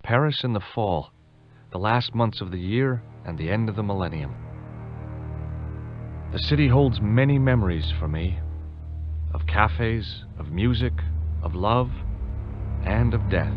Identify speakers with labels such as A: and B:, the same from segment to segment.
A: Paris in the fall, the last months of the year and the end of the millennium. The city holds many memories for me, of cafes, of music, of love, and of death.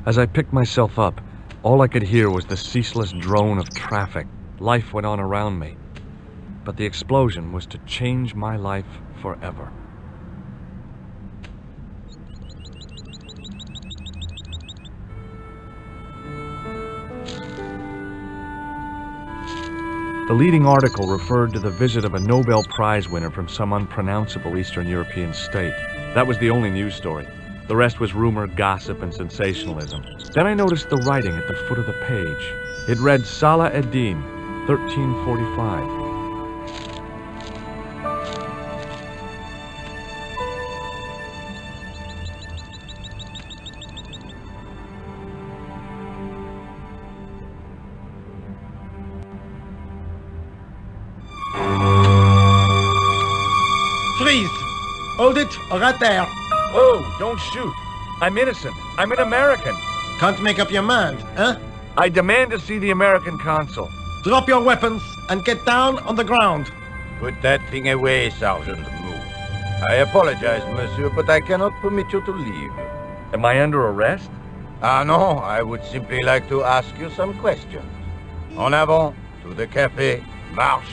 A: As I picked myself up, all I could hear was the ceaseless drone of traffic. Life went on around me, but the explosion was to change my life forever. The leading article referred to the visit of a Nobel Prize winner from some unpronounceable Eastern European state. That was the only news story. The rest was rumor, gossip, and sensationalism. Then I noticed the writing at the foot of the page. It read Salah ad-Din, 1345.
B: Freeze! Hold it, right there.
A: Whoa, don't shoot. I'm innocent. I'm an American.
B: Can't make up your mind, huh?
A: I demand to see the American consul.
B: Drop your weapons and get down on the ground.
C: Put that thing away, Sergeant Move. I apologize, monsieur, but I cannot permit you to leave.
A: Am I under arrest?
C: Ah, no, I would simply like to ask you some questions. En avant, to the café, marche.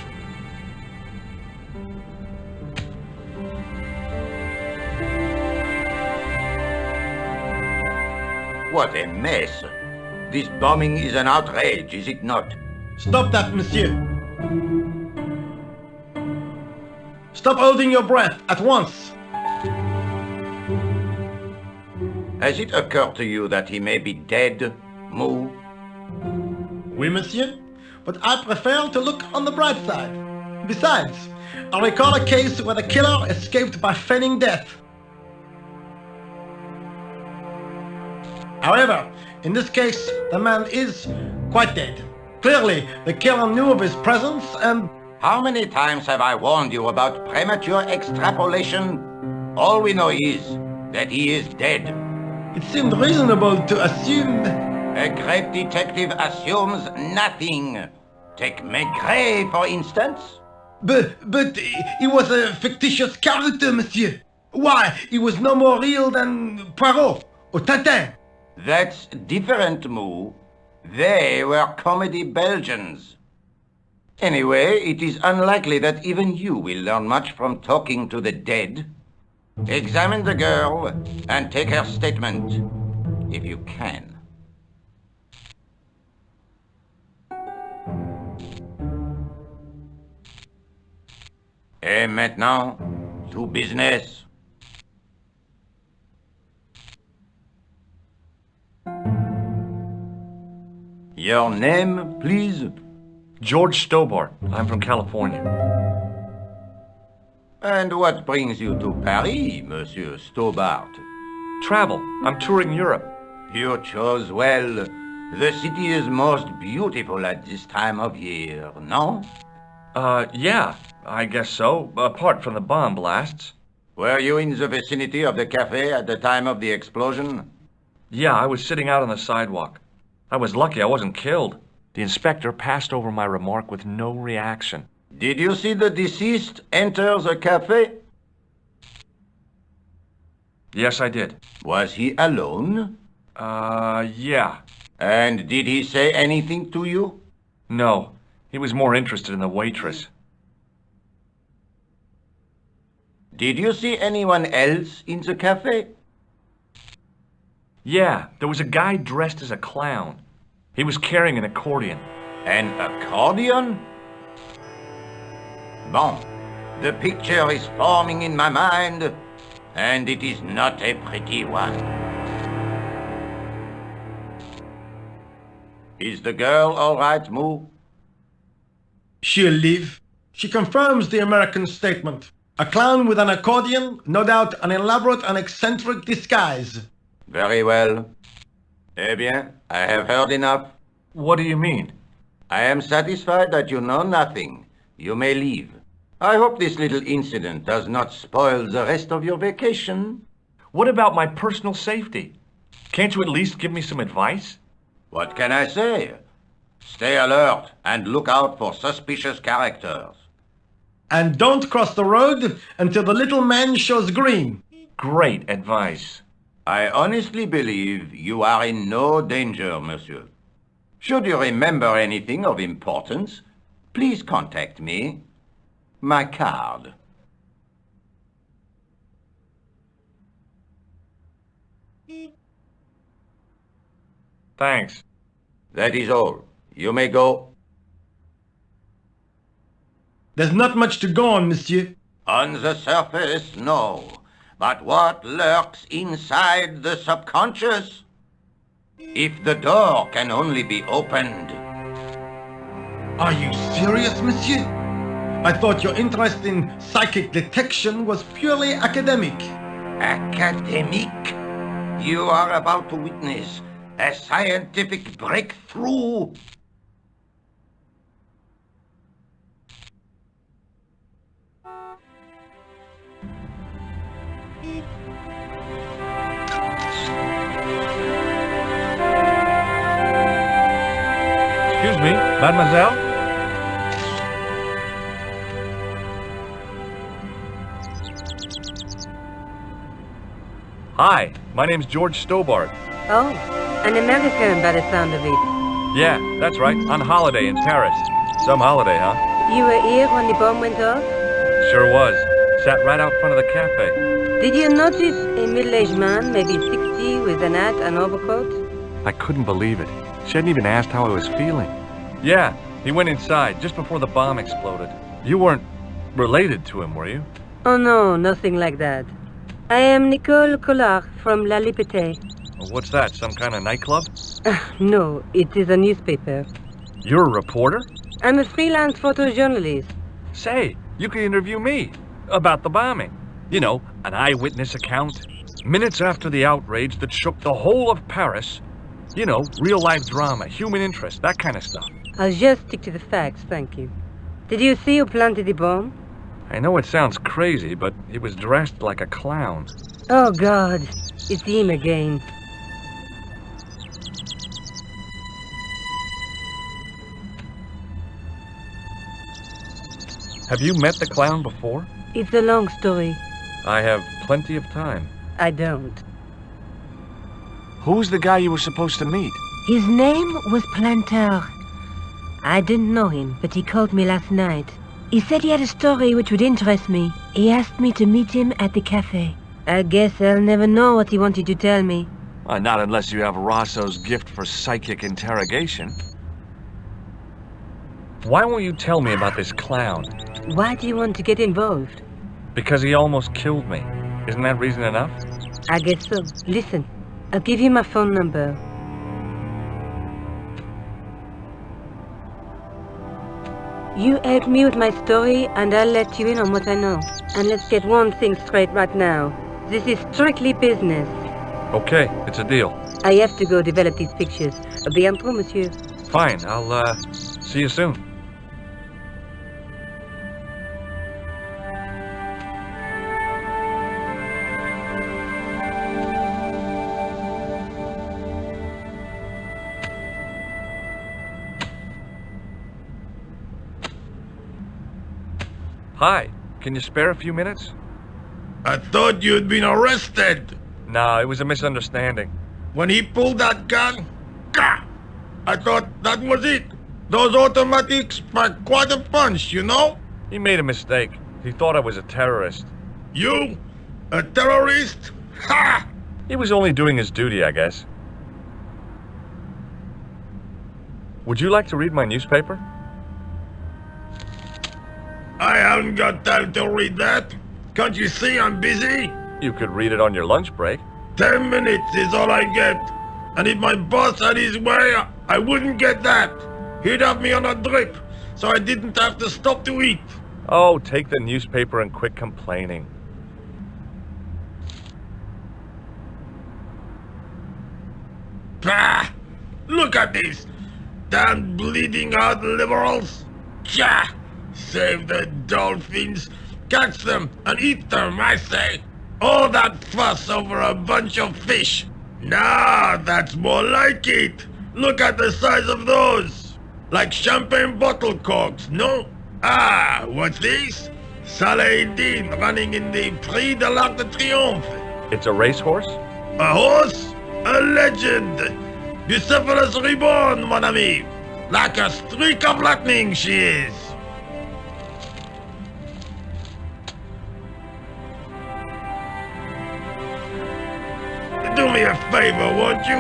C: What a mess. This bombing is an outrage, is it not?
B: Stop that, monsieur. Stop holding your breath at once.
C: Has it occurred to you that he may be dead, Mou?
B: Oui, monsieur, but I prefer to look on the bright side. Besides, I recall a case where the killer escaped by feigning death. However, in this case, the man is quite dead. Clearly, the killer knew of his presence and...
C: How many times have I warned you about premature extrapolation? All we know is that he is dead.
B: It seemed reasonable to assume...
C: A great detective assumes nothing. Take Maigret, for instance.
B: But he was a fictitious character, monsieur. Why, he was no more real than Poirot or Tintin.
C: That's different, Moo. They were comedy Belgians. Anyway, it is unlikely that even you will learn much from talking to the dead. Examine the girl and take her statement, if you can. Et maintenant, to business. Your name, please?
A: George Stobart. I'm from California.
C: And what brings you to Paris, Monsieur Stobart?
A: Travel. I'm touring Europe.
C: You chose well. The city is most beautiful at this time of year, no?
A: Yeah, I guess so, apart from the bomb blasts.
C: Were you in the vicinity of the cafe at the time of the explosion?
A: Yeah, I was sitting out on the sidewalk. I was lucky I wasn't killed. The inspector passed over my remark with no reaction.
C: Did you see the deceased enter the cafe?
A: Yes, I did.
C: Was he alone?
A: Yeah.
C: And did he say anything to you?
A: No, he was more interested in the waitress.
C: Did you see anyone else in the cafe?
A: Yeah, there was a guy dressed as a clown. He was carrying an accordion.
C: An accordion? Bon, the picture is forming in my mind, and it is not a pretty one. Is the girl all right, Moo?
B: She'll live. She confirms the American statement. A clown with an accordion, no doubt an elaborate and eccentric disguise.
C: Very well. Eh bien, I have heard enough.
A: What do you mean?
C: I am satisfied that you know nothing. You may leave. I hope this little incident does not spoil the rest of your vacation.
A: What about my personal safety? Can't you at least give me some advice?
C: What can I say? Stay alert and look out for suspicious characters.
B: And don't cross the road until the little man shows green.
A: Great advice.
C: I honestly believe you are in no danger, monsieur. Should you remember anything of importance, please contact me. My card.
A: Thanks.
C: That is all. You may go.
B: There's not much to go on, monsieur.
C: On the surface, no. But what lurks inside the subconscious? If the door can only be opened.
B: Are you serious, monsieur? I thought your interest in psychic detection was purely academic.
C: Academic? You are about to witness a scientific breakthrough.
A: Excuse me, mademoiselle? Hi, my name's George Stobart.
D: Oh, an American by the sound of it.
A: Yeah, that's right, on holiday in Paris. Some holiday, huh?
D: You were here when the bomb went off?
A: Sure was. Sat right out front of the cafe.
D: Did you notice a middle-aged man, maybe 60, with an hat and overcoat?
A: I couldn't believe it. She hadn't even asked how I was feeling. Yeah, he went inside just before the bomb exploded. You weren't related to him, were you?
D: Oh no, nothing like that. I am Nicole Collard from La Liberté.
A: What's that, some kind of nightclub?
D: No, it is a newspaper.
A: You're a reporter?
D: I'm a freelance photojournalist.
A: Say, you could interview me about the bombing. You know, an eyewitness account. Minutes after the outrage that shook the whole of Paris. You know, real-life drama, human interest, that kind of stuff.
D: I'll just stick to the facts, thank you. Did you see who planted the bomb?
A: I know it sounds crazy, but he was dressed like a clown.
D: Oh God, it's him again.
A: Have you met the clown before?
D: It's a long story.
A: I have plenty of time.
D: I don't.
A: Who's the guy you were supposed to meet?
D: His name was Planter. I didn't know him, but he called me last night. He said he had a story which would interest me. He asked me to meet him at the cafe. I guess I'll never know what he wanted to tell me.
A: Not unless you have Rosso's gift for psychic interrogation. Why won't you tell me about this clown?
D: Why do you want to get involved?
A: Because he almost killed me. Isn't that reason enough?
D: I guess so. Listen, I'll give you my phone number. You help me with my story and I'll let you in on what I know. And let's get one thing straight right now. This is strictly business.
A: Okay, it's a deal.
D: I have to go develop these pictures. À bientôt, monsieur.
A: Fine, I'll, see you soon. Hi, can you spare a few minutes?
E: I thought you'd been arrested.
A: No, it was a misunderstanding.
E: When he pulled that gun, gah! I thought that was it. Those automatics pack quite a punch, you know?
A: He made a mistake. He thought I was a terrorist.
E: You? A terrorist? Ha!
A: He was only doing his duty, I guess. Would you like to read my newspaper?
E: I haven't got time to read that. Can't you see I'm busy?
A: You could read it on your lunch break.
E: 10 minutes is all I get. And if my boss had his way, I wouldn't get that. He'd have me on a drip, so I didn't have to stop to eat.
A: Oh, take the newspaper and quit complaining.
E: Pah! Look at this! Damn bleeding out liberals! Tja! Save the dolphins! Catch them and eat them, I say! All that fuss over a bunch of fish! Nah, that's more like it! Look at the size of those! Like champagne bottle corks, no? Ah, what's this? Saladin running in the Prix de l'Arc de Triomphe!
A: It's a racehorse?
E: A horse? A legend! Bucephalus reborn, mon ami! Like a streak of lightning, she is! Do me a favor, won't you?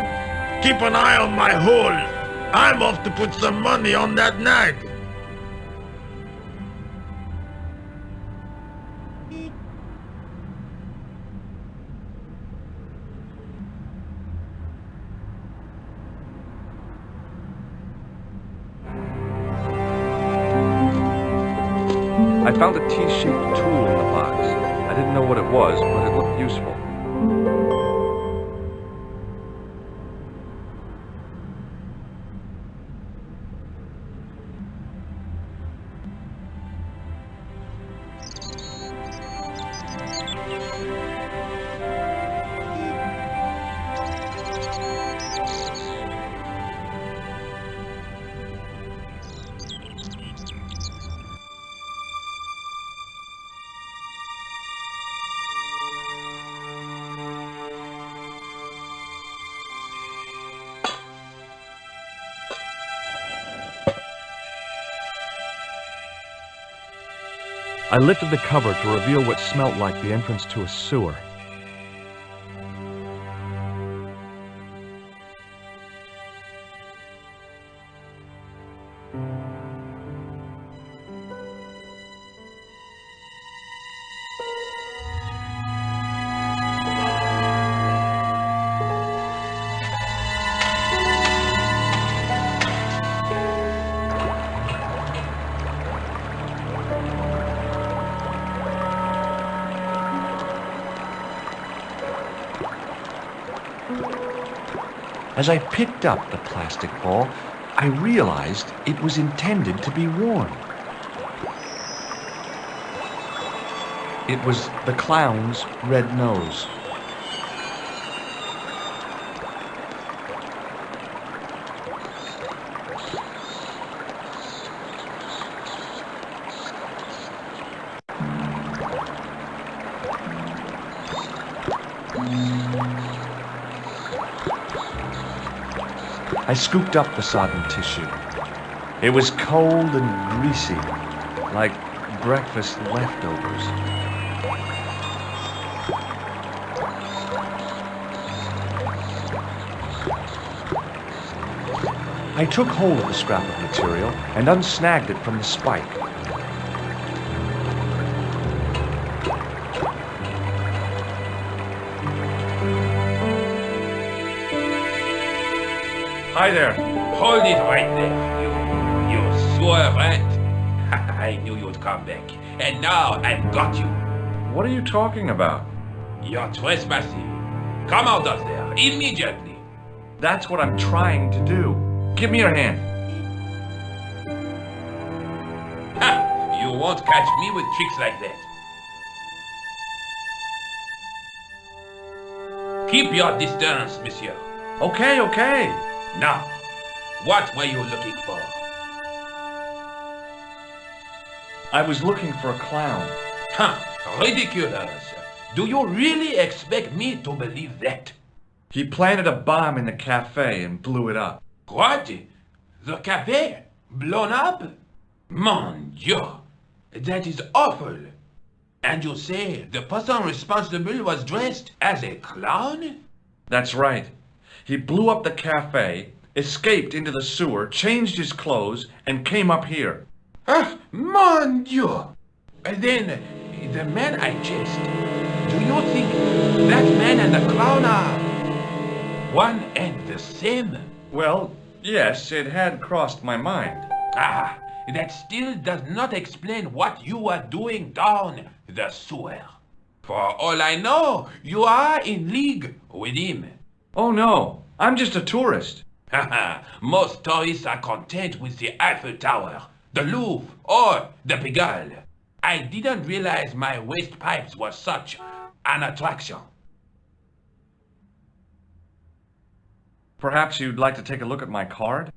E: Keep an eye on my hole. I'm off to put some money on that nag.
A: I found a T-shaped tool in the box. I didn't know what it was, but it looked useful. I lifted the cover to reveal what smelt like the entrance to a sewer. As I picked up the plastic ball, I realized it was intended to be worn. It was the clown's red nose. I scooped up the sodden tissue. It was cold and greasy, like breakfast leftovers. I took hold of the scrap of material and unsnagged it from the spike. Hi there.
F: Hold it right there, you sewer rat. I knew you'd come back, and now I've got you.
A: What are you talking about?
F: You're trespassing. Come out of there, immediately.
A: That's what I'm trying to do. Give me your hand.
F: Ha! You won't catch me with tricks like that. Keep your distance, monsieur.
A: Okay, okay.
F: Now, what were you looking for?
A: I was looking for a clown.
F: Ridiculous. Do you really expect me to believe that?
A: He planted a bomb in the cafe and blew it up.
F: What? The cafe? Blown up? Mon Dieu! That is awful. And you say the person responsible was dressed as a clown?
A: That's right. He blew up the cafe, escaped into the sewer, changed his clothes, and came up here.
F: Ah, mon Dieu! Then, the man I chased, do you think that man and the clown are one and the same?
A: Well, yes, it had crossed my mind.
F: Ah, that still does not explain what you are doing down the sewer. For all I know, you are in league with him.
A: Oh no, I'm just a tourist.
F: Haha, most tourists are content with the Eiffel Tower, the Louvre, or the Pigalle. I didn't realize my waste pipes were such an attraction.
A: Perhaps you'd like to take a look at my card?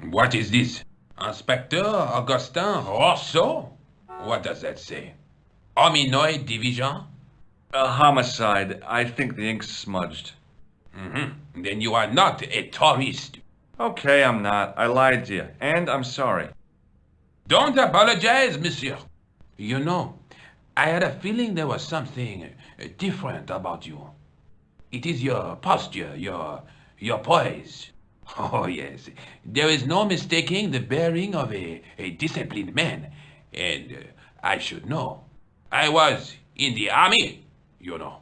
F: What is this? Inspector Augustin Rousseau? What does that say? Hominoid Division?
A: A homicide. I think the ink's smudged.
F: Then you are not a tourist.
A: Okay, I'm not. I lied to you, and I'm sorry.
F: Don't apologize, monsieur. You know, I had a feeling there was something different about you. It is your posture, your poise. Oh, yes. There is no mistaking the bearing of a disciplined man. And I should know. I was in the army, you know.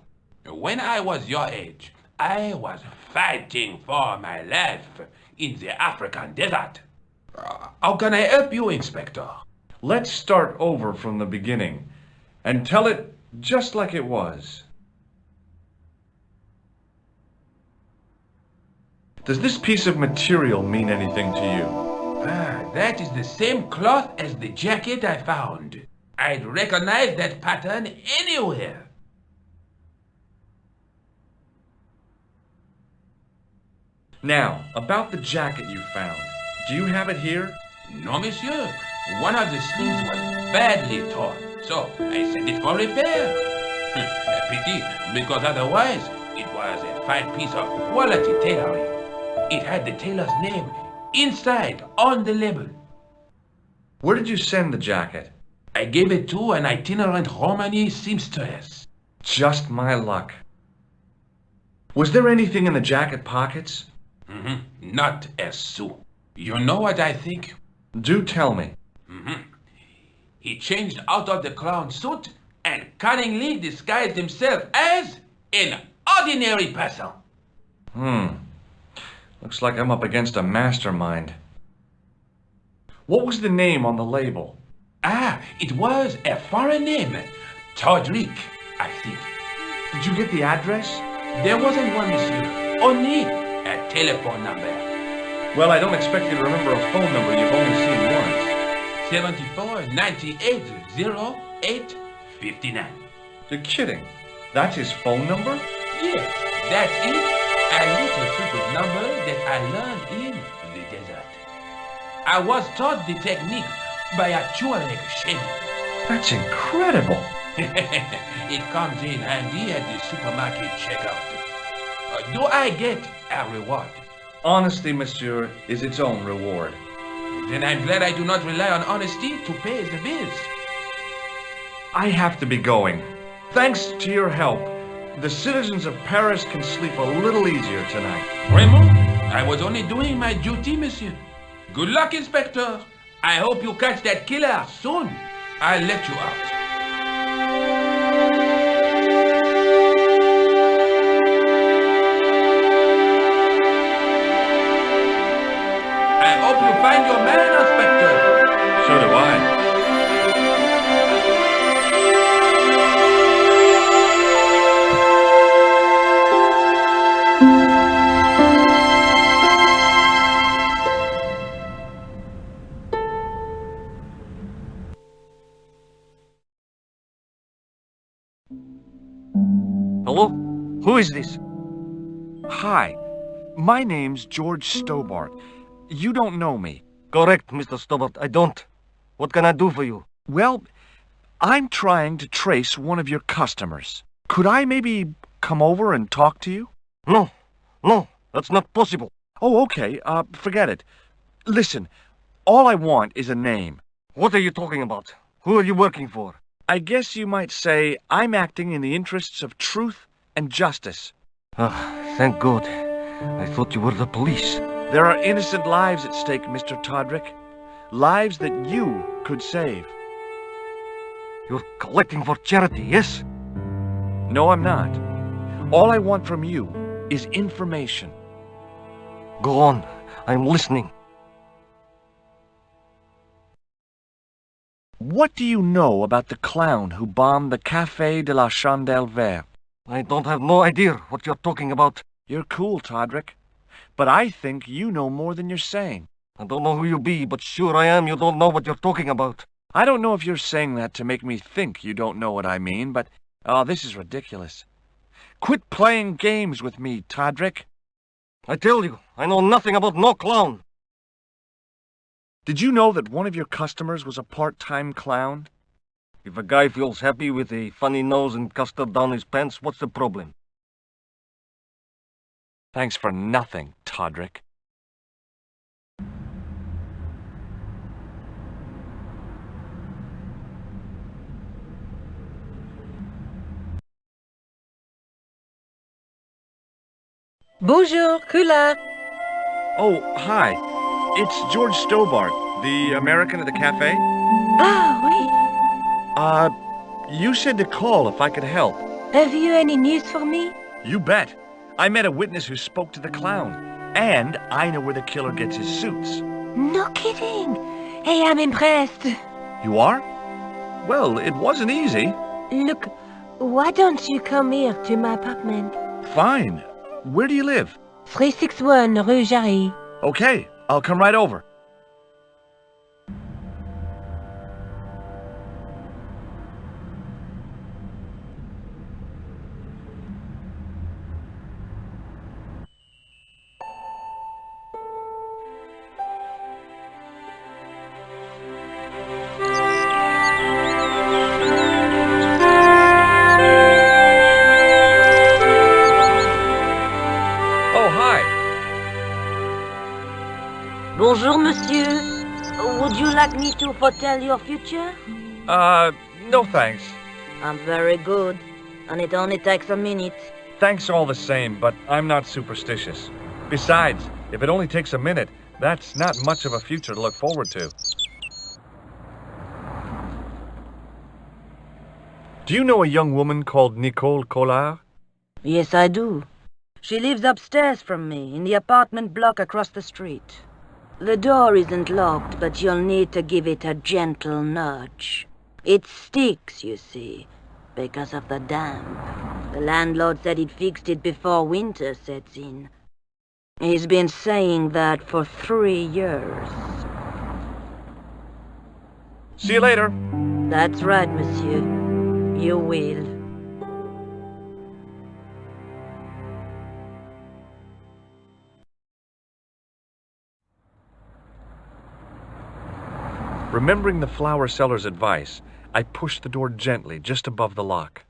F: When I was your age, I was fighting for my life in the African desert. How can I help you, Inspector?
A: Let's start over from the beginning and tell it just like it was. Does this piece of material mean anything to you?
F: That is the same cloth as the jacket I found. I'd recognize that pattern anywhere.
A: Now, about the jacket you found. Do you have it here?
F: No, monsieur. One of the sleeves was badly torn, so I sent it for repair. A pity, because otherwise it was a fine piece of quality tailoring. It had the tailor's name inside on the label.
A: Where did you send the jacket?
F: I gave it to an itinerant Romani seamstress.
A: Just my luck. Was there anything in the jacket pockets?
F: Not a sou. You know what I think?
A: Do tell me.
F: He changed out of the clown suit and cunningly disguised himself as an ordinary person.
A: Looks like I'm up against a mastermind. What was the name on the label?
F: It was a foreign name. Todrick, I think.
A: Did you get the address?
F: There wasn't one, monsieur. Only a telephone number.
A: Well, I don't expect you to remember a phone number you've only seen once.
F: 74 98 08 59.
A: You're kidding. That's his phone number?
F: Yes, that's it. A little secret number that I learned in the desert. I was taught the technique by a Tuareg shaman.
A: That's incredible.
F: It comes in handy at the supermarket checkout. Do I get a reward?
A: Honesty, monsieur, is its own reward.
F: Then I'm glad I do not rely on honesty to pay the bills.
A: I have to be going. Thanks to your help, the citizens of Paris can sleep a little easier tonight.
F: Raymond, I was only doing my duty, monsieur. Good luck, Inspector. I hope you catch that killer soon. I'll let you out. I hope you find your man, Inspector.
A: So do I.
G: Hello? Who is this?
A: Hi, my name's George Stobart. You don't know me.
G: Correct, Mr. Stobart. I don't. What can I do for you?
A: Well, I'm trying to trace one of your customers. Could I maybe come over and talk to you?
G: No, that's not possible.
A: Oh, okay. Forget it. Listen, all I want is a name.
G: What are you talking about? Who are you working for?
A: I guess you might say I'm acting in the interests of truth and justice.
G: Thank God. I thought you were the police.
A: There are innocent lives at stake, Mr. Todrick. Lives that you could save.
G: You're collecting for charity, yes?
A: No, I'm not. All I want from you is information.
G: Go on. I'm listening.
A: What do you know about the clown who bombed the Café de la Chandelle Verte?
G: I don't have no idea what you're talking about.
A: You're cool, Todrick. But I think you know more than you're saying.
G: I don't know who you be, but sure I am you don't know what you're talking about.
A: I don't know if you're saying that to make me think you don't know what I mean, but... Oh, this is ridiculous. Quit playing games with me, Todrick.
G: I tell you, I know nothing about no clown.
A: Did you know that one of your customers was a part-time clown?
G: If a guy feels happy with a funny nose and custard down his pants, what's the problem?
A: Thanks for nothing, Todrick.
D: Bonjour, Kula.
A: Oh, hi. It's George Stobart, the American at the cafe.
D: Ah, oui.
A: You said to call if I could help.
D: Have you any news for me?
A: You bet. I met a witness who spoke to the clown. And I know where the killer gets his suits.
D: No kidding. Hey, I'm impressed.
A: You are? Well, it wasn't easy.
D: Look, why don't you come here to my apartment?
A: Fine. Where do you live?
D: 361 Rue Jarry.
A: Okay, I'll come right over.
D: Bonjour, monsieur. Would you like me to foretell your future?
A: No thanks.
D: I'm very good, and it only takes a minute.
A: Thanks all the same, but I'm not superstitious. Besides, if it only takes a minute, that's not much of a future to look forward to. Do you know a young woman called Nicole Collard?
D: Yes, I do. She lives upstairs from me, in the apartment block across the street. The door isn't locked, but you'll need to give it a gentle nudge. It sticks, you see, because of the damp. The landlord said he'd fixed it before winter sets in. He's been saying that for 3 years.
A: See you later.
D: That's right, monsieur. You will.
A: Remembering the flower seller's advice, I pushed the door gently, just above the lock.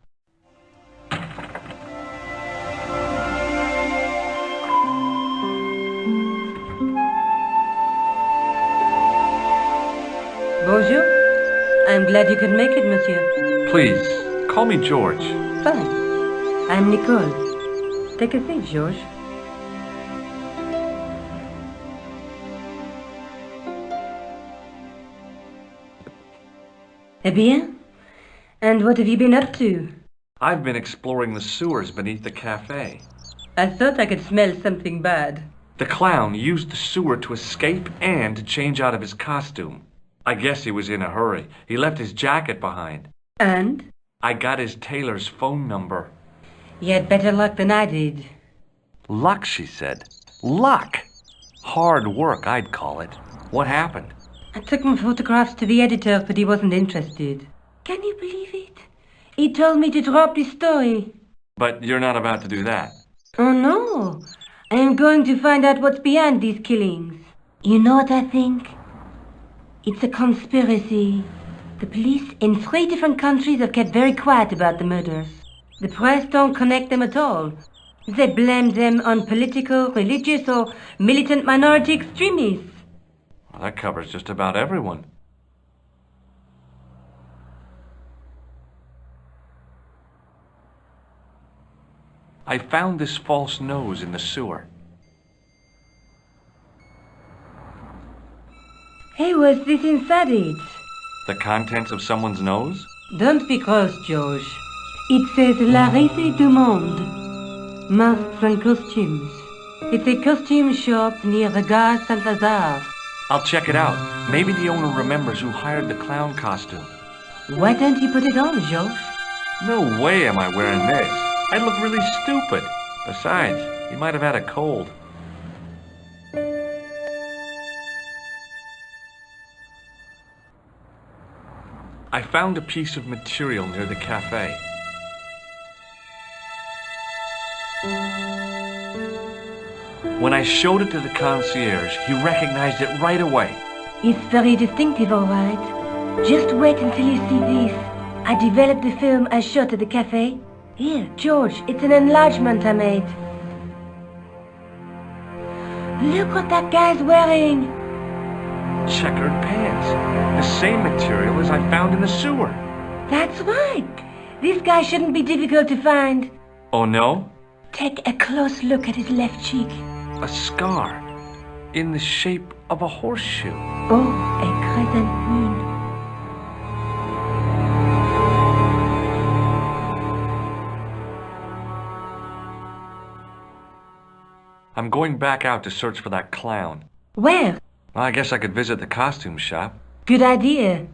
D: Bonjour. I'm glad you could make it, monsieur.
A: Please, call me George.
D: Fine. I'm Nicole. Take a seat, George. Eh bien? And what have you been up to?
A: I've been exploring the sewers beneath the cafe.
D: I thought I could smell something bad.
A: The clown used the sewer to escape and to change out of his costume. I guess he was in a hurry. He left his jacket behind.
D: And?
A: I got his tailor's phone number.
D: You had better luck than I did.
A: Luck, she said. Luck! Hard work, I'd call it. What happened?
D: I took my photographs to the editor, but he wasn't interested. Can you believe it? He told me to drop this story.
A: But you're not about to do that.
D: Oh no! I am going to find out what's behind these killings. You know what I think? It's a conspiracy. The police in 3 different countries have kept very quiet about the murders. The press don't connect them at all. They blame them on political, religious, or militant minority extremists.
A: Well, that covers just about everyone. I found this false nose in the sewer.
D: Hey, what's this inside it?
A: The contents of someone's nose?
D: Don't be cross, George. It says La Risée du Monde. Masks and costumes. It's a costume shop near the Gare Saint-Lazare.
A: I'll check it out. Maybe the owner remembers who hired the clown costume.
D: Why don't you put it on, George?
A: No way am I wearing this. I'd look really stupid. Besides, he might have had a cold. I found a piece of material near the cafe. When I showed it to the concierge, he recognized it right away.
D: It's very distinctive, all right. Just wait until you see this. I developed the film I shot at the cafe. Here, George, it's an enlargement I made. Look what that guy's wearing.
A: Checkered pants. The same material as I found in the sewer.
D: That's right. This guy shouldn't be difficult to find.
A: Oh no?
D: Take a close look at his left cheek.
A: A scar. In the shape of a horseshoe.
D: Oh, a crescent moon.
A: I'm going back out to search for that clown.
D: Where?
A: Well, I guess I could visit the costume shop.
D: Good idea.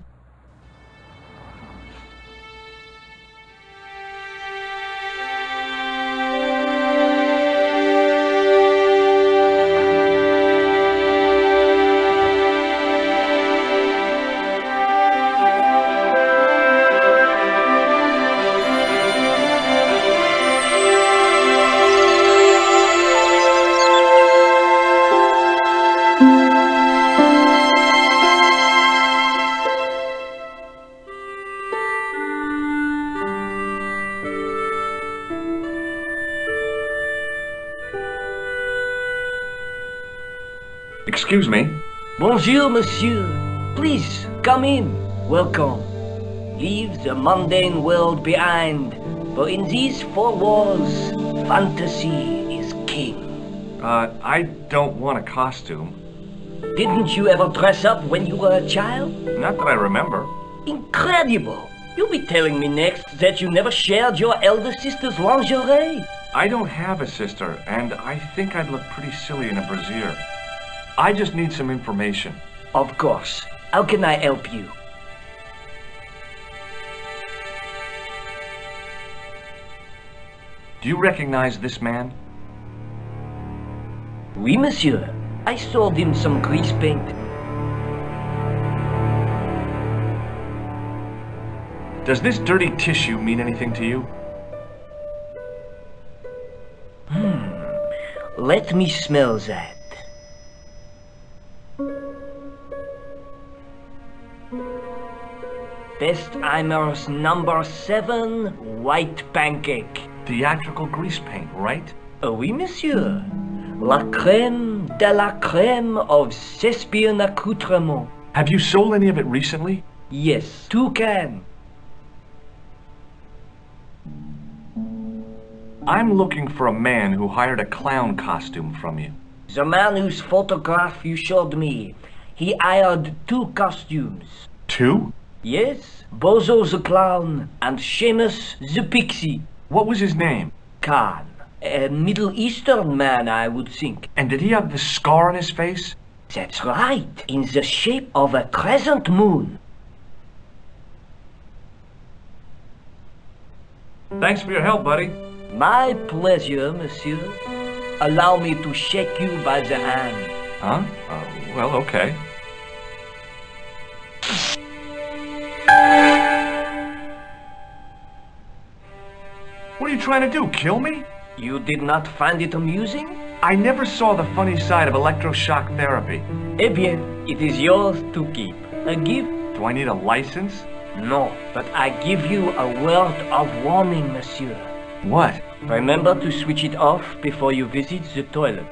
A: Excuse me.
H: Bonjour, monsieur. Please, come in. Welcome. Leave the mundane world behind, for in these 4 walls, fantasy is king.
A: I don't want a costume.
H: Didn't you ever dress up when you were a child?
A: Not that I remember.
H: Incredible! You'll be telling me next that you never shared your elder sister's lingerie.
A: I don't have a sister, and I think I'd look pretty silly in a brassiere. I just need some information.
H: Of course. How can I help you?
A: Do you recognize this man?
H: Oui, monsieur. I sold him some grease paint.
A: Does this dirty tissue mean anything to you?
H: Let me smell that. Bestheimer's number 7 white pancake.
A: Theatrical grease paint, right?
H: Oui, monsieur. La crème de la crème of Thespian accoutrement.
A: Have you sold any of it recently?
H: Yes, 2 cans.
A: I'm looking for a man who hired a clown costume from you.
H: The man whose photograph you showed me, he hired 2 costumes.
A: 2?
H: Yes, Bozo the clown and Seamus the pixie.
A: What was his name?
H: Khan. A Middle Eastern man, I would think.
A: And did he have the scar on his face?
H: That's right, in the shape of a crescent moon.
A: Thanks for your help, buddy.
H: My pleasure, monsieur. Allow me to shake you by the hand.
A: Huh? Well, okay. What are you trying to do, kill me?
H: You did not find it amusing?
A: I never saw the funny side of electroshock therapy.
H: Eh bien, it is yours to keep. A gift?
A: Do I need a license?
H: No, but I give you a word of warning, monsieur.
A: What?
H: Remember to switch it off before you visit the toilet.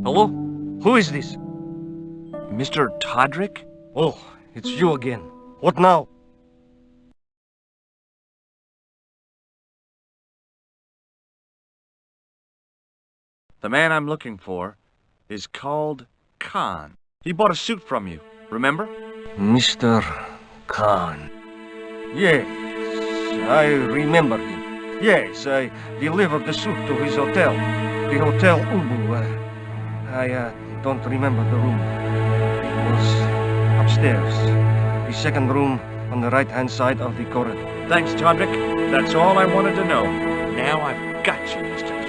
G: Hello? Who is this?
A: Mr. Todrick?
G: Oh, it's you again. What now?
A: The man I'm looking for is called Khan. He bought a suit from you, remember?
G: Mr. Khan. Yes, I remember him. Yes, I delivered the suit to his hotel. The Hotel Ubu. I don't remember the room. It was upstairs. The second room on the right-hand side of the corridor.
A: Thanks, Todrick. That's all I wanted to know. Now I've got you, Mr. Clown.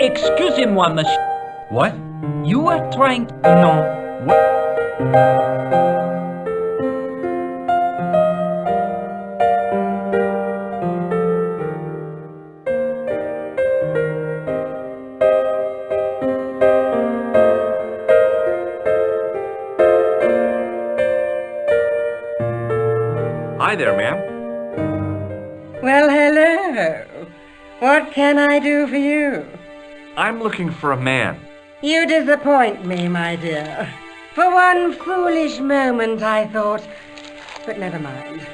H: Excusez-moi, monsieur.
A: What?
H: You were trying... No.
A: Hi there, ma'am.
I: Well, hello. What can I do for you?
A: I'm looking for a man.
I: You disappoint me, my dear. For one foolish moment I thought... But never mind.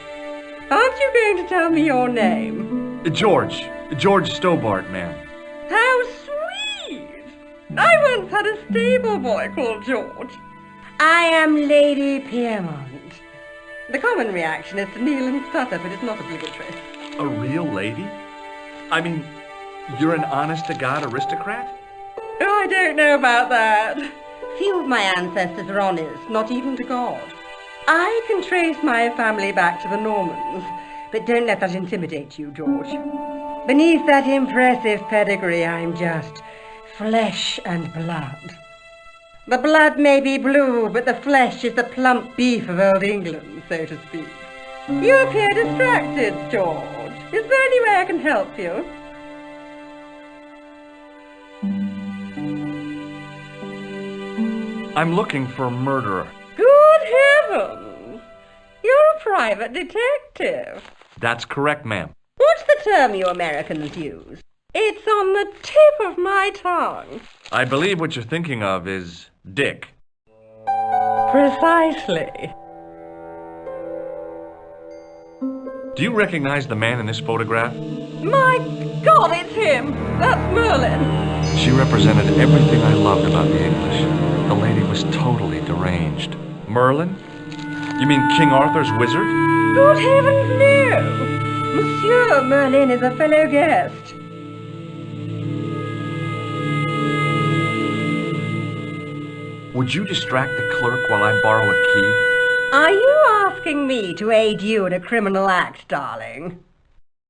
I: Aren't you going to tell me your name?
A: George. George Stobart, ma'am.
I: How sweet! I once had a stable boy called George. I am Lady Piermont. The common reaction is to kneel and stutter, but it's not obligatory.
A: A real lady? I mean, you're an honest-to-God aristocrat?
I: Oh, I don't know about that. Few of my ancestors are honest, not even to God. I can trace my family back to the Normans, but don't let that intimidate you, George. Beneath that impressive pedigree, I'm just flesh and blood. The blood may be blue, but the flesh is the plump beef of old England, so to speak. You appear distracted, George. Is there any way I can help you?
A: I'm looking for a murderer.
I: Good heavens! You're a private detective.
A: That's correct, ma'am.
I: What's the term you Americans use? It's on the tip of my tongue.
A: I believe what you're thinking of is Dick.
I: Precisely.
A: Do you recognize the man in this photograph?
I: My God, it's him! That's Merlin!
A: She represented everything I loved about the English. The lady was totally deranged. Merlin? You mean King Arthur's wizard?
I: Good heavens, no! Monsieur Merlin is a fellow guest.
A: Would you distract the clerk while I borrow a key?
I: Are you asking me to aid you in a criminal act, darling?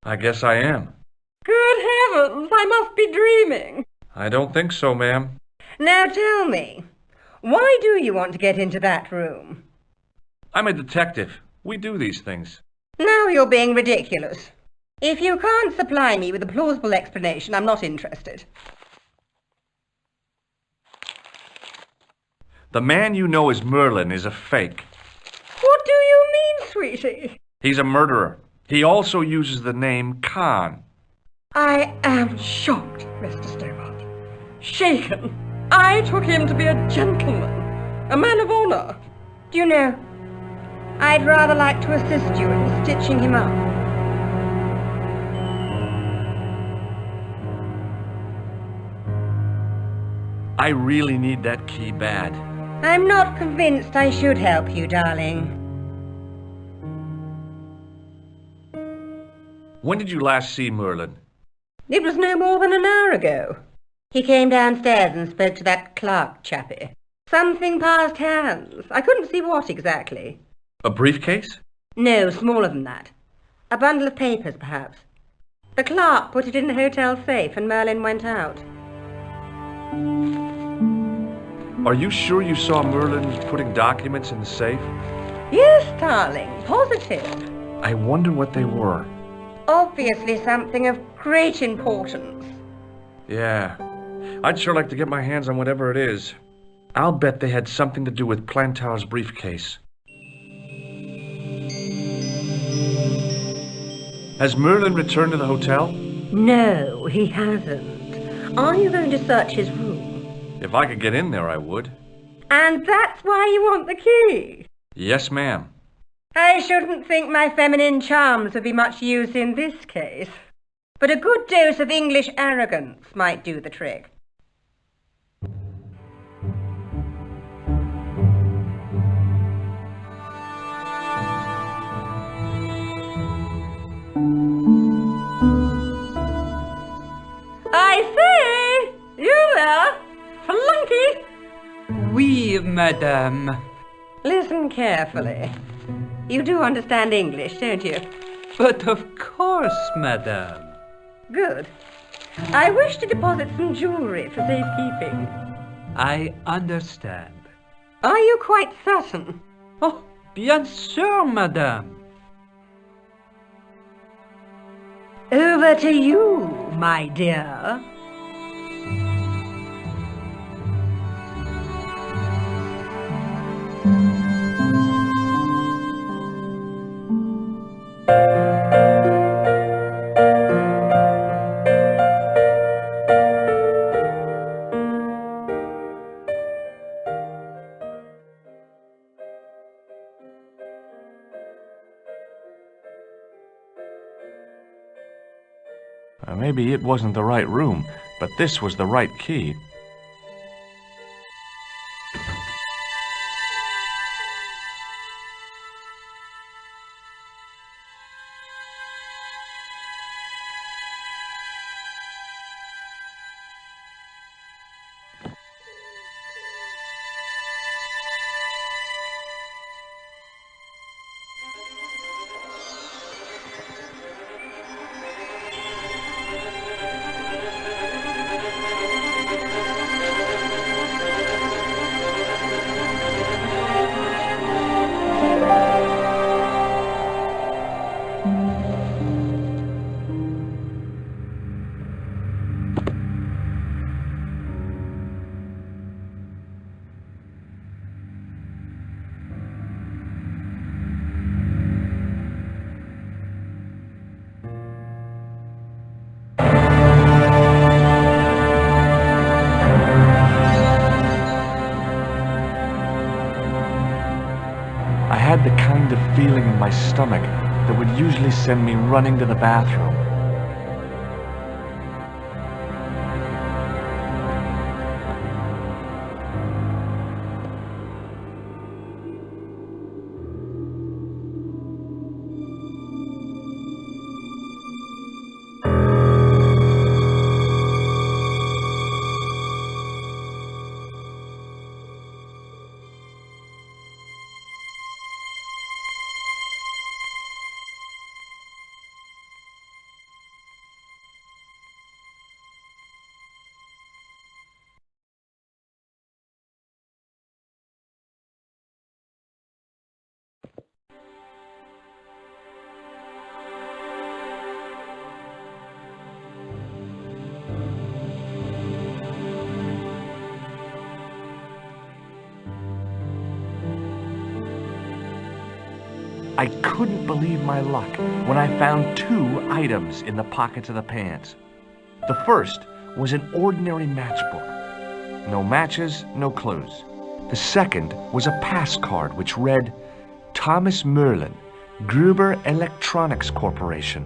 A: I guess I am.
I: Good heavens, I must be dreaming.
A: I don't think so, ma'am.
I: Now tell me, why do you want to get into that room?
A: I'm a detective. We do these things.
I: Now you're being ridiculous. If you can't supply me with a plausible explanation, I'm not interested.
A: The man you know as Merlin is a fake.
I: What do you mean, sweetie?
A: He's a murderer. He also uses the name Khan.
I: I am shocked, Mr. Stobart. Shaken. I took him to be a gentleman, a man of honor. Do you know, I'd rather like to assist you in stitching him up.
A: I really need that key bad.
I: I'm not convinced I should help you, darling.
A: When did you last see Merlin?
I: It was no more than an hour ago. He came downstairs and spoke to that clerk chappie. Something passed hands. I couldn't see what exactly.
A: A briefcase?
I: No, smaller than that. A bundle of papers, perhaps. The clerk put it in the hotel safe and Merlin went out.
A: Are you sure you saw Merlin putting documents in the safe?
I: Yes, darling, positive.
A: I wonder what they were.
I: Obviously something of great importance.
A: Yeah, I'd sure like to get my hands on whatever it is. I'll bet they had something to do with Plantar's briefcase. Has Merlin returned to the hotel?
I: No, he hasn't. Are you going to search his room?
A: If I could get in there, I would.
I: And that's why you want the key?
A: Yes, ma'am.
I: I shouldn't think my feminine charms would be much use in this case. But a good dose of English arrogance might do the trick. I say! You there? Flunky!
J: Oui, madame.
I: Listen carefully. You do understand English, don't you?
J: But of course, madame.
I: Good. I wish to deposit some jewellery for safekeeping.
J: I understand.
I: Are you quite certain?
J: Oh, bien sûr, madame.
I: Over to you, my dear.
A: Maybe it wasn't the right room, but this was the right key. had the kind of feeling in my stomach that would usually send me running to the bathroom. I couldn't believe my luck when I found 2 items in the pockets of the pants. The first was an ordinary matchbook. No matches, no clues. The second was a pass card which read, Thomas Merlin, Gruber Electronics Corporation.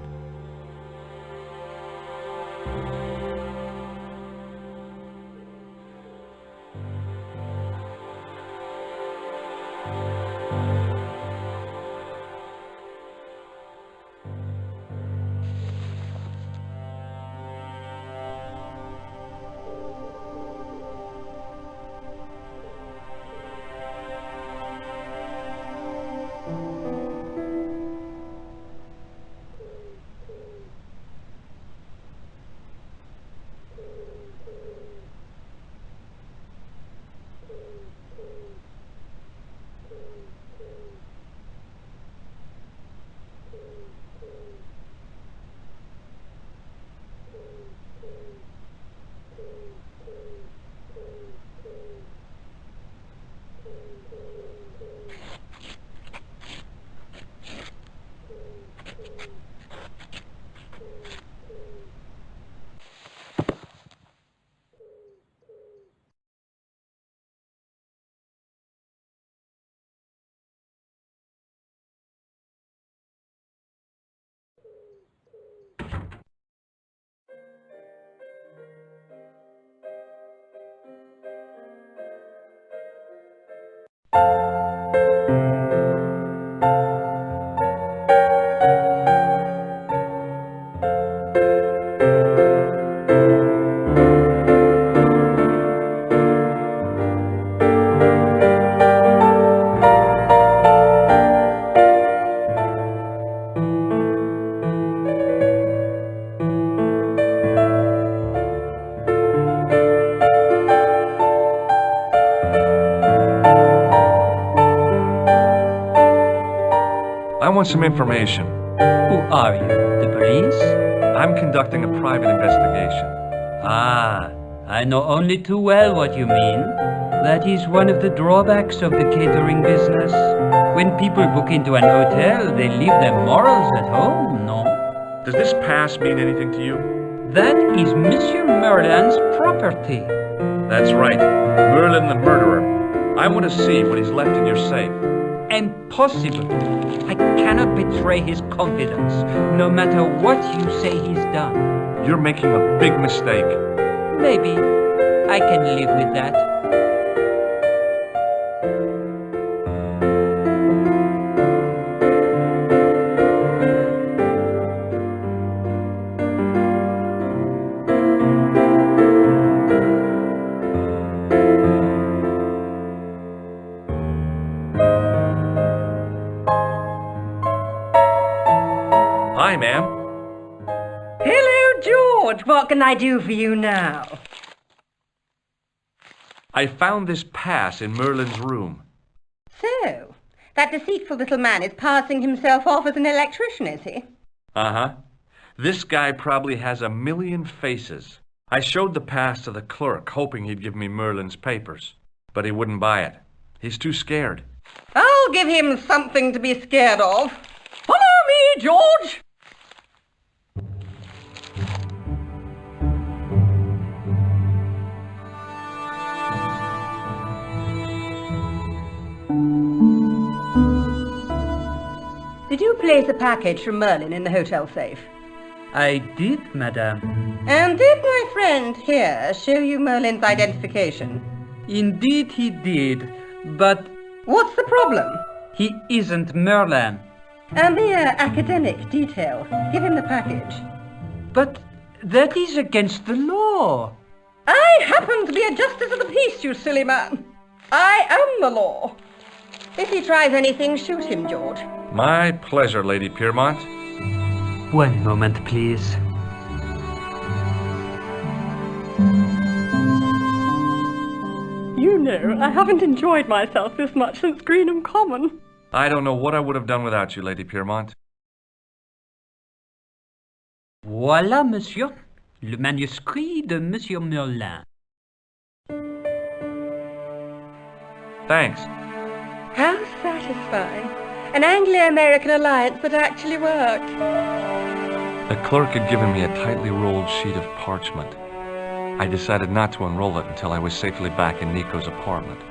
A: I want some information.
J: Who are you? The police?
A: I'm conducting a private investigation.
J: Ah, I know only too well what you mean. That is one of the drawbacks of the catering business. When people book into an hotel, they leave their morals at home, no?
A: Does this pass mean anything to you?
J: That is Monsieur Merlin's property.
A: That's right. Merlin the murderer. I want to see what he's left in your safe.
J: Impossible. I cannot betray his confidence, no matter what you say he's done.
A: You're making a big mistake.
J: Maybe. I can live with that.
A: Hi, ma'am.
I: Hello, George. What can I do for you now?
A: I found this pass in Merlin's room.
I: So, that deceitful little man is passing himself off as an electrician, is he?
A: Uh-huh. This guy probably has 1,000,000 faces. I showed the pass to the clerk, hoping he'd give me Merlin's papers. But he wouldn't buy it. He's too scared.
I: I'll give him something to be scared of. Follow me, George! Did you place a package from Merlin in the hotel safe?
J: I did, madame.
I: And did my friend here show you Merlin's identification?
J: Indeed he did, but
I: What's the problem?
J: he isn't Merlin.
I: A mere academic detail. Give him the package.
J: But that is against the law.
I: I happen to be a justice of the peace, you silly man. I am the law. If he tries anything, shoot him, George.
A: My pleasure, Lady Piermont.
J: One moment, please.
I: You know, I haven't enjoyed myself this much since Greenham Common.
A: I don't know what I would have done without you, Lady Piermont.
J: Voilà, monsieur. Le manuscrit de Monsieur Merlin.
A: Thanks.
I: How satisfying. An Anglo-American alliance that actually worked.
A: The clerk had given me a tightly rolled sheet of parchment. I decided not to unroll it until I was safely back in Nico's apartment.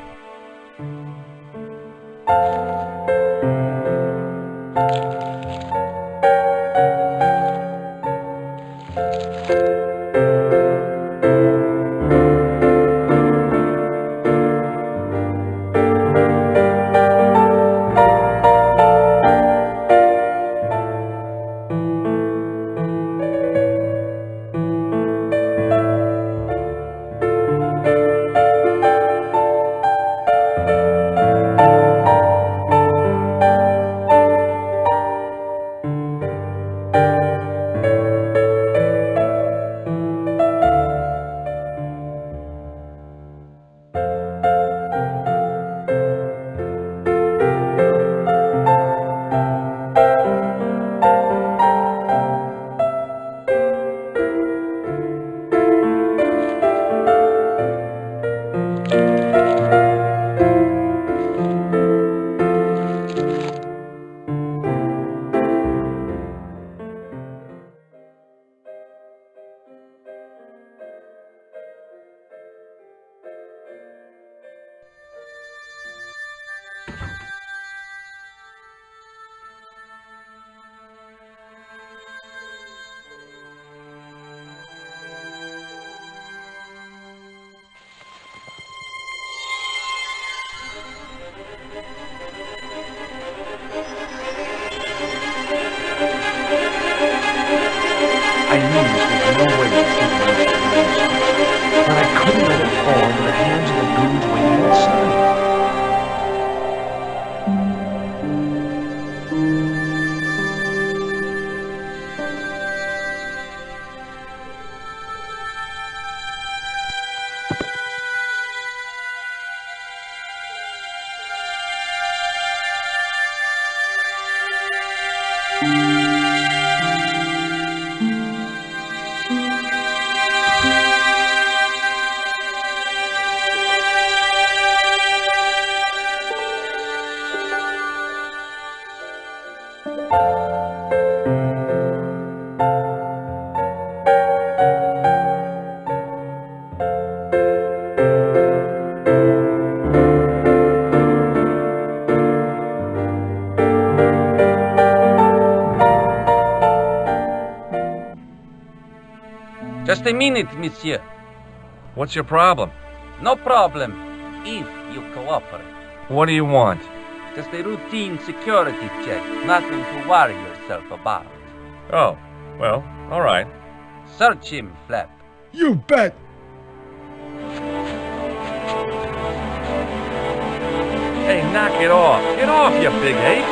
A: I knew this was no way to treat my manuscript, but I couldn't let it fall into the hands of the goons waiting outside.
J: Just a minute, monsieur.
A: What's your problem?
J: No problem, if you cooperate.
A: What do you want?
J: Just a routine security check, nothing to worry yourself about.
A: Oh, well, all right.
J: Search him, Flap.
E: You bet.
A: Hey, knock it off. Get off, you big ape.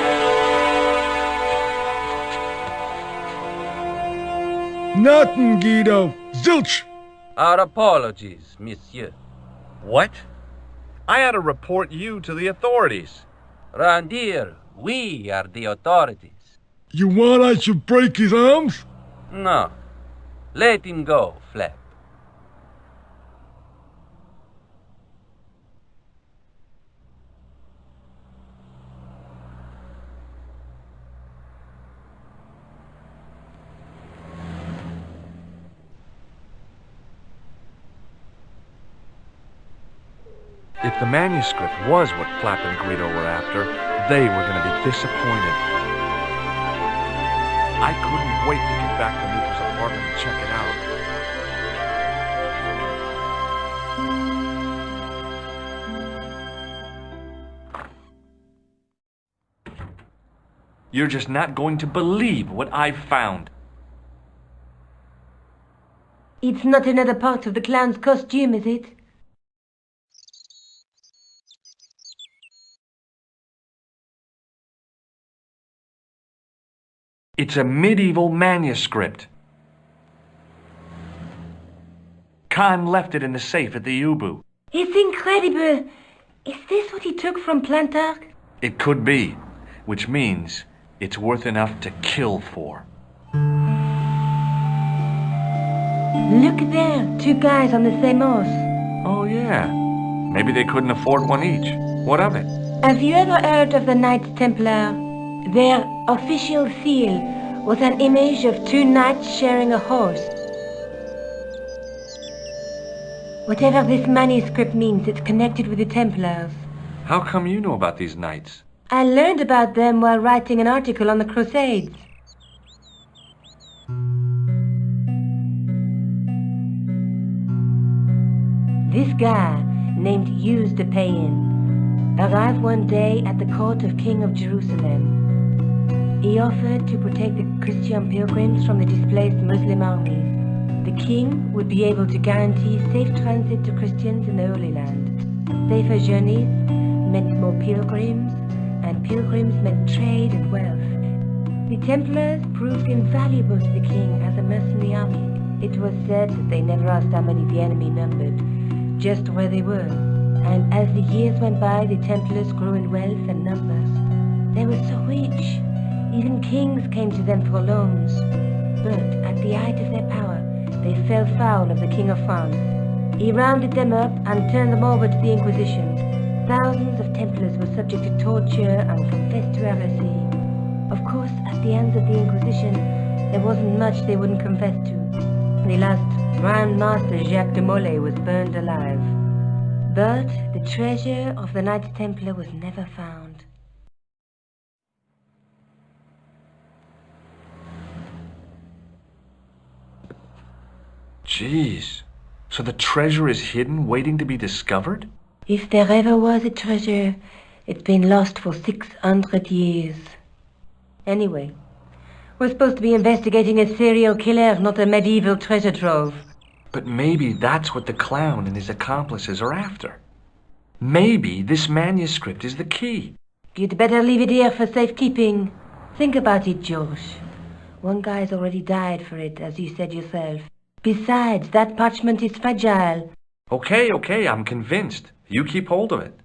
E: Nothing, Guido. Zilch.
J: Our apologies, monsieur.
A: What? I had to report you to the authorities.
J: Round here, we are the authorities.
E: You want I should break his arms?
J: No. Let him go, Flap.
A: If the manuscript was what Flap and Guido were after, they were going to be disappointed. I couldn't wait to get back to Nico's apartment and check it out. You're just not going to believe what I've found.
D: It's not another part of the clown's costume, is it?
A: It's a medieval manuscript. Khan left it in the safe at the U-boot.
D: It's incredible. Is this what he took from Plantark?
A: It could be, which means it's worth enough to kill for.
D: Look there, 2 guys on the same horse.
A: Oh, yeah. Maybe they couldn't afford one each. What of it?
D: Have you ever heard of the Knights Templar? Their official seal was an image of 2 knights sharing a horse. Whatever this manuscript means, it's connected with the Templars.
A: How come you know about these knights?
D: I learned about them while writing an article on the Crusades. This guy, named Hughes de Payen, arrived one day at the court of King of Jerusalem. He offered to protect the Christian pilgrims from the displaced Muslim armies. The king would be able to guarantee safe transit to Christians in the Holy Land. Safer journeys meant more pilgrims, and pilgrims meant trade and wealth. The Templars proved invaluable to the king as a mercenary army. It was said that they never asked how many the enemy numbered, just where they were. And as the years went by, the Templars grew in wealth and numbers. They were so rich, even kings came to them for loans. But at the height of their power, they fell foul of the King of France. He rounded them up and turned them over to the Inquisition. Thousands of Templars were subject to torture and confessed to heresy. Of course, at the hands of the Inquisition, there wasn't much they wouldn't confess to. The last Grand Master Jacques de Molay was burned alive. But the treasure of the Knights Templar was never found.
A: Jeez. So the treasure is hidden, waiting to be discovered?
D: If there ever was a treasure, it's been lost for 600 years. Anyway, we're supposed to be investigating a serial killer, not a medieval treasure trove.
A: But maybe that's what the clown and his accomplices are after. Maybe this manuscript is the key.
D: You'd better leave it here for safekeeping. Think about it, Josh. One guy's already died for it, as you said yourself. Besides, that parchment is fragile.
A: Okay, I'm convinced. You keep hold of it.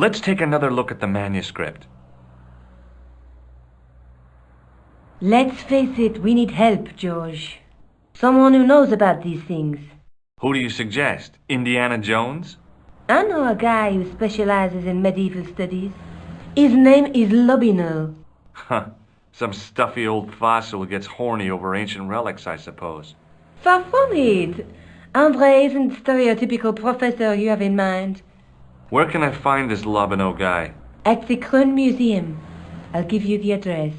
A: Let's take another look at the manuscript.
D: Let's face it, we need help, George. Someone who knows about these things.
A: Who do you suggest? Indiana Jones?
D: I know a guy who specializes in medieval studies. His name is Lobino.
A: Huh. Some stuffy old fossil who gets horny over ancient relics, I suppose.
D: Far from it. Andre isn't the stereotypical professor you have in mind.
A: Where can I find this Lobino guy?
D: At the Krone Museum. I'll give you the address.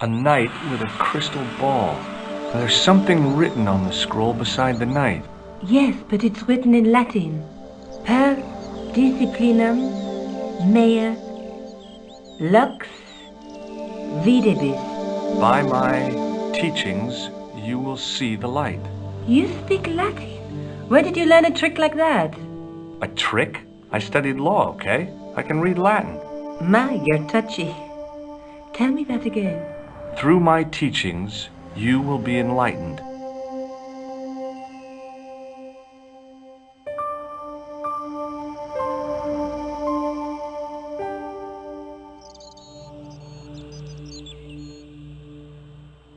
A: A knight with a crystal ball. There's something written on the scroll beside the knight.
D: Yes, but it's written in Latin. Per disciplinam mea lux videbis.
A: By my teachings, you will see the light.
D: You speak Latin? Where did you learn a trick like that?
A: A trick? I studied law, okay? I can read Latin.
D: My, you're touchy. Tell me that again.
A: Through my teachings, you will be enlightened.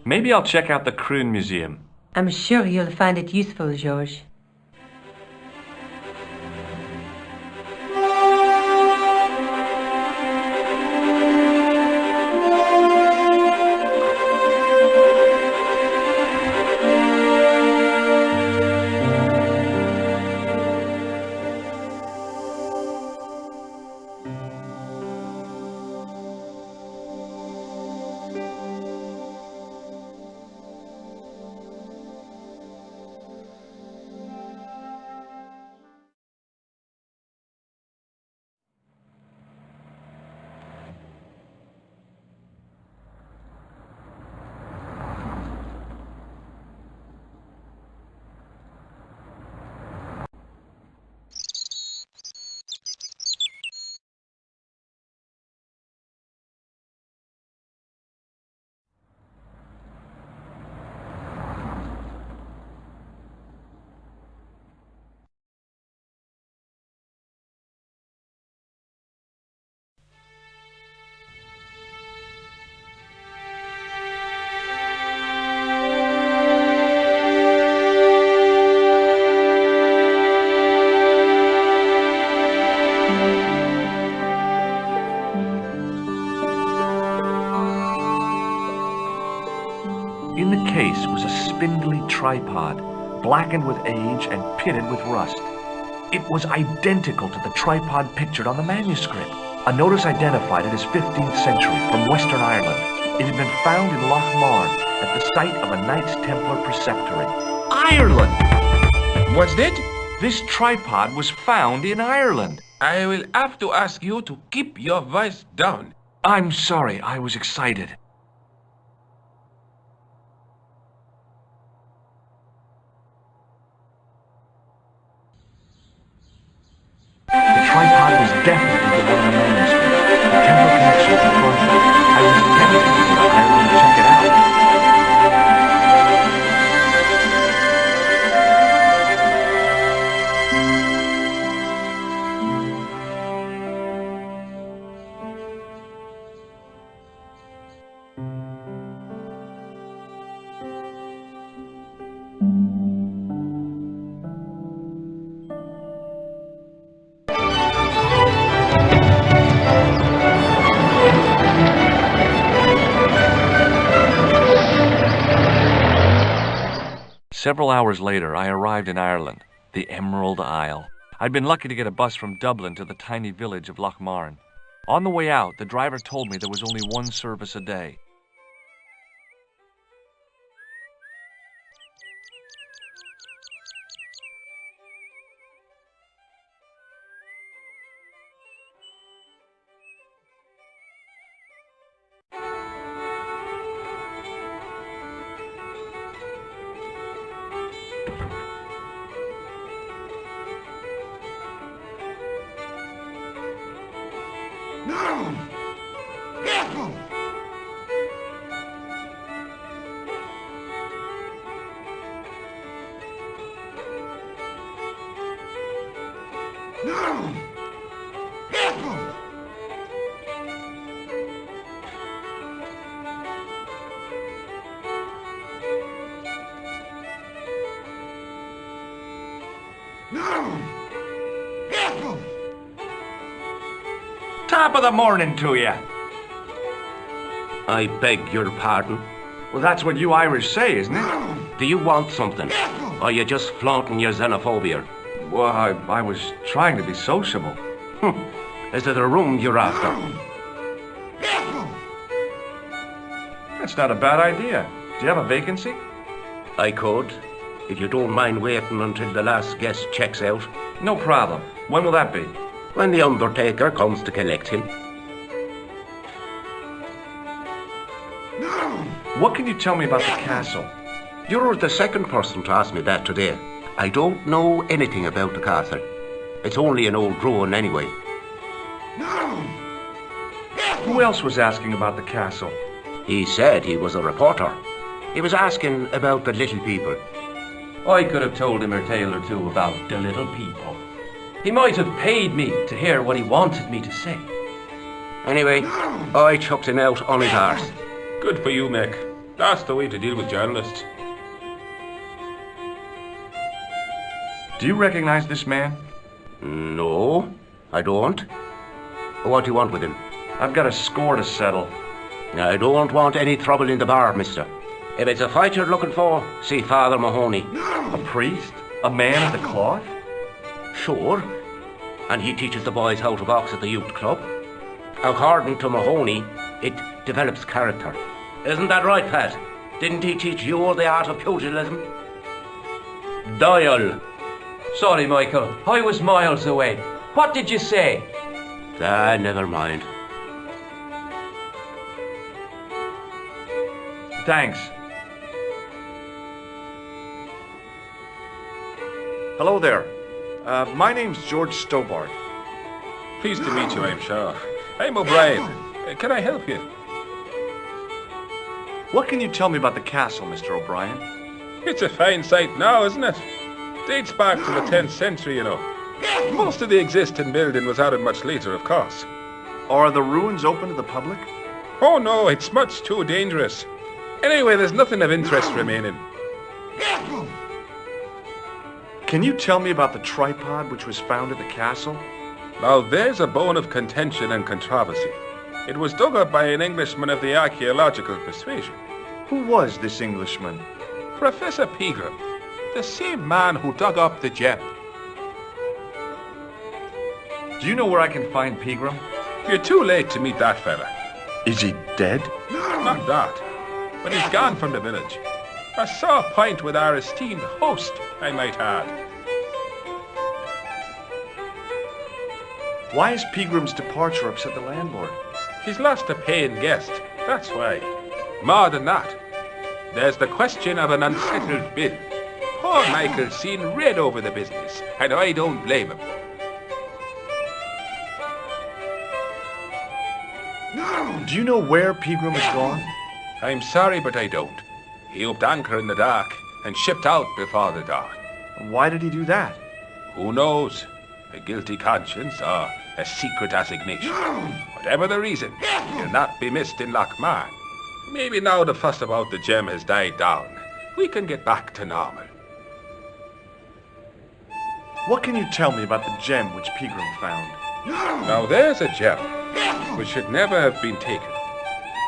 A: Maybe I'll check out the Kroon Museum.
D: I'm sure you'll find it useful, George.
A: In the case was a spindly tripod, blackened with age and pitted with rust. It was identical to the tripod pictured on the manuscript. A notice identified it as 15th century from Western Ireland. It had been found in Loch Marn at the site of a Knights Templar preceptory. Ireland!
F: What's that?
A: This tripod was found in Ireland.
F: I will have to ask you to keep your voice down.
A: I'm sorry, I was excited. The tripod was definitely the one in the manuscript. The Templar connection confirmed it. I was tempted to go to Ireland to check it out. Several hours later, I arrived in Ireland, the Emerald Isle. I'd been lucky to get a bus from Dublin to the tiny village of Loch Marn. On the way out, the driver told me there was only one service a day.
E: No! Careful! No! Careful! No! Careful!
A: Top of the morning to you.
K: I beg your pardon.
A: Well, that's what you Irish say, isn't it?
K: Do you want something? Or are you just flaunting your xenophobia?
A: Well, I was trying to be sociable.
K: Is it a room you're after?
A: That's not a bad idea. Do you have a vacancy?
K: I could, if you don't mind waiting until the last guest checks out.
A: No problem. When will that be?
K: When the undertaker comes to collect him.
A: What can you tell me about the castle?
K: You're the second person to ask me that today. I don't know anything about the castle. It's only an old ruin anyway.
A: Who else was asking about the castle?
K: He said he was a reporter. He was asking about the little people.
L: I could have told him a tale or two about the little people. He might have paid me to hear what he wanted me to say.
K: Anyway, I chucked him out on his arse.
F: Good for you, Mick. That's the way to deal with journalists.
A: Do you recognize this man?
K: No, I don't. What do you want with him?
A: I've got a score to settle.
K: I don't want any trouble in the bar, mister. If it's a fight you're looking for, see Father Mahoney.
A: A priest? A man of the cloth?
K: Sure. And he teaches the boys how to box at the youth club. According to Mahoney, it develops character. Isn't that right, Pat? Didn't he teach you the art of pugilism?
L: Doyle. Sorry, Michael. I was miles away. What did you say?
K: Never mind.
A: Thanks. Hello there. My name's George Stobart.
F: Pleased to meet you, I'm sure. I'm O'Brien. Can I help you?
A: What can you tell me about the castle, Mr. O'Brien?
F: It's a fine site now, isn't it? Dates back to the 10th century, you know. Most of the existing building was added much later, of course.
A: Are the ruins open to the public?
F: Oh no, it's much too dangerous. Anyway, there's nothing of interest remaining.
A: Can you tell me about the tripod which was found at the castle?
F: Now there's a bone of contention and controversy. It was dug up by an Englishman of the archaeological persuasion.
A: Who was this Englishman?
F: Professor Pegram, the same man who dug up the gem.
A: Do you know where I can find Pegram?
F: You're too late to meet that fella.
A: Is he dead?
F: Not that, but he's gone from the village. A sore point with our esteemed host, I might add.
A: Why is Pegram's departure upset the landlord?
F: He's lost a paying guest, that's why. More than that, there's the question of an unsettled bill. Poor Michael's seen red over the business, and I don't blame him.
A: Do you know where Pegram has gone?
F: I'm sorry, but I don't. He upped anchor in the dark and shipped out before the dawn.
A: Why did he do that?
F: Who knows? A guilty conscience or a secret assignation. Whatever the reason, he'll not be missed in Lochmar. Maybe now the fuss about the gem has died down, we can get back to normal.
A: What can you tell me about the gem which Pegram found?
F: Now there's a gem which should never have been taken.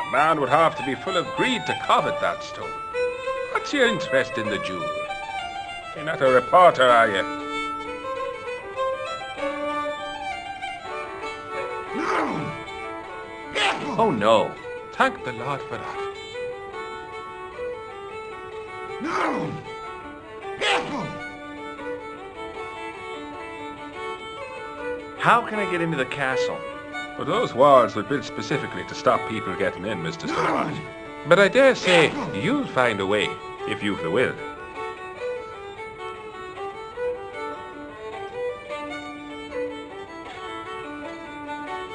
F: A man would have to be full of greed to covet that stone. What's your interest in the jewel? You're not a reporter, are you?
A: Oh no.
F: Thank the Lord for that.
A: How can I get into the castle?
F: But those walls were built specifically to stop people getting in, Mr. Stobart. But I dare say you'll find a way, if you've the will.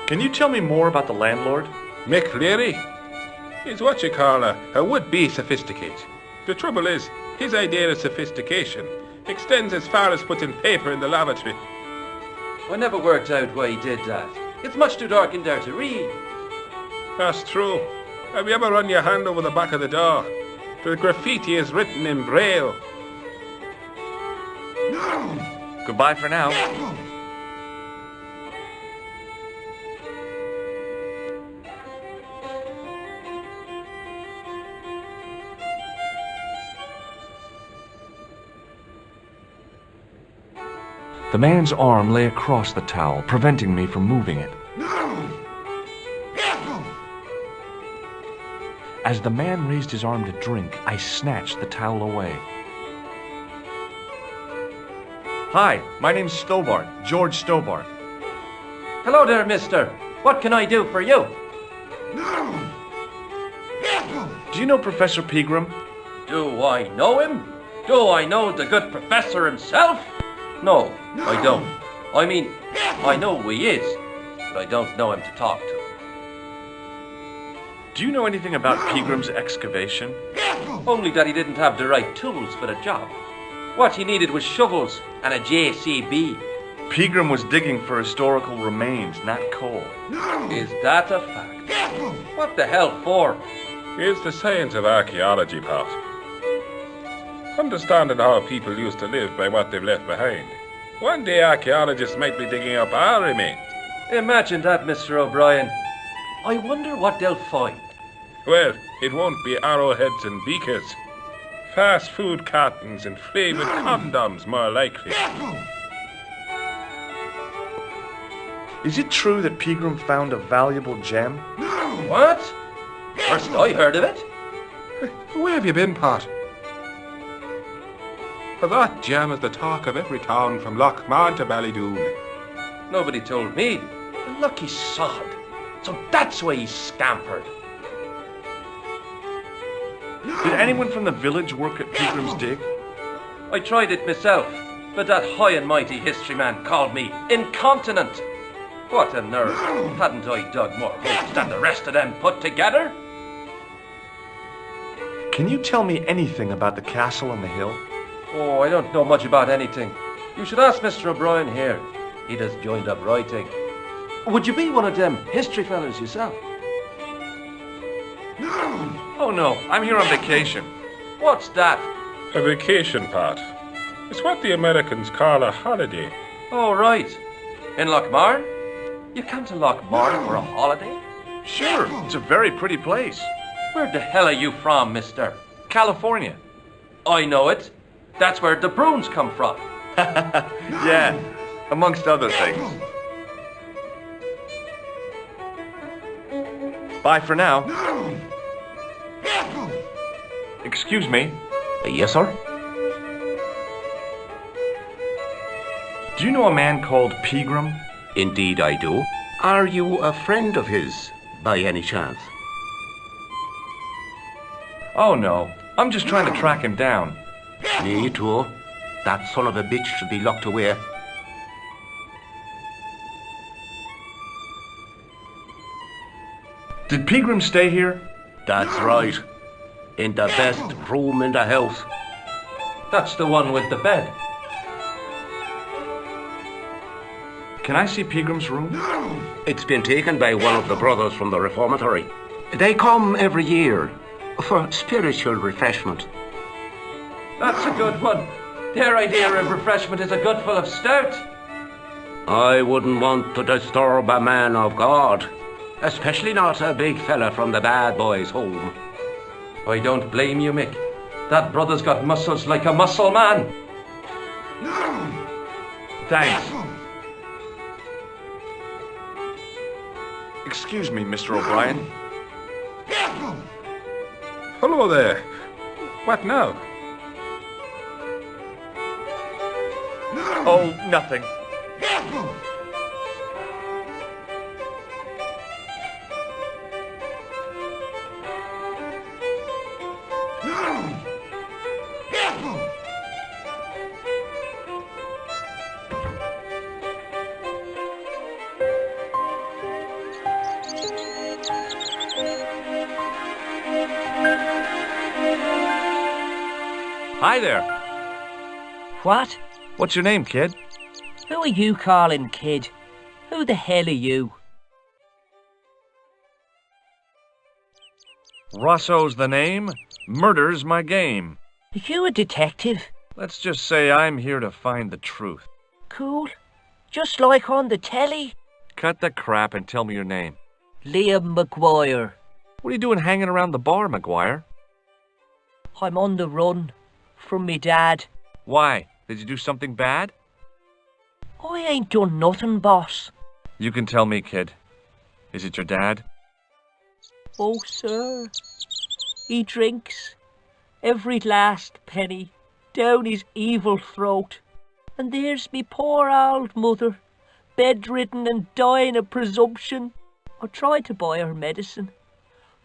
A: Can you tell me more about the landlord?
F: Mick Leary? He's what you call a would-be sophisticate. The trouble is, his idea of sophistication extends as far as putting paper in the lavatory.
L: I never worked out why he did that. It's much too dark in there to read.
F: That's true. Have you ever run your hand over the back of the door? The graffiti is written in Braille.
A: Goodbye for now. The man's arm lay across the towel, preventing me from moving it. As the man raised his arm to drink, I snatched the towel away. Hi, my name's Stobart, George Stobart.
L: Hello there, mister. What can I do for you?
A: Do you know Professor Pegram?
L: Do I know him? Do I know the good professor himself? No, I don't. I mean, I know who he is, but I don't know him to talk to.
A: Do you know anything about Pegram's excavation?
L: Only that he didn't have the right tools for the job. What he needed was shovels and a JCB.
A: Pegram was digging for historical remains, not coal.
L: Is that a fact? What the hell for?
E: It's the science of archaeology, Pat. Understanding how people used to live by what they've left behind. One day archaeologists might be digging up our remains.
L: Imagine that, Mr. O'Brien. I wonder what they'll find.
E: Well, it won't be arrowheads and beakers. Fast food cartons and flavoured condoms, more likely.
A: Is it true that Pegram found a valuable gem?
L: What? First I heard of it.
E: Where have you been, Pat? For that gem is the talk of every town from Lochmar to Ballydoon.
L: Nobody told me. The lucky sod. So that's why he scampered.
A: Did anyone from the village work at Pegram's dig?
L: I tried it myself, but that high and mighty history man called me incontinent. What a nerve. Hadn't I dug more holes than the rest of them put together?
A: Can you tell me anything about the castle on the hill?
L: Oh, I don't know much about anything. You should ask Mr. O'Brien here. He does joined up writing. Would you be one of them history fellas yourself?
A: Oh no, I'm here on vacation.
L: What's that?
E: A vacation, Pat. It's what the Americans call a holiday.
L: Oh, right. In Lochmar? You come to Lochmar for a holiday?
A: Sure, it's a very pretty place.
L: Where the hell are you from, mister?
A: California.
L: I know it. That's where the prunes come from.
A: Yeah, amongst other things. Bye for now. Excuse me.
C: Yes, sir?
A: Do you know a man called Pegram?
C: Indeed I do. Are you a friend of his, by any chance?
A: Oh no, I'm just trying to track him down.
C: Me too. That son of a bitch should be locked away.
A: Did Pegram stay here?
C: That's right. In the best room in the house.
L: That's the one with the bed.
A: Can I see Pegram's room?
C: It's been taken by one of the brothers from the reformatory. They come every year for spiritual refreshment.
L: That's a good one. Their idea of refreshment is a gutful of stout.
C: I wouldn't want to disturb a man of God, especially not a big fella from the bad boys' home.
L: I don't blame you, Mick. That brother's got muscles like a muscle man.
A: Thanks. Excuse me, Mr. O'Brien.
E: Hello there. What now?
A: Oh, nothing. Hi there.
H: What?
A: What's your name, kid?
H: Who are you calling kid? Who the hell are you?
A: Rosso's the name. Murder's my game.
H: Are you a detective?
A: Let's just say I'm here to find the truth.
H: Cool. Just like on the telly.
A: Cut the crap and tell me your name.
H: Liam McGuire.
A: What are you doing hanging around the bar, McGuire?
H: I'm on the run. From me dad.
A: Why? Did you do something bad?
H: I ain't done nothing, boss.
A: You can tell me, kid. Is it your dad?
H: Oh, sir. He drinks every last penny down his evil throat. And there's me poor old mother, bedridden and dying of presumption. I tried to buy her medicine.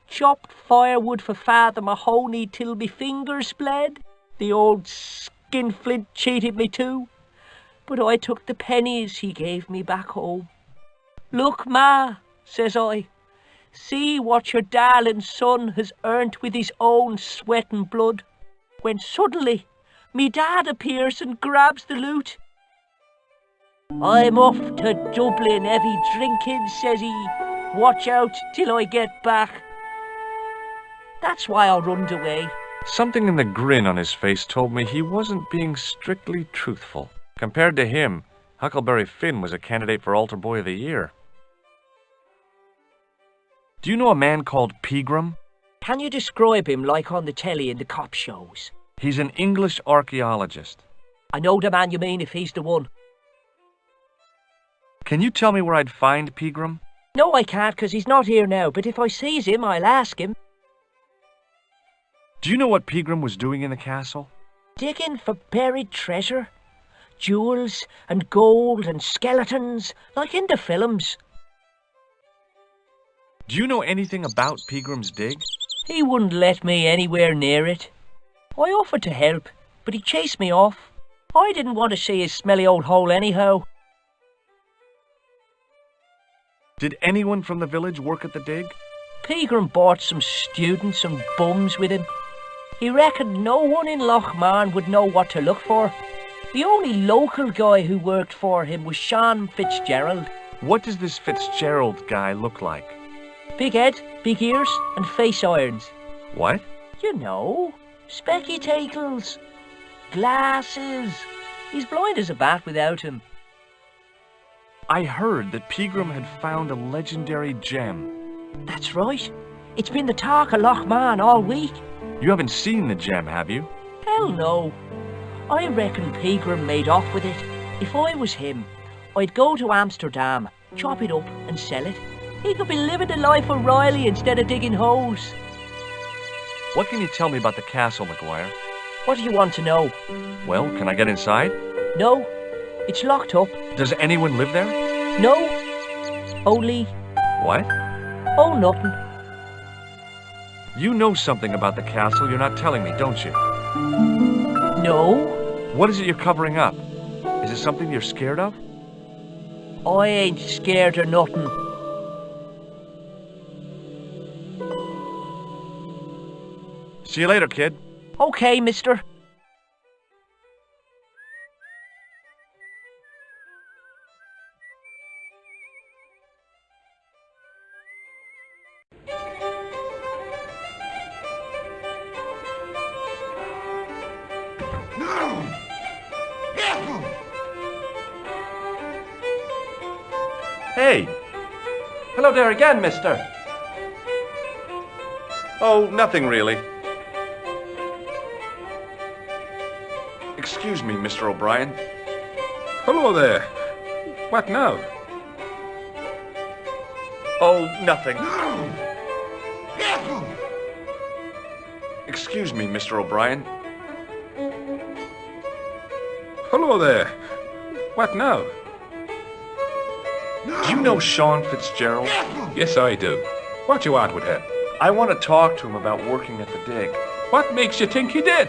H: Chopped firewood for Father Mahoney till me fingers bled. The old skinflint cheated me too. But I took the pennies he gave me back home. Look, Ma, says I, see what your darling son has earned with his own sweat and blood. When suddenly, me dad appears and grabs the loot. I'm off to Dublin heavy drinking, says he. Watch out till I get back. That's why I runned away.
A: Something in the grin on his face told me he wasn't being strictly truthful. Compared to him, Huckleberry Finn was a candidate for Altar Boy of the Year. Do you know a man called Pegram?
H: Can you describe him like on the telly in the cop shows?
A: He's an English archaeologist.
H: I know the man you mean if he's the one.
A: Can you tell me where I'd find Pegram?
H: No, I can't, 'cause he's not here now, but if I sees him, I'll ask him.
A: Do you know what Pegram was doing in the castle?
H: Digging for buried treasure. Jewels and gold and skeletons, like in the films.
A: Do you know anything about Pegram's dig?
H: He wouldn't let me anywhere near it. I offered to help, but he chased me off. I didn't want to see his smelly old hole anyhow.
A: Did anyone from the village work at the dig?
H: Pegram bought some students and bums with him. He reckoned no one in Lochmarn would know what to look for. The only local guy who worked for him was Sean Fitzgerald.
A: What does this Fitzgerald guy look like?
H: Big head, big ears, and face irons.
A: What?
H: You know, spectacles, glasses. He's blind as a bat without him.
A: I heard that Pegram had found a legendary gem.
H: That's right. It's been the talk of Lochmarn all week.
A: You haven't seen the gem, have you?
H: Hell no. I reckon Pegram made off with it. If I was him, I'd go to Amsterdam, chop it up and sell it. He could be living the life of Riley instead of digging holes.
A: What can you tell me about the castle, McGuire?
H: What do you want to know?
A: Well, can I get inside?
H: No, it's locked up.
A: Does anyone live there?
H: No, only...
A: What?
H: Oh, nothing.
A: You know something about the castle you're not telling me, don't you?
H: No.
A: What is it you're covering up? Is it something you're scared of?
H: I ain't scared of nothing.
A: See you later, kid.
H: Okay, mister.
A: Hey!
L: Hello there again, mister.
A: Oh, nothing really. Excuse me, Mr. O'Brien.
F: Hello there. What now?
A: Oh, nothing. Excuse me, Mr. O'Brien.
F: Hello there. What now?
A: Do you know Sean Fitzgerald?
F: Yes, I do. What you want with him?
A: I want to talk to him about working at the dig.
F: What makes you think he did?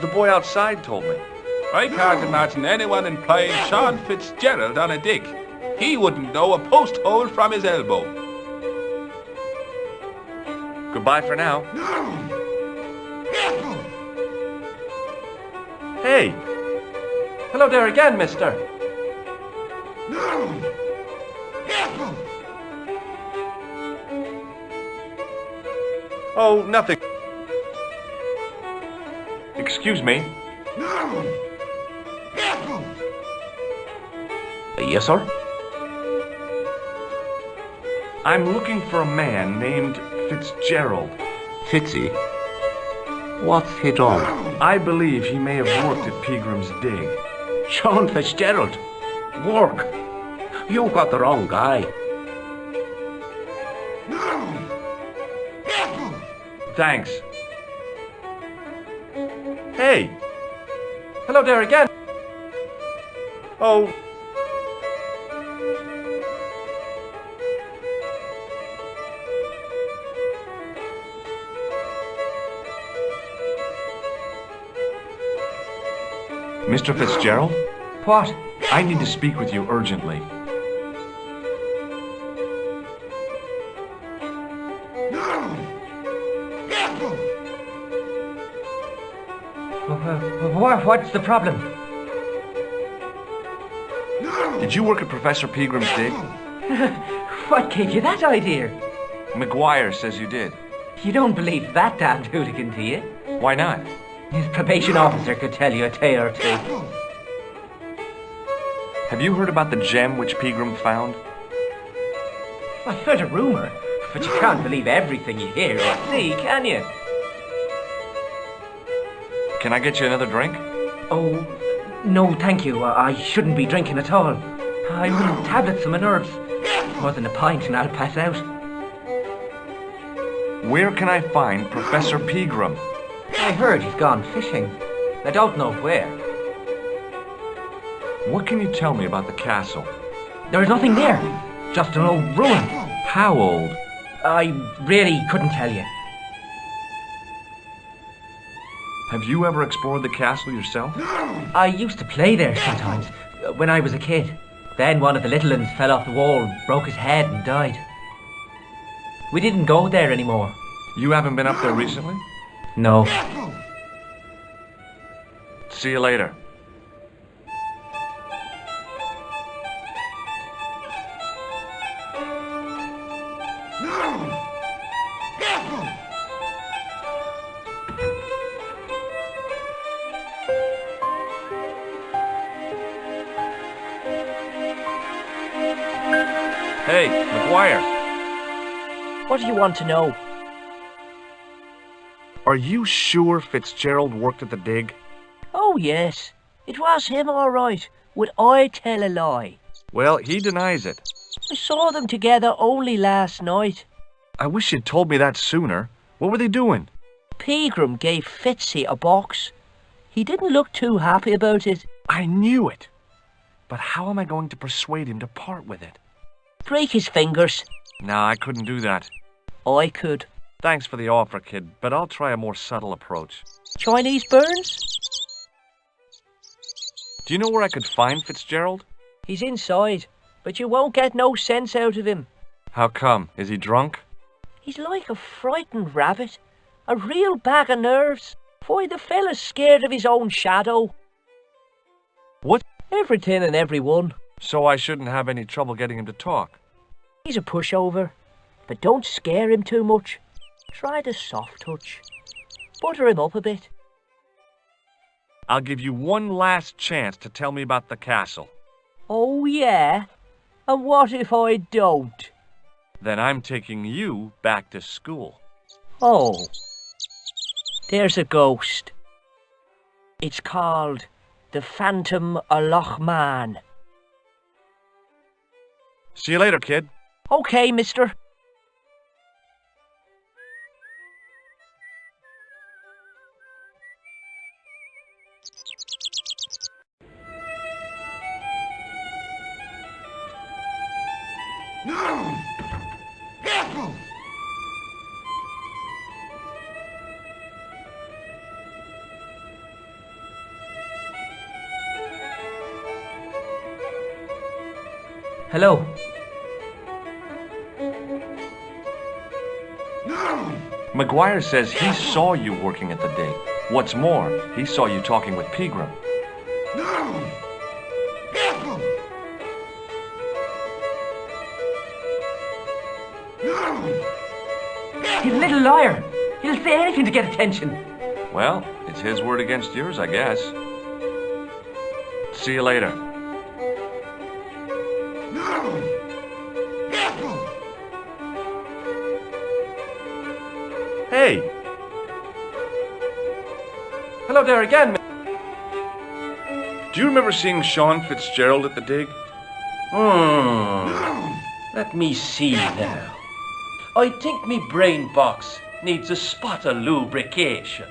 A: The boy outside told me.
F: I can't imagine anyone employing Sean Fitzgerald on a dig. He wouldn't know a post hole from his elbow.
A: Goodbye for now. Hey!
L: Hello there again, mister.
A: Oh, nothing. Excuse me.
K: Yes, sir?
A: I'm looking for a man named Fitzgerald.
K: Fitzy? What's he done?
A: I believe he may have worked at Pegram's dig.
K: Sean Fitzgerald? Work? You got the wrong guy.
A: Thanks. Hey!
L: Hello there again.
A: Oh. Mr. Fitzgerald?
L: What?
A: I need to speak with you urgently.
L: What's the problem?
A: Did you work at Professor Pegram's dig?
H: What gave you that idea?
A: McGuire says you did.
H: You don't believe that damned hooligan, do you?
A: Why not?
H: His probation officer could tell you a tale or two.
A: Have you heard about the gem which Pegram found?
H: I heard a rumour, but you can't believe everything you hear or see, can you?
A: Can I get you another drink?
H: Oh, no, thank you. I shouldn't be drinking at all. I'm on tablets for my nerves. More than a pint and I'll pass out.
A: Where can I find Professor Pegram?
H: I heard he's gone fishing. I don't know where.
A: What can you tell me about the castle?
H: There's nothing there. Just an old ruin.
A: How old?
H: I really couldn't tell you.
A: Have you ever explored the castle yourself?
H: I used to play there sometimes, when I was a kid. Then one of the little ones fell off the wall, broke his head and died. We didn't go there anymore.
A: You haven't been up there recently?
H: No.
A: See you later. Hey, McGuire.
H: What do you want to know?
A: Are you sure Fitzgerald worked at the dig?
H: Oh, yes. It was him, all right. Would I tell a lie?
A: Well, he denies it.
H: I saw them together only last night.
A: I wish you'd told me that sooner. What were they doing?
H: Pegram gave Fitzy a box. He didn't look too happy about it.
A: I knew it. But how am I going to persuade him to part with it?
H: Break his fingers.
A: Nah, I couldn't do that.
H: I could.
A: Thanks for the offer, kid, but I'll try a more subtle approach.
H: Chinese burns?
A: Do you know where I could find Fitzgerald?
H: He's inside, but you won't get no sense out of him.
A: How come? Is he drunk?
H: He's like a frightened rabbit. A real bag of nerves. Why, the fella's scared of his own shadow.
A: What?
H: Everything and everyone.
A: So I shouldn't have any trouble getting him to talk.
H: He's a pushover, but don't scare him too much. Try the soft touch. Butter him up a bit.
A: I'll give you one last chance to tell me about the castle.
H: Oh, yeah? And what if I don't?
A: Then I'm taking you back to school.
H: Oh. There's a ghost. It's called the Phantom of Loch Man.
A: See you later, kid.
H: Okay, mister.
E: No! Careful!
H: Hello.
A: McGuire says he saw you working at the dig. What's more, he saw you talking with Pegram.
E: No! Careful! No!
H: He's a little liar. He'll say anything to get attention.
A: Well, it's his word against yours, I guess. See you later.
E: No! Careful!
A: Hey!
L: Hello there again.
A: Do you remember seeing Sean Fitzgerald at the dig?
L: Let me see now. I think me brain box needs a spot of lubrication.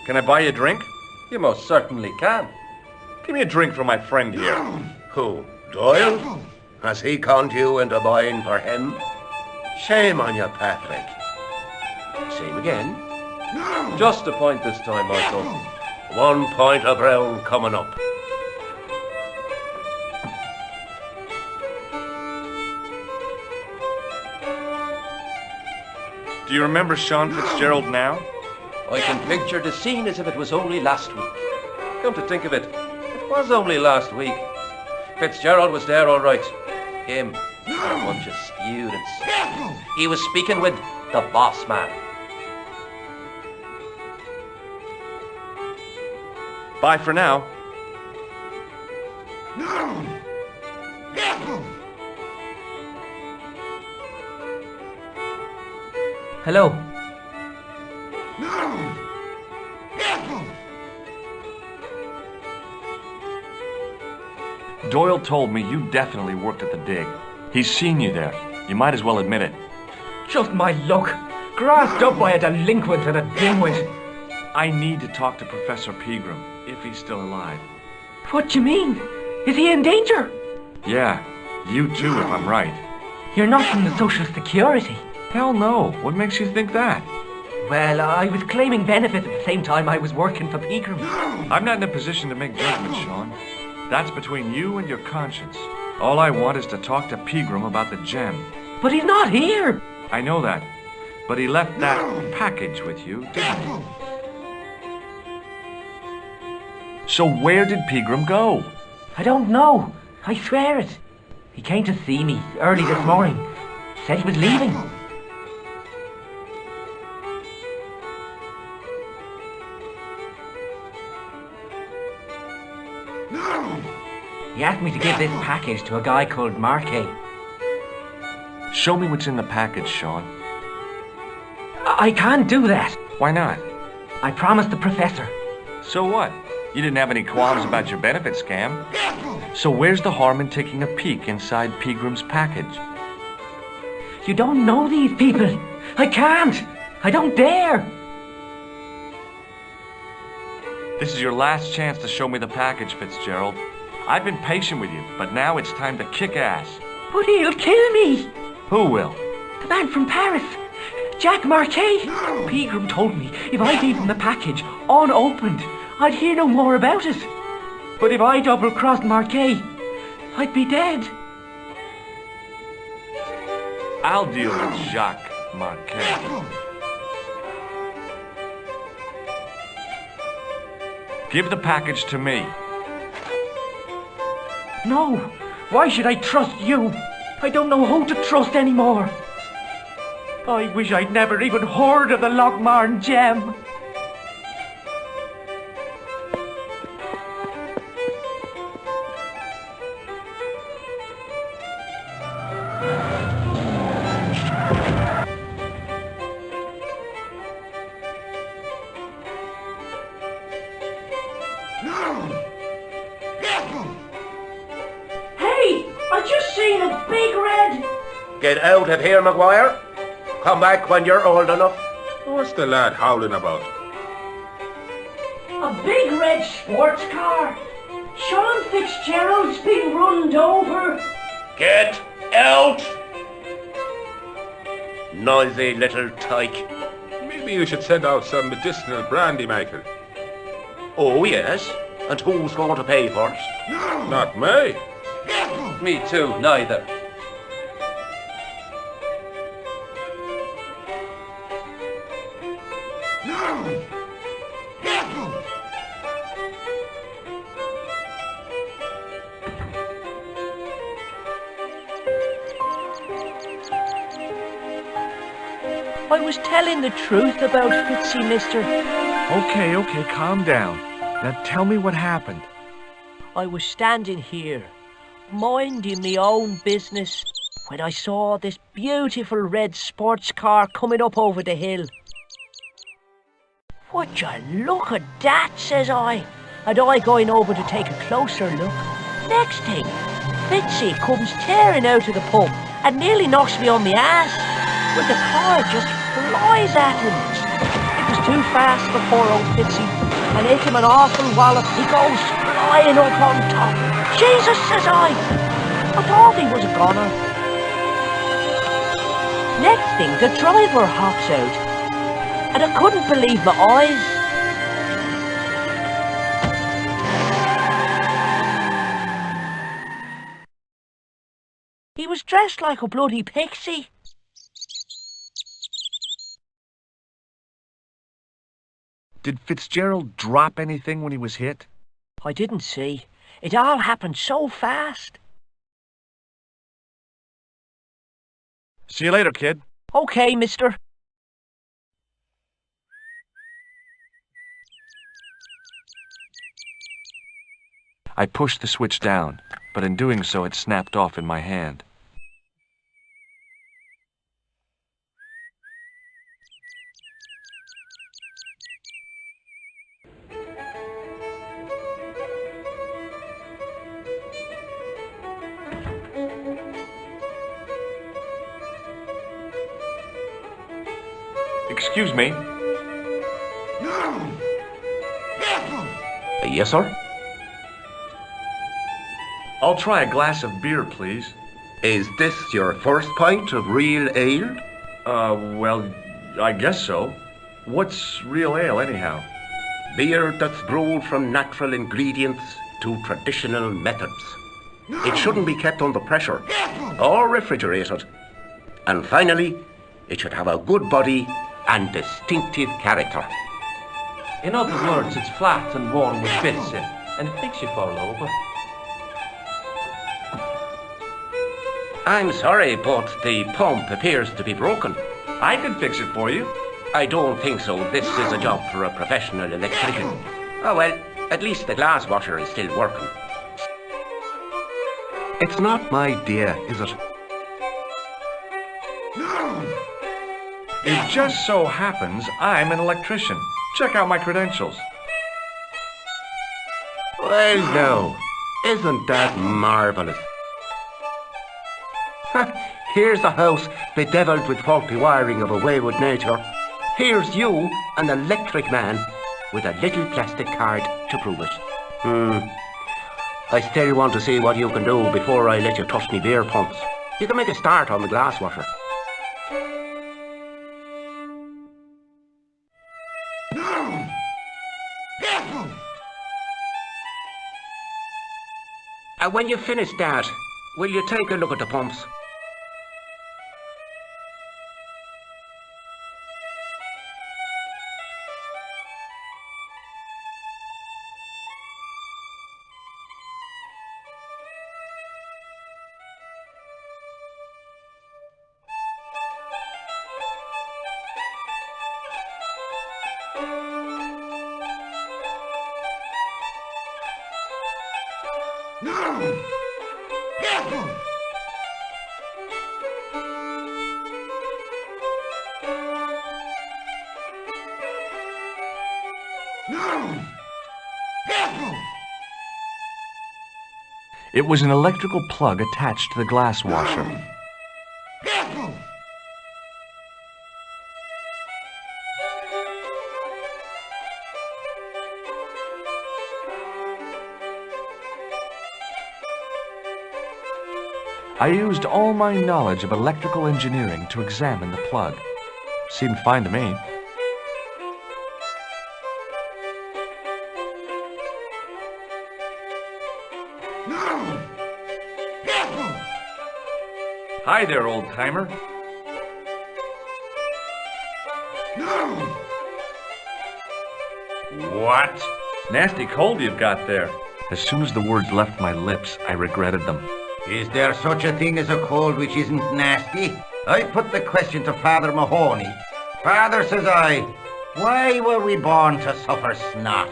A: Can I buy you a drink?
L: You most certainly can.
A: Give me a drink for my friend here.
C: Who? Doyle? Has he conned you into buying for him? Shame on you, Patrick. Same again.
L: Just a point this time, Michael.
C: 1 point of brown coming up.
A: Do you remember Sean Fitzgerald now?
L: I can picture the scene as if it was only last week. Come to think of it, it was only last week. Fitzgerald was there all right. Him and a bunch of students. He was speaking with the boss man.
A: Bye for now.
H: Hello.
A: Doyle told me you definitely worked at the dig. He's seen you there. You might as well admit it.
H: Just my luck. Grassed up by a delinquent and a dimwit.
A: I need to talk to Professor Pegram, if he's still alive.
H: What do you mean? Is he in danger?
A: Yeah, you too, if I'm right.
H: You're not from the Social Security.
A: Hell no. What makes you think that?
H: Well, I was claiming benefits at the same time I was working for Pegram.
A: I'm not in a position to make judgments, Sean. That's between you and your conscience. All I want is to talk to Pegram about the gem.
H: But he's not here.
A: I know that. But he left that package with you, didn't he? So where did Pegram go?
H: I don't know. I swear it. He came to see me early this morning. Said he was leaving. He asked me to give this package to a guy called Marquet.
A: Show me what's in the package, Sean.
H: I can't do that.
A: Why not?
H: I promised the professor.
A: So what? You didn't have any qualms about your benefit scam. So where's the harm in taking a peek inside Pegram's package?
H: You don't know these people. I can't. I don't dare.
A: This is your last chance to show me the package, Fitzgerald. I've been patient with you, but now it's time to kick ass.
H: But he'll kill me.
A: Who will?
H: The man from Paris. Jack Marquet. Pegram told me if I gave him the package unopened, I'd hear no more about it. But if I double-crossed Marquet, I'd be dead.
A: I'll deal with Jacques Marquet. Give the package to me.
H: No. Why should I trust you? I don't know who to trust anymore. I wish I'd never even heard of the Lochmarn gem.
C: Get out of here, Maguire. Come back when you're old enough.
E: What's the lad howling about?
H: A big red sports car. Sean Fitzgerald's been runned over.
C: Get out! Noisy little tyke.
E: Maybe you should send out some medicinal brandy maker.
C: Oh, yes. And who's going to pay first?
E: Not me.
L: Me too, neither.
H: I was telling the truth about Fitzy, mister.
A: Okay, calm down. Now tell me what happened.
H: I was standing here, minding my own business, when I saw this beautiful red sports car coming up over the hill. Would you look at that, says I, and I going over to take a closer look. Next thing, Fitzy comes tearing out of the pub and nearly knocks me on my ass, but the car just flies at him. It was too fast for poor old Fitzy and hit him an awful wallop. He goes flying up on top. Jesus, says I thought he was a goner. Next thing, the driver hops out, and I couldn't believe my eyes. He was dressed like a bloody pixie.
A: Did Fitzgerald drop anything when he was hit?
H: I didn't see. It all happened so fast.
A: See you later, kid.
H: Okay, mister.
A: I pushed the switch down, but in doing so it snapped off in my hand. Excuse me.
E: No! Careful!
K: Yes, sir?
A: I'll try a glass of beer, please.
K: Is this your first pint of real ale?
A: Well, I guess so. What's real ale, anyhow?
K: Beer that's brewed from natural ingredients to traditional methods. It shouldn't be kept under pressure or refrigerated. And finally, it should have a good body and distinctive character.
L: In other words, it's flat and worn with bits in, and it makes you fall over.
K: I'm sorry, but the pump appears to be broken.
A: I can fix it for you.
K: I don't think so. This is a job for a professional electrician. Oh well, at least the glass washer is still working.
A: It's not my idea, is it?
E: No!
A: It just so happens I'm an electrician. Check out my credentials.
K: Well, now, isn't that marvellous? Here's a house bedeviled with faulty wiring of a wayward nature. Here's you, an electric man, with a little plastic card to prove it. I still want to see what you can do before I let you touch me beer pumps. You can make a start on the glass washer.
E: No! Careful!
K: And when you finish that, will you take a look at the pumps?
E: No! Careful! No! Careful!
A: It was an electrical plug attached to the glass washer.
E: Careful!
A: I used all my knowledge of electrical engineering to examine the plug. Seemed fine to me.
E: No! Careful!
A: Hi there, old-timer.
E: No!
A: What? Nasty cold you've got there. As soon as the words left my lips, I regretted them.
C: Is there such a thing as a cold which isn't nasty? I put the question to Father Mahoney. Father, says I, why were we born to suffer snot?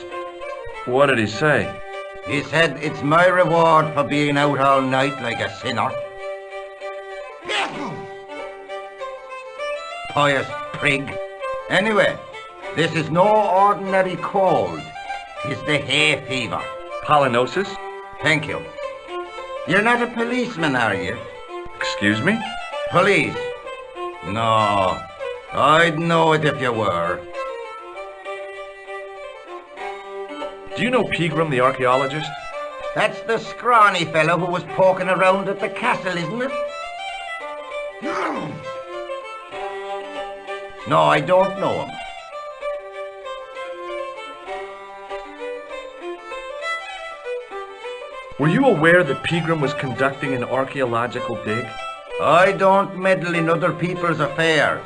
A: What did he say?
C: He said it's my reward for being out all night like a sinner.
E: Careful!
C: Pious prig. Anyway, this is no ordinary cold. 'Tis the hay fever.
A: Pollinosis?
C: Thank you. You're not a policeman, are you?
A: Excuse me?
C: Police? No, I'd know it if you were.
A: Do you know Pegram, the archaeologist?
C: That's the scrawny fellow who was poking around at the castle, isn't it? No, I don't know him.
A: Were you aware that Pegram was conducting an archaeological dig?
C: I don't meddle in other people's affairs.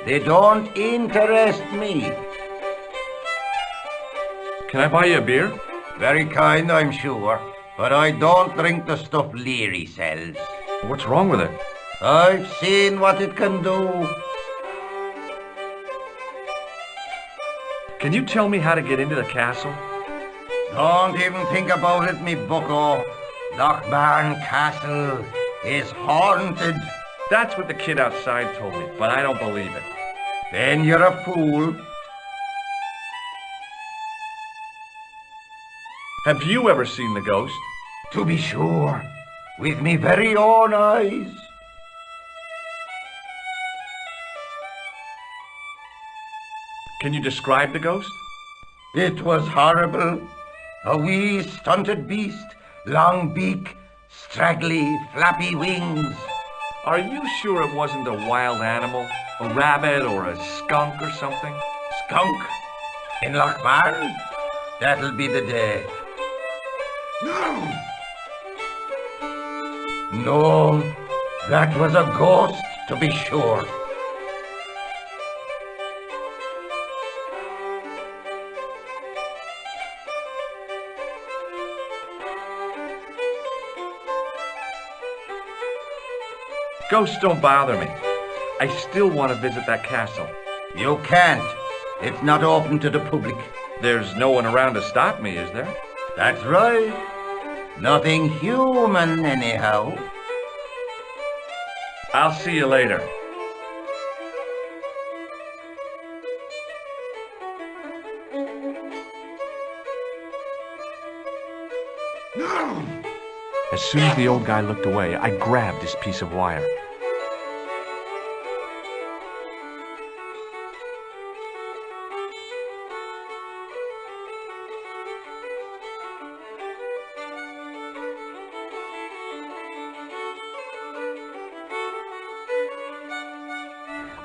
C: They don't interest me.
A: Can I buy you a beer?
C: Very kind, I'm sure, but I don't drink the stuff Leary sells.
A: What's wrong with it?
C: I've seen what it can do.
A: Can you tell me how to get into the castle?
C: Don't even think about it, me bucko. Lochbarn Castle is haunted.
A: That's what the kid outside told me, but I don't believe it.
C: Then you're a fool.
A: Have you ever seen the ghost?
C: To be sure, with me very own eyes.
A: Can you describe the ghost?
C: It was horrible. A wee stunted beast, long beak, straggly, flappy wings.
A: Are you sure it wasn't a wild animal? A rabbit or a skunk or something?
C: Skunk? In Lochbarn? That'll be the day. No, that was a ghost, to be sure.
A: Ghosts don't bother me. I still want to visit that castle.
C: You can't. It's not open to the public.
A: There's no one around to stop me, is there?
C: That's right. Nothing human, anyhow.
A: I'll see you later. As soon as the old guy looked away, I grabbed his piece of wire.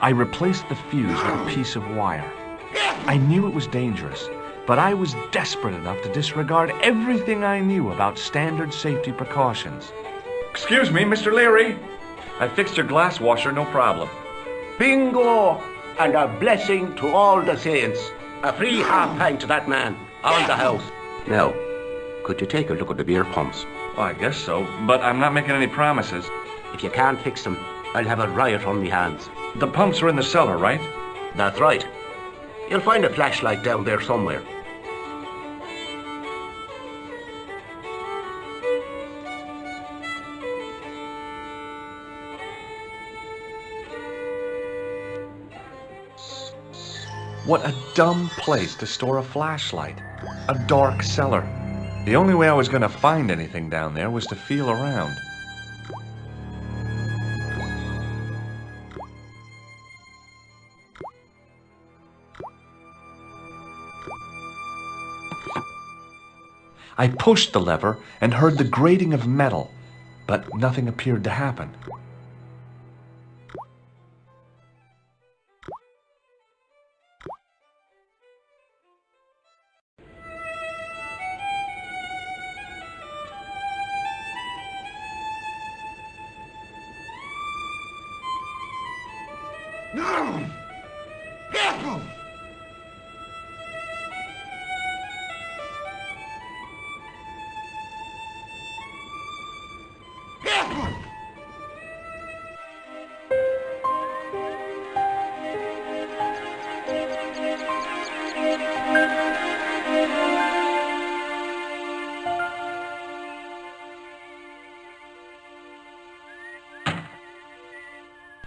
A: I replaced the fuse with a piece of wire. I knew it was dangerous, but I was desperate enough to disregard everything I knew about standard safety precautions. Excuse me, Mr. Leary. I fixed your glass washer, no problem.
K: Bingo! And a blessing to all the saints. A free half pint to that man on the house. Now, could you take a look at the beer pumps?
A: Well, I guess so, but I'm not making any promises.
K: If you can't fix them, I'll have a riot on me hands.
A: The pumps are in the cellar, right?
K: That's right. You'll find a flashlight down there somewhere.
A: What a dumb place to store a flashlight. A dark cellar. The only way I was going to find anything down there was to feel around. I pushed the lever and heard the grating of metal, but nothing appeared to happen.
E: No! Careful! Careful!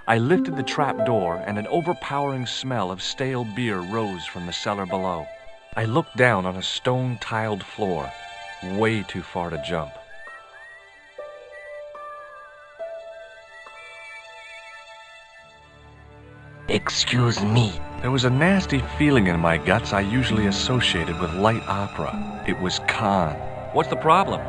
A: I lifted the trap door, and an overpowering smell of stale beer rose from the cellar below. I looked down on a stone-tiled floor, way too far to jump.
H: Excuse me.
A: There was a nasty feeling in my guts I usually associated with light opera. It was Khan. What's the problem?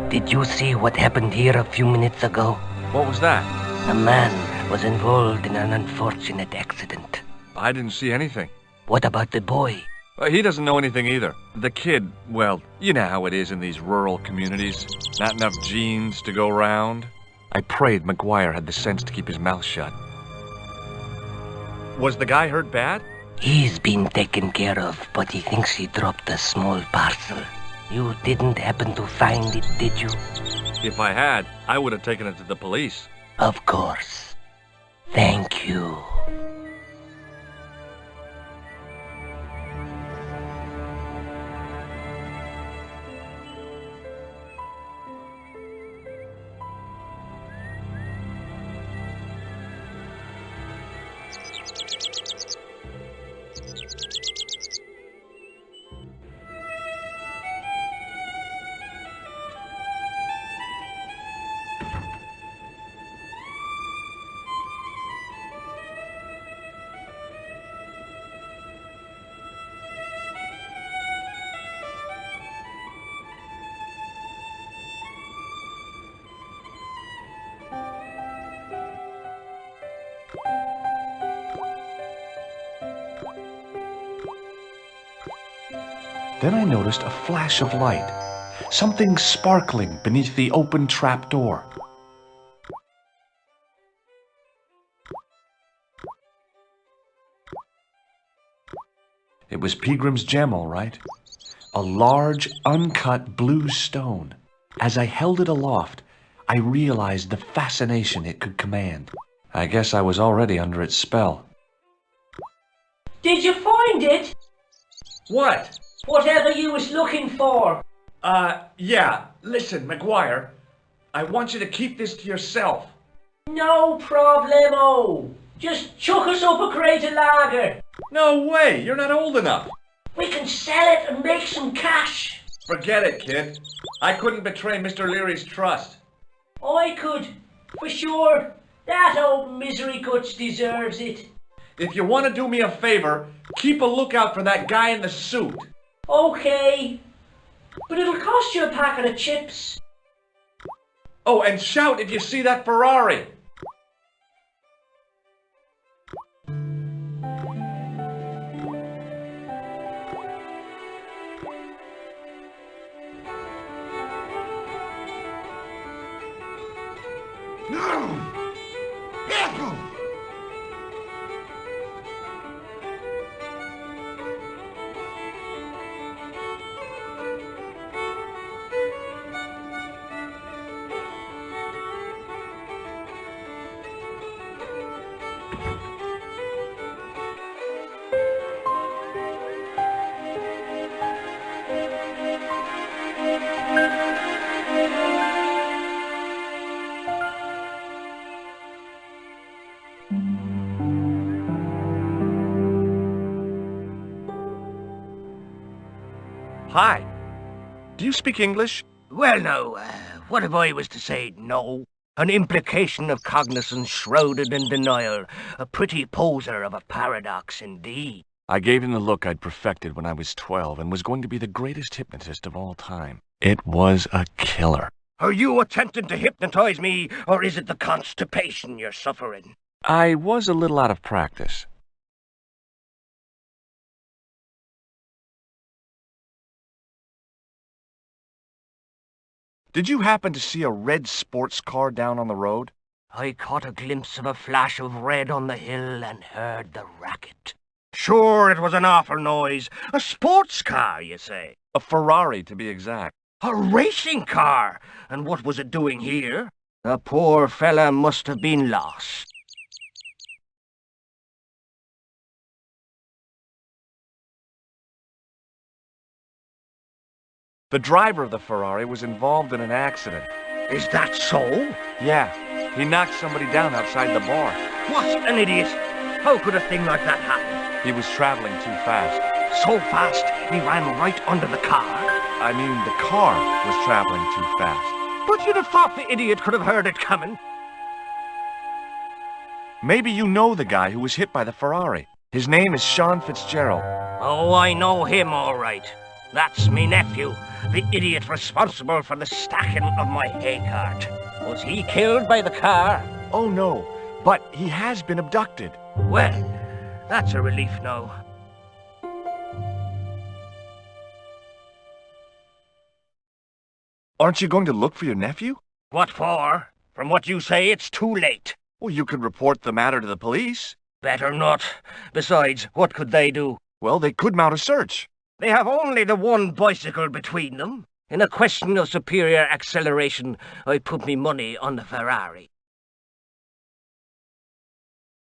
H: Did you see what happened here a few minutes ago?
A: What was that?
H: A man was involved in an unfortunate accident.
A: I didn't see anything.
H: What about the boy?
A: He doesn't know anything either. The kid, well, you know how it is in these rural communities. Not enough genes to go round. I prayed McGuire had the sense to keep his mouth shut. Was the guy hurt bad?
H: He's been taken care of, but he thinks he dropped a small parcel. You didn't happen to find it, did you?
A: If I had, I would have taken it to the police.
H: Of course. Thank you.
A: Then I noticed a flash of light. Something sparkling beneath the open trapdoor. It was Peagram's gem, all right. A large, uncut blue stone. As I held it aloft, I realized the fascination it could command. I guess I was already under its spell.
H: Did you find it?
A: What?
H: Whatever you was looking for.
A: Yeah. Listen, McGuire. I want you to keep this to yourself.
H: No problemo. Just chuck us up a crate of lager.
A: No way! You're not old enough.
H: We can sell it and make some cash.
A: Forget it, kid. I couldn't betray Mr. Leary's trust.
H: I could, for sure. That old misery guts deserves it.
A: If you want to do me a favor, keep a lookout for that guy in the suit.
H: Okay. But it'll cost you a packet of chips.
A: Oh, and shout if you see that Ferrari. Hi. Do you speak English?
H: Well, no. What if I was to say no? An implication of cognizance shrouded in denial. A pretty poser of a paradox indeed.
A: I gave him the look I'd perfected when I was 12 and was going to be the greatest hypnotist of all time. It was a killer.
H: Are you attempting to hypnotize me, or is it the constipation you're suffering?
A: I was a little out of practice. Did you happen to see a red sports car down on the road?
H: I caught a glimpse of a flash of red on the hill and heard the racket. Sure, it was an awful noise. A sports car, you say?
A: A Ferrari, to be exact.
H: A racing car? And what was it doing here? The poor fella must have been lost.
A: The driver of the Ferrari was involved in an accident.
H: Is that so?
A: Yeah, he knocked somebody down outside the bar.
H: What an idiot! How could a thing like that happen?
A: He was traveling too fast.
H: So fast, he ran right under the car?
A: I mean, the car was traveling too fast.
H: But you'd have thought the idiot could have heard it coming.
A: Maybe you know the guy who was hit by the Ferrari. His name is Sean Fitzgerald.
H: Oh, I know him all right. That's me nephew, the idiot responsible for the stacking of my hay cart. Was he killed by the car?
A: Oh no, but he has been abducted.
H: Well, that's a relief now.
A: Aren't you going to look for your nephew?
H: What for? From what you say, it's too late.
A: Well, you could report the matter to the police.
H: Better not. Besides, what could they do?
A: Well, they could mount a search.
H: They have only the one bicycle between them. In a question of superior acceleration, I put me money on the Ferrari.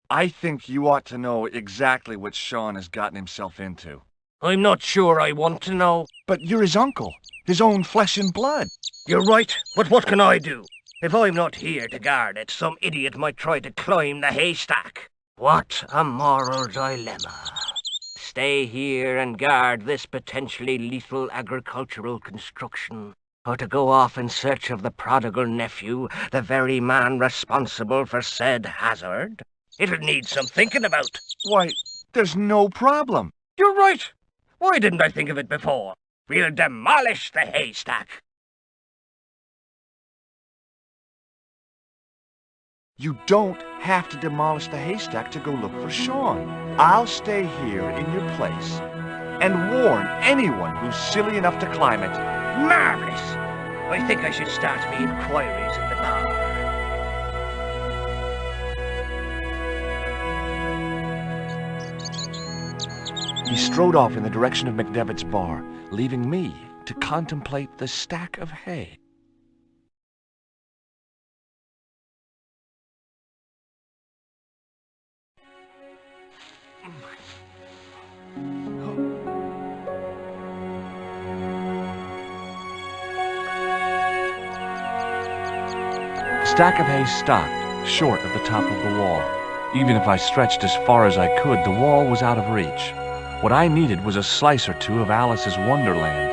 A: I think you ought to know exactly what Sean has gotten himself into.
H: I'm not sure I want to know.
A: But you're his uncle, his own flesh and blood.
H: You're right, but what can I do? If I'm not here to guard it, some idiot might try to climb the haystack. What a moral dilemma. Stay here and guard this potentially lethal agricultural construction, or to go off in search of the prodigal nephew, the very man responsible for said hazard? It'll need some thinking about.
A: Why, there's no problem.
H: You're right. Why didn't I think of it before? We'll demolish the haystack.
A: You don't have to demolish the haystack to go look for Sean. I'll stay here in your place and warn anyone who's silly enough to climb it.
H: Marvellous! I think I should start me inquiries in the bar.
A: He strode off in the direction of McDevitt's bar, leaving me to contemplate the stack of hay. The stack of hay stopped, short of the top of the wall. Even if I stretched as far as I could, the wall was out of reach. What I needed was a slice or two of Alice's Wonderland.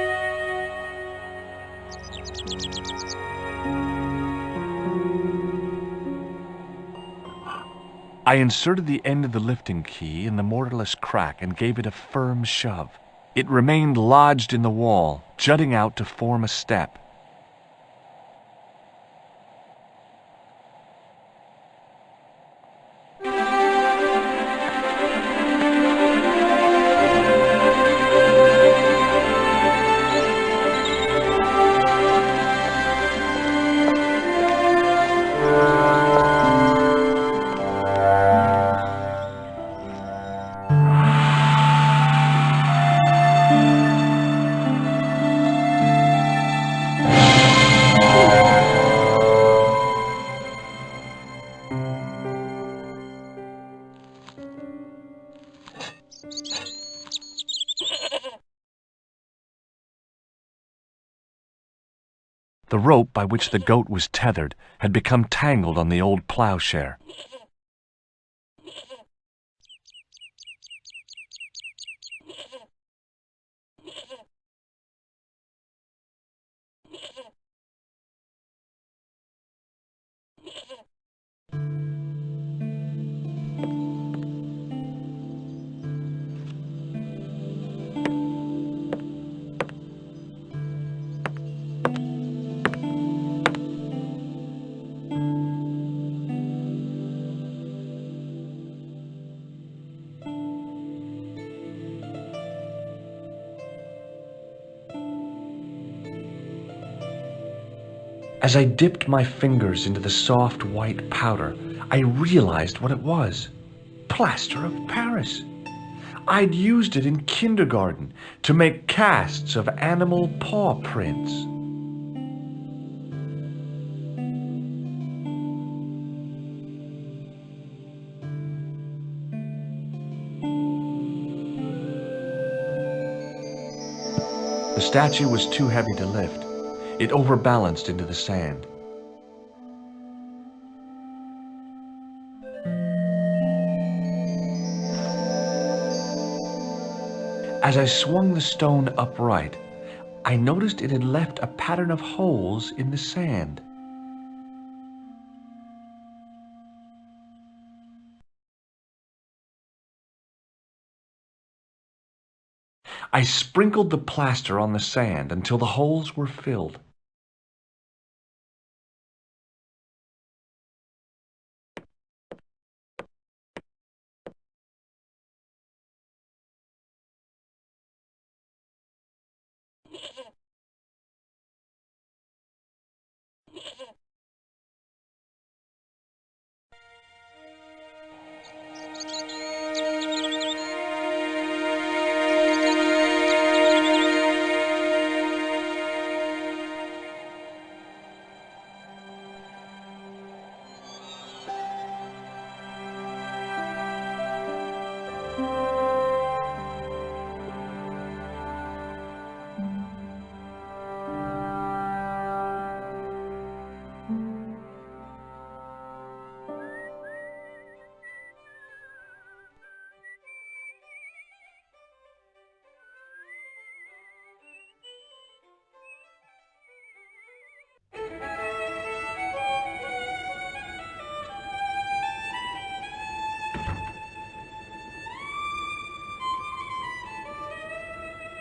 A: I inserted the end of the lifting key in the mortarless crack and gave it a firm shove. It remained lodged in the wall, jutting out to form a step. The rope by which the goat was tethered had become tangled on the old plowshare. As I dipped my fingers into the soft white powder, I realized what it was. Plaster of Paris. I'd used it in kindergarten to make casts of animal paw prints. The statue was too heavy to lift. It overbalanced into the sand. As I swung the stone upright, I noticed it had left a pattern of holes in the sand. I sprinkled the plaster on the sand until the holes were filled.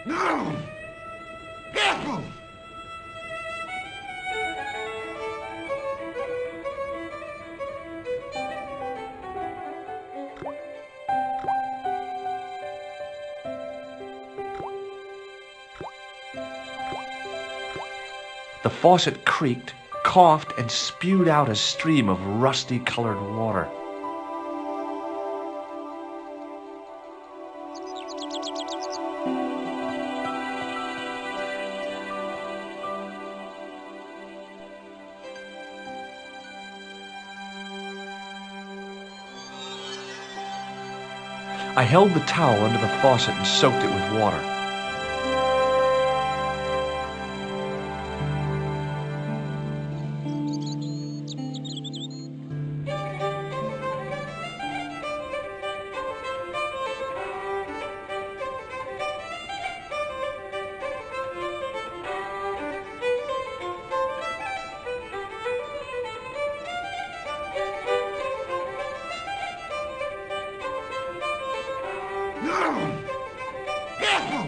E: No! Careful!
A: The faucet creaked, coughed, and spewed out a stream of rusty-colored water. I held the towel under the faucet and soaked it with water.
E: No! Careful!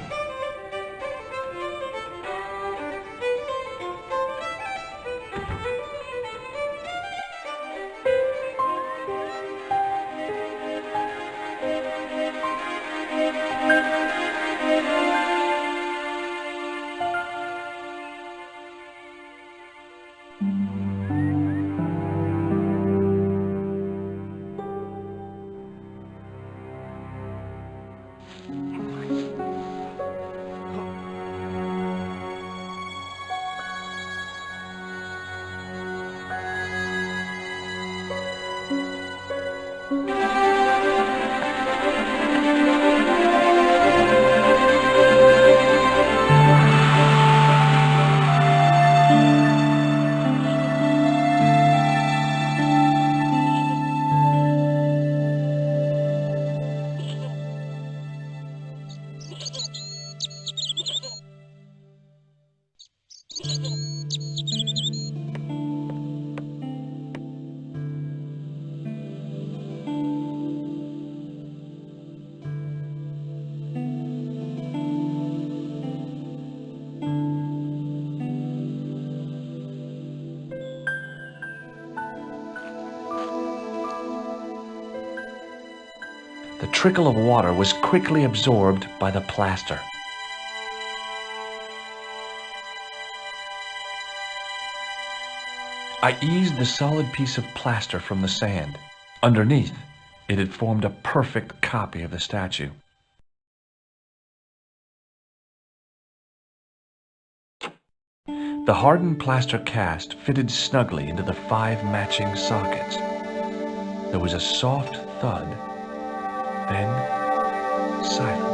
A: The trickle of water was quickly absorbed by the plaster. I eased the solid piece of plaster from the sand. Underneath, it had formed a perfect copy of the statue. The hardened plaster cast fitted snugly into the 5 matching sockets. There was a soft thud, then silence.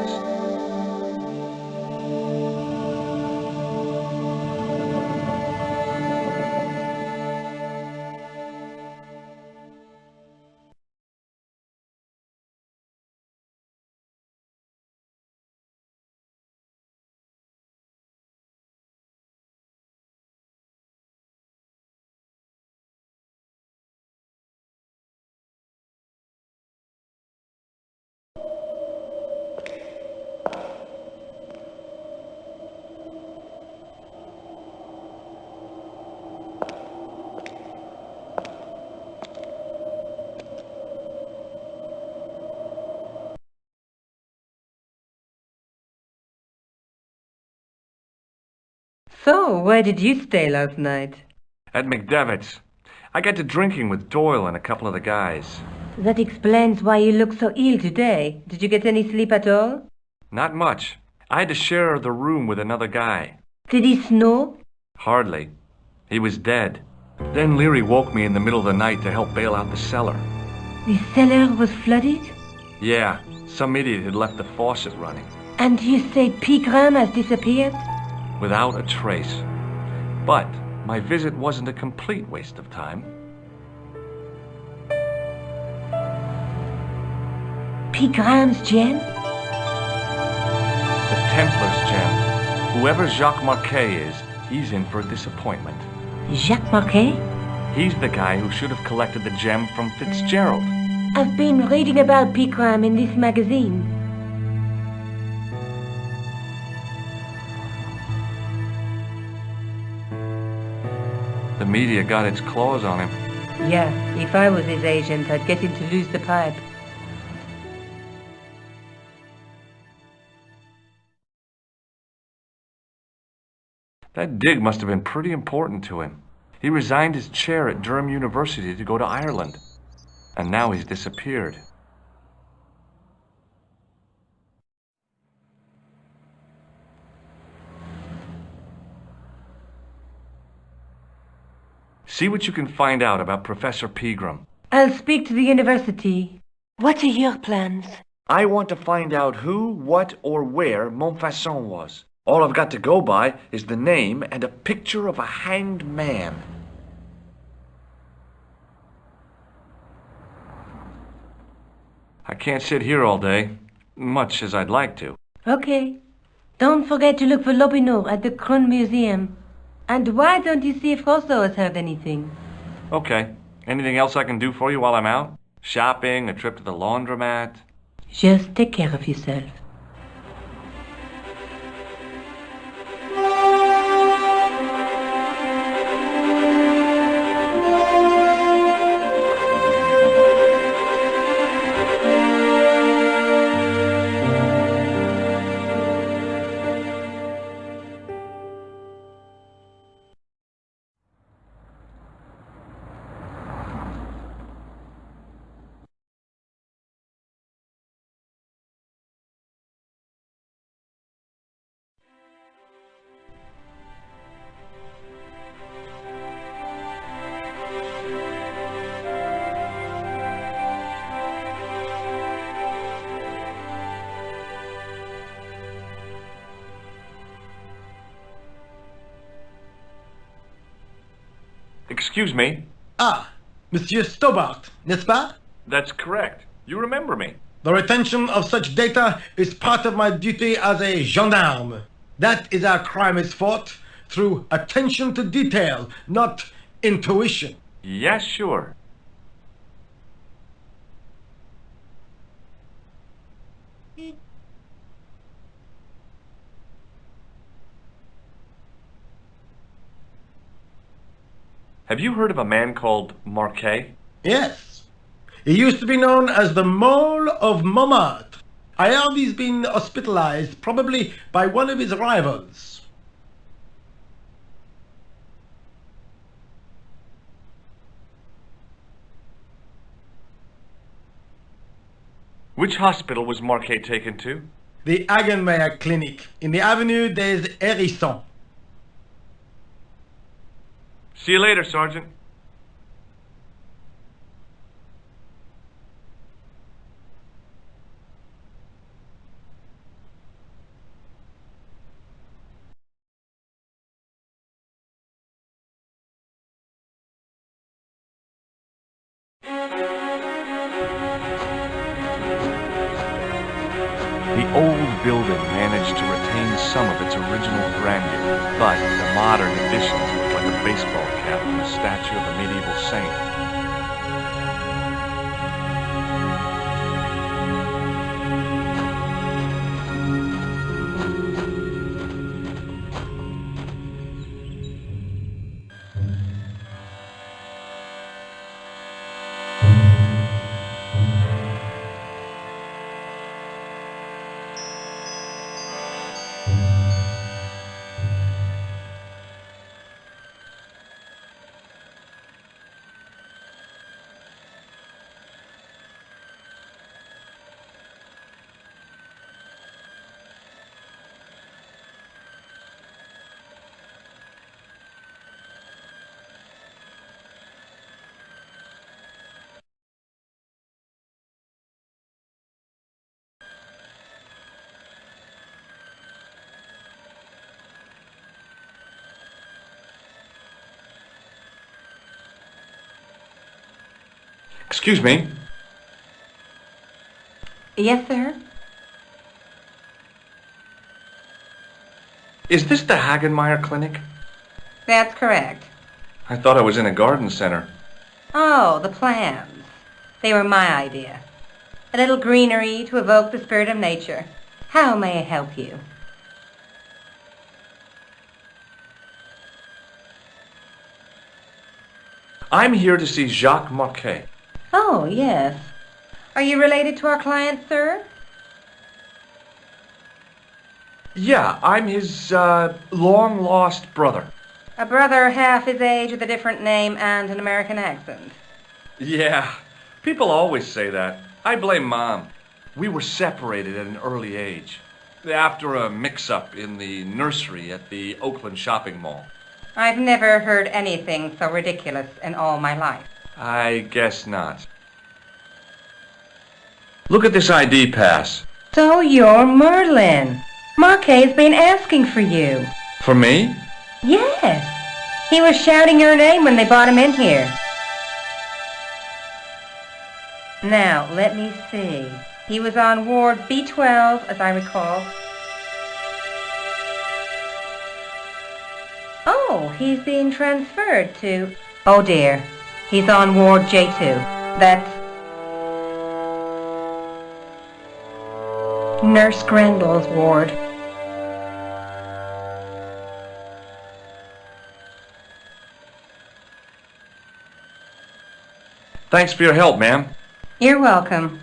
D: So, where did you stay last night?
A: At McDevitt's. I got to drinking with Doyle and a couple of the guys.
D: That explains why you look so ill today. Did you get any sleep at all?
A: Not much. I had to share the room with another guy.
D: Did he snore?
A: Hardly. He was dead. Then Leary woke me in the middle of the night to help bail out the cellar.
D: The cellar was flooded?
A: Yeah, some idiot had left the faucet running.
D: And you say Pegram has disappeared?
A: Without a trace. But my visit wasn't a complete waste of time.
D: Pegram's gem?
A: The Templars gem. Whoever Jacques Marquet is, he's in for a disappointment.
D: Jacques Marquet?
A: He's the guy who should have collected the gem from Fitzgerald.
D: I've been reading about Pegram in this magazine.
A: The media got its claws on him.
D: Yeah, if I was his agent, I'd get him to lose the pipe.
A: That dig must have been pretty important to him. He resigned his chair at Durham University to go to Ireland. And now he's disappeared. See what you can find out about Professor Pegram.
D: I'll speak to the university. What are your plans?
A: I want to find out who, what, or where Montfaucon was. All I've got to go by is the name and a picture of a hanged man. I can't sit here all day, much as I'd like to.
D: Okay. Don't forget to look for Lopinot at the Kron Museum. And why don't you see if Rosso has heard anything?
A: Okay. Anything else I can do for you while I'm out? Shopping, a trip to the laundromat?
D: Just take care of yourself.
A: Excuse me?
B: Ah, Monsieur Stobart, n'est-ce pas?
A: That's correct. You remember me.
B: The retention of such data is part of my duty as a gendarme. That is how crime is fought, through attention to detail, not intuition.
A: Yes, sure. Have you heard of a man called Marquet?
B: Yes. He used to be known as the Mole of Montmartre. I heard he's been hospitalized, probably by one of his rivals.
A: Which hospital was Marquet taken to?
B: The Hagenmeyer Clinic, in the Avenue des Hérissons.
A: See you later, Sergeant. The old building managed to retain some of its original grandeur, but the modern additions look like a baseball cap and a statue of a medieval saint. Excuse me.
I: Yes, sir?
A: Is this the Hagenmeyer Clinic?
I: That's correct.
A: I thought I was in a garden center.
I: Oh, the plans. They were my idea. A little greenery to evoke the spirit of nature. How may I help you?
A: I'm here to see Jacques Marquet.
I: Oh, yes. Are you related to our client, sir?
A: Yeah, I'm his, long-lost brother.
I: A brother half his age with a different name and an American accent.
A: Yeah, people always say that. I blame Mom. We were separated at an early age, after a mix-up in the nursery at the Oakland shopping mall.
I: I've never heard anything so ridiculous in all my life.
A: I guess not. Look at this ID pass.
I: So you're Merlin. Marquet's been asking for you.
A: For me?
I: Yes. He was shouting your name when they brought him in here. Now, let me see. He was on ward B12, as I recall. Oh, he's being transferred to... Oh dear. He's on ward J2. That's... Nurse Grendel's ward.
A: Thanks for your help, ma'am.
I: You're welcome.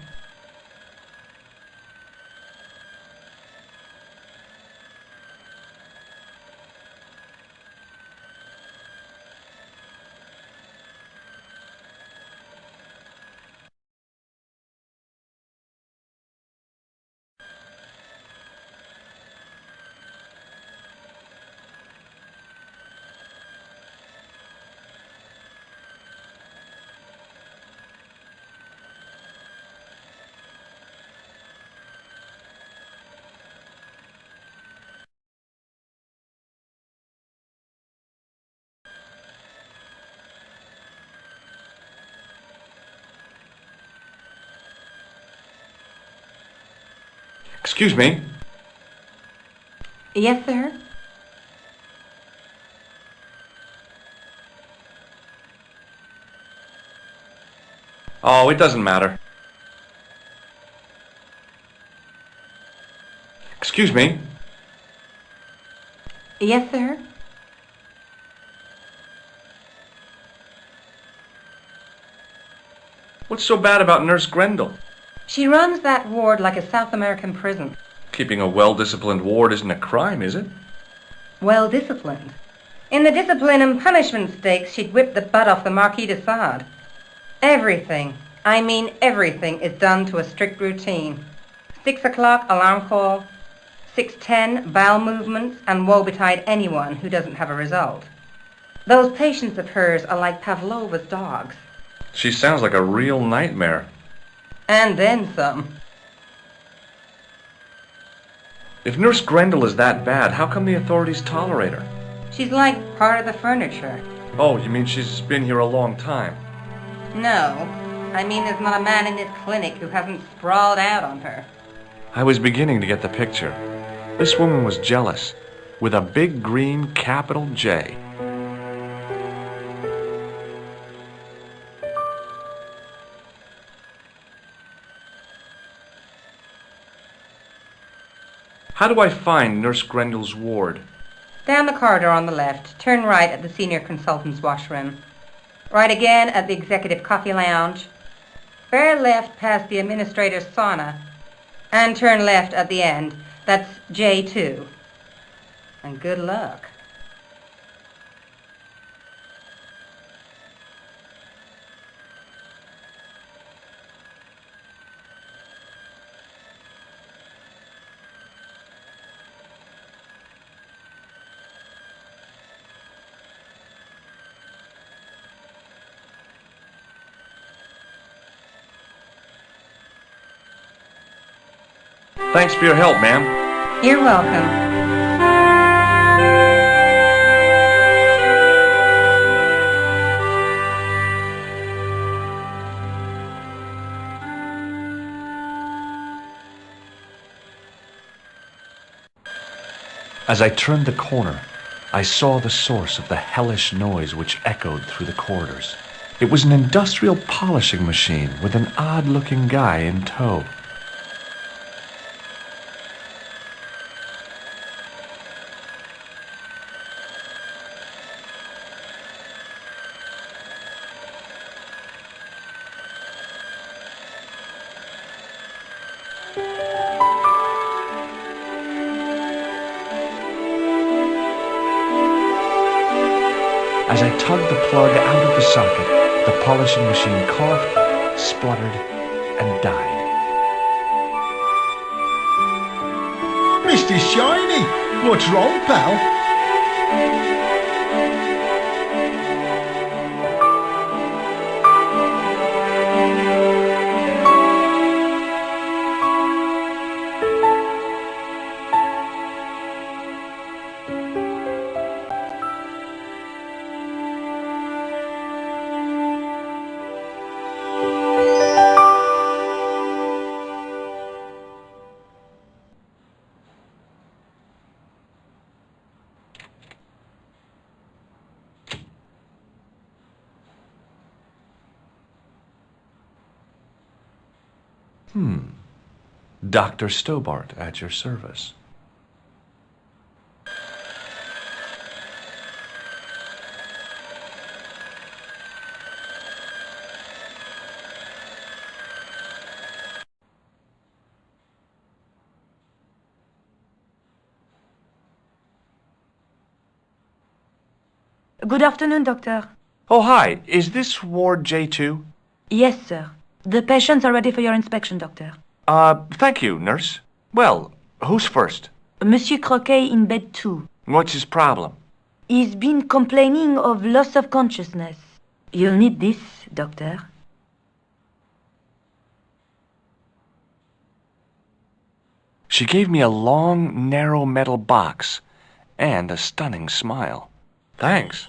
A: Excuse me.
I: Yes, sir?
A: Oh, it doesn't matter. Excuse me.
I: Yes, sir?
A: What's so bad about Nurse Grendel?
I: She runs that ward like a South American prison.
A: Keeping a well-disciplined ward isn't a crime, is it?
I: Well disciplined. In the discipline and punishment stakes, she'd whip the butt off the Marquis de Sade. Everything, I mean everything, is done to a strict routine. 6 o'clock alarm call, 6:10 bowel movements, and woe betide anyone who doesn't have a result. Those patients of hers are like Pavlova's dogs.
A: She sounds like a real nightmare.
I: And then some.
A: If Nurse Grendel is that bad, how come the authorities tolerate her?
I: She's like part of the furniture.
A: Oh, you mean she's been here a long time?
I: No, I mean there's not a man in this clinic who hasn't sprawled out on her.
A: I was beginning to get the picture. This woman was jealous, with a big green capital J. How do I find Nurse Grendel's ward?
I: Down the corridor on the left, turn right at the senior consultant's washroom. Right again at the executive coffee lounge. Bear left past the administrator's sauna. And turn left at the end. That's J2. And good luck.
A: Thanks for your help, ma'am.
I: You're welcome.
A: As I turned the corner, I saw the source of the hellish noise which echoed through the corridors. It was an industrial polishing machine with an odd-looking guy in tow. As I tugged the plug out of the socket, the polishing machine coughed, spluttered, and died.
B: Mr. Shiny, what's wrong, pal?
A: Dr. Stobart at your service.
M: Good afternoon, Doctor.
A: Oh, hi. Is this Ward J2?
M: Yes, sir. The patients are ready for your inspection, Doctor.
A: Thank you, nurse. Well, who's first?
M: Monsieur Croquet in bed 2.
A: What's his problem?
M: He's been complaining of loss of consciousness. You'll need this, Doctor.
A: She gave me a long, narrow metal box and a stunning smile. Thanks.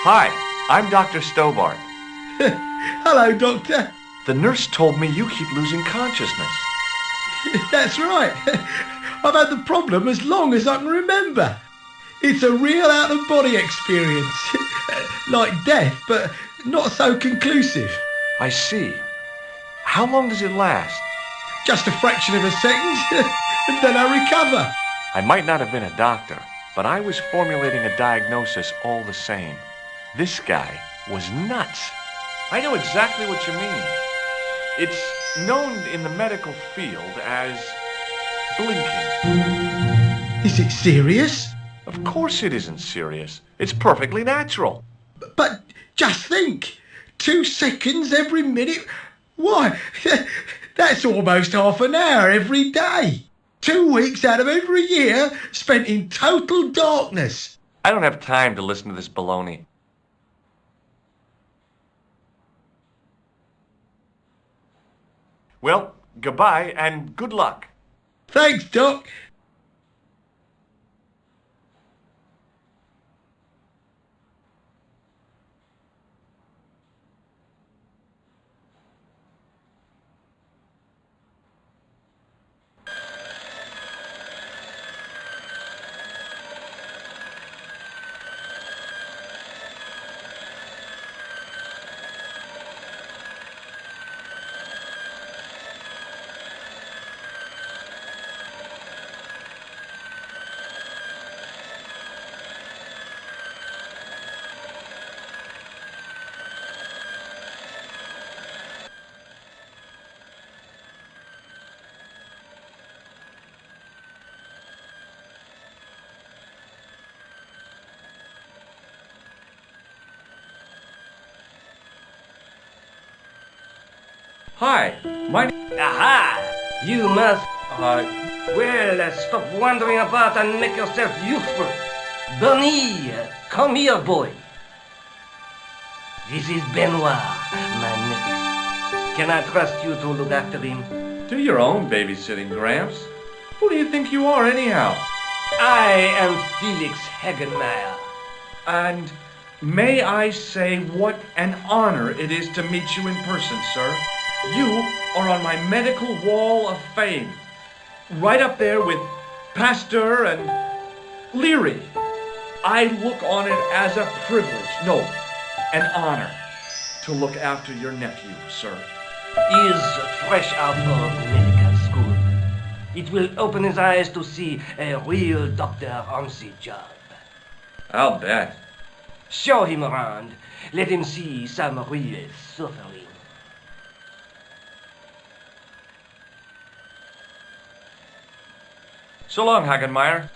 A: Hi, I'm Dr. Stobart.
B: Hello, Doctor.
A: The nurse told me you keep losing consciousness.
B: That's right. I've had the problem as long as I can remember. It's a real out-of-body experience. Like death, but not so conclusive.
A: I see. How long does it last?
B: Just a fraction of a second, and then I recover.
A: I might not have been a doctor, but I was formulating a diagnosis all the same. This guy was nuts. I know exactly what you mean. It's known in the medical field as blinking.
B: Is it serious?
A: Of course it isn't serious. It's perfectly natural.
B: But just think, 2 seconds every minute. Why, that's almost half an hour every day. 2 weeks out of every year spent in total darkness.
A: I don't have time to listen to this baloney. Well, goodbye and good luck.
B: Thanks, Doc.
A: Hi, my...
H: Aha! You must... Well, stop wandering about and make yourself useful. Bernie, come here, boy. This is Benoit, my nephew. Can I trust you to look after him?
A: Do your own babysitting, Gramps. Who do you think you are, anyhow?
H: I am Felix Hagenmeyer.
A: And may I say what an honor it is to meet you in person, sir?
N: You are on my medical wall of fame. Right up there with Pasteur and Leary. I look on it as a privilege, no, an honor, to look after your nephew, sir.
H: He is fresh out of medical school. It will open his eyes to see a real doctor on the job.
N: I'll bet.
H: Show him around. Let him see some real suffering.
N: So long, Hagenmeyer.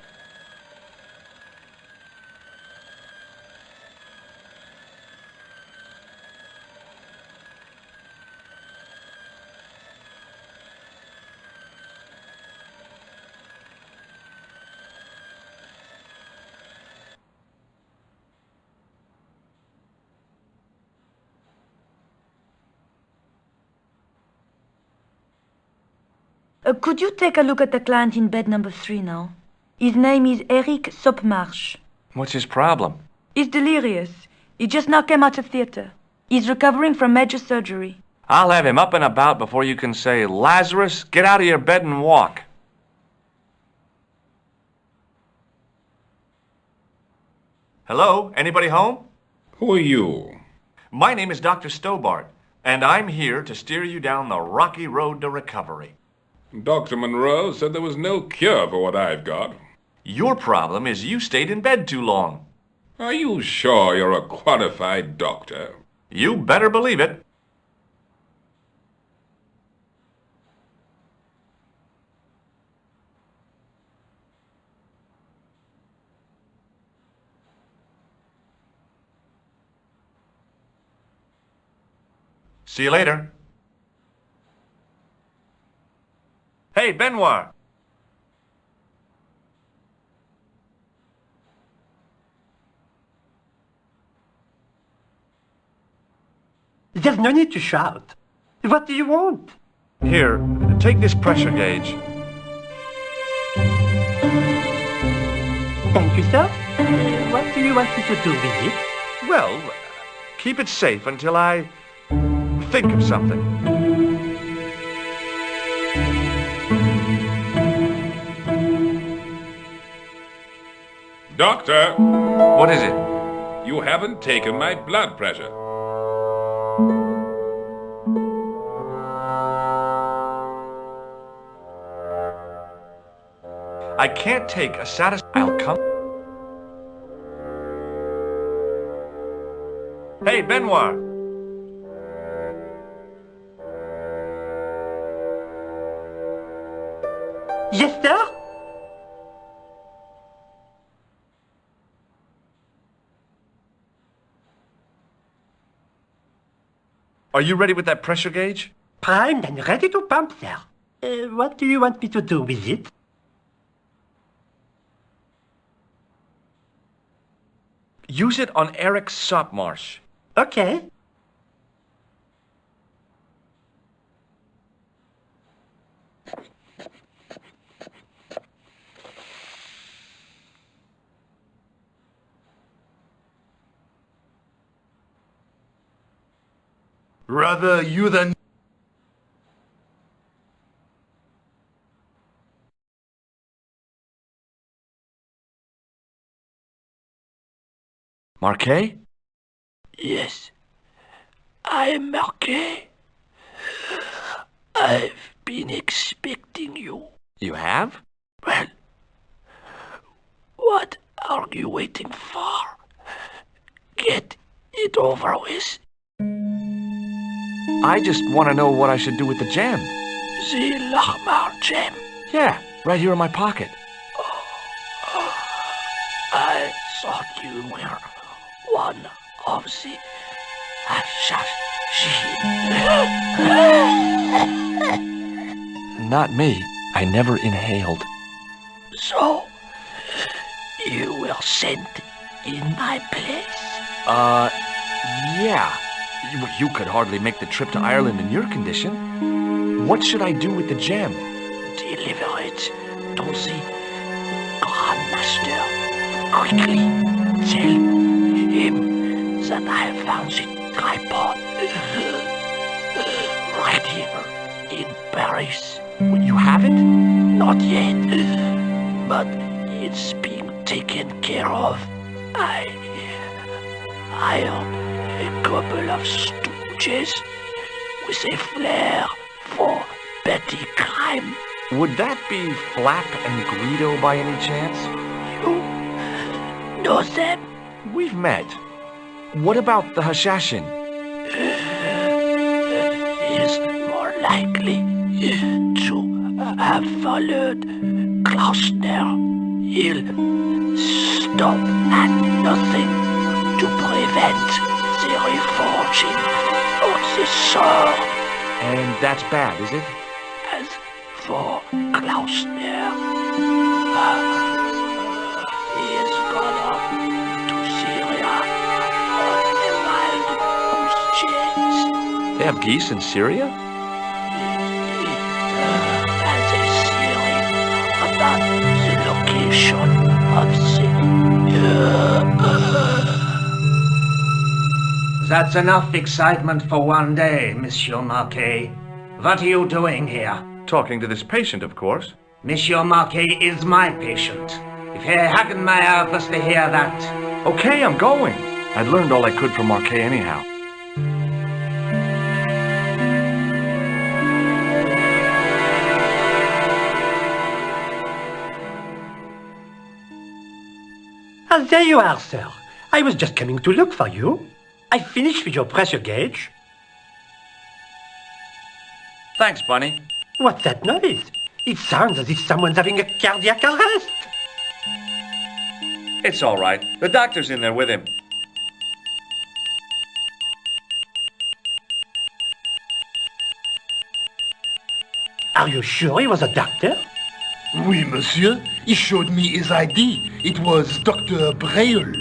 M: Could you take a look at the client in bed number 3 now? His name is Eric Sopmarsh.
A: What's his problem?
M: He's delirious. He just now came out of theater. He's recovering from major surgery.
A: I'll have him up and about before you can say, Lazarus, get out of your bed and walk. Hello? Anybody home?
F: Who are you?
A: My name is Dr. Stobart, and I'm here to steer you down the rocky road to recovery.
F: Dr. Monroe said there was no cure for what I've got.
A: Your problem is you stayed in bed too long.
F: Are you sure you're a qualified doctor?
A: You better believe it. See you later. Hey, Benoit.
O: There's no need to shout. What do you want?
A: Here, take this pressure gauge.
O: Thank you, sir. What do you want me to do with it?
A: Well, keep it safe until I think of something.
F: Doctor!
A: What is it?
F: You haven't taken my blood pressure.
A: I can't take a I'll come. Hey, Benoit.
O: Yes, sir?
A: Are you ready with that pressure gauge?
O: Primed and ready to pump, sir. What do you want me to do with it?
A: Use it on Eric Sopmarsh.
O: Okay.
B: Rather you than...
A: Marquet?
P: Yes, I am Marquet. I've been expecting you.
A: You have?
P: Well, what are you waiting for? Get it over with.
A: I just want to know what I should do with the gem.
P: The Lahmar gem.
A: Yeah, right here in my pocket.
P: I thought you were one of the assassins.
A: Not me. I never inhaled.
P: So, you were sent in my place?
A: Yeah. You could hardly make the trip to Ireland in your condition. What should I do with the gem?
P: Deliver it to the Grand Master. Quickly, tell him that I found the tripod right here in Paris. You have it? Not yet, but it's being taken care of. I hired a couple of stooges with a flair for petty crime.
A: Would that be Flap and Guido by any chance?
P: You know them?
A: We've met. What about the Hashashin?
P: Is more likely to have followed Klausner. He'll stop at nothing to prevent the reforging of the sword.
A: And that's bad, is it?
P: As for Klausner, he is gone off to Syria on a wild goose chase.
A: They have geese in Syria?
P: As a theory about the location of
H: That's enough excitement for one day, Monsieur Marquet. What are you doing here?
A: Talking to this patient, of course.
H: Monsieur Marquet is my patient. If Herr Hagenmeyer was to hear that...
A: Okay, I'm going. I'd learned all I could from Marquet anyhow.
O: Ah, there you are, sir. I was just coming to look for you. I finished with your pressure gauge.
A: Thanks, Bunny.
O: What's that noise? It sounds as if someone's having a cardiac arrest.
A: It's all right. The doctor's in there with him.
O: Are you sure he was a doctor?
E: Oui, monsieur. He showed me his ID. It was Dr. Braille.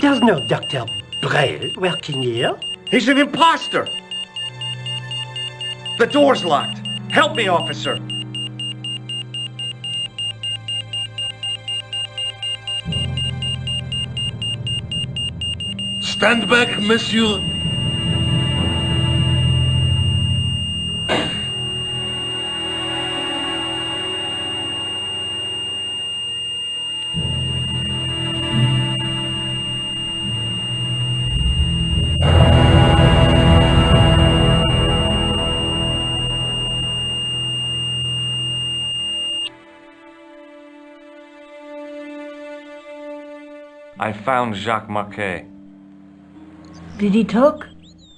O: There's no Dr. Braille working here.
N: He's an imposter! The door's locked. Help me, officer.
E: Stand back, monsieur.
A: I found Jacques Marquet.
D: Did he talk?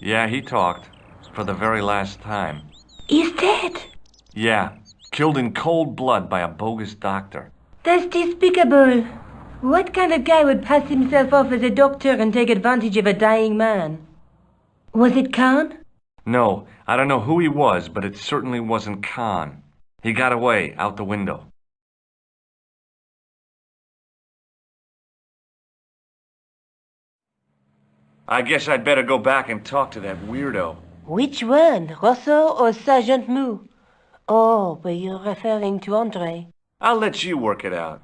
A: Yeah, he talked. For the very last time.
D: He's dead.
A: Yeah, killed in cold blood by a bogus doctor.
D: That's despicable. What kind of guy would pass himself off as a doctor and take advantage of a dying man? Was it Khan?
A: No, I don't know who he was, but it certainly wasn't Khan. He got away, out the window. I guess I'd better go back and talk to that weirdo.
D: Which one, Rousseau or Sergeant Mou? Oh, but you're referring to Andre.
A: I'll let you work it out.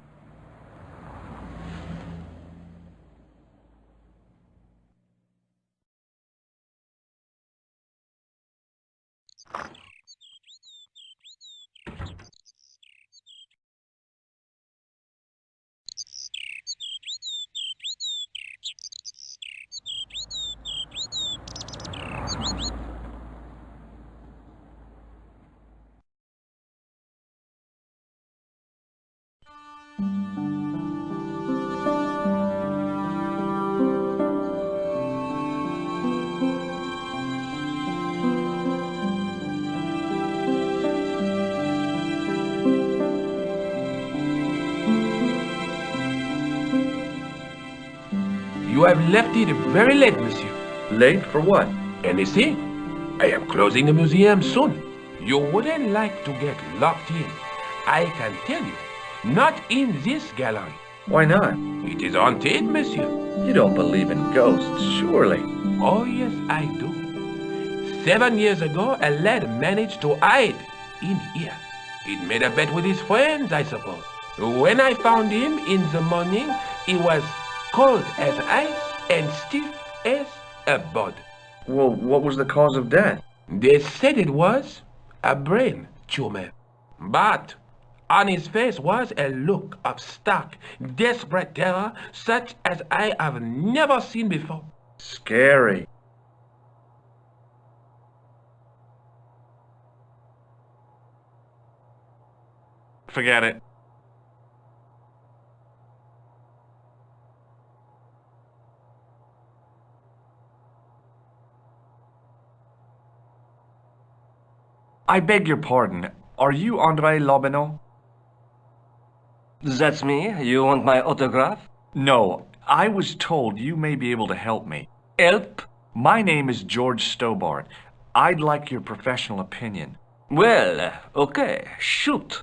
F: You have left it very late, monsieur.
N: Late for what?
F: Anything? I am closing the museum soon. You wouldn't like to get locked in. I can tell you, not in this gallery.
N: Why not?
F: It is haunted, monsieur.
N: You don't believe in ghosts, surely.
F: Oh, yes, I do. 7 years ago, a lad managed to hide in here. He'd made a bet with his friends, I suppose. When I found him in the morning, he was cold as ice and stiff as a bud.
N: Well, what was the cause of death?
F: They said it was a brain tumor. But on his face was a look of stark, desperate terror such as I have never seen before.
A: Scary. Forget it. I beg your pardon. Are you André Lobineau?
G: That's me. You want my autograph?
A: No, I was told you may be able to help me.
G: Help?
A: My name is George Stobart. I'd like your professional opinion.
G: Well, okay, shoot.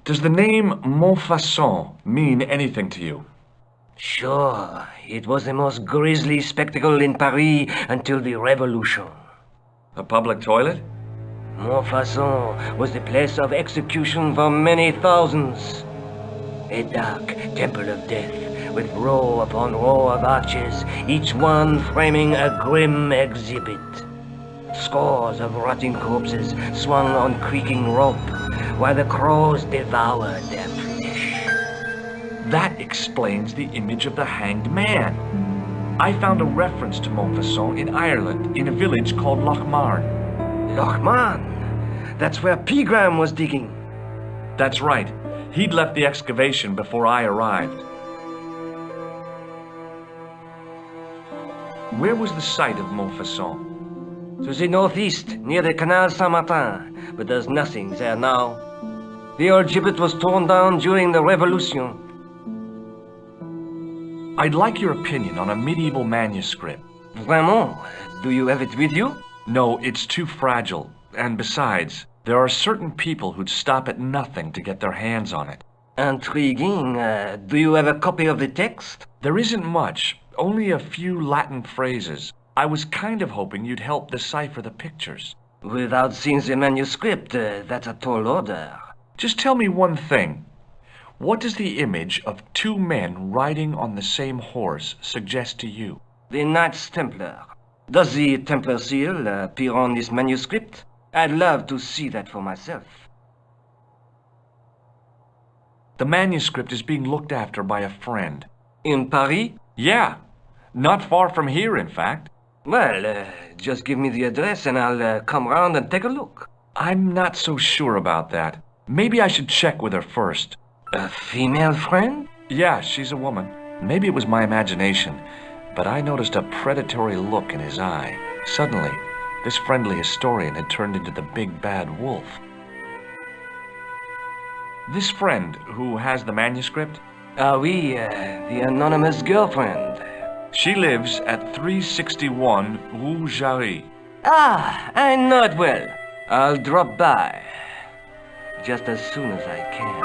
A: Does the name Montfaucon mean anything to you?
G: Sure, it was the most grisly spectacle in Paris until the Revolution.
A: A public toilet?
G: Montfaucon was the place of execution for many thousands. A dark temple of death, with row upon row of arches, each one framing a grim exhibit. Scores of rotting corpses swung on creaking rope, while the crows devoured their flesh.
A: That explains the image of the hanged man. I found a reference to Montfaucon in Ireland, in a village called Lochmarn.
G: Lochmarn? That's where Pegram was digging.
A: That's right. He'd left the excavation before I arrived. Where was the site of Montfaucon?
G: To the northeast, near the Canal Saint-Martin, but there's nothing there now. The old gibbet was torn down during the Revolution.
A: I'd like your opinion on a medieval manuscript.
G: Vraiment? Do you have it with you?
A: No, it's too fragile. And besides, there are certain people who'd stop at nothing to get their hands on it.
G: Intriguing. Do you have a copy of the text?
A: There isn't much, only a few Latin phrases. I was kind of hoping you'd help decipher the pictures.
G: Without seeing the manuscript, that's a tall order.
A: Just tell me one thing. What does the image of two men riding on the same horse suggest to you?
G: The Knights Templar. Does the Templar seal appear on this manuscript? I'd love to see that for myself.
A: The manuscript is being looked after by a friend.
G: In Paris?
A: Yeah. Not far from here, in fact.
G: Well, just give me the address and I'll come round and take a look.
A: I'm not so sure about that. Maybe I should check with her first.
G: A female friend?
A: Yeah, she's a woman. Maybe it was my imagination, but I noticed a predatory look in his eye. Suddenly, this friendly historian had turned into the big bad wolf. This friend who has the manuscript?
G: Oui, the anonymous girlfriend.
A: She lives at 361 Rue Jarry.
G: Ah, I know it well. I'll drop by. Just as soon as I can.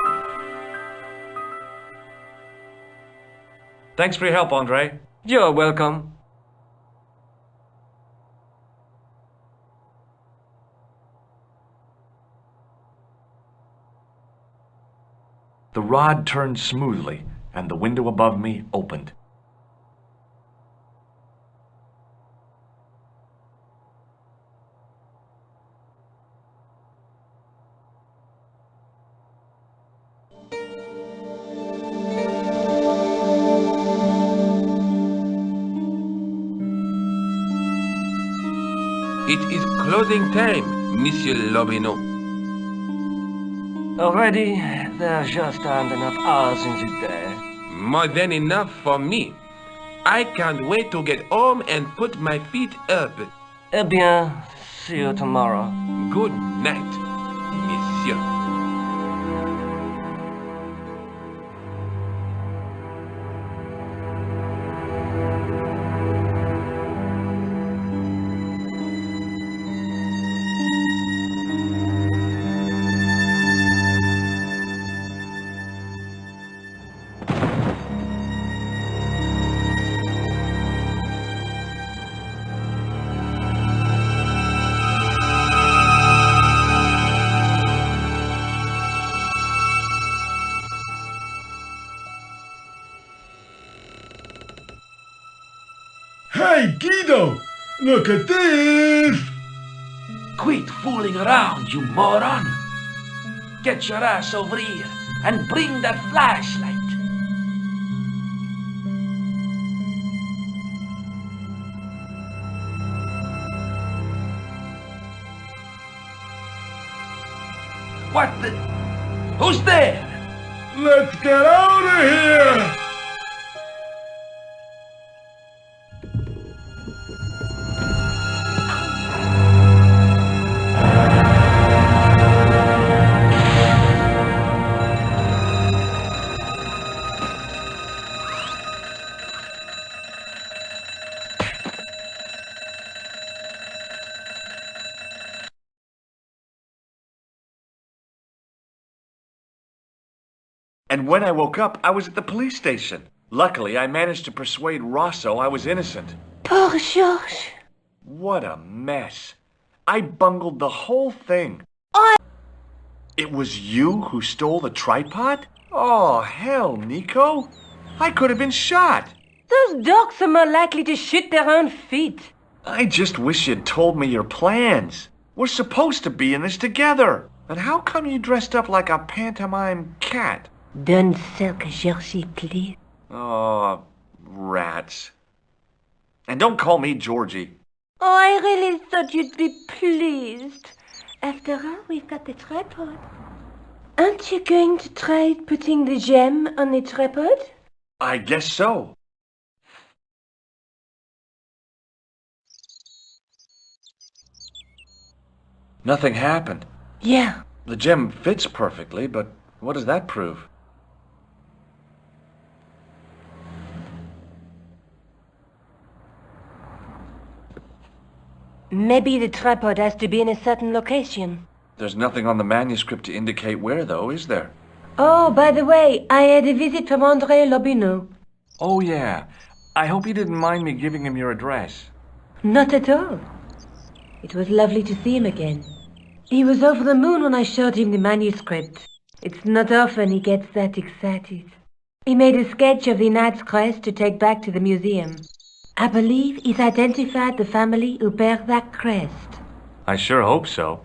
A: Thanks for your help, André.
G: You're welcome.
A: The rod turned smoothly, and the window above me opened.
F: It is closing time, Monsieur Lobineau.
G: Already, there just aren't enough hours in the day.
F: More than enough for me. I can't wait to get home and put my feet up.
G: Eh bien, see you tomorrow.
F: Good night, Monsieur.
B: Hey, Guido! Look at this!
F: Quit fooling around, you moron! Get your ass over here and bring that flashlight. What the? Who's there?
B: Let's get out of here!
A: And when I woke up, I was at the police station. Luckily, I managed to persuade Rosso I was innocent.
D: Poor Georges.
A: What a mess. I bungled the whole thing. It was you who stole the tripod? Oh, hell, Nico. I could have been shot.
D: Those dogs are more likely to shoot their own feet.
A: I just wish you'd told me your plans. We're supposed to be in this together. And how come you dressed up like a pantomime cat?
D: Don't sulk, Georgie, please.
A: Oh, rats. And don't call me Georgie.
D: Oh, I really thought you'd be pleased. After all, we've got the tripod. Aren't you going to try putting the gem on the tripod?
A: I guess so. Nothing happened.
D: Yeah.
A: The gem fits perfectly, but what does that prove?
D: Maybe the tripod has to be in a certain location.
A: There's nothing on the manuscript to indicate where, though, is there?
D: Oh, by the way, I had a visit from André Lobineau.
A: Oh, yeah. I hope you didn't mind me giving him your address.
D: Not at all. It was lovely to see him again. He was over the moon when I showed him the manuscript. It's not often he gets that excited. He made a sketch of the Knight's crest to take back to the museum. I believe he's identified the family who bear that crest.
A: I sure hope so.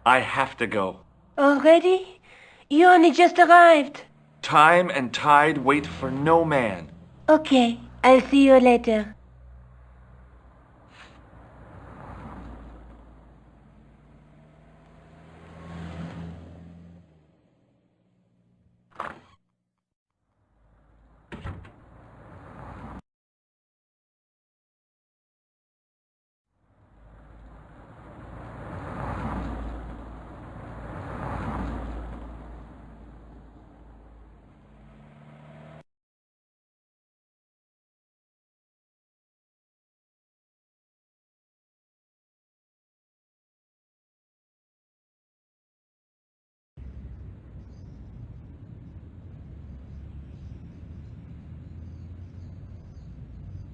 A: I have to go.
D: Already? You only just arrived.
A: Time and tide wait for no man.
D: Okay, I'll see you later.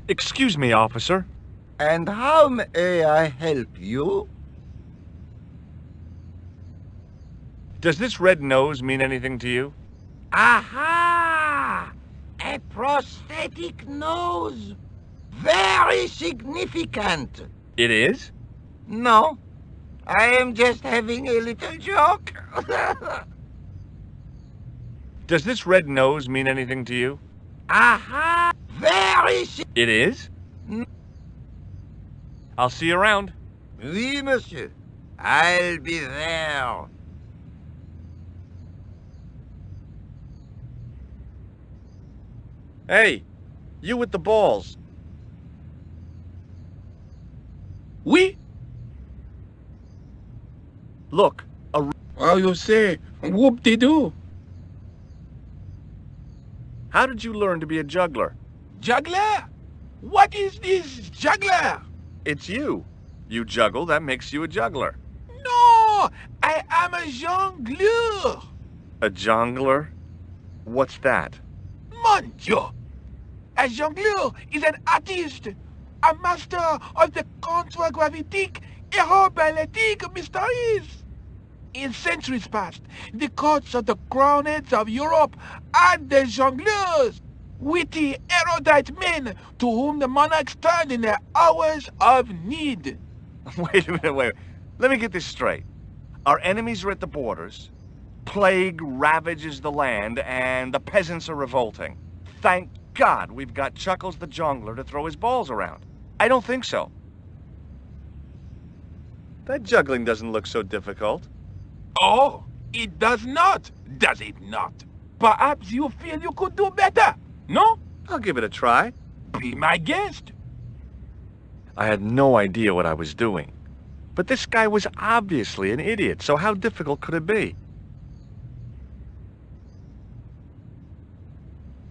A: Excuse me, officer.
C: And how may I help you?
A: Does this red nose mean anything to you?
C: Aha! A prosthetic nose. Very significant.
A: It is?
C: No, I am just having a little joke.
A: Does this red nose mean anything to you?
C: Aha! Very
A: It is? I'll see you around.
C: Oui, monsieur. I'll be there.
A: Hey, you with the balls.
E: Oui?
A: Look,
E: How you say, whoop-de-doo.
A: how did you learn to be a juggler?
E: Juggler? What is this juggler?
A: It's you. You juggle, that makes you a juggler.
E: No, I am a jongleur.
A: A jongler? What's that?
E: Mon Dieu. A jongleur is an artist, a master of the contragravitic aeroballetic mysteries. In centuries past, the courts of the crown heads of Europe had the jongleurs, witty, erudite men to whom the monarchs turned in their hours of need.
A: Wait a minute, wait. Let me get this straight. Our enemies are at the borders, plague ravages the land, and the peasants are revolting. Thank God we've got Chuckles the Jongler to throw his balls around. I don't think so. That juggling doesn't look so difficult.
E: Oh, it does not, does it not? Perhaps you feel you could do better, no?
A: I'll give it a try.
E: Be my guest.
A: I had no idea what I was doing. But this guy was obviously an idiot, so how difficult could it be?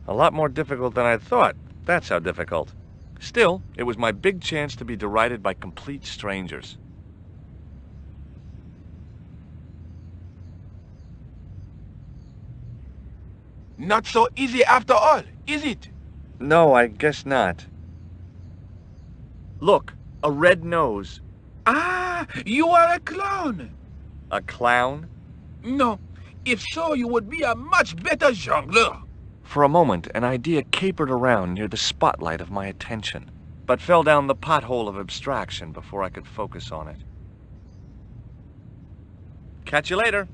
A: A lot more difficult than I thought. That's how difficult. Still, it was my big chance to be derided by complete strangers.
E: Not so easy after all, is it?
A: No, I guess not. Look, a red nose.
E: Ah, you are a clown.
A: A clown?
E: No, if so, you would be a much better jongleur.
A: For a moment, an idea capered around near the spotlight of my attention, but fell down the pothole of abstraction before I could focus on it. Catch you later.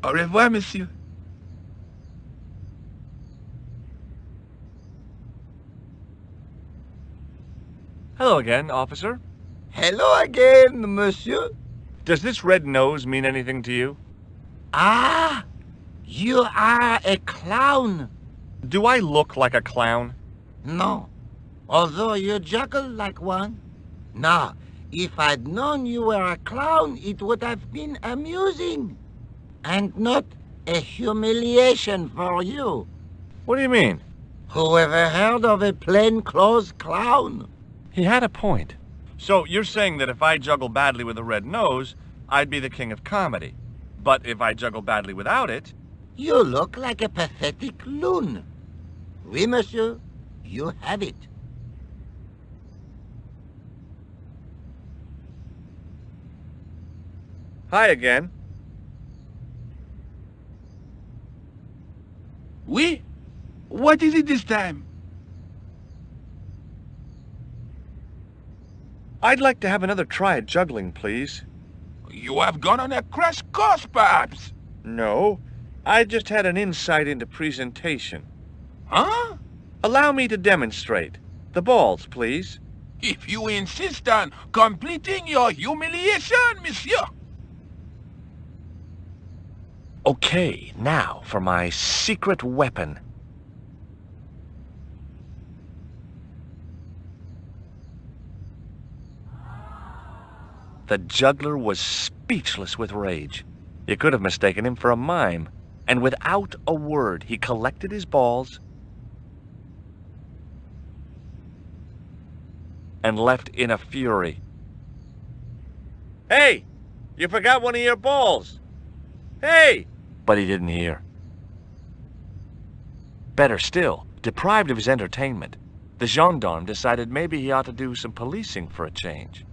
E: Au revoir, monsieur.
A: Hello again, officer.
C: Hello again, monsieur.
A: Does this red nose mean anything to you?
C: Ah, you are a clown.
A: Do I look like a clown?
C: No, although you juggle like one. Now, if I'd known you were a clown, it would have been amusing. And not a humiliation for you.
A: What do you mean?
C: Whoever heard of a plainclothes clown?
A: He had a point. So you're saying that if I juggle badly with a red nose, I'd be the king of comedy. But if I juggle badly without it...
C: You look like a pathetic loon. Oui, monsieur, you have it.
A: Hi again.
E: Oui? What is it this time?
A: I'd like to have another try at juggling, please.
E: You have gone on a crash course, perhaps?
A: No, I just had an insight into presentation.
E: Huh?
A: Allow me to demonstrate. The balls, please.
E: If you insist on completing your humiliation, monsieur.
A: Okay, now for my secret weapon. The juggler was speechless with rage. You could have mistaken him for a mime. And without a word, he collected his balls and left in a fury. Hey! You forgot one of your balls! Hey! But he didn't hear. Better still, deprived of his entertainment, the gendarme decided maybe he ought to do some policing for a change.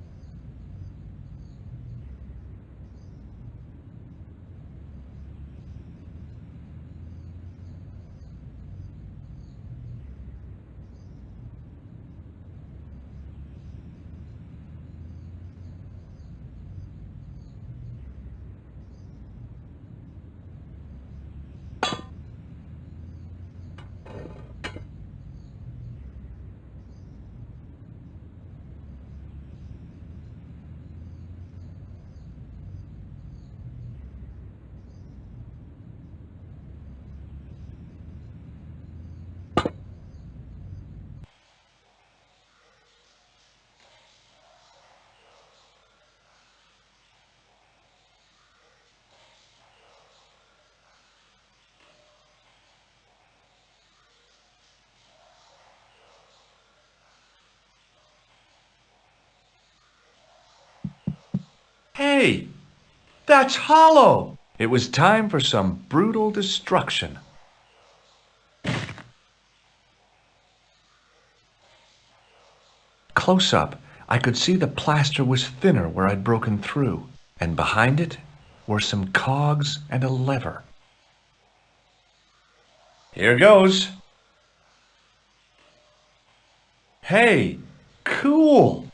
N: Hey, that's hollow.
A: It was time for some brutal destruction. Close up, I could see the plaster was thinner where I'd broken through, and behind it were some cogs and a lever. Here goes. Hey, cool.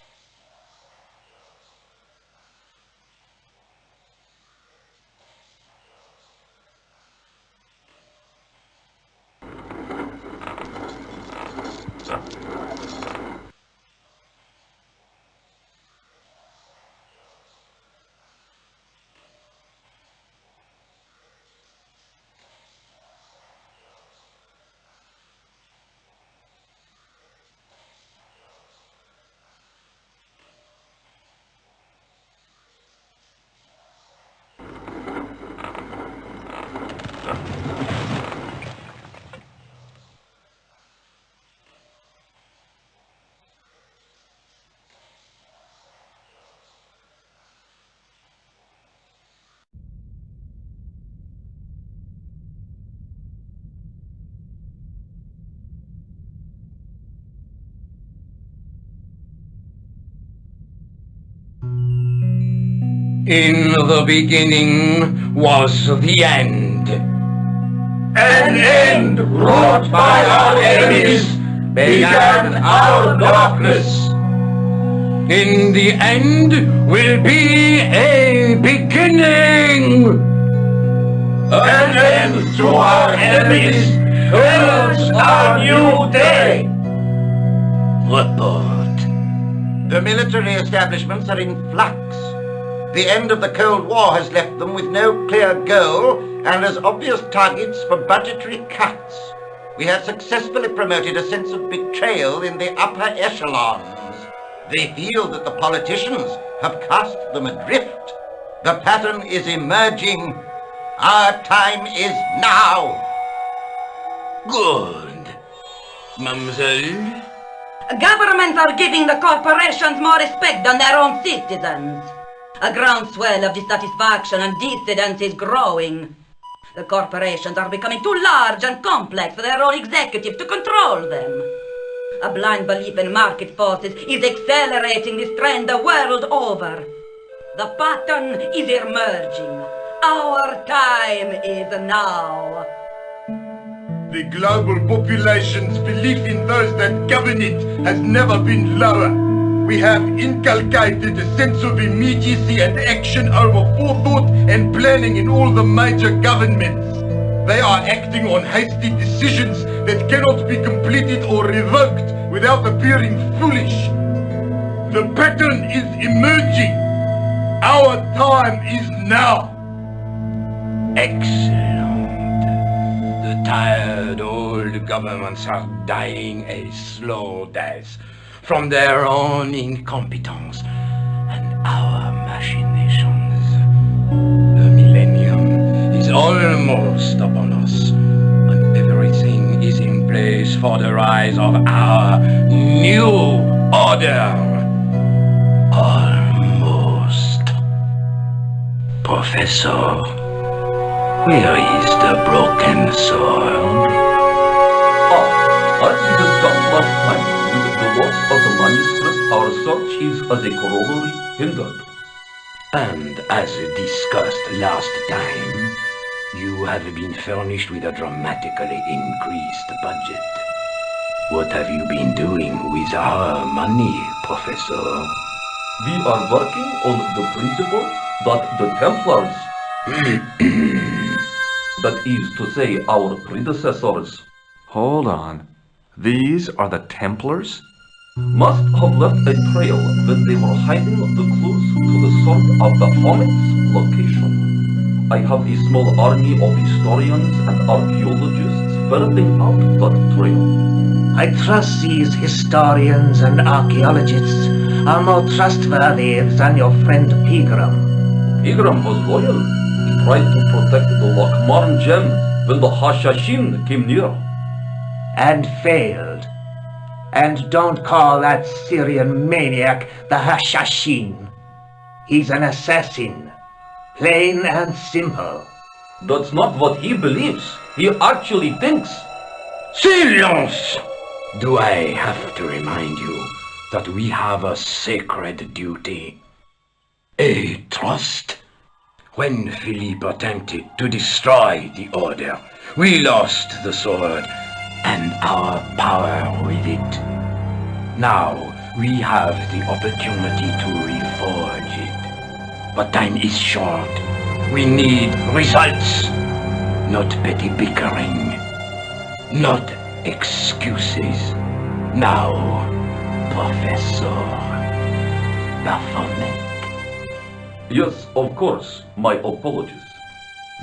C: In the beginning was the end.
E: An end wrought by our enemies began our darkness.
C: In the end will be a beginning.
E: An end to our enemies heralds our new day.
C: Report. The military establishments are in flux. The end of the Cold War has left them with no clear goal and as obvious targets for budgetary cuts. We have successfully promoted a sense of betrayal in the upper echelons. They feel that the politicians have cast them adrift. The pattern is emerging. Our time is now. Good. Mademoiselle?
Q: Governments are giving the corporations more respect than their own citizens. A groundswell of dissatisfaction and dissidence is growing. The corporations are becoming too large and complex for their own executives to control them. A blind belief in market forces is accelerating this trend the world over. The pattern is emerging. Our time is now.
E: The global population's belief in those that govern it has never been lower. We have inculcated a sense of immediacy and action over forethought and planning in all the major governments. They are acting on hasty decisions that cannot be completed or revoked without appearing foolish. The pattern is emerging. Our time is now.
C: Excellent. The tired old governments are dying a slow death from their own incompetence and our machinations. The millennium is almost upon us, and everything is in place for the rise of our new order. Almost. Professor, where is the broken sword?
R: As we discussed last time, with the loss of the manuscript, our search is as a corollary hindered.
C: And as discussed last time, you have been furnished with a dramatically increased budget. What have you been doing with our money, Professor?
R: We are working on the principle that the Templars, that is to say our predecessors,
A: Hold on. These are the Templars?
R: must have left a trail when they were hiding the clues to the sword of Baphomet's location. I have a small army of historians and archaeologists ferreting out that trail.
H: I trust these historians and archaeologists are more trustworthy than your friend Pegram.
R: Pegram was loyal. He tried to protect the Lochmarn gem when the Hashashin came near.
H: And failed. And don't call that Syrian maniac the Hashashin. He's an assassin. Plain and simple.
R: That's not what he believes. He actually thinks.
C: Silence! Do I have to remind you that we have a sacred duty? A trust? When Philippe attempted to destroy the Order, we lost the sword and our power with it. Now we have the opportunity to reforge it. But time is short. We need results, not petty bickering, not excuses. Now, Professor Baphomet.
R: Yes, of course, my apologies.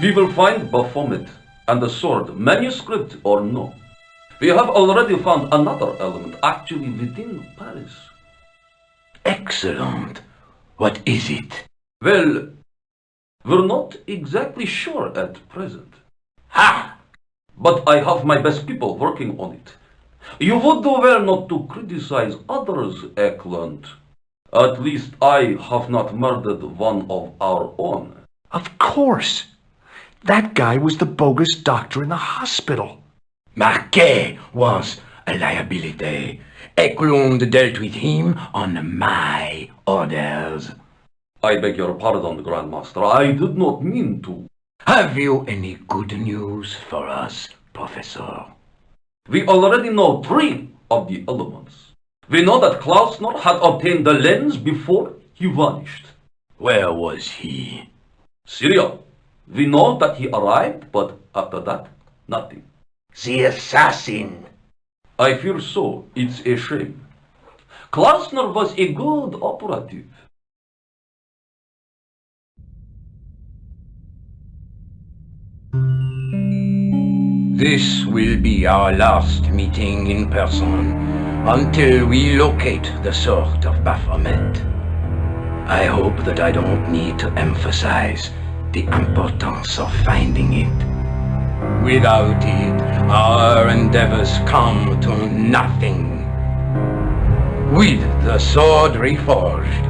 R: We will find Baphomet and the sword, manuscript or no. We have already found another element actually within Paris.
C: Excellent. What is it?
R: Well, we're not exactly sure at present.
C: Ha!
R: But I have my best people working on it. You would do well not to criticize others, Eklund. At least I have not murdered one of our own.
B: Of course. That guy was the bogus doctor in the hospital.
C: Marquet was a liability. Eklund dealt with him on my orders.
R: I beg your pardon, Grandmaster. I did not mean to.
C: Have you any good news for us, Professor?
R: We already know 3 of the elements. We know that Klausner had obtained the lens before he vanished.
C: Where was he?
R: Syria. We know that he arrived, but after that, nothing.
C: The assassin!
R: I fear so. It's a shame. Klausner was a good operative.
C: This will be our last meeting in person until we locate the sword of Baphomet. I hope that I don't need to emphasize the importance of finding it. Without it, our endeavors come to nothing. With the sword reforged,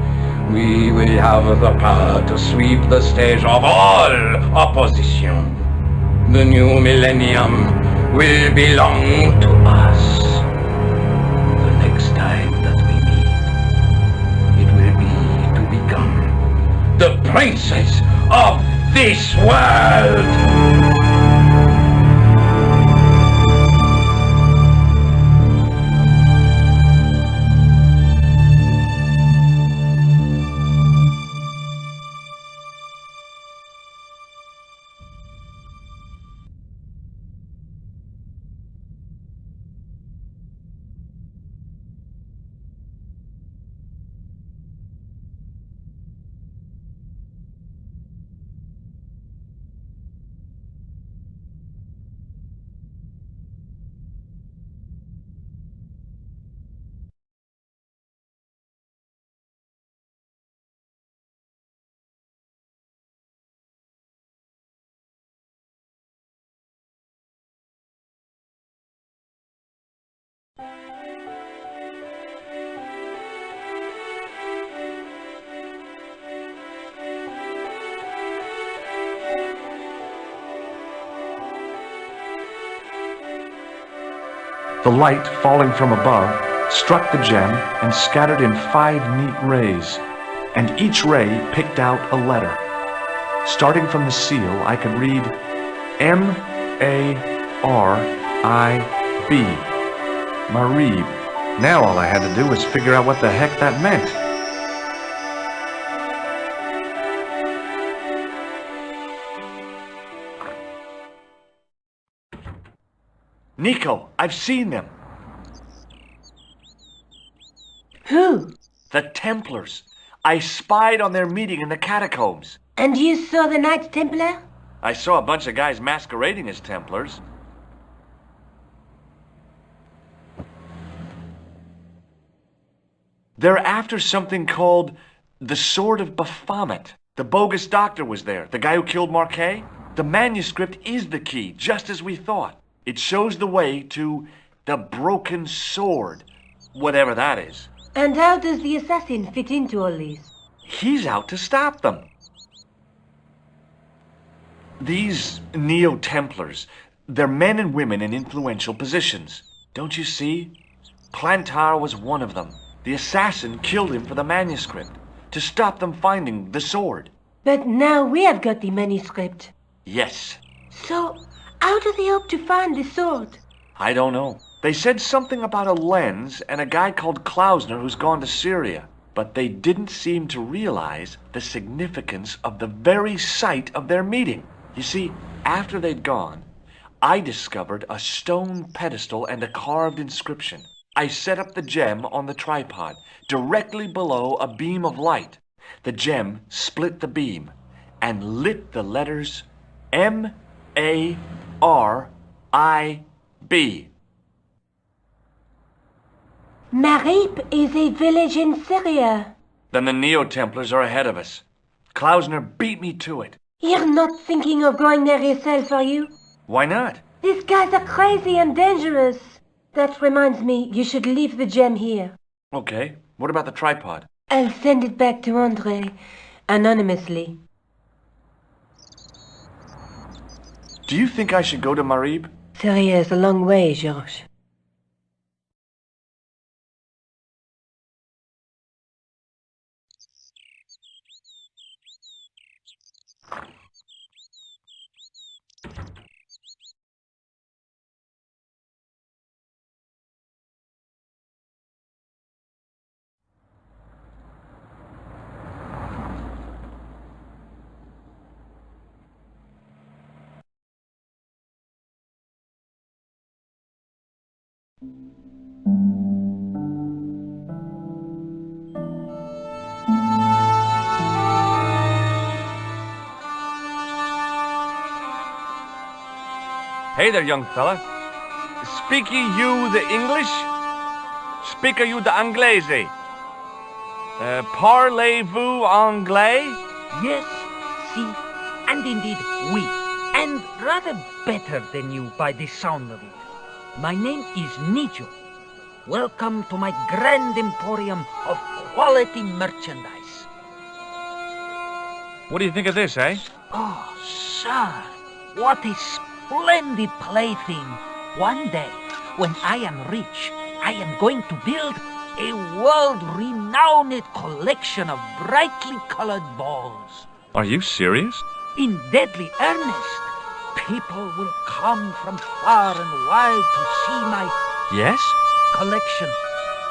C: we will have the power to sweep the stage of all opposition. The new millennium will belong to us. The next time that we meet, it will be to become the princes of this world!
A: The light, falling from above, struck the gem and scattered in 5 neat rays, and each ray picked out a letter. Starting from the seal, I could read M-A-R-I-B, Marib. Now all I had to do was figure out what the heck that meant.
B: Nico, I've seen them.
M: Who?
B: The Templars. I spied on their meeting in the catacombs.
D: And you saw the Knights Templar?
B: I saw a bunch of guys masquerading as Templars. They're after something called the Sword of Baphomet. The bogus doctor was there, the guy who killed Marquet. The manuscript is the key, just as we thought. It shows the way to the broken sword, whatever that is.
D: And how does the assassin fit into all this?
B: He's out to stop them. These Neo-Templars, they're men and women in influential positions. Don't you see? Plantar was one of them. The assassin killed him for the manuscript, to stop them finding the sword.
D: But now we have got the manuscript.
N: Yes.
D: So, how do they hope to find the sword?
N: I don't know. They said something about a lens and a guy called Klausner who's gone to Syria. But they didn't seem to realize the significance of the very site of their meeting. You see, after they'd gone, I discovered a stone pedestal and a carved inscription. I set up the gem on the tripod, directly below a beam of light. The gem split the beam and lit the letters M-A-R-I-B.
D: Marib is a village in Syria.
N: Then the Neo-Templars are ahead of us. Klausner beat me to it.
D: You're not thinking of going there yourself, are you?
N: Why not?
D: These guys are crazy and dangerous. That reminds me, you should leave the gem here.
N: Okay, what about the tripod?
D: I'll send it back to Andre, anonymously.
N: Do you think I should go to Marib?
D: Syria is a long way, Georges.
N: Hey there, young fella. Speak you the English? Speak you the Anglaise? Parlez-vous anglais?
S: Yes, si, and indeed oui, and rather better than you by the sound of it. My name is Nijo. Welcome to my grand emporium of quality merchandise.
N: What do you think of this, eh?
S: Oh, sir, what a splendid plaything. One day, when I am rich, I am going to build a world-renowned collection of brightly colored balls.
N: Are you serious?
S: In deadly earnest. People will come from far and wide to see my
N: Yes?
S: collection.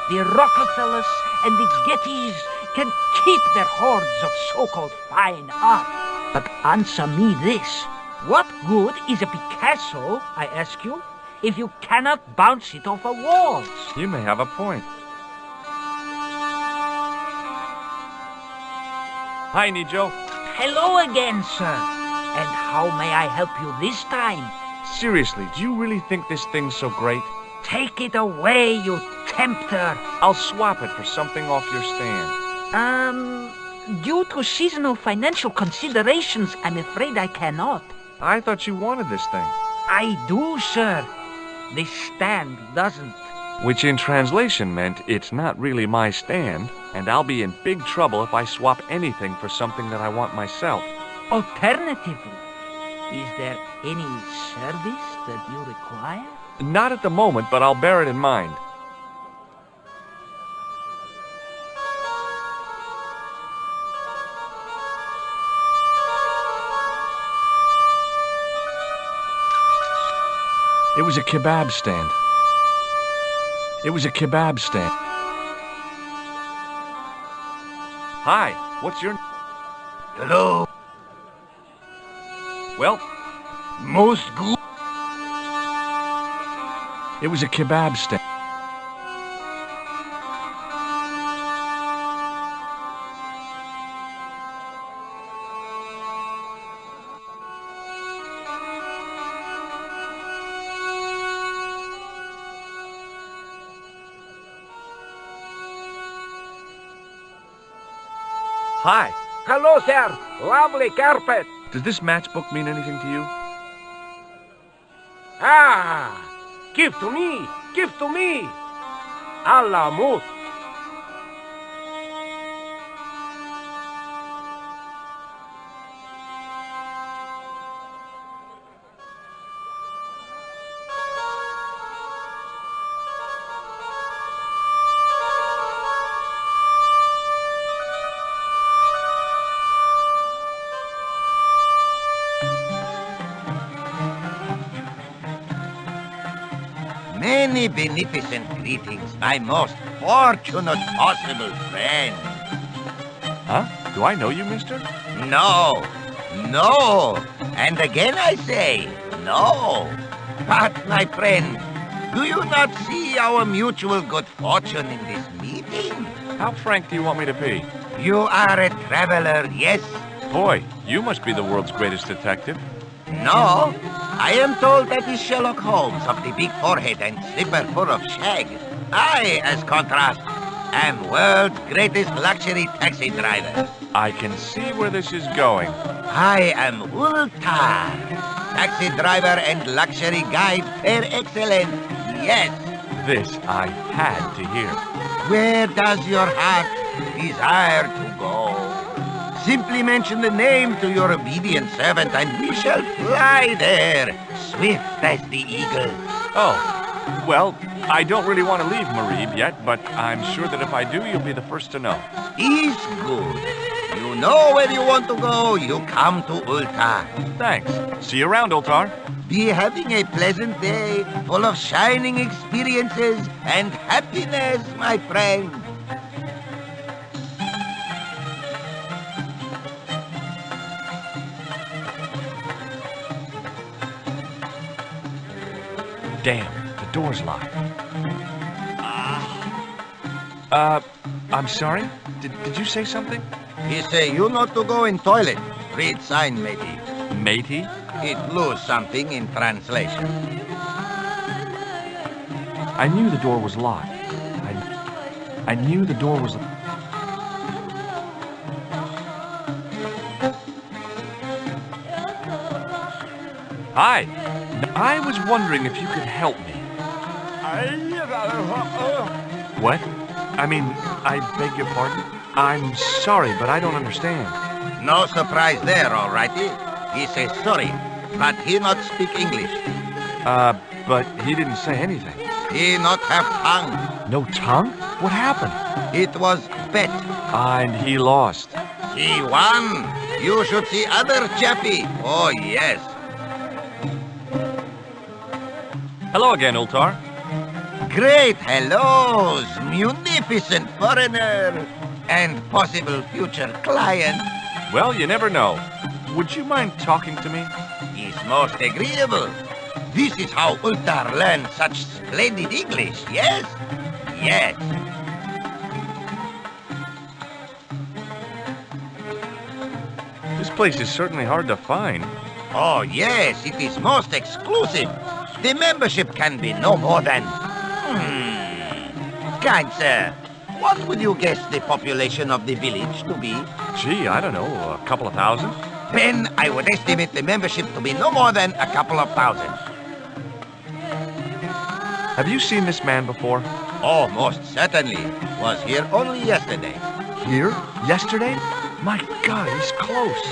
S: The Rockefellers and the Gettys can keep their hoards of so-called fine art. But answer me this. What good is a Picasso, I ask you, if you cannot bounce it off a wall?
N: You may have a point. Hi, Nijo.
S: Hello again, sir. And how may I help you this time?
N: Seriously, do you really think this thing's so great?
S: Take it away, you tempter.
N: I'll swap it for something off your stand.
S: Due to seasonal financial considerations, I'm afraid I cannot.
N: I thought you wanted this thing.
S: I do, sir. The stand doesn't.
N: Which in translation meant it's not really my stand, and I'll be in big trouble if I swap anything for something that I want myself.
S: Alternatively, is there any service that you require?
N: Not at the moment, but I'll bear it in mind. It was a kebab stand. It was a kebab stand. Hi, what's your...
P: Hello.
N: Well?
P: Most good.
N: It was a kebab stand. Hi.
S: Hello, sir. Lovely carpet.
N: Does this matchbook mean anything to you?
S: Ah! Give to me! Give to me! A la mousse.
C: Many beneficent greetings, my most fortunate possible friend.
A: Huh? Do I know you, mister?
C: No, no, and again I say, no. But, my friend, do you not see our mutual good fortune in this meeting?
A: How frank do you want me to be?
C: You are a traveler, yes?
A: Boy, you must be the world's greatest detective.
C: No, I am told that is Sherlock Holmes of the big forehead and slipper full of shag. I, as contrast, am world's greatest luxury taxi driver.
A: I can see where this is going.
C: I am Ultar, taxi driver and luxury guide per excellence, yes.
A: This I had to hear.
C: Where does your heart desire to go? Simply mention the name to your obedient servant and we shall fly there, swift as the eagle.
A: Oh, well, I don't really want to leave Marib yet, but I'm sure that if I do, you'll be the first to know.
C: Is good. You know where you want to go, you come to Ultar.
A: Thanks. See you around, Ultar.
C: Be having a pleasant day, full of shining experiences and happiness, my friend.
A: Damn, the door's locked. I'm sorry? Did you say something?
C: He say you not to go in toilet. Read sign, matey.
A: Matey?
C: It lose something in translation.
A: I knew the door was locked. I knew the door was... Hi. I was wondering if you could help me. What? I mean, I beg your pardon? I'm sorry, but I don't understand.
C: No surprise there, alrighty. He says sorry, but he not speak English.
A: But he didn't say anything.
C: He not have tongue.
A: No tongue? What happened?
C: It was bet.
A: And he lost.
C: He won. You should see other chappie. Oh, yes.
A: Hello again, Ultar.
C: Great hellos, munificent foreigner, and possible future client.
A: Well, you never know. Would you mind talking to me?
C: Is most agreeable. This is how Ultar learned such splendid English, yes? Yes.
A: This place is certainly hard to find.
C: Oh, yes, it is most exclusive. The membership can be no more than... Kind sir, what would you guess the population of the village to be?
A: Gee, I don't know, a couple of thousand?
C: Then I would estimate the membership to be no more than a couple of thousand.
A: Have you seen this man before?
C: Oh, most certainly. Was here only yesterday.
A: Here? Yesterday? My God, he's close.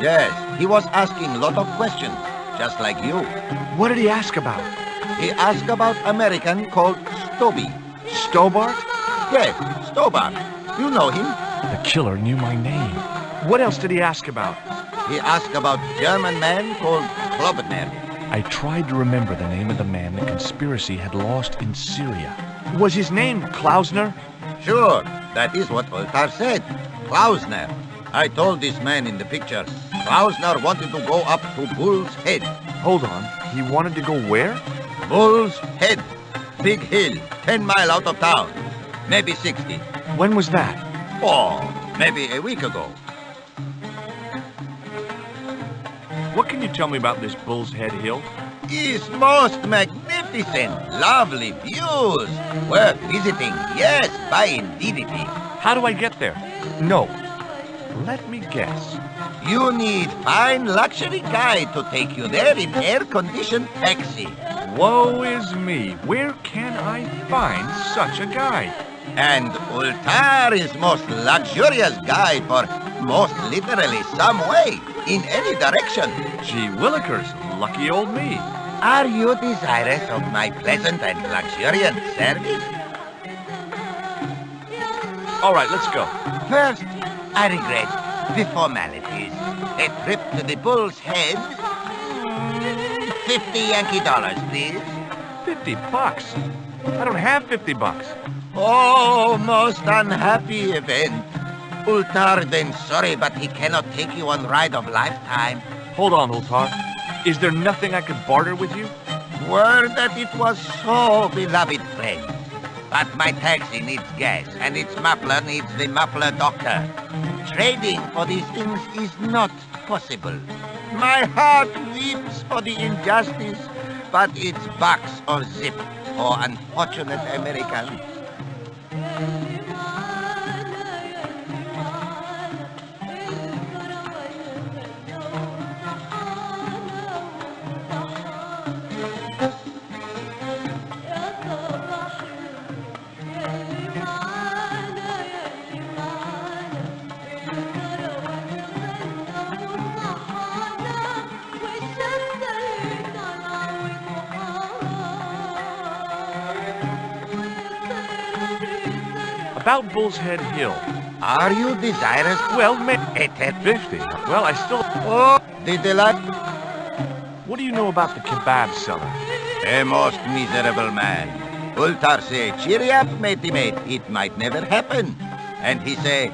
C: Yes, he was asking a lot of questions, just like you.
A: What did he ask about?
C: He asked about American called Stoby.
A: Stobart?
C: Yes, Stobart. You know him.
A: The killer knew my name. What else did he ask about?
C: He asked about German man called Klobner.
A: I tried to remember the name of the man the conspiracy had lost in Syria. Was his name Klausner?
C: Sure, that is what Ultar said. Klausner. I told this man in the picture, Klausner wanted to go up to Bull's Head.
A: Hold on, he wanted to go where?
C: Bull's Head. Big hill, 10 miles out of town. Maybe 60.
A: When was that?
C: Oh, maybe a week ago.
A: What can you tell me about this Bull's Head Hill?
C: It's most magnificent. Lovely views. Worth visiting. Yes, by indeedity.
A: How do I get there? No. Let me guess.
C: You need fine luxury guide to take you there in air-conditioned taxi.
A: Woe is me. Where can I find such a guide?
C: And Ultar is most luxurious guide for most literally some way, in any direction.
A: Gee willikers, lucky old me.
C: Are you desirous of my pleasant and luxuriant service?
A: All right, let's go.
C: First, I regret the formalities. A trip to the Bull's Head. $50 Yankee dollars, please.
A: $50? I don't have $50.
C: Oh, most unhappy event. Ultar then sorry, but he cannot take you on ride of lifetime.
A: Hold on, Ultar. Is there nothing I could barter with you?
C: Word that it was so, beloved friend. But my taxi needs gas, and its muffler needs the muffler doctor. Trading for these things is not possible. My heart weeps for the injustice, but it's box or zip for unfortunate Americans.
A: About Bull's Head Hill.
C: Are you desirous?
A: Well, at 50. Well, I still...
C: Oh, the delight.
A: What do you know about the kebab seller?
C: A most miserable man. Ultar say, cheery up, matey mate, it might never happen. And he say,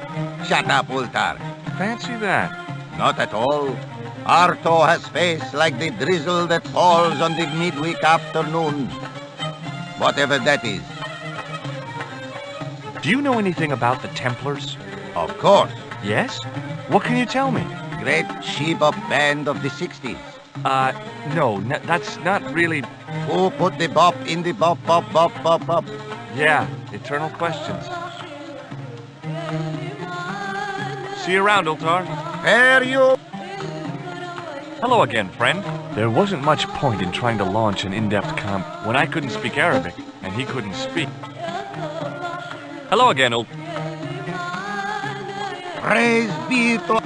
C: shut up, Ultar.
A: Fancy that.
C: Not at all. Arto has face like the drizzle that falls on the midweek afternoon. Whatever that is.
A: Do you know anything about the Templars?
C: Of course.
A: Yes? What can you tell me?
C: Great she-bop band of the 60s.
A: No, that's not really...
C: Who put the bop in the bop, bop, bop, bop, bop?
A: Yeah, eternal questions. See you around, Ultar.
C: Fare you.
A: Hello again, friend. There wasn't much point in trying to launch an in-depth comp when I couldn't speak Arabic and he couldn't speak. Hello again,
C: Praise be to...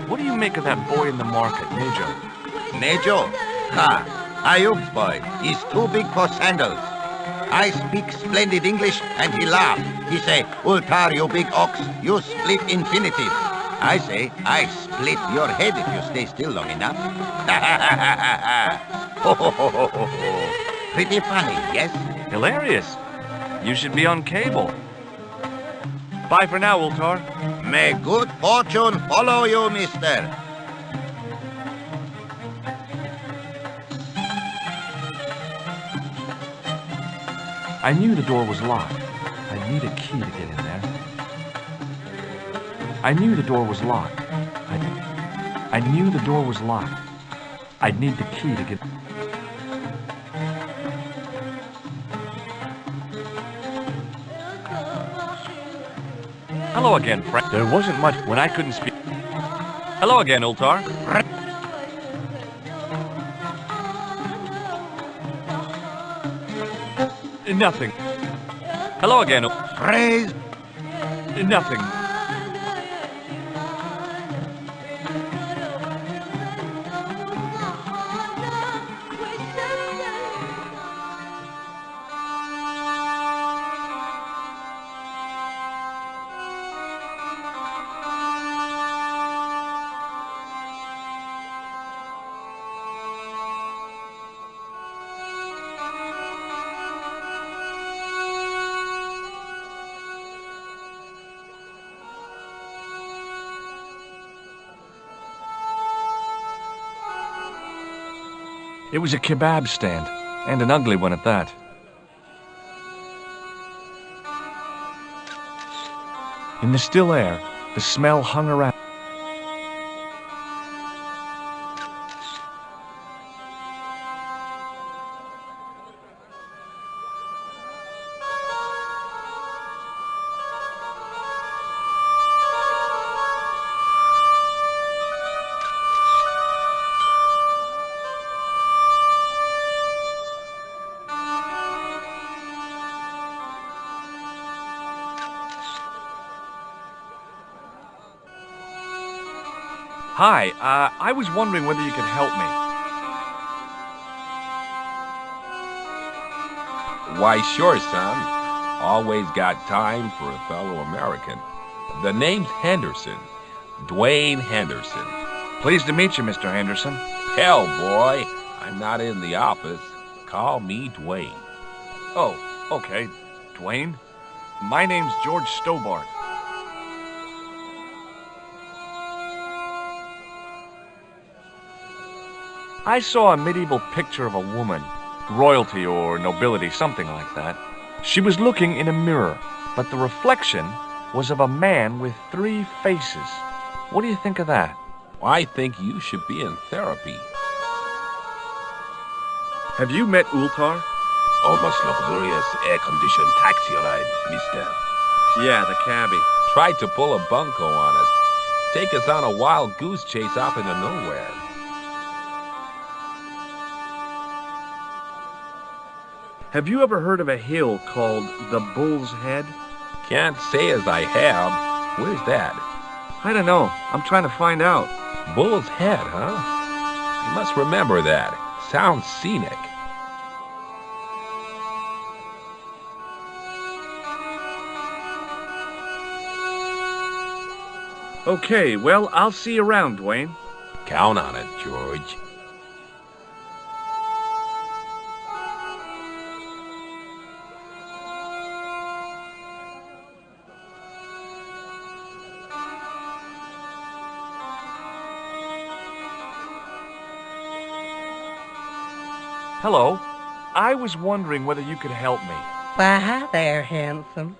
A: What do you make of that boy in the market, Nejo?
C: Nejo? Ha! Ayub's boy. He's too big for sandals. I speak splendid English and he laughed. He say, Ultar, you big ox, you split infinitive. I say, I split your head if you stay still long enough. Pretty funny, yes?
A: Hilarious. You should be on cable. Bye for now, Ultar.
C: May good fortune follow you, mister.
A: I knew the door was locked. I need a key to get in there. I knew the door was locked. I knew the door was locked. I'd need the key to get... Hello again, friend. There wasn't much when I couldn't speak. Hello again, Ultar. Nothing. Hello again.
C: Praise.
A: Nothing. It was a kebab stand, and an ugly one at that. In the still air, the smell hung around. Hi, I was wondering whether you could help me.
T: Why, sure, son. Always got time for a fellow American. The name's Henderson. Dwayne Henderson.
A: Pleased to meet you, Mr. Henderson.
T: Hell, boy. I'm not in the office. Call me Dwayne.
A: Oh, okay. Dwayne? My name's George Stobart. I saw a medieval picture of a woman, royalty or nobility, something like that. She was looking in a mirror, but the reflection was of a man with 3 faces. What do you think of that?
T: I think you should be in therapy.
A: Have you met Ultar?
T: Almost luxurious air-conditioned taxi ride, mister.
A: Yeah, the cabbie.
T: Tried to pull a bunco on us. Take us on a wild goose chase off into nowhere.
A: Have you ever heard of a hill called the Bull's Head?
T: Can't say as I have. Where's that?
A: I don't know. I'm trying to find out.
T: Bull's Head, huh? I must remember that. Sounds scenic.
A: Okay, well, I'll see you around, Dwayne.
T: Count on it, George.
A: Hello. I was wondering whether you could help me.
I: Why, hi there, handsome.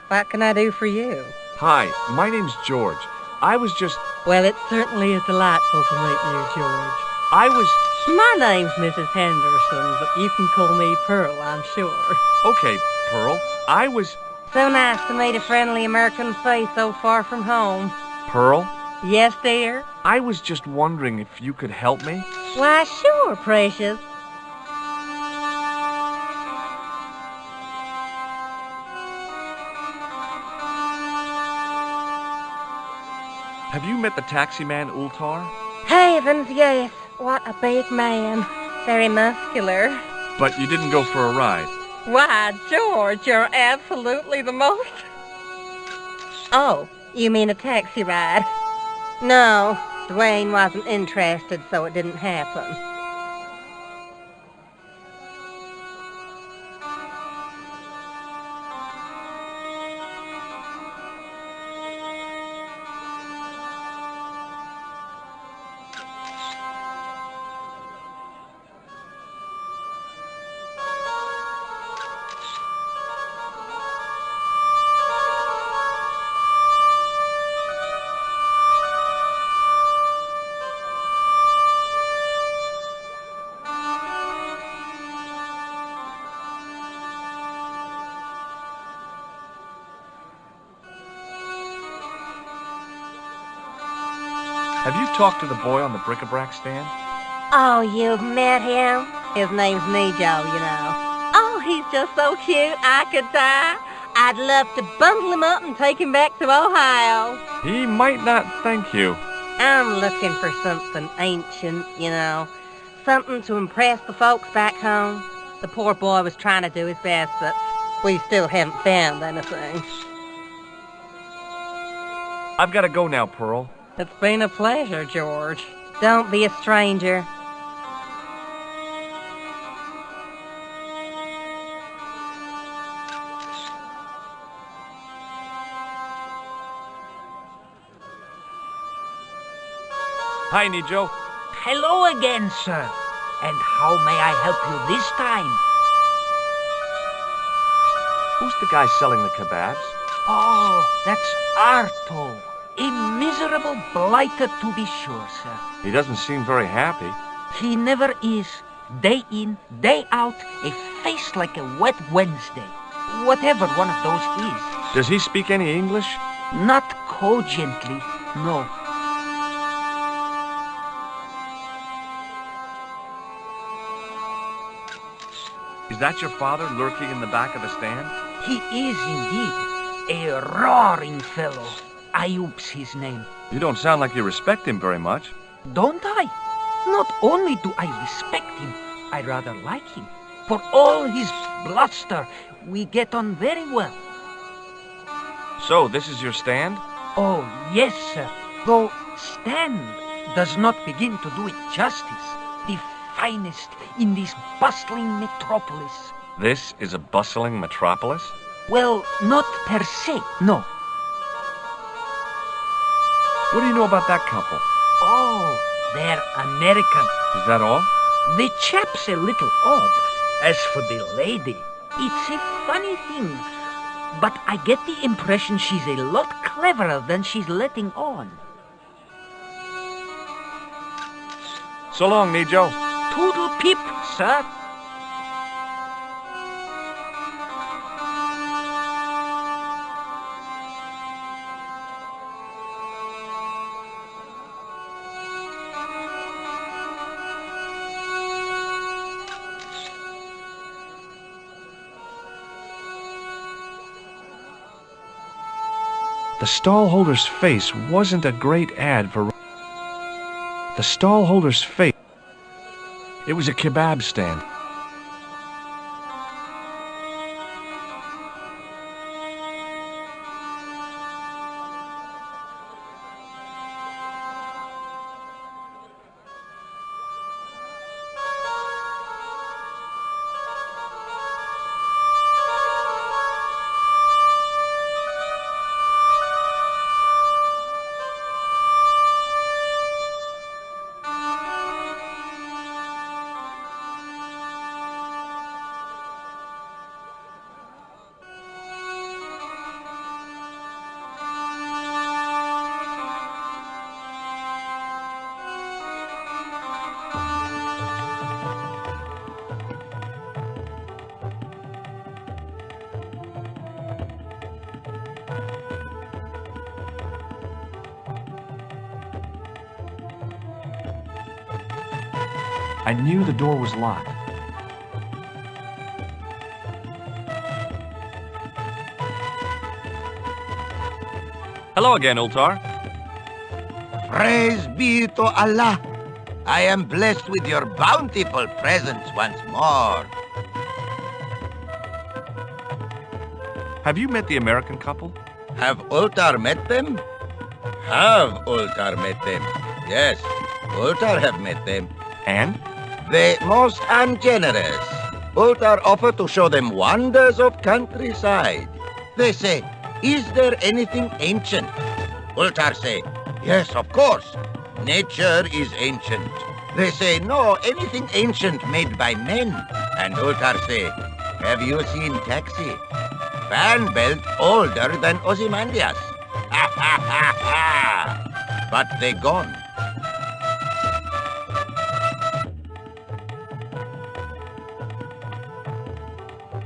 I: What can I do for you?
A: Hi, my name's George. I was just...
I: Well, it certainly is delightful to meet you, George.
A: I was...
I: My name's Mrs. Henderson, but you can call me Pearl, I'm sure.
A: Okay, Pearl. I was...
I: So nice to meet a friendly American face so far from home.
A: Pearl?
I: Yes, dear?
A: I was just wondering if you could help me.
I: Why, sure, precious.
A: Have you met the taxi man, Ultar?
I: Heavens, yes. What a big man. Very muscular.
A: But you didn't go for a ride.
I: Why, George, you're absolutely the most... Oh, you mean a taxi ride? No, Dwayne wasn't interested, so it didn't happen.
A: Have you talked to the boy on the bric-a-brac stand?
I: Oh, you've met him? His name's Nejo, you know. Oh, he's just so cute, I could die. I'd love to bundle him up and take him back to Ohio.
A: He might not thank you.
I: I'm looking for something ancient, you know. Something to impress the folks back home. The poor boy was trying to do his best, but we still haven't found anything.
A: I've got to go now, Pearl.
I: It's been a pleasure, George. Don't be a stranger.
A: Hi, Nejo.
S: Hello again, sir. And how may I help you this time?
A: Who's the guy selling the kebabs?
S: Oh, that's Arto. A miserable blighter, to be sure, sir.
A: He doesn't seem very happy.
S: He never is. Day in, day out, a face like a wet Wednesday. Whatever one of those is.
A: Does he speak any English?
S: Not cogently, no.
A: Is that your father lurking in the back of the stand?
S: He is indeed. A roaring fellow. Ayub's his name.
A: You don't sound like you respect him very much.
S: Don't I? Not only do I respect him, I rather like him. For all his bluster, we get on very well.
A: So, this is your stand?
S: Oh, yes, sir. Though stand does not begin to do it justice. The finest in this bustling metropolis.
A: This is a bustling metropolis?
S: Well, not per se, no.
A: What do you know about that couple?
S: Oh, they're American.
A: Is that all?
S: The chap's a little odd. As for the lady, it's a funny thing. But I get the impression she's a lot cleverer than she's letting on.
A: So long, Nijo.
S: Toodle pip, sir.
A: The stallholder's face wasn't a great ad for... The stallholder's face... It was a kebab stand. I knew the door was locked. Hello again, Ultar.
C: Praise be to Allah. I am blessed with your bountiful presence once more.
A: Have you met the American couple?
C: Have Ultar met them? Have Ultar met them? Yes, Ultar have met them.
A: And?
C: They most ungenerous. Ultar offer to show them wonders of countryside. They say, is there anything ancient? Ultar say, yes, of course. Nature is ancient. They say, no, anything ancient made by men. And Ultar say, have you seen Taxi? Fan belt older than Ozymandias. Ha ha ha ha! But they gone.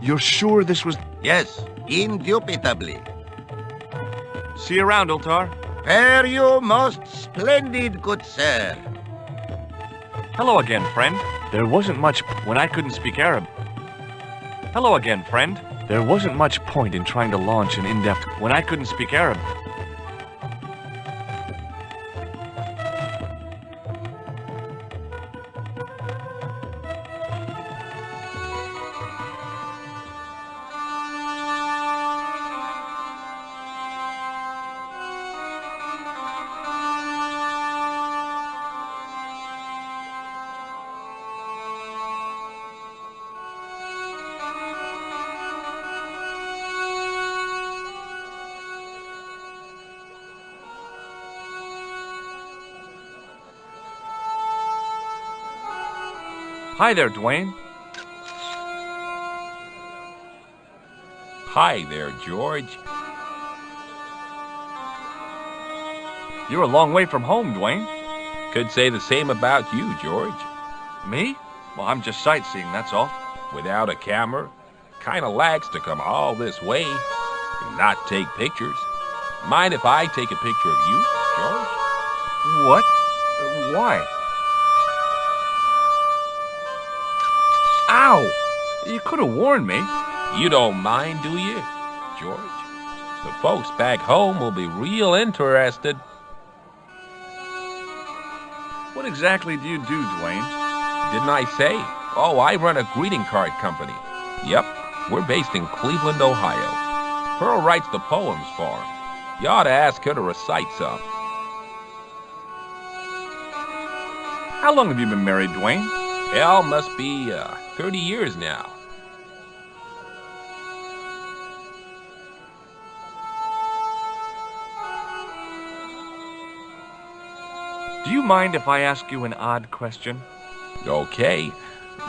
A: You're sure this was...
C: Yes, indubitably.
A: See you around, Ultar.
C: Fare you most splendid, good sir.
A: Hello again, friend. There wasn't much when I couldn't speak Arab. Hello again, friend. There wasn't much point in trying to launch an in-depth when I couldn't speak Arab. Hi there, Dwayne.
T: Hi there, George.
A: You're a long way from home, Dwayne.
T: Could say the same about you, George.
A: Me? Well, I'm just sightseeing, that's all.
T: Without a camera, kinda lags to come all this way and not take pictures. Mind if I take a picture of you, George?
A: What? Why? Ow! You could have warned me.
T: You don't mind, do you, George? The folks back home will be real interested.
A: What exactly do you do, Dwayne?
T: Didn't I say? Oh, I run a greeting card company. Yep, we're based in Cleveland, Ohio. Pearl writes the poems for 'em. You ought to ask her to recite some.
A: How long have you been married, Dwayne?
T: Hell, must be 30 years now.
A: Do you mind if I ask you an odd question?
T: Okay,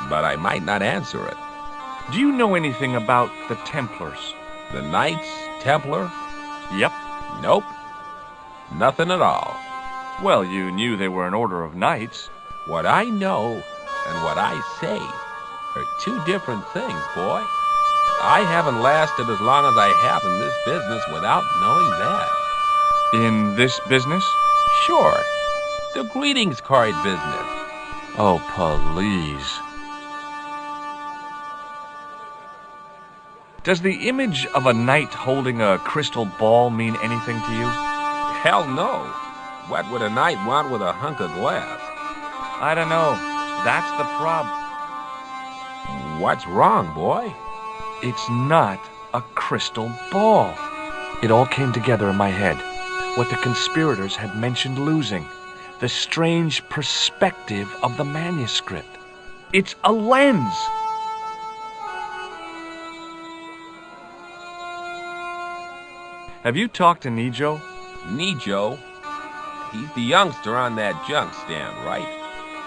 T: but I might not answer it.
A: Do you know anything about the Templars?
T: The Knights Templar?
A: Yep.
T: Nope. Nothing at all.
A: Well, you knew they were an order of knights.
T: What I know and what I say are two different things, boy. I haven't lasted as long as I have in this business without knowing that.
A: In this business?
T: Sure. The greetings card business.
A: Oh, please. Does the image of a knight holding a crystal ball mean anything to you?
T: Hell no. What would a knight want with a hunk of glass?
A: I don't know. That's the problem.
T: What's wrong, boy?
A: It's not a crystal ball. It all came together in my head. What the conspirators had mentioned losing. The strange perspective of the manuscript. It's a lens. Have you talked to Nijo?
T: Nijo? He's the youngster on that junk stand, right?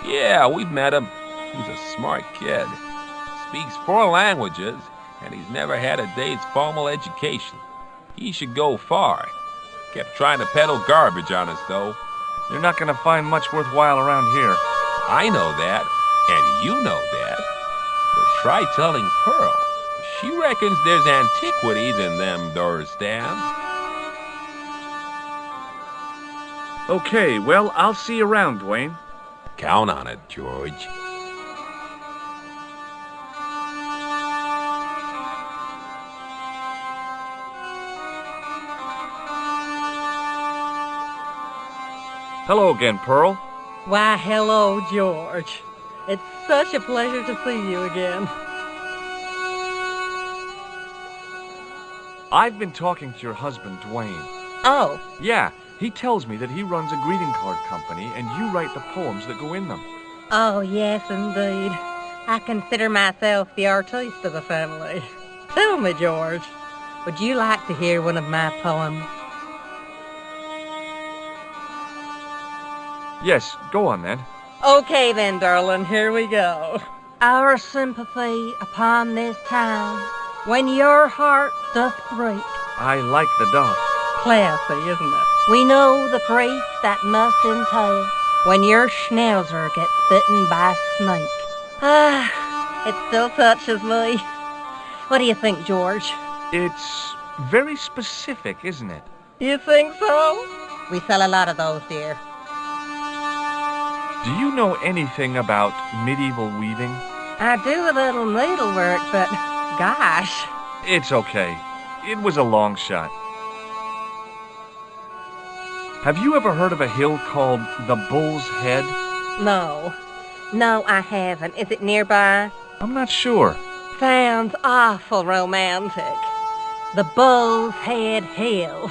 T: Yeah, we've met him. He's a smart kid. Speaks 4 languages, and he's never had a day's formal education. He should go far. Kept trying to peddle garbage on us, though.
A: You're not going to find much worthwhile around here.
T: I know that, and you know that. But try telling Pearl. She reckons there's antiquities in them there stands.
A: Okay, well, I'll see you around, Dwayne.
T: Count on it, George.
A: Hello again, Pearl.
I: Why, hello, George. It's such a pleasure to see you again.
A: I've been talking to your husband, Dwayne.
I: Oh.
A: Yeah, he tells me that he runs a greeting card company and you write the poems that go in them.
I: Oh, yes, indeed. I consider myself the artiste of the family. Tell me, George, would you like to hear one of my poems?
A: Yes, go on then.
I: Okay then, darling, here we go.
D: Our sympathy upon this time, when your heart doth break.
A: I like the dog.
I: Classy, isn't it?
D: We know the grief that must entail when your schnauzer gets bitten by a snake.
I: Ah, it still touches me. What do you think, George?
A: It's very specific, isn't it?
I: You think so? We sell a lot of those, dear.
A: Do you know anything about medieval weaving?
I: I do a little needlework, but gosh.
A: It's okay. It was a long shot. Have you ever heard of a hill called the Bull's Head?
I: No. No, I haven't. Is it nearby?
A: I'm not sure.
I: Sounds awful romantic. The Bull's Head Hill.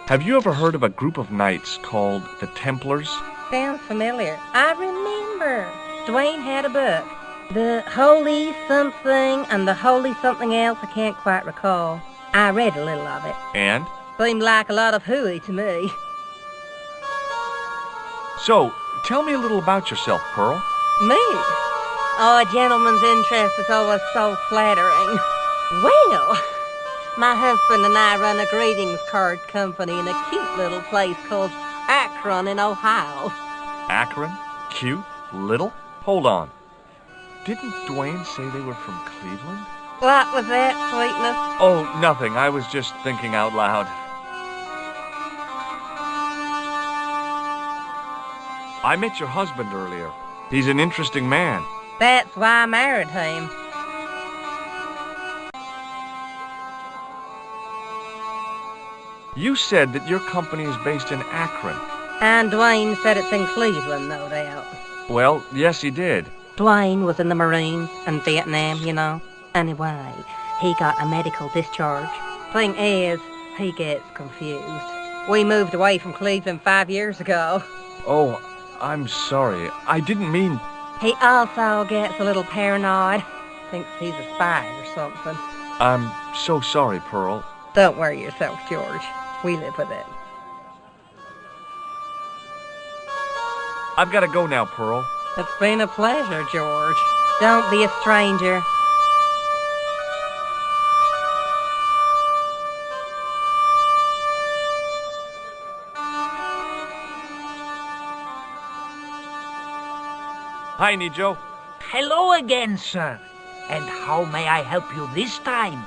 A: Have you ever heard of a group of knights called the Templars?
I: Sounds familiar. I remember. Dwayne had a book. The Holy Something and the Holy Something Else, I can't quite recall. I read a little of it.
A: And?
I: Seemed like a lot of hooey to me.
A: So, tell me a little about yourself, Pearl.
I: Me? Oh, a gentleman's interest is always so flattering. Well, my husband and I run a greetings card company in a cute little place called Akron in Ohio.
A: Akron? Cute? Little? Hold on. Didn't Dwayne say they were from Cleveland?
I: What was that, sweetness?
A: Oh, nothing. I was just thinking out loud. I met your husband earlier. He's an interesting man.
I: That's why I married him.
A: You said that your company is based in Akron.
I: And Dwayne said it's in Cleveland, no doubt.
A: Well, yes, he did.
I: Dwayne was in the Marines and Vietnam, you know. Anyway, he got a medical discharge. Thing is, he gets confused. We moved away from Cleveland 5 years ago.
A: Oh, I'm sorry. I didn't mean...
I: He also gets a little paranoid. Thinks he's a spy or something.
A: I'm so sorry, Pearl.
I: Don't worry yourself, George. We live with it.
A: I've got to go now, Pearl.
I: It's been a pleasure, George. Don't be a stranger.
A: Hi, Nijo.
S: Hello again, sir. And how may I help you this time?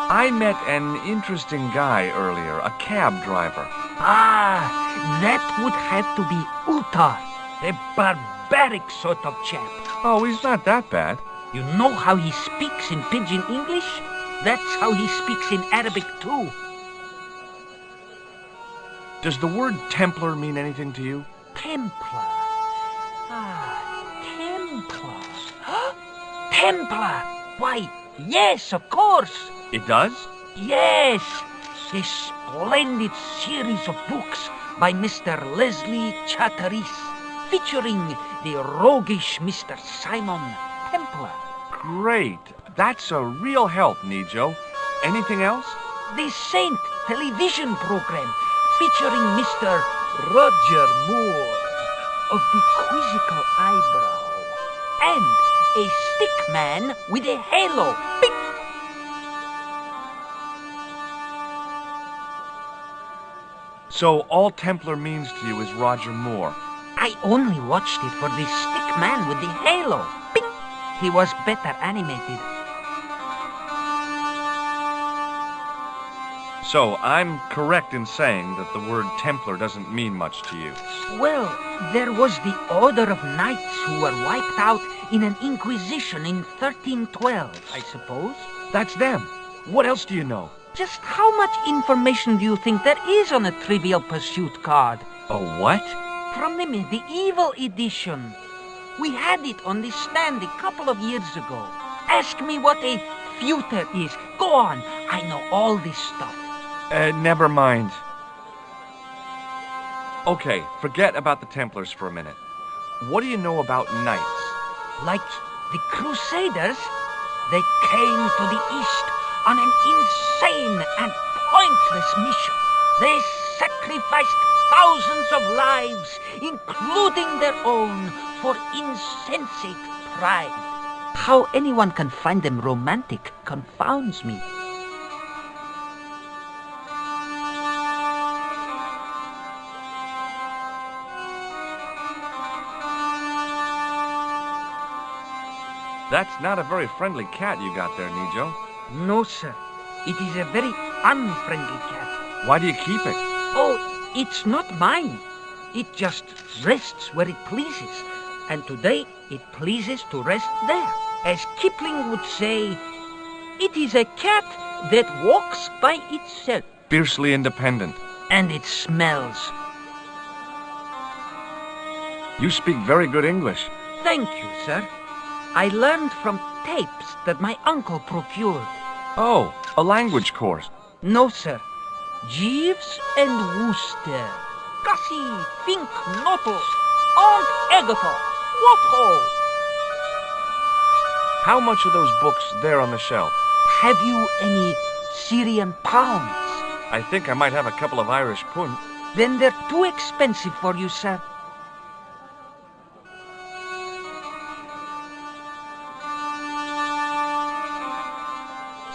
A: I met an interesting guy earlier, a cab driver.
S: Ah, that would have to be Uta, a barbaric sort of chap.
A: Oh, he's not that bad.
S: You know how he speaks in Pidgin English? That's how he speaks in Arabic too.
A: Does the word Templar mean anything to you?
S: Templar. Templar. Templar! Why, yes, of course.
A: It does?
S: Yes. A splendid series of books by Mr. Leslie Chatteris, featuring the roguish Mr. Simon Templar.
A: Great. That's a real help, Nijo. Anything else?
S: The Saint television program, featuring Mr. Roger Moore of the quizzical eyebrow, and a stick man with a halo. Bing!
A: So all Templar means to you is Roger Moore.
S: I only watched it for the stick man with the halo. Bing! He was better animated.
A: So I'm correct in saying that the word Templar doesn't mean much to you.
S: Well, there was the Order of Knights who were wiped out in an Inquisition in 1312, I suppose.
A: That's them. What else do you know?
S: Just how much information do you think there is on a Trivial Pursuit card?
A: A what?
S: From the medieval edition. We had it on the stand a couple of years ago. Ask me what a feuter is. Go on, I know all this stuff.
A: Never mind. Okay, forget about the Templars for a minute. What do you know about knights?
S: Like the Crusaders, they came to the East on an insane and pointless mission. They sacrificed thousands of lives, including their own, for insensate pride. How anyone can find them romantic confounds me.
A: That's not a very friendly cat you got there, Nijo.
S: No, sir. It is a very unfriendly cat.
A: Why do you keep it?
S: Oh, it's not mine. It just rests where it pleases. And today, it pleases to rest there. As Kipling would say, it is a cat that walks by itself.
A: Fiercely independent.
S: And it smells.
A: You speak very good English.
S: Thank you, sir. I learned from tapes that my uncle procured.
A: Oh, a language course.
S: No, sir. Jeeves and Wooster. Gussie, Fink, Notos, Aunt Agatha. What ho!
A: How much are those books there on the shelf?
S: Have you any Syrian pounds?
A: I think I might have a couple of Irish pund.
S: Then they're too expensive for you, sir.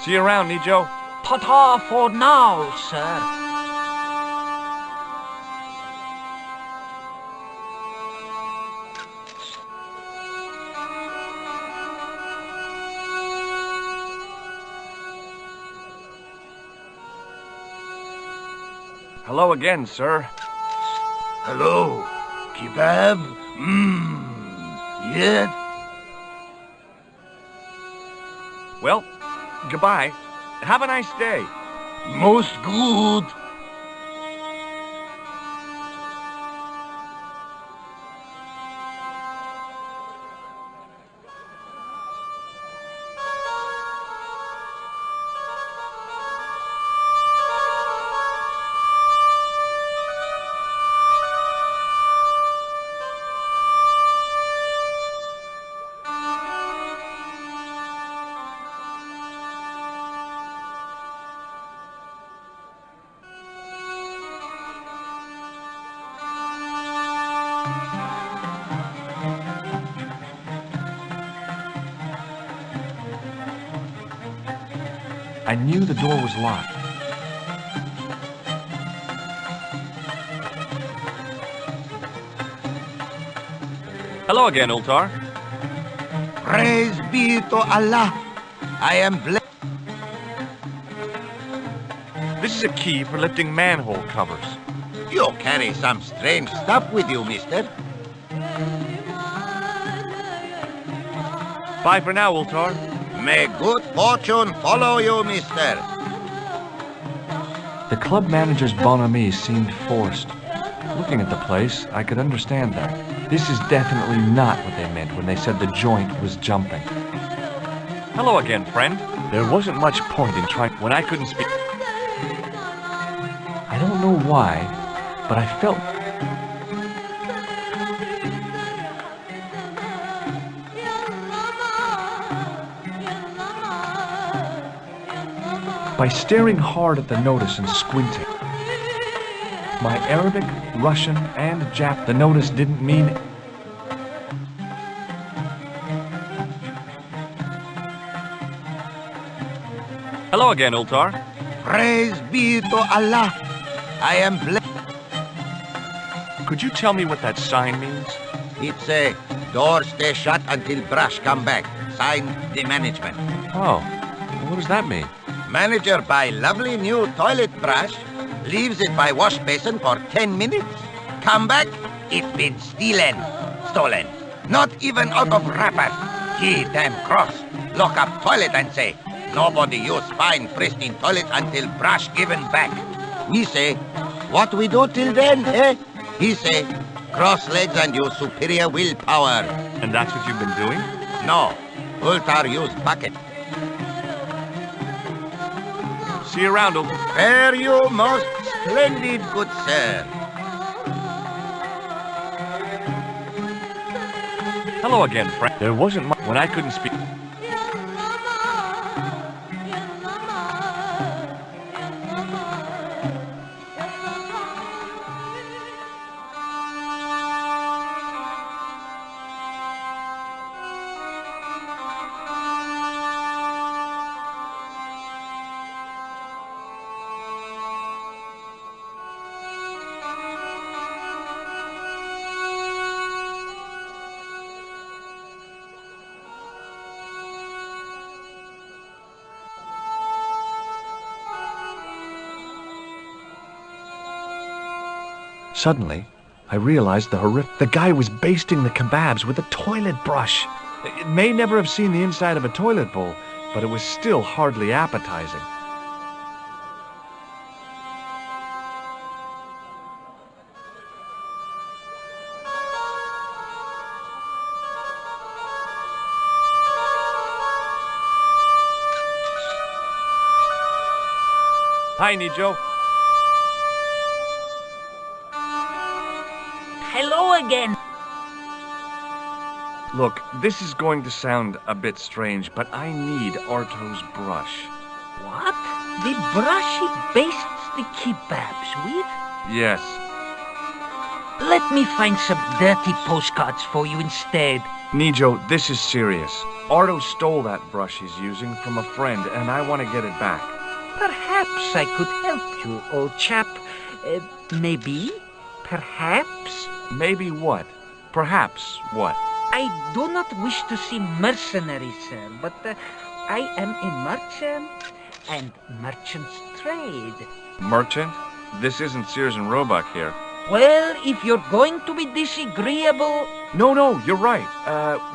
A: See you around, Nijo.
S: Ta-ta for now, sir.
A: Hello again, sir.
P: Hello. Kebab? Yet?
A: Well, goodbye. Have a nice day.
P: Most good.
A: I knew the door was locked.
G: Hello again, Ultar.
C: Praise be to Allah. I am blessed.
G: This is a key for lifting manhole covers.
C: You carry some strange stuff with you, mister.
G: Bye for now, Ultar.
C: May good fortune follow you, mister.
A: The club manager's bonhomie seemed forced. Looking at the place, I could understand that. This is definitely not what they meant when they said the joint was jumping.
G: Hello again, friend.
A: There wasn't much point in trying when I couldn't speak. I don't know why, but I felt... by staring hard at the notice and squinting. My Arabic, Russian, and Jap, the notice didn't mean...
G: Hello again, Ultar.
C: Praise be to Allah. I am blessed.
G: Could you tell me what that sign means?
C: It's a door stay shut until brush come back. Signed, the management.
A: Oh, what does that mean?
C: Manager buy lovely new toilet brush, leaves it by wash basin for 10 minutes. Come back, it's been stolen. Not even out of wrapper. He damn cross. Lock up toilet and say, nobody use fine pristine toilet until brush given back. We say, what we do till then, eh? He say, cross legs and use superior willpower.
G: And that's what you've been doing?
C: No, Ultar use bucket.
G: See you around, Ultar.
C: Fare you most splendid, good sir.
G: Hello again, friend.
A: There wasn't much when I couldn't speak. Suddenly, I realized the guy was basting the kebabs with a toilet brush. It may never have seen the inside of a toilet bowl, but it was still hardly appetizing.
G: Hi, Nijo.
S: Hello again.
A: Look, this is going to sound a bit strange, but I need Arto's brush.
S: What? The brush he bastes the kebabs with?
A: Yes.
S: Let me find some dirty postcards for you instead.
A: Nijo, this is serious. Arto stole that brush he's using from a friend, and I want to get it back.
S: Perhaps I could help you, old chap. Maybe? Perhaps?
A: Maybe what? Perhaps what?
S: I do not wish to seem mercenary, sir, but I am a merchant, and merchants trade.
A: Merchant? This isn't Sears and Roebuck here.
S: Well, if you're going to be disagreeable...
A: No, you're right.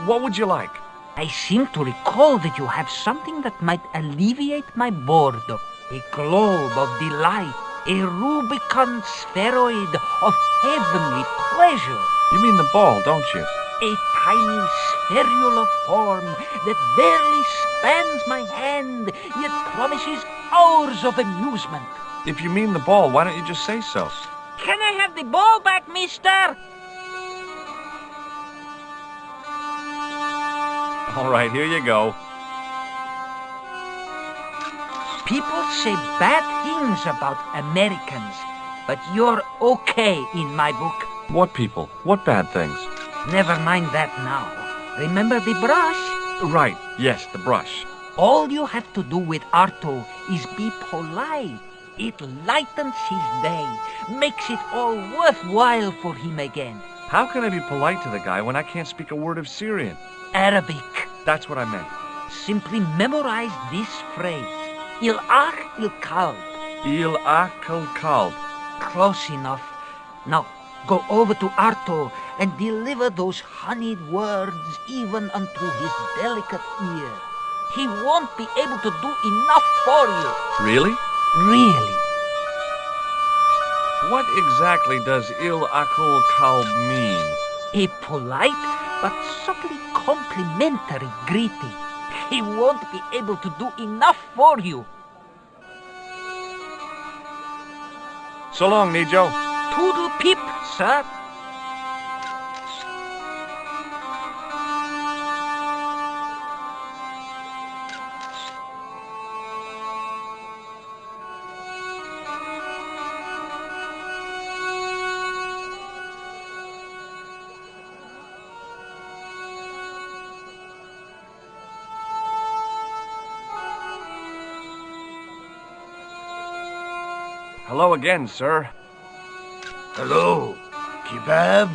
A: What would you like?
S: I seem to recall that you have something that might alleviate my boredom. A globe of delight. A Rubicon spheroid of heavenly pleasure.
A: You mean the ball, don't you?
S: A tiny spherule of form that barely spans my hand, yet promises hours of amusement.
A: If you mean the ball, why don't you just say so?
S: Can I have the ball back, mister?
A: All right, here you go.
S: People say bad things about Americans, but you're okay in my book.
A: What people? What bad things?
S: Never mind that now. Remember the brush?
A: Right, yes, the brush.
S: All you have to do with Arto is be polite. It lightens his day, makes it all worthwhile for him again.
A: How can I be polite to the guy when I can't speak a word of Syrian?
S: Arabic.
A: That's what I meant.
S: Simply memorize this phrase. Il-ach il-kalb.
A: Il-ach il-kalb.
S: Close enough. Now, go over to Arto and deliver those honeyed words even unto his delicate ear. He won't be able to do enough for you.
A: Really?
S: Really.
A: What exactly does il-akul kalb mean?
S: A polite but subtly complimentary greeting. He won't be able to do enough for you.
A: So long, Nijo.
S: Toodle pip, sir.
A: Hello again, sir.
P: Hello. Kebab?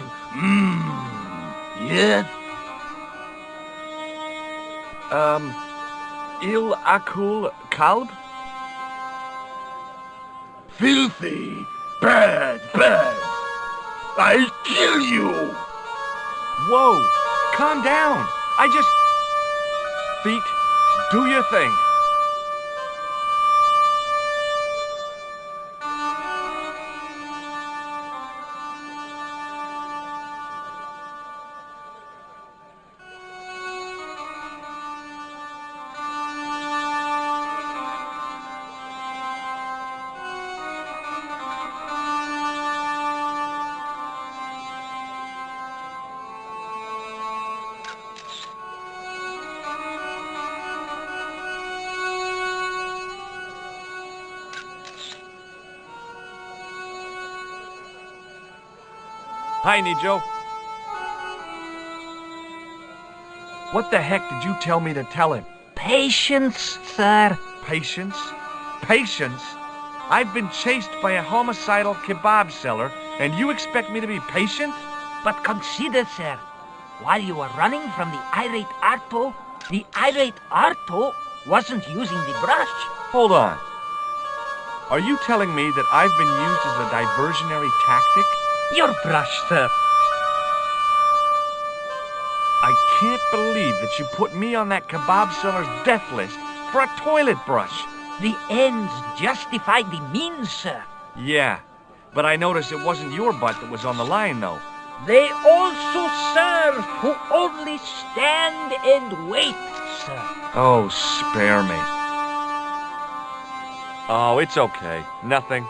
P: Yes?
A: Il-akul kalb?
P: Filthy. Bad. I'll kill you.
A: Whoa, calm down. Feet, do your thing. Hi, Nijo. What the heck did you tell me to tell him?
S: Patience, sir.
A: Patience? Patience? I've been chased by a homicidal kebab seller, and you expect me to be patient?
S: But consider, sir, while you were running from the irate Arto wasn't using the brush.
A: Hold on. Are you telling me that I've been used as a diversionary tactic?
S: Your brush, sir.
A: I can't believe that you put me on that kebab seller's death list for a toilet brush.
S: The ends justify the means, sir.
A: Yeah, but I noticed it wasn't your butt that was on the line, though.
S: They also serve who only stand and wait, sir.
A: Oh, spare me. Oh, it's okay. Nothing.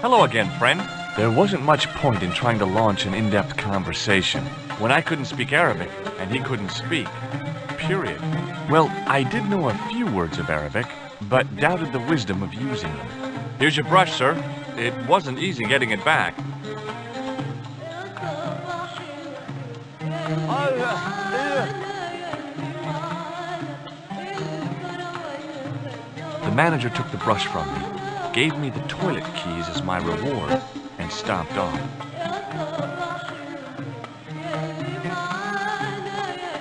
A: Hello again, friend. There wasn't much point in trying to launch an in-depth conversation when I couldn't speak Arabic and he couldn't speak. Period. Well, I did know a few words of Arabic, but doubted the wisdom of using them. Here's your brush, sir. It wasn't easy getting it back. The manager took the brush from me, gave me the toilet keys as my reward, and stomped off.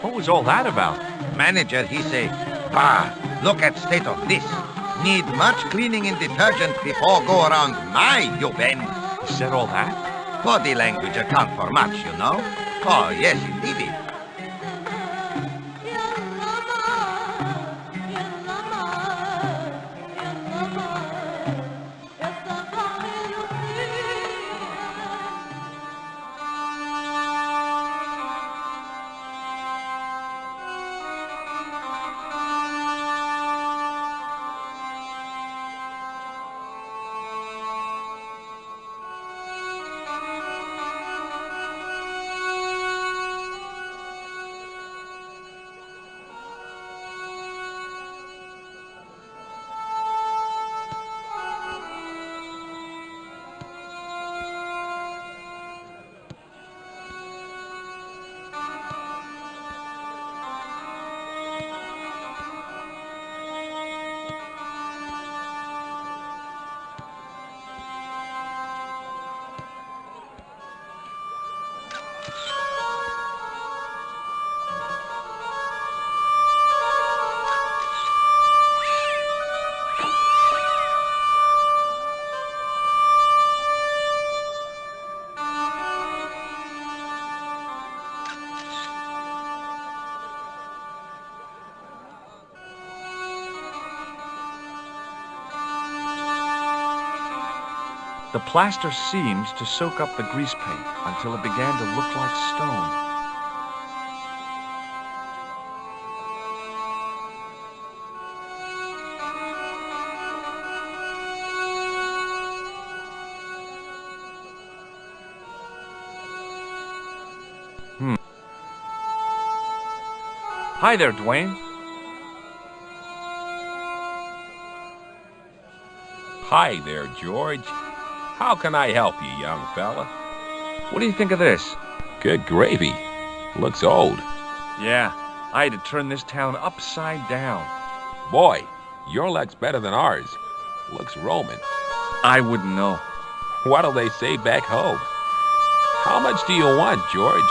A: What was all that about?
C: Manager, he say, "Bah, look at state of this. Need much cleaning and detergent before go around my, you Ben."
A: He said all that?
C: Body language account for much, you know. Oh, yes, indeed.
A: The plaster seemed to soak up the grease paint until it began to look like stone. Hi there, Dwayne.
T: Hi there, George. How can I help you, young fella?
A: What do you think of this?
T: Good gravy. Looks old.
A: Yeah, I had to turn this town upside down.
T: Boy, your luck's better than ours. Looks Roman.
A: I wouldn't know.
T: What'll they say back home? How much do you want, George?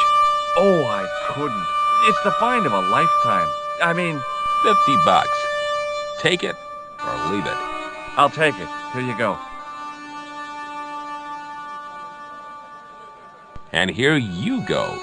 A: Oh, I couldn't. It's the find of a lifetime. I mean...
T: $50. Take it or leave it.
A: I'll take it. Here you go.
T: And here you go.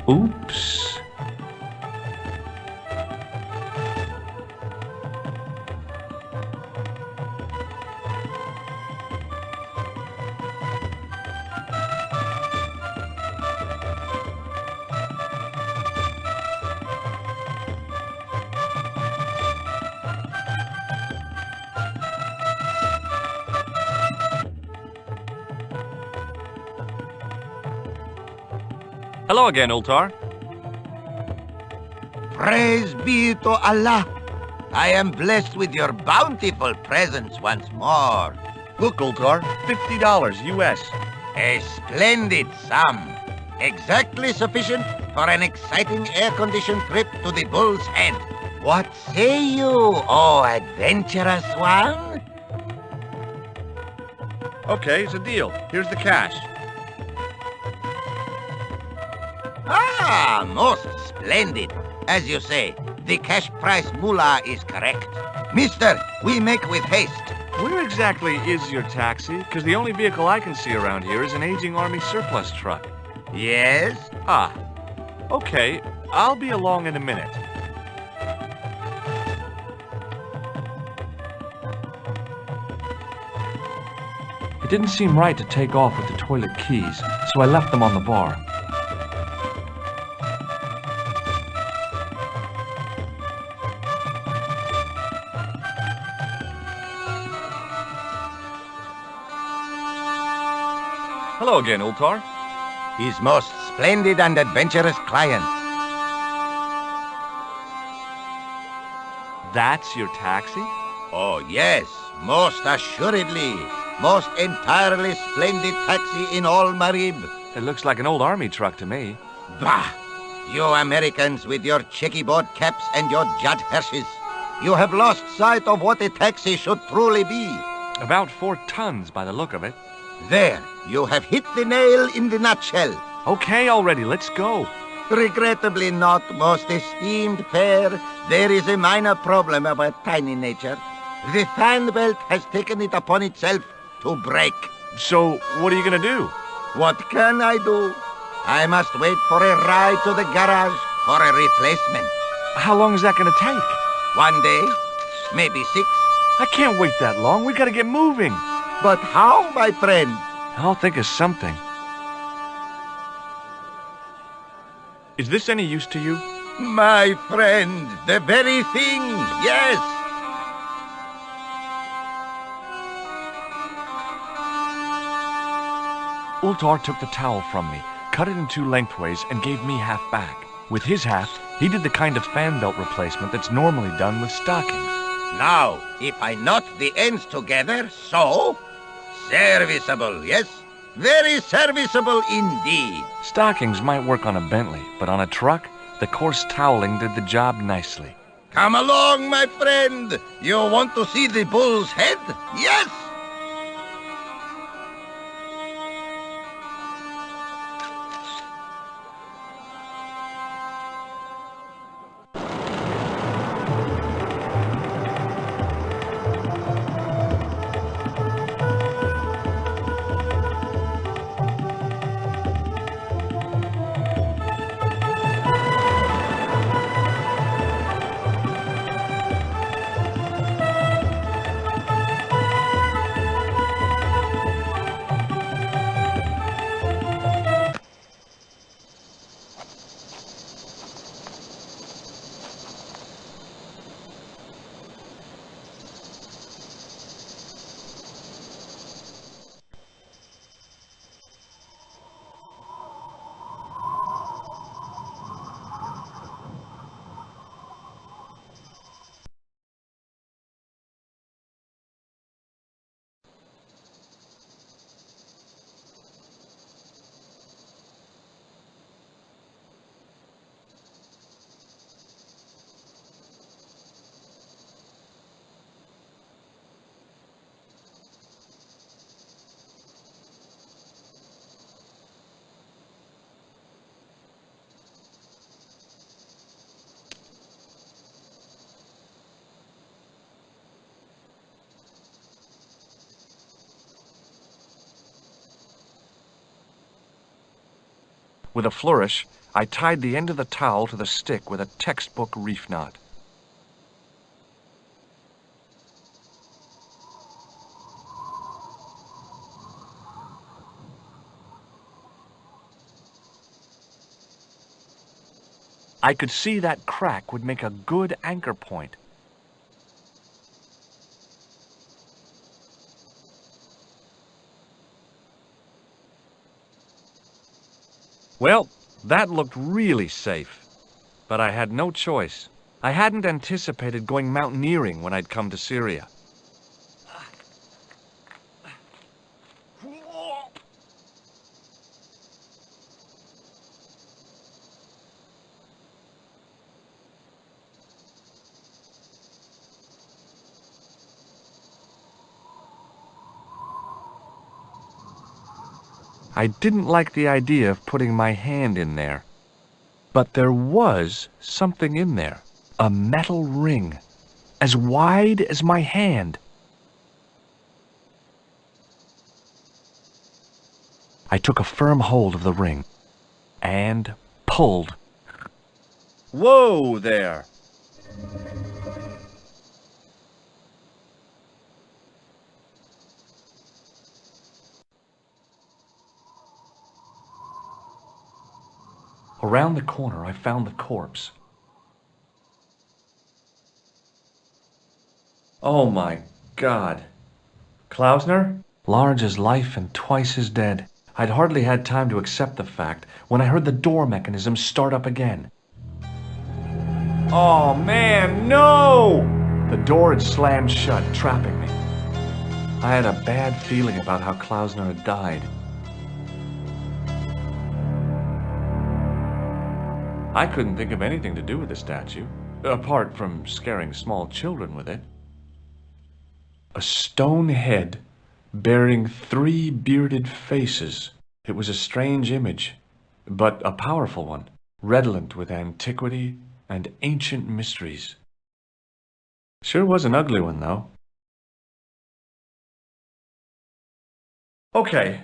A: Oops. Hello again, Ultar.
C: Praise be to Allah. I am blessed with your bountiful presence once more.
A: Look, Ultar, $50 US.
C: A splendid sum. Exactly sufficient for an exciting air-conditioned trip to the Bull's Head. What say you, oh adventurous one?
A: Okay, it's a deal. Here's the cash.
C: Ah, most splendid. As you say, the cash price moolah is correct. Mister, we make with haste.
A: Where exactly is your taxi? Because the only vehicle I can see around here is an aging army surplus truck.
C: Yes?
A: Ah, okay. I'll be along in a minute. It didn't seem right to take off with the toilet keys, so I left them on the bar. Hello again, Ultar.
C: His most splendid and adventurous client.
A: That's your taxi?
C: Oh, yes, most assuredly. Most entirely splendid taxi in all Marib.
A: It looks like an old army truck to me.
C: Bah! You Americans with your checkerboard caps and your Judd Hershes. You have lost sight of what a taxi should truly be.
A: About 4 tons by the look of it.
C: There, you have hit the nail in the nutshell.
A: Okay already, let's go.
C: Regrettably not, most esteemed pair. There is a minor problem of a tiny nature. The fan belt has taken it upon itself to break.
A: So, what are you gonna do?
C: What can I do? I must wait for a ride to the garage for a replacement.
A: How long is that gonna take?
C: 1 day, maybe 6.
A: I can't wait that long. We gotta get moving.
C: But how, my friend?
A: I'll think of something. Is this any use to you?
C: My friend, the very thing, yes.
A: Ultar took the towel from me, cut it in 2 lengthways, and gave me half back. With his half, he did the kind of fan belt replacement that's normally done with stockings.
C: Now, if I knot the ends together, so... Serviceable, yes? Very serviceable indeed.
A: Stockings might work on a Bentley, but on a truck, the coarse toweling did the job nicely.
C: Come along, my friend. You want to see the bull's head? Yes!
A: With a flourish, I tied the end of the towel to the stick with a textbook reef knot. I could see that crack would make a good anchor point. Well, that looked really safe, but I had no choice. I hadn't anticipated going mountaineering when I'd come to Syria. I didn't like the idea of putting my hand in there. But there was something in there. A metal ring, as wide as my hand. I took a firm hold of the ring and pulled. Whoa there! Around the corner, I found the corpse. Oh my God. Klausner? Large as life and twice as dead. I'd hardly had time to accept the fact when I heard the door mechanism start up again. Oh man, no! The door had slammed shut, trapping me. I had a bad feeling about how Klausner had died. I couldn't think of anything to do with the statue, apart from scaring small children with it. A stone head bearing 3 bearded faces. It was a strange image, but a powerful one, redolent with antiquity and ancient mysteries. Sure was an ugly one, though. Okay,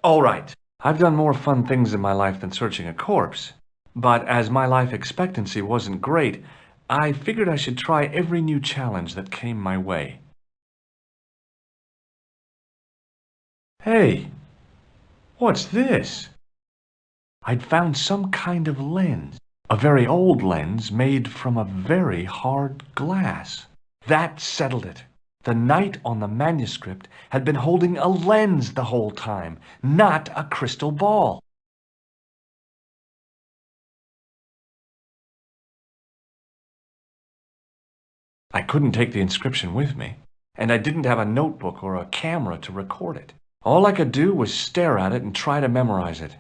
A: all right. I've done more fun things in my life than searching a corpse. But as my life expectancy wasn't great, I figured I should try every new challenge that came my way. Hey, what's this? I'd found some kind of lens, a very old lens made from a very hard glass. That settled it. The knight on the manuscript had been holding a lens the whole time, not a crystal ball. I couldn't take the inscription with me, and I didn't have a notebook or a camera to record it. All I could do was stare at it and try to memorize it.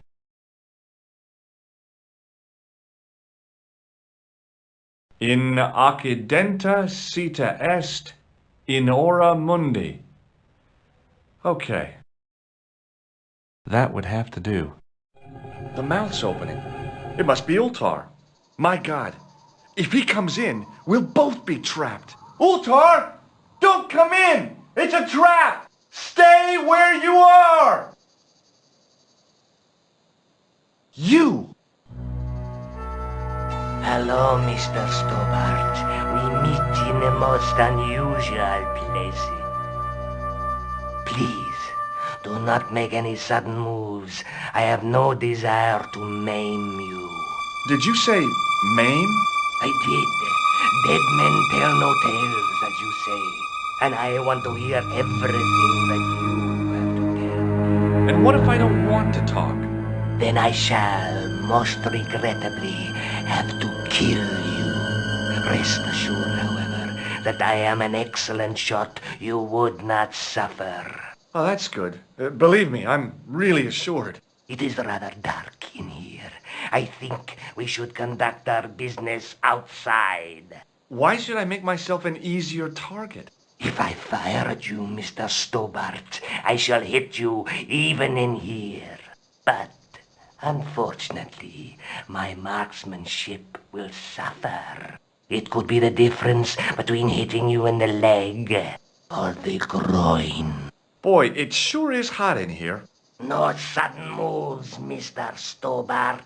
A: In occidenta sita est, in ora mundi. Okay. That would have to do. The mouth's opening. It must be Ultar. My God. If he comes in, we'll both be trapped. Ultar! Don't come in! It's a trap! Stay where you are! You!
P: Hello, Mr. Stobart. We meet in the most unusual places. Please, do not make any sudden moves. I have no desire to maim you.
A: Did you say maim?
P: I did. Dead men tell no tales, as you say. And I want to hear everything that you have to tell.
A: And what if I don't want to talk?
P: Then I shall, most regrettably, have to kill you. Rest assured, however, that I am an excellent shot you would not suffer.
A: Oh, that's good. Believe me, I'm really assured.
P: It is rather dark in here. I think we should conduct our business outside.
A: Why should I make myself an easier target?
P: If I fire at you, Mr. Stobart, I shall hit you even in here. But, unfortunately, my marksmanship will suffer. It could be the difference between hitting you in the leg or the groin.
A: Boy, it sure is hot in here.
P: No sudden moves, Mr. Stobart.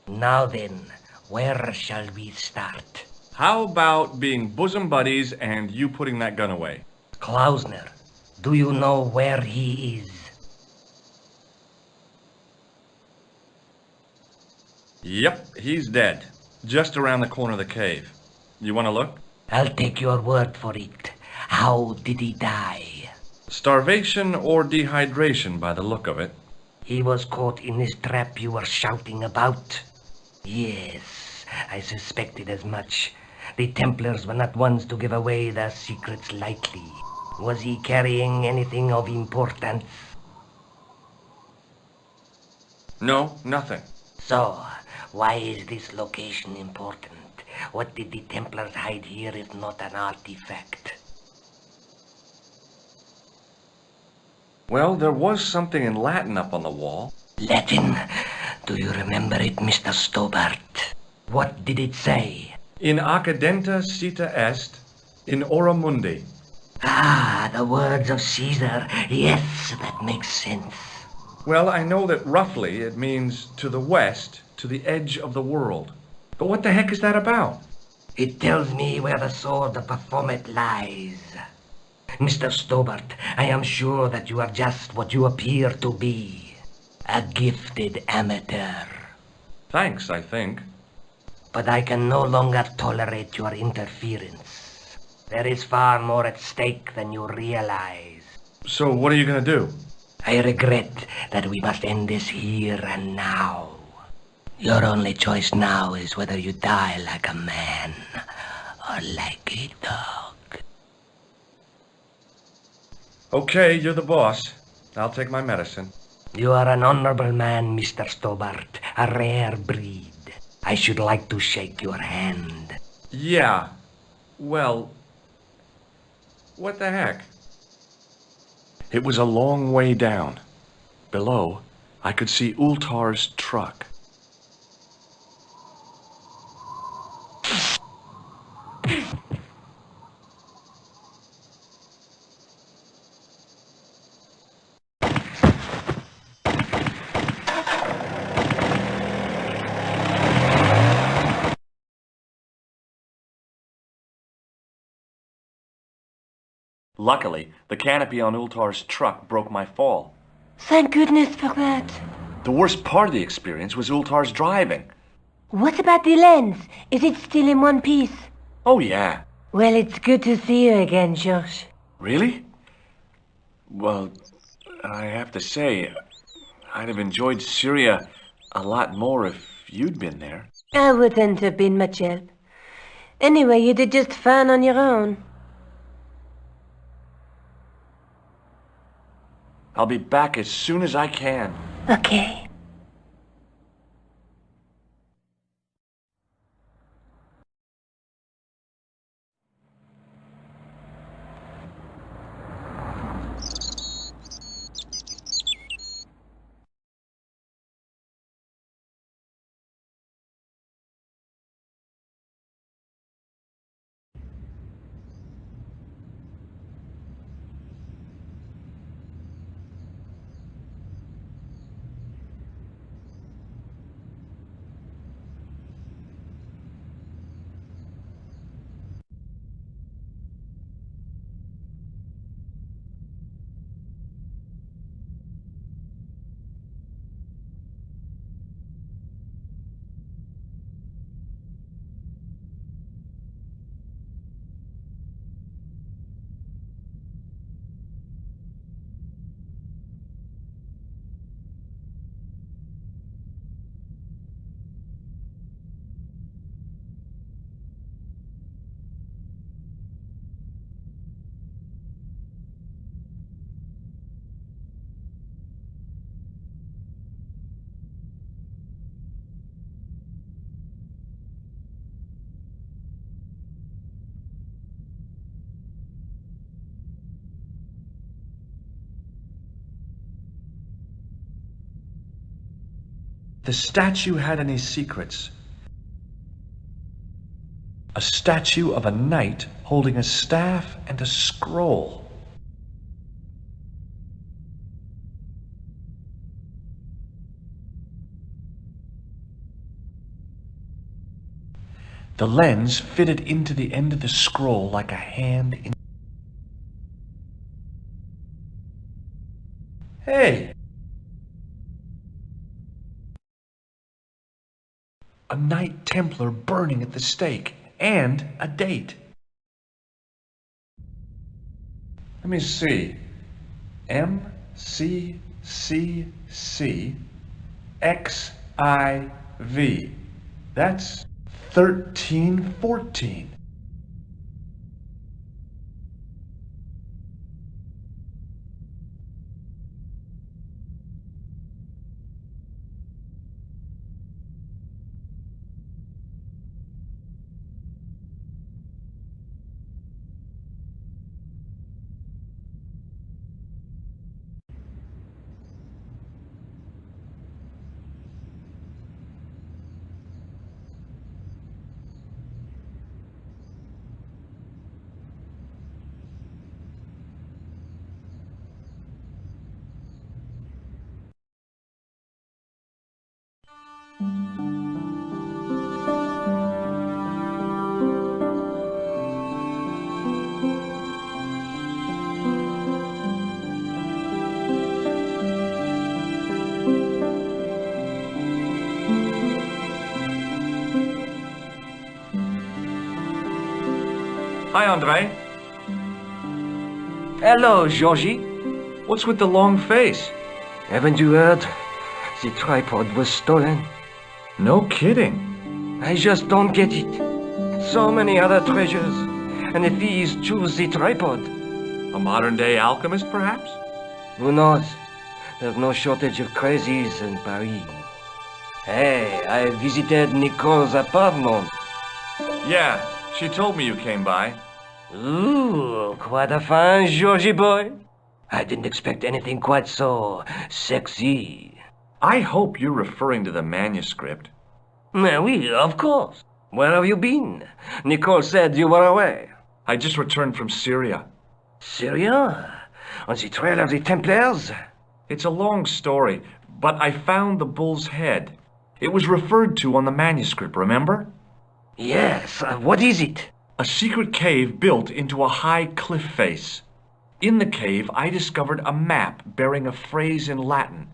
P: Now then, where shall we start?
A: How about being bosom buddies and you putting that gun away?
P: Klausner, do you know where he is?
A: Yep, he's dead. Just around the corner of the cave. You want to look?
P: I'll take your word for it. How did he die?
A: Starvation or dehydration by the look of it.
P: He was caught in this trap you were shouting about. Yes, I suspected as much. The Templars were not ones to give away their secrets lightly. Was he carrying anything of importance?
A: No, nothing.
P: So, why is this location important? What did the Templars hide here is not an artifact.
G: Well, there was something in Latin up on the wall.
P: Latin? Do you remember it, Mr. Stobart? What did it say?
G: In accidenta cita est, in ora mundi.
P: Ah, the words of Caesar. Yes, that makes sense.
G: Well, I know that roughly it means to the west, to the edge of the world. But what the heck is that about?
P: It tells me where the sword of Baphomet lies. Mr. Stobart, I am sure that you are just what you appear to be. A gifted amateur.
G: Thanks, I think.
P: But I can no longer tolerate your interference. There is far more at stake than you realize.
G: So what are you going to do?
P: I regret that we must end this here and now. Your only choice now is whether you die like a man or like a dog.
G: Okay, you're the boss. I'll take my medicine.
P: You are an honorable man, Mr. Stobart. A rare breed. I should like to shake your hand.
G: Yeah. Well, what the heck? It was a long way down. Below, I could see Ultar's truck. Luckily, the canopy on Ultar's truck broke my fall.
D: Thank goodness for that.
G: The worst part of the experience was Ultar's driving.
D: What about the lens? Is it still in one piece?
G: Oh, yeah.
D: Well, it's good to see you again, George.
G: Really? Well, I have to say, I'd have enjoyed Syria a lot more if you'd been there.
D: I wouldn't have been much help. Anyway, you did just fine on your own.
G: I'll be back as soon as I can.
D: Okay.
G: The statue had any secrets. A statue of a knight holding a staff and a scroll. The lens fitted into the end of the scroll like a hand in... Hey! A Knight Templar burning at the stake, and a date. Let me see. MCCCXIV. That's 1314.
N: Hi, Andre.
G: Hello, Georgie.
N: What's with the long face?
G: Haven't you heard? The tripod was stolen.
N: No kidding.
G: I just don't get it. So many other treasures, and the thieves choose the tripod.
N: A modern-day alchemist, perhaps?
G: Who knows? There's no shortage of crazies in Paris. Hey, I visited Nicole's apartment.
N: Yeah, she told me you came by.
G: Ooh, quite a fine Georgie boy. I didn't expect anything quite so sexy.
N: I hope you're referring to the manuscript.
G: Oui, of course. Where have you been? Nicole said you were away.
N: I just returned from Syria.
G: Syria? On the trail of the Templars?
N: It's a long story, but I found the bull's head. It was referred to on the manuscript, remember?
G: Yes, what is it?
N: A secret cave built into a high cliff face. In the cave, I discovered a map bearing a phrase in Latin.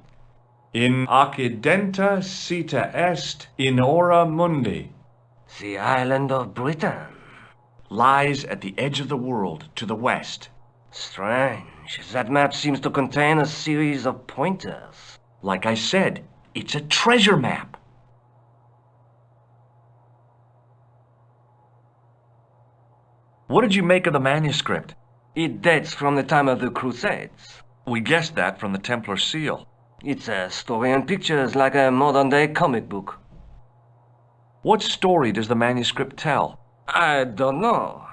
N: In accidenta sita est in ora mundi.
G: The island of Britain.
N: Lies at the edge of the world, to the west.
G: Strange. That map seems to contain a series of pointers.
N: Like I said, it's a treasure map. What did you make of the manuscript?
G: It dates from the time of the Crusades.
N: We guessed that from the Templar seal.
G: It's a story and pictures like a modern-day comic book.
N: What story does the manuscript tell?
G: I don't know.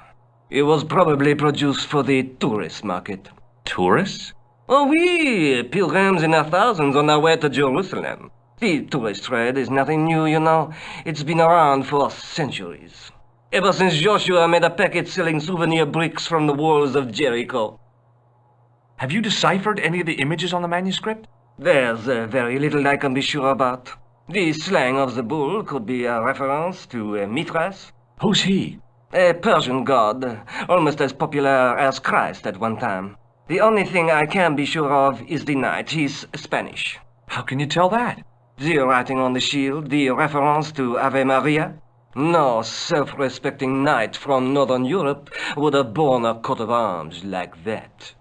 G: It was probably produced for the tourist market.
N: Tourists?
G: Oh, oui, pilgrims in their thousands on their way to Jerusalem. The tourist trade is nothing new, you know. It's been around for centuries. Ever since Joshua made a packet selling souvenir bricks from the walls of Jericho.
N: Have you deciphered any of the images on the manuscript?
G: There's very little I can be sure about. The slang of the bull could be a reference to Mithras.
N: Who's he?
G: A Persian god, almost as popular as Christ at one time. The only thing I can be sure of is the knight. He's Spanish.
N: How can you tell that?
G: The writing on the shield, the reference to Ave Maria. No self-respecting knight from Northern Europe would have borne a coat of arms like that.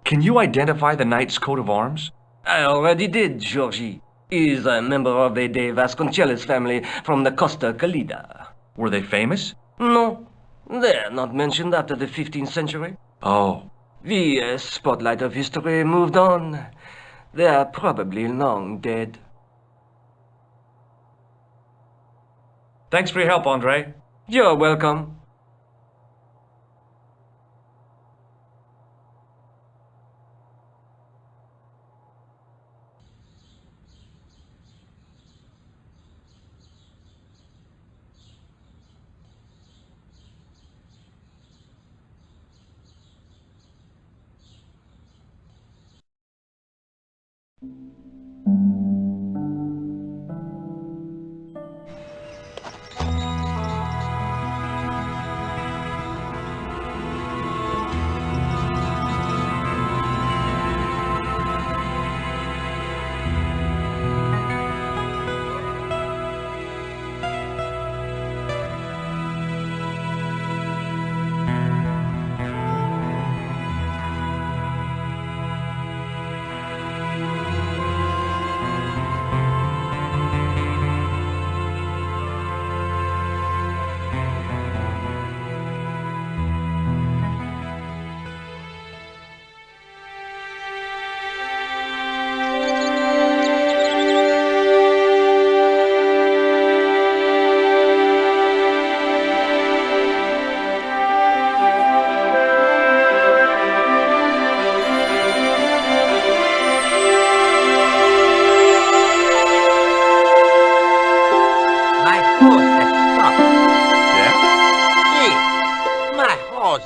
N: Can you identify the knight's coat of arms?
G: I already did, Georgie. He's a member of the De Vasconcelos family from the Costa Calida.
N: Were they famous?
G: No, they're not mentioned after the 15th century.
N: Oh.
G: The spotlight of history moved on. They're probably long dead.
N: Thanks for your help, Andre.
G: You're welcome.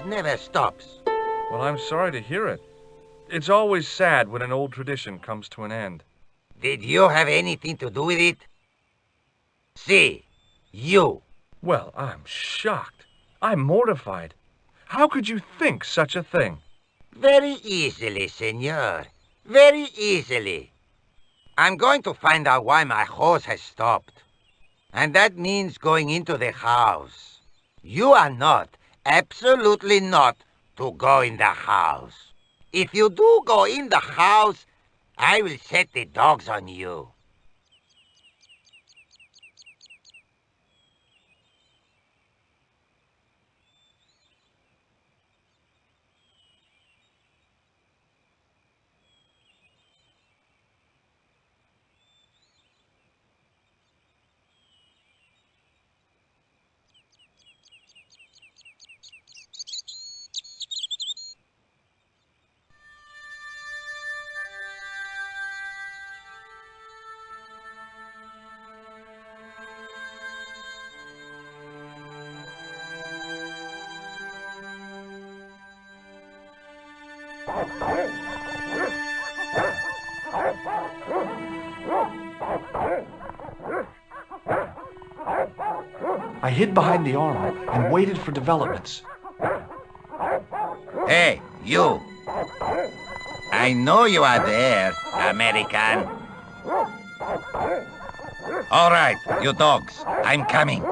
C: Never stops.
A: Well, I'm sorry to hear it. It's always sad when an old tradition comes to an end.
C: Did you have anything to do with it? See, you.
A: Well, I'm shocked. I'm mortified. How could you think such a thing?
C: Very easily, senor. Very easily. I'm going to find out why my horse has stopped. And that means going into the house. You are not, Absolutely not to go in the house. If you do go in the house, I will set the dogs on you.
A: I hid behind the armor and waited for developments.
C: Hey, you! I know you are there, American. All right, you dogs, I'm coming.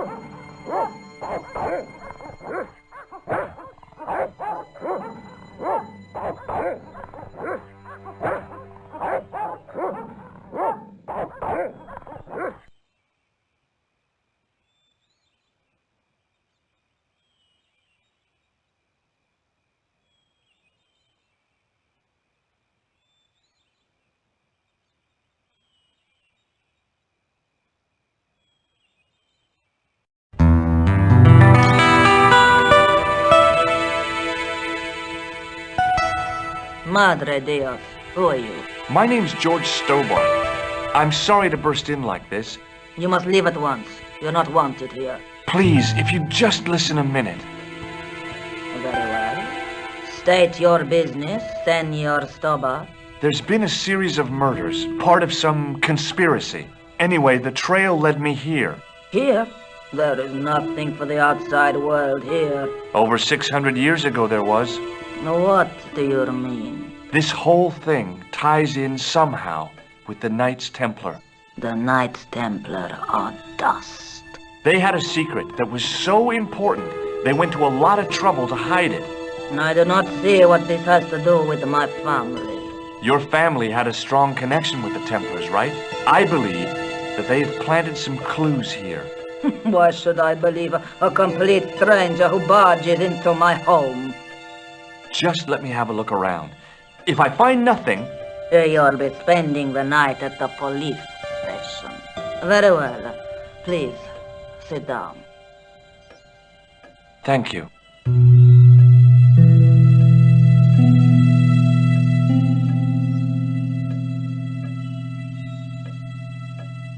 D: Madre Dios, who are you?
A: My name's George Stobart. I'm sorry to burst in like this.
D: You must leave at once. You're not wanted here.
A: Please, if you just listen a minute.
D: Very well. State your business, Senor Stobart.
A: There's been a series of murders, part of some conspiracy. Anyway, the trail led me here.
D: Here? There is nothing for the outside world here.
A: Over 600 years ago there was.
D: What do you mean?
A: This whole thing ties in somehow with the Knights Templar.
D: The Knights Templar are dust.
A: They had a secret that was so important, they went to a lot of trouble to hide it.
D: I do not see what this has to do with my family.
A: Your family had a strong connection with the Templars, right? I believe that they have planted some clues here.
D: Why should I believe a complete stranger who barges into my home?
A: Just let me have a look around. If I find nothing...
D: You'll be spending the night at the police station. Very well. Please, sit down.
A: Thank you.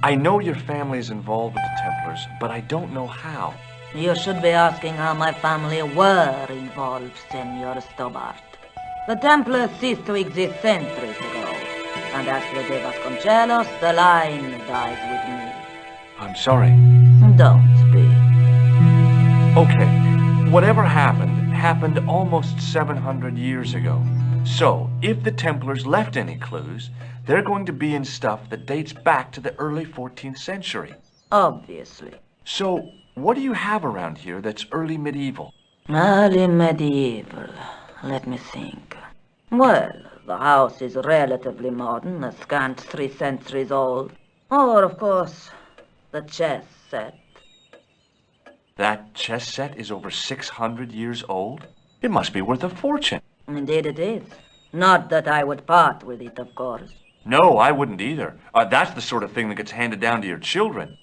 A: I know your family is involved with the Templars, but I don't know how.
D: You should be asking how my family were involved, Senor Stobart. The Templars ceased to exist centuries ago, and as for De Vasconcelos, the line dies with me.
A: I'm sorry.
D: Don't be.
A: Okay, whatever happened almost 700 years ago. So, if the Templars left any clues, they're going to be in stuff that dates back to the early 14th century.
D: Obviously.
A: So, what do you have around here that's early medieval?
D: Early medieval. Let me think. Well, the house is relatively modern, a scant 3 centuries old. Or, of course, the chess set.
A: That chess set is over 600 years old? It must be worth a fortune.
D: Indeed it is. Not that I would part with it, of course.
A: No, I wouldn't either. That's the sort of thing that gets handed down to your children.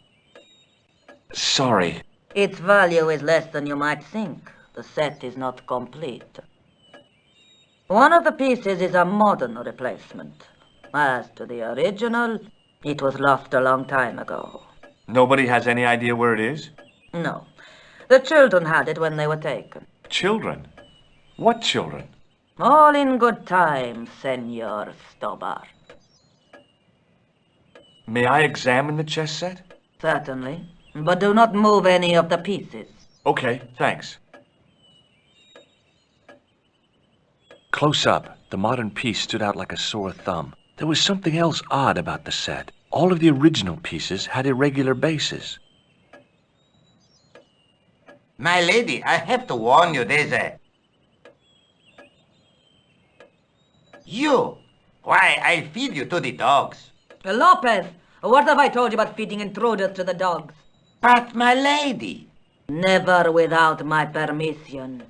A: Sorry.
D: Its value is less than you might think. The set is not complete. One of the pieces is a modern replacement. As to the original, it was lost a long time ago.
A: Nobody has any idea where it is?
D: No. The children had it when they were taken.
A: Children? What children?
D: All in good time, Senor Stobart.
A: May I examine the chess set?
D: Certainly. But do not move any of the pieces.
A: Okay, thanks. Close up, the modern piece stood out like a sore thumb. There was something else odd about the set. All of the original pieces had irregular bases.
C: My lady, I have to warn you, there's a... You! Why, I'll feed you to the dogs.
Q: Lopez, what have I told you about feeding intruders to the dogs?
C: But, my lady...
Q: Never without my permission.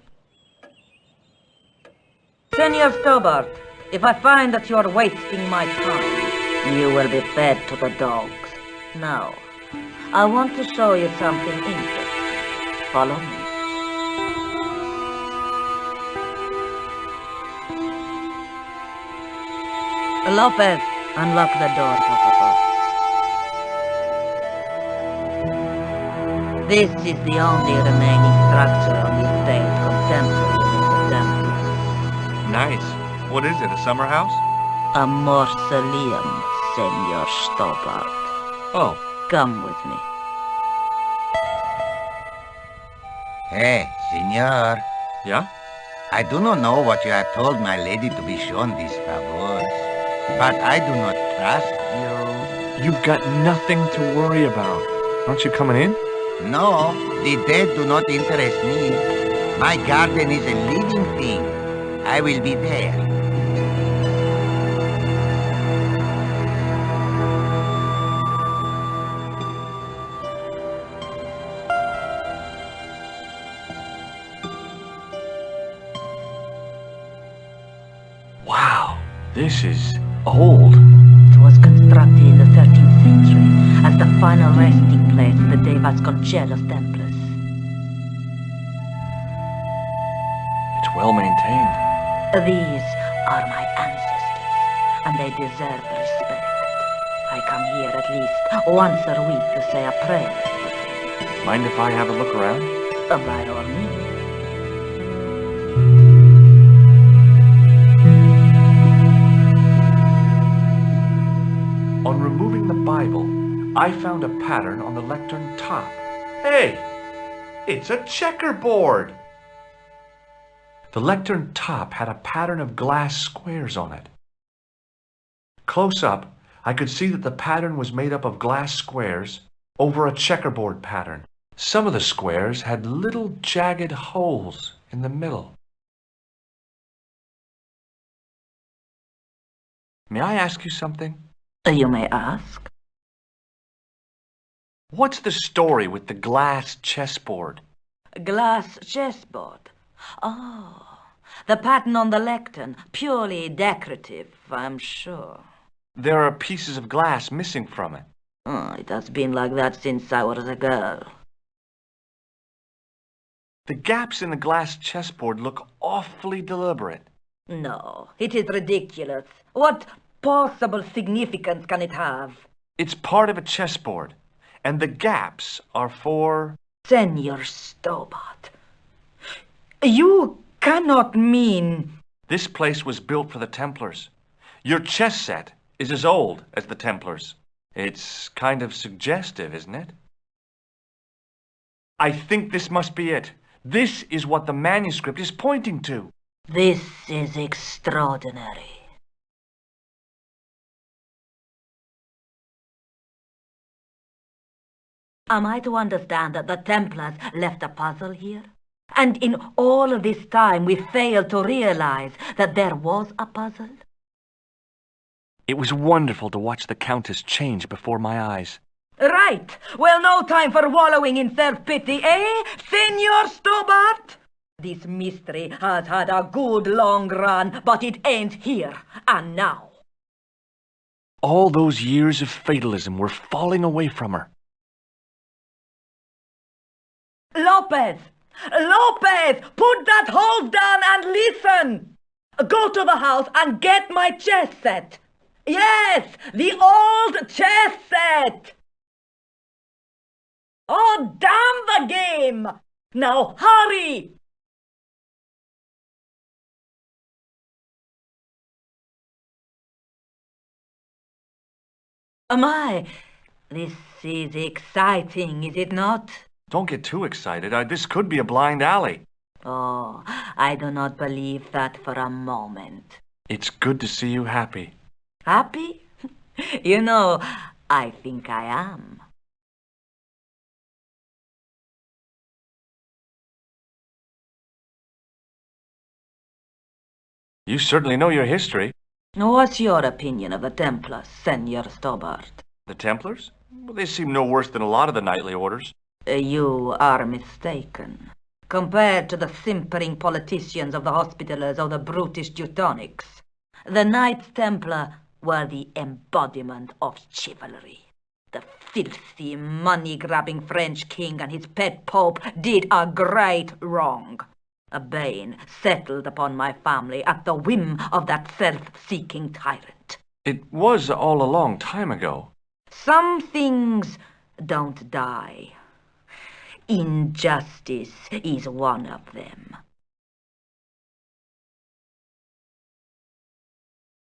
Q: Senor Stobart, if I find that you're wasting my time, you will be fed to the dogs. Now, I want to show you something interesting. Follow me. Lopez, unlock the door, Papa. This is the only remaining structure on the estate contemporary with the Templars.
A: Nice. What is it, a summer house?
Q: A mausoleum, Senor Stobart.
A: Oh.
Q: Come with me.
C: Hey, senor.
A: Yeah?
C: I do not know what you have told my lady to be shown these favors, but I do not trust you.
A: You've got nothing to worry about. Aren't you coming in?
C: No, the dead do not interest me. My garden is a living thing. I will be there.
A: Wow, this is old.
M: It was constructed in the 13th century as the final resting place of the De Vasconcelos Templars.
A: It's well maintained.
M: These are my ancestors, and they deserve respect. I come here at least once a week to say a prayer for them.
A: Mind if I have a look around?
M: By all means.
A: On removing the Bible, I found a pattern on the lectern top.
N: Hey! It's a checkerboard!
A: The lectern top had a pattern of glass squares on it. Close up, I could see that the pattern was made up of glass squares over a checkerboard pattern. Some of the squares had little jagged holes in the middle. May I ask you something?
M: You may ask.
A: What's the story with the glass chessboard?
M: Glass chessboard. Oh, the pattern on the lectern, purely decorative, I'm sure.
A: There are pieces of glass missing from it.
M: Oh, it has been like that since I was a girl.
A: The gaps in the glass chessboard look awfully deliberate.
Q: No, it is ridiculous. What possible significance can it have?
A: It's part of a chessboard, and the gaps are for...
Q: Senor Stobart, you cannot mean...
A: This place was built for the Templars. Your chess set is as old as the Templars. It's kind of suggestive, isn't it? I think this must be it. This is what the manuscript is pointing to.
M: This is extraordinary. Am I to understand that the Templars left a puzzle here? And in all of this time we failed to realize that there was a puzzle?
A: It was wonderful to watch the Countess change before my eyes.
Q: Right. Well, no time for wallowing in self-pity, eh, Senor Stobart? This mystery has had a good long run, but it ain't here and now.
A: All those years of fatalism were falling away from her.
Q: Lopez! Lopez! Put that hose down and listen! Go to the house and get my chess set. Yes, the old chess set! Oh, damn the game! Now hurry!
M: My, this is exciting, is it not?
A: Don't get too excited. This could be a blind alley.
M: Oh, I do not believe that for a moment.
A: It's good to see you happy.
M: Happy? You know, I think I am.
A: You certainly know your history.
M: What's your opinion of the Templars, Senor Stobart?
A: The Templars? Well, they seem no worse than a lot of the knightly orders.
M: You are mistaken. Compared to the simpering politicians of the Hospitallers or the brutish Teutonics, the Knights Templar were the embodiment of chivalry. The filthy, money-grabbing French king and his pet pope did a great wrong. A bane settled upon my family at the whim of that self-seeking tyrant.
A: It was all a long time ago.
M: Some things don't die. Injustice is one of them.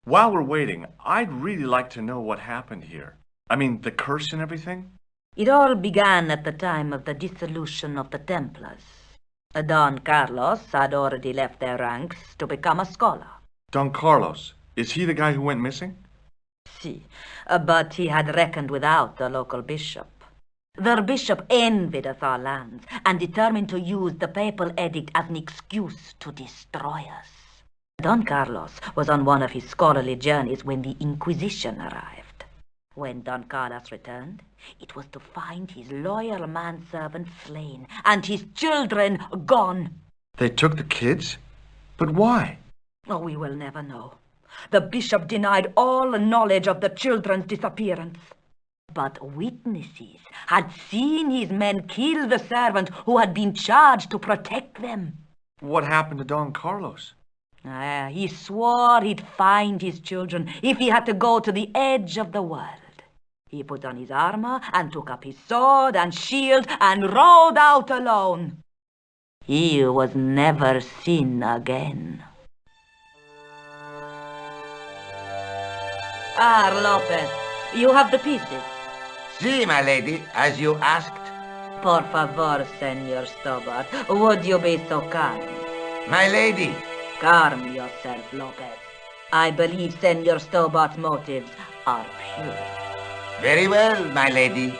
A: While we're waiting, I'd really like to know what happened here. I mean, the curse and everything?
M: It all began at the time of the dissolution of the Templars. Don Carlos had already left their ranks to become a scholar.
A: Don Carlos, is he the guy who went missing?
M: Si, but he had reckoned without the local bishop. The bishop envied us our lands and determined to use the papal edict as an excuse to destroy us. Don Carlos was on one of his scholarly journeys when the Inquisition arrived. When Don Carlos returned, it was to find his loyal manservant slain and his children gone.
A: They took the kids? But why?
M: Oh, we will never know. The bishop denied all knowledge of the children's disappearance. But witnesses had seen his men kill the servant who had been charged to protect them.
A: What happened to Don Carlos?
M: He swore he'd find his children if he had to go to the edge of the world. He put on his armor and took up his sword and shield and rode out alone. He was never seen again. Lopez, you have the pieces.
C: Si, my lady, as you asked.
M: Por favor, Senor Stobart, would you be so kind?
C: My lady.
M: Calm yourself, Lopez. I believe Senor Stobart's motives are pure.
C: Very well, my lady.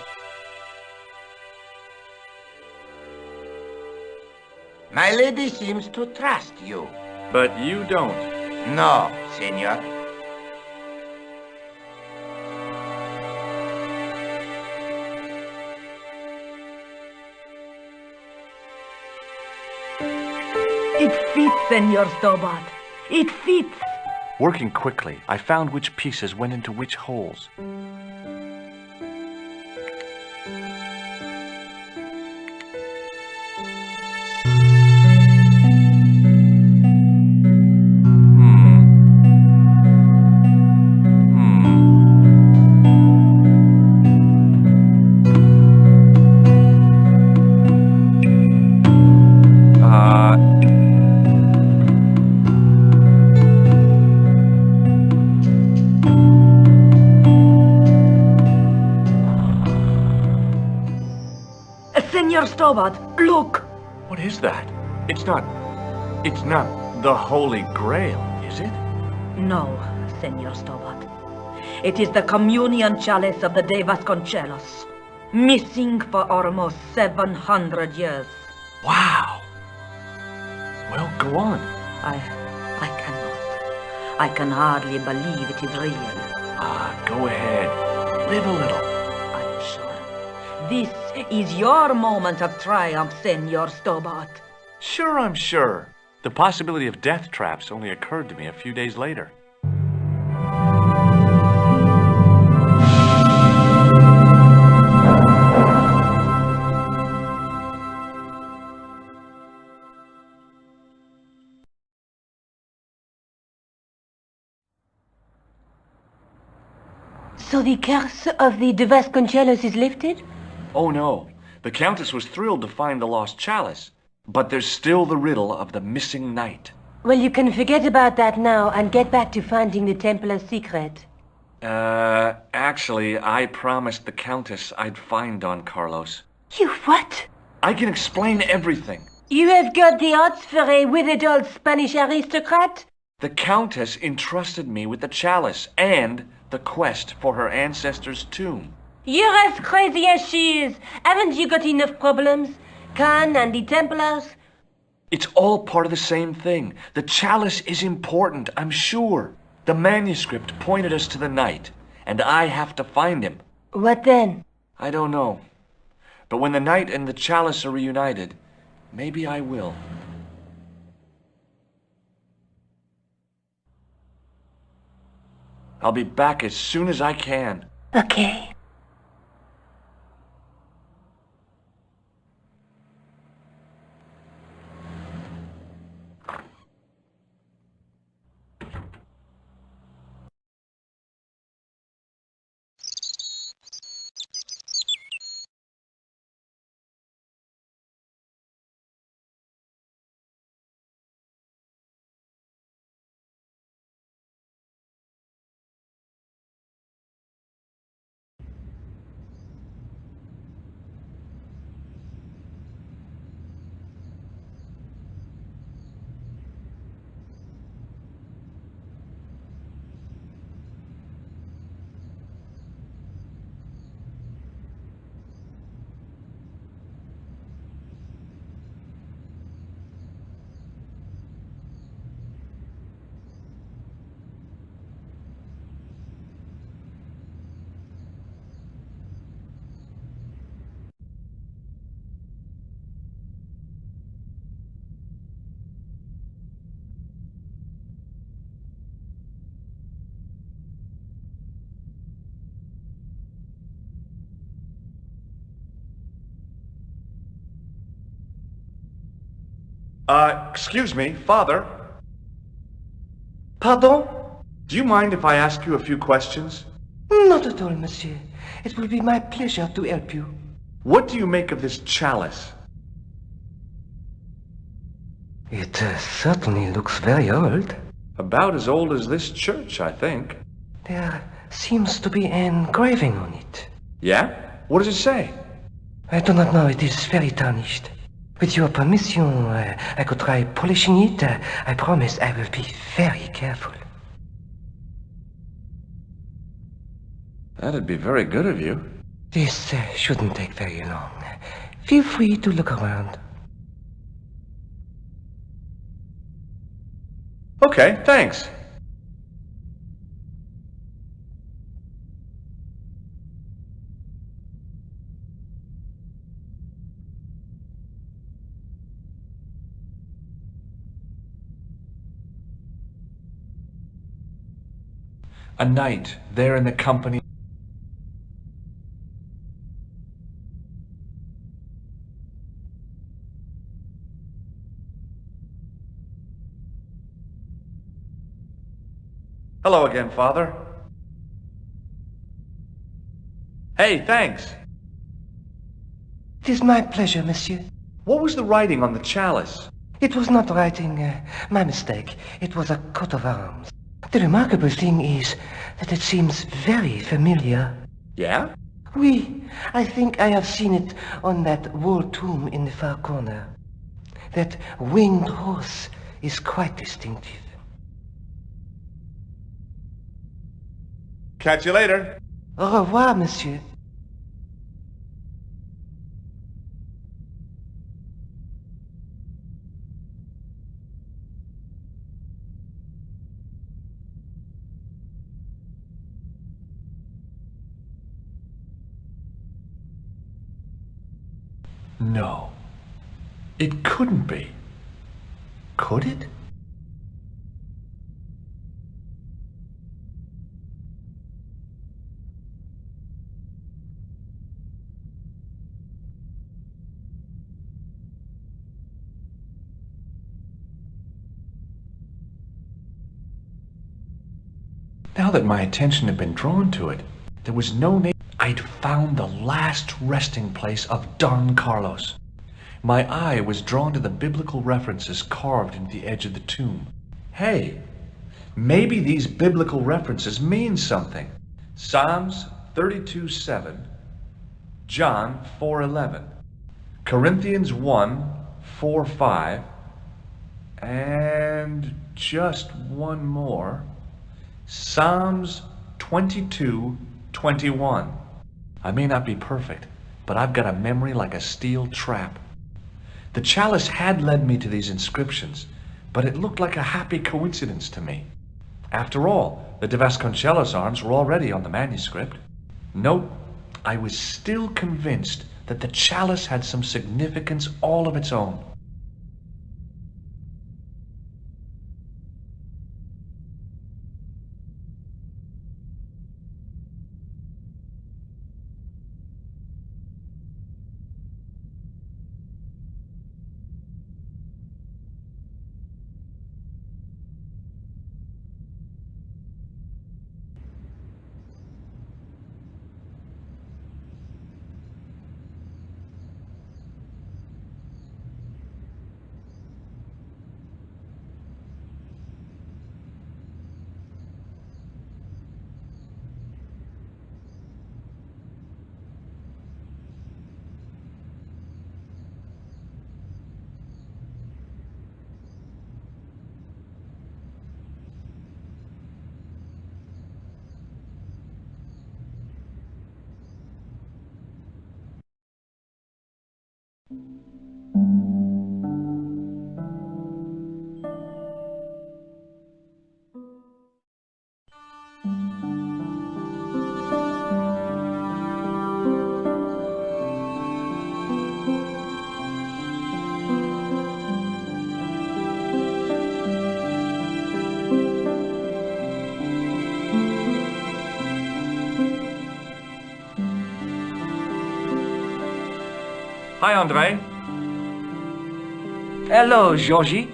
C: My lady seems to trust you.
A: But you don't.
C: No, senor.
M: It fits, Senor Stobart. It fits.
A: Working quickly, I found which pieces went into which holes.
M: Senor Stobart, look!
A: What is that? It's not the Holy Grail, is it?
M: No, Senor Stobart. It is the communion chalice of the De Vasconcelos, missing for almost 700 years.
A: Wow! Well, go on.
M: I cannot. I can hardly believe it is real.
A: Go ahead. Live a little.
M: I'm sure. This is your moment of triumph, Senor Stobart.
A: Sure, I'm sure. The possibility of death traps only occurred to me a few days later.
D: So the curse of the De Vasconcelos is lifted?
A: Oh no. The Countess was thrilled to find the lost chalice. But there's still the riddle of the missing knight.
D: Well, you can forget about that now and get back to finding the Templar's secret.
A: Actually, I promised the Countess I'd find Don Carlos.
D: You what?
A: I can explain everything.
D: You have got the odds for a withered old Spanish aristocrat?
A: The Countess entrusted me with the chalice and the quest for her ancestor's tomb.
D: You're as crazy as she is. Haven't you got enough problems? Khan and the Templars?
N: It's all part of the same thing. The chalice is important, I'm sure. The manuscript pointed us to the knight, and I have to find him.
D: What then?
N: I don't know. But when the knight and the chalice are reunited, maybe I will. I'll be back as soon as I can.
D: Okay.
N: Excuse me, Father.
U: Pardon?
N: Do you mind if I ask you a few questions?
U: Not at all, monsieur. It will be my pleasure to help you.
N: What do you make of this chalice?
U: It certainly looks very old.
N: About as old as this church, I think.
U: There seems to be an engraving on it.
N: Yeah? What does it say?
U: I do not know. It is very tarnished. With your permission, I could try polishing it. I promise I will be very careful.
N: That'd be very good of you.
U: This shouldn't take very long. Feel free to look around.
N: Okay, thanks. A knight there in the company. Hello again, Father. Hey, thanks.
U: It is my pleasure, monsieur.
N: What was the writing on the chalice?
U: It was not writing, my mistake. It was a coat of arms. The remarkable thing is that it seems very familiar.
N: Yeah?
U: Oui, I think I have seen it on that wall tomb in the far corner. That winged horse is quite distinctive.
N: Catch you later.
U: Au revoir, monsieur.
N: No. It couldn't be. Could it? Now that my attention had been drawn to it, there was no name. I'd found the last resting place of Don Carlos. My eye was drawn to the biblical references carved into the edge of the tomb. Hey, maybe these biblical references mean something. Psalms 32:7, John 4:11, Corinthians 1:4-5, and just one more. Psalms 22:21. I may not be perfect, but I've got a memory like a steel trap.
A: The chalice had led me to these inscriptions, but it looked like a happy coincidence to me. After all, the de Vasconcelos arms were already on the manuscript. Nope, I was still convinced that the chalice had some significance all of its own. Hi, Andre.
G: Hello, Georgie.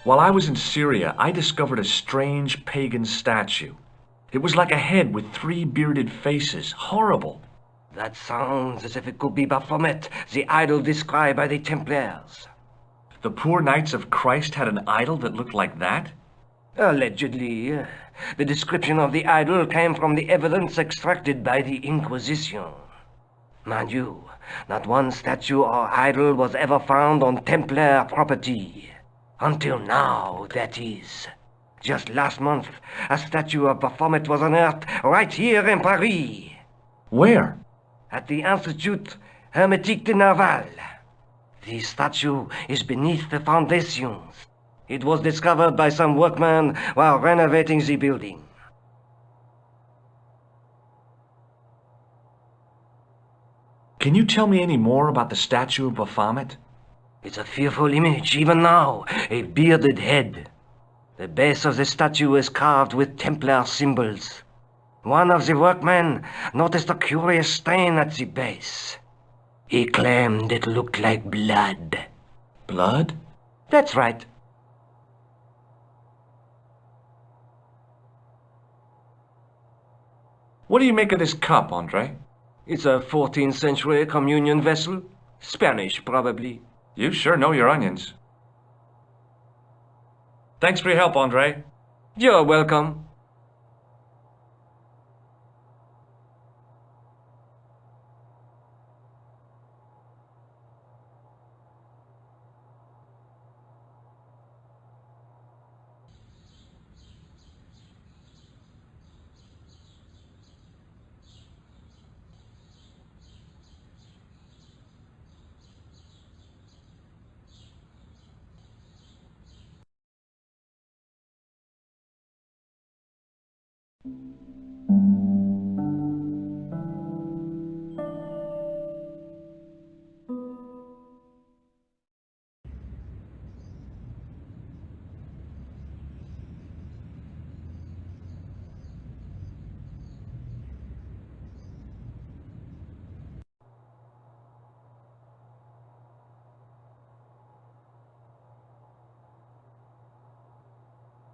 A: While I was in Syria, I discovered a strange pagan statue. It was like a head with 3 bearded faces. Horrible.
U: That sounds as if it could be Baphomet, the idol described by the Templars.
A: The poor Knights of Christ had an idol that looked like that?
U: Allegedly. The description of the idol came from the evidence extracted by the Inquisition. Mind you, not one statue or idol was ever found on Templar property. Until now, that is. Just last month, a statue of Baphomet was unearthed right here in Paris.
A: Where?
U: At the Institut Hermétique de Nerval. The statue is beneath the foundations. It was discovered by some workmen while renovating the building.
A: Can you tell me any more about the statue of Baphomet?
U: It's a fearful image, even now, a bearded head. The base of the statue is carved with Templar symbols. One of the workmen noticed a curious stain at the base. He claimed it looked like blood.
A: Blood?
U: That's right.
A: What do you make of this cup, Andre?
U: It's a 14th century communion vessel. Spanish, probably.
A: You sure know your onions. Thanks for your help, Andre.
U: You're welcome.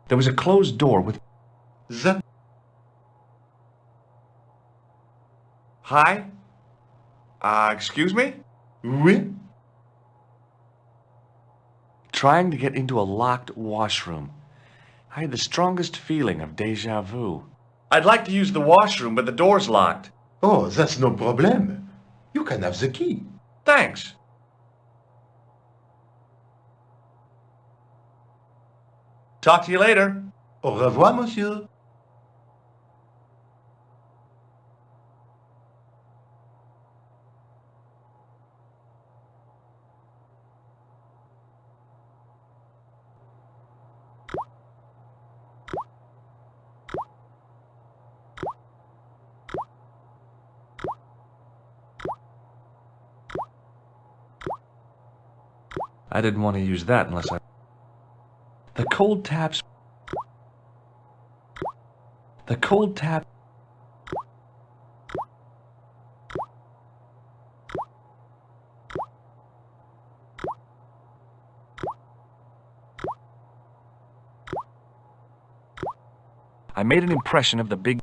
A: There was a closed door with... Z. Hi? Excuse me? Oui? Trying to get into a locked washroom. I had the strongest feeling of déjà vu.
N: I'd like to use the washroom, but the door's locked.
B: Oh, that's no problem. You can have the key.
N: Thanks. Talk to you later.
B: Au revoir, monsieur.
A: I didn't want to use that unless I... The cold taps... The cold tap... I made an impression of the big...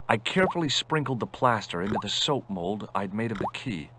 A: I carefully sprinkled the plaster into the soap mold I'd made of the key.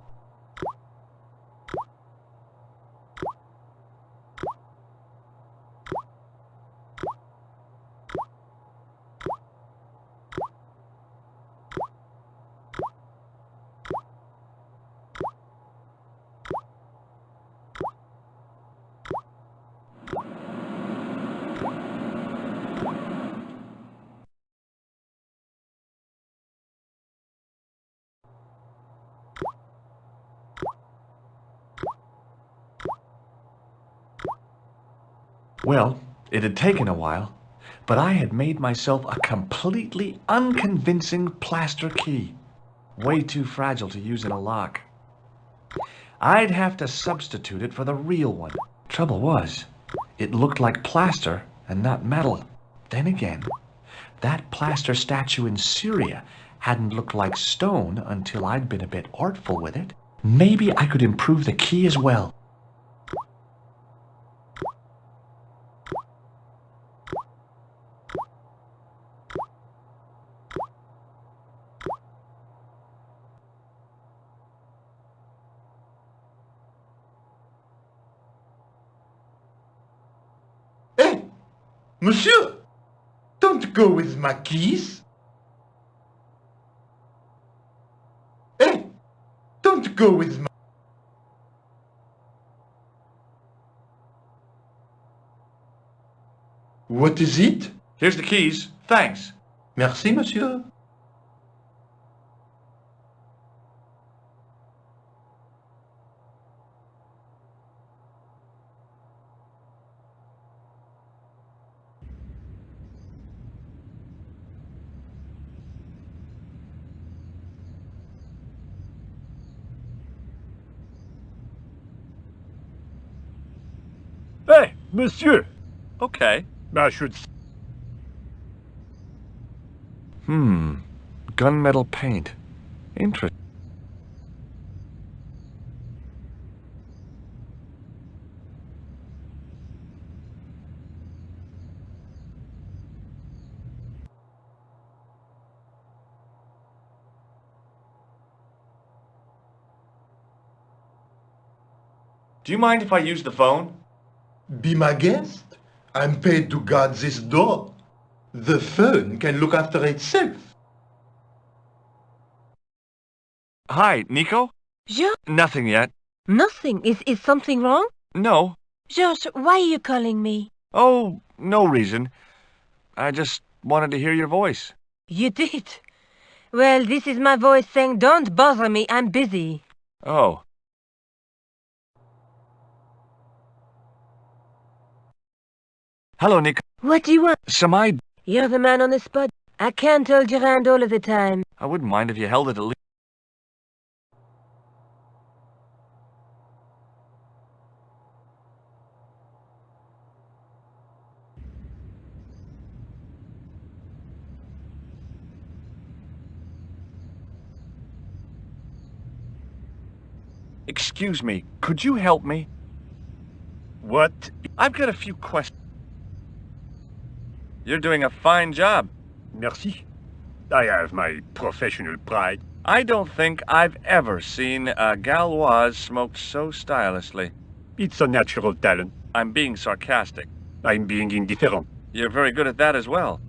A: Well, it had taken a while, but I had made myself a completely unconvincing plaster key. Way too fragile to use in a lock. I'd have to substitute it for the real one. Trouble was, it looked like plaster and not metal. Then again, that plaster statue in Syria hadn't looked like stone until I'd been a bit artful with it. Maybe I could improve the key as well.
B: Monsieur, don't go with my keys. Hey, don't go with my... What is it?
N: Here's the keys. Thanks.
B: Merci, monsieur.
O: Hey, monsieur!
N: Okay.
O: I should...
A: Gunmetal paint. Interesting.
N: Do you mind if I use the phone?
B: Be my guest. I'm paid to guard this door. The phone can look after itself.
A: Hi, Nico?
D: George?
A: Nothing yet.
D: Nothing. Is something wrong?
A: No.
D: George, why are you calling me?
A: Oh, no reason. I just wanted to hear your voice.
D: You did? Well, this is my voice saying, don't bother me, I'm busy.
A: Oh. Hello, Nico.
D: What do you want?
A: Some
D: You're the man on the spot. I can't hold your hand all of the time.
A: I wouldn't mind if you held it at least. Excuse me, could you help me?
N: What? I've got a few questions. You're doing a fine job.
O: Merci.
G: I have my professional pride.
J: I don't think I've ever seen a Gauloise smoked so stylishly.
G: It's a natural talent.
J: I'm being sarcastic.
G: I'm being indifferent.
J: You're very good at that as well.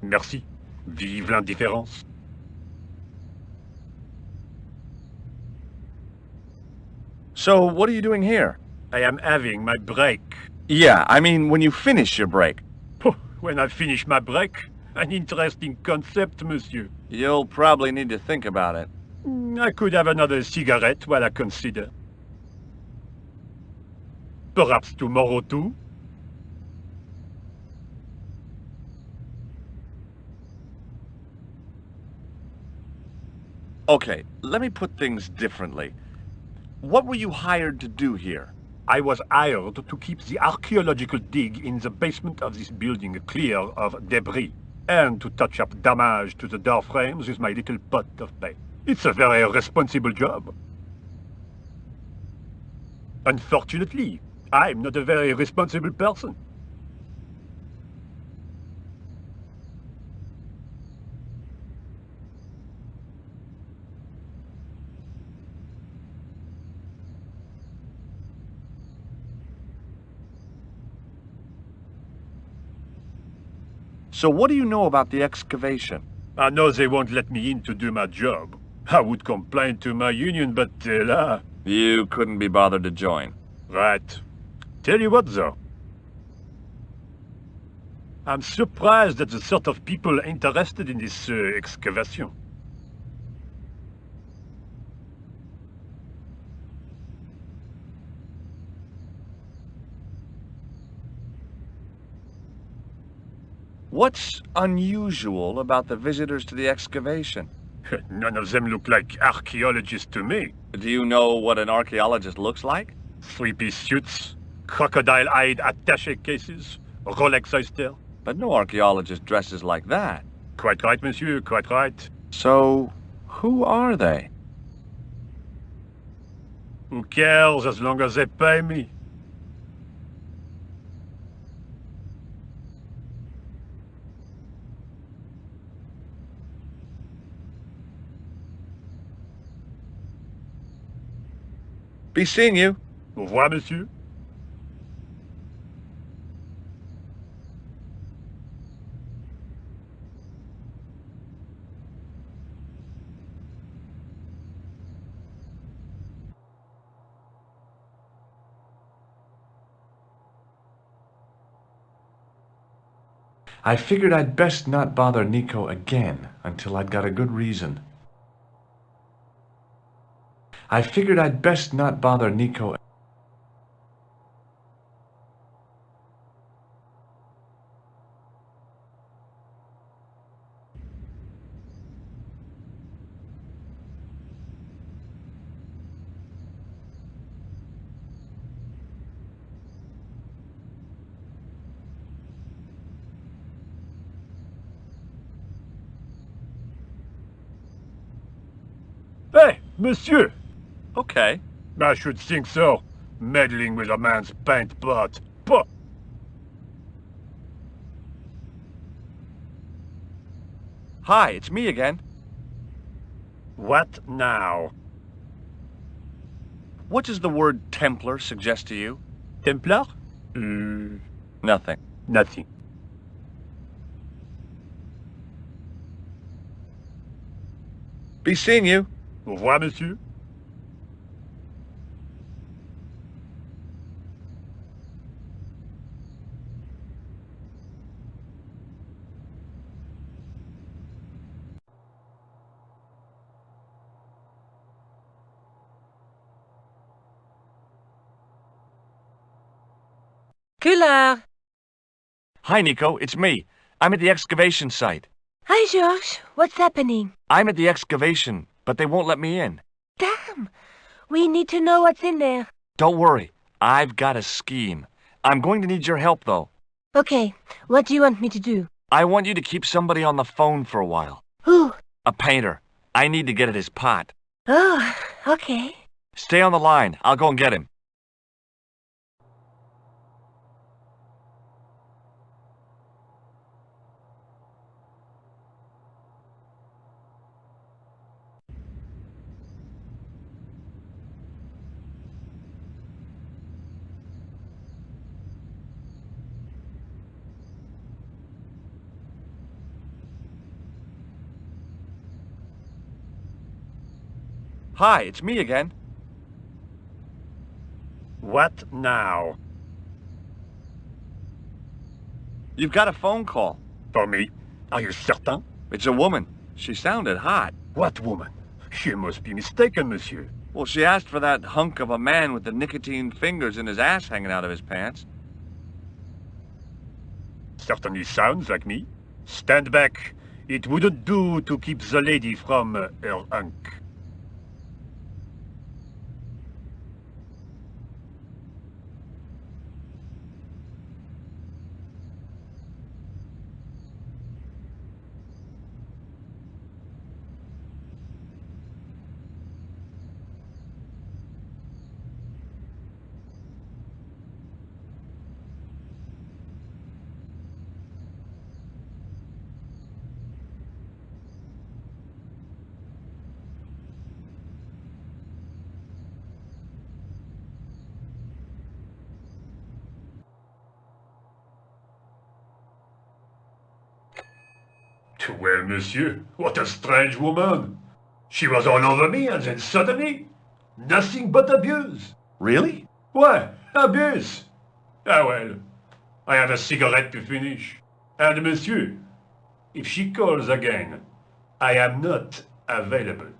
G: Merci. Vive l'indifférence.
J: So, what are you doing here?
G: I am having my break.
J: Yeah, I mean when you finish your break.
G: When I finish my break? An interesting concept, monsieur.
J: You'll probably need to think about it.
G: I could have another cigarette while I consider. Perhaps tomorrow too?
J: Okay, let me put things differently. What were you hired to do here?
G: I was hired to keep the archaeological dig in the basement of this building clear of debris, and to touch up damage to the door frames with my little pot of paint. It's a very responsible job. Unfortunately, I'm not a very responsible person.
J: So what do you know about the excavation?
G: I know they won't let me in to do my job. I would complain to my union, but là...
J: You couldn't be bothered to join.
G: Right. Tell you what, though. I'm surprised at the sort of people interested in this excavation.
J: What's unusual about the visitors to the excavation?
G: None of them look like archaeologists to me.
J: Do you know what an archaeologist looks like?
G: Three-piece suits, crocodile-eyed attaché cases, Rolex oyster.
J: But no archaeologist dresses like that.
G: Quite right, monsieur, quite right.
J: So, who are they?
G: Who cares as long as they pay me?
J: Be seeing you.
G: Au revoir, monsieur.
A: I figured I'd best not bother Nico again until I'd got a good reason. I figured I'd best not bother Nico.
G: Hey, monsieur!
J: Okay.
G: I should think so. Meddling with a man's paint pot. Puh!
J: Hi, it's me again.
G: What now?
J: What does the word Templar suggest to you?
G: Templar?
J: Nothing.
G: Nothing.
J: Be seeing you.
G: Au revoir, monsieur.
D: Coulard!
J: Hi, Nico. It's me. I'm at the excavation site.
D: Hi, Georges. What's happening?
J: I'm at the excavation, but they won't let me in.
D: Damn! We need to know what's in there.
J: Don't worry. I've got a scheme. I'm going to need your help, though.
D: Okay, what do you want me to do?
J: I want you to keep somebody on the phone for a while.
D: Who?
J: A painter. I need to get at his pot.
D: Oh, okay.
J: Stay on the line. I'll go and get him. Hi, it's me again.
G: What now?
J: You've got a phone call.
G: For me? Are you certain?
J: It's a woman. She sounded hot.
G: What woman? She must be mistaken, monsieur.
J: Well, she asked for that hunk of a man with the nicotine fingers in his ass hanging out of his pants.
G: Certainly sounds like me. Stand back. It wouldn't do to keep the lady from her hunk. Well, monsieur, what a strange woman. She was all over me and then suddenly, nothing but abuse.
J: Really?
G: Why, abuse? Ah well, I have a cigarette to finish. And monsieur, if she calls again, I am not available.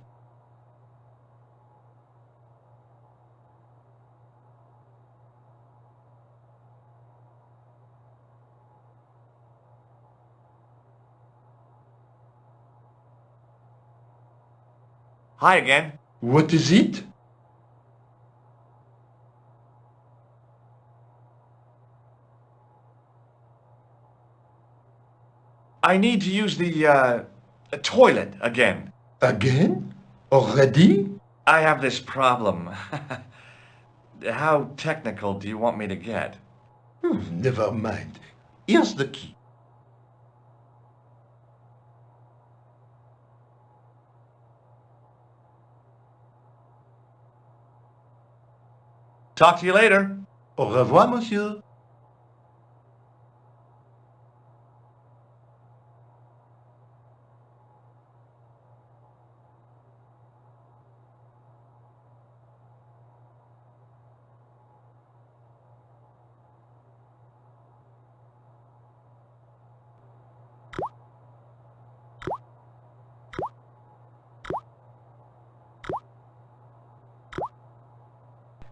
J: Hi again.
B: What is it?
J: I need to use the toilet again.
B: Again? Already?
J: I have this problem. How technical do you want me to get?
B: Never mind. Here's the key.
J: Talk to you later.
B: Au revoir, monsieur.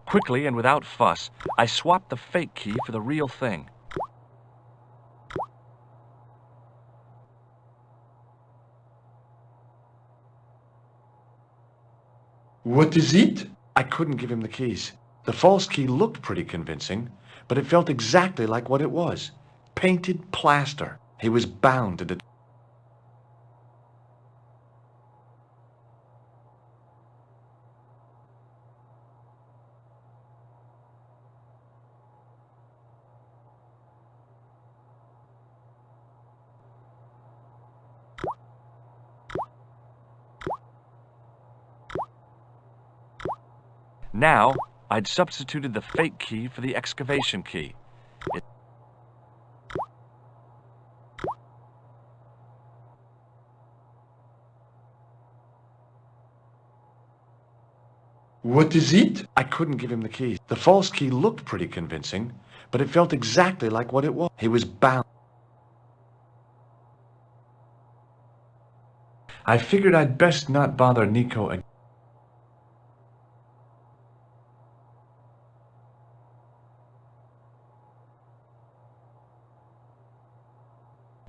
J: Quickly and without fuss, I swapped the fake key for the real thing.
B: What is it?
J: I couldn't give him the keys. The false key looked pretty convincing, but it felt exactly like what it was. Painted plaster. He was bound to Now, I'd substituted the fake key for the excavation key.
B: What is it?
J: I couldn't give him the keys. The false key looked pretty convincing, but it felt exactly like what it was. He was bound. I figured I'd best not bother Nico again.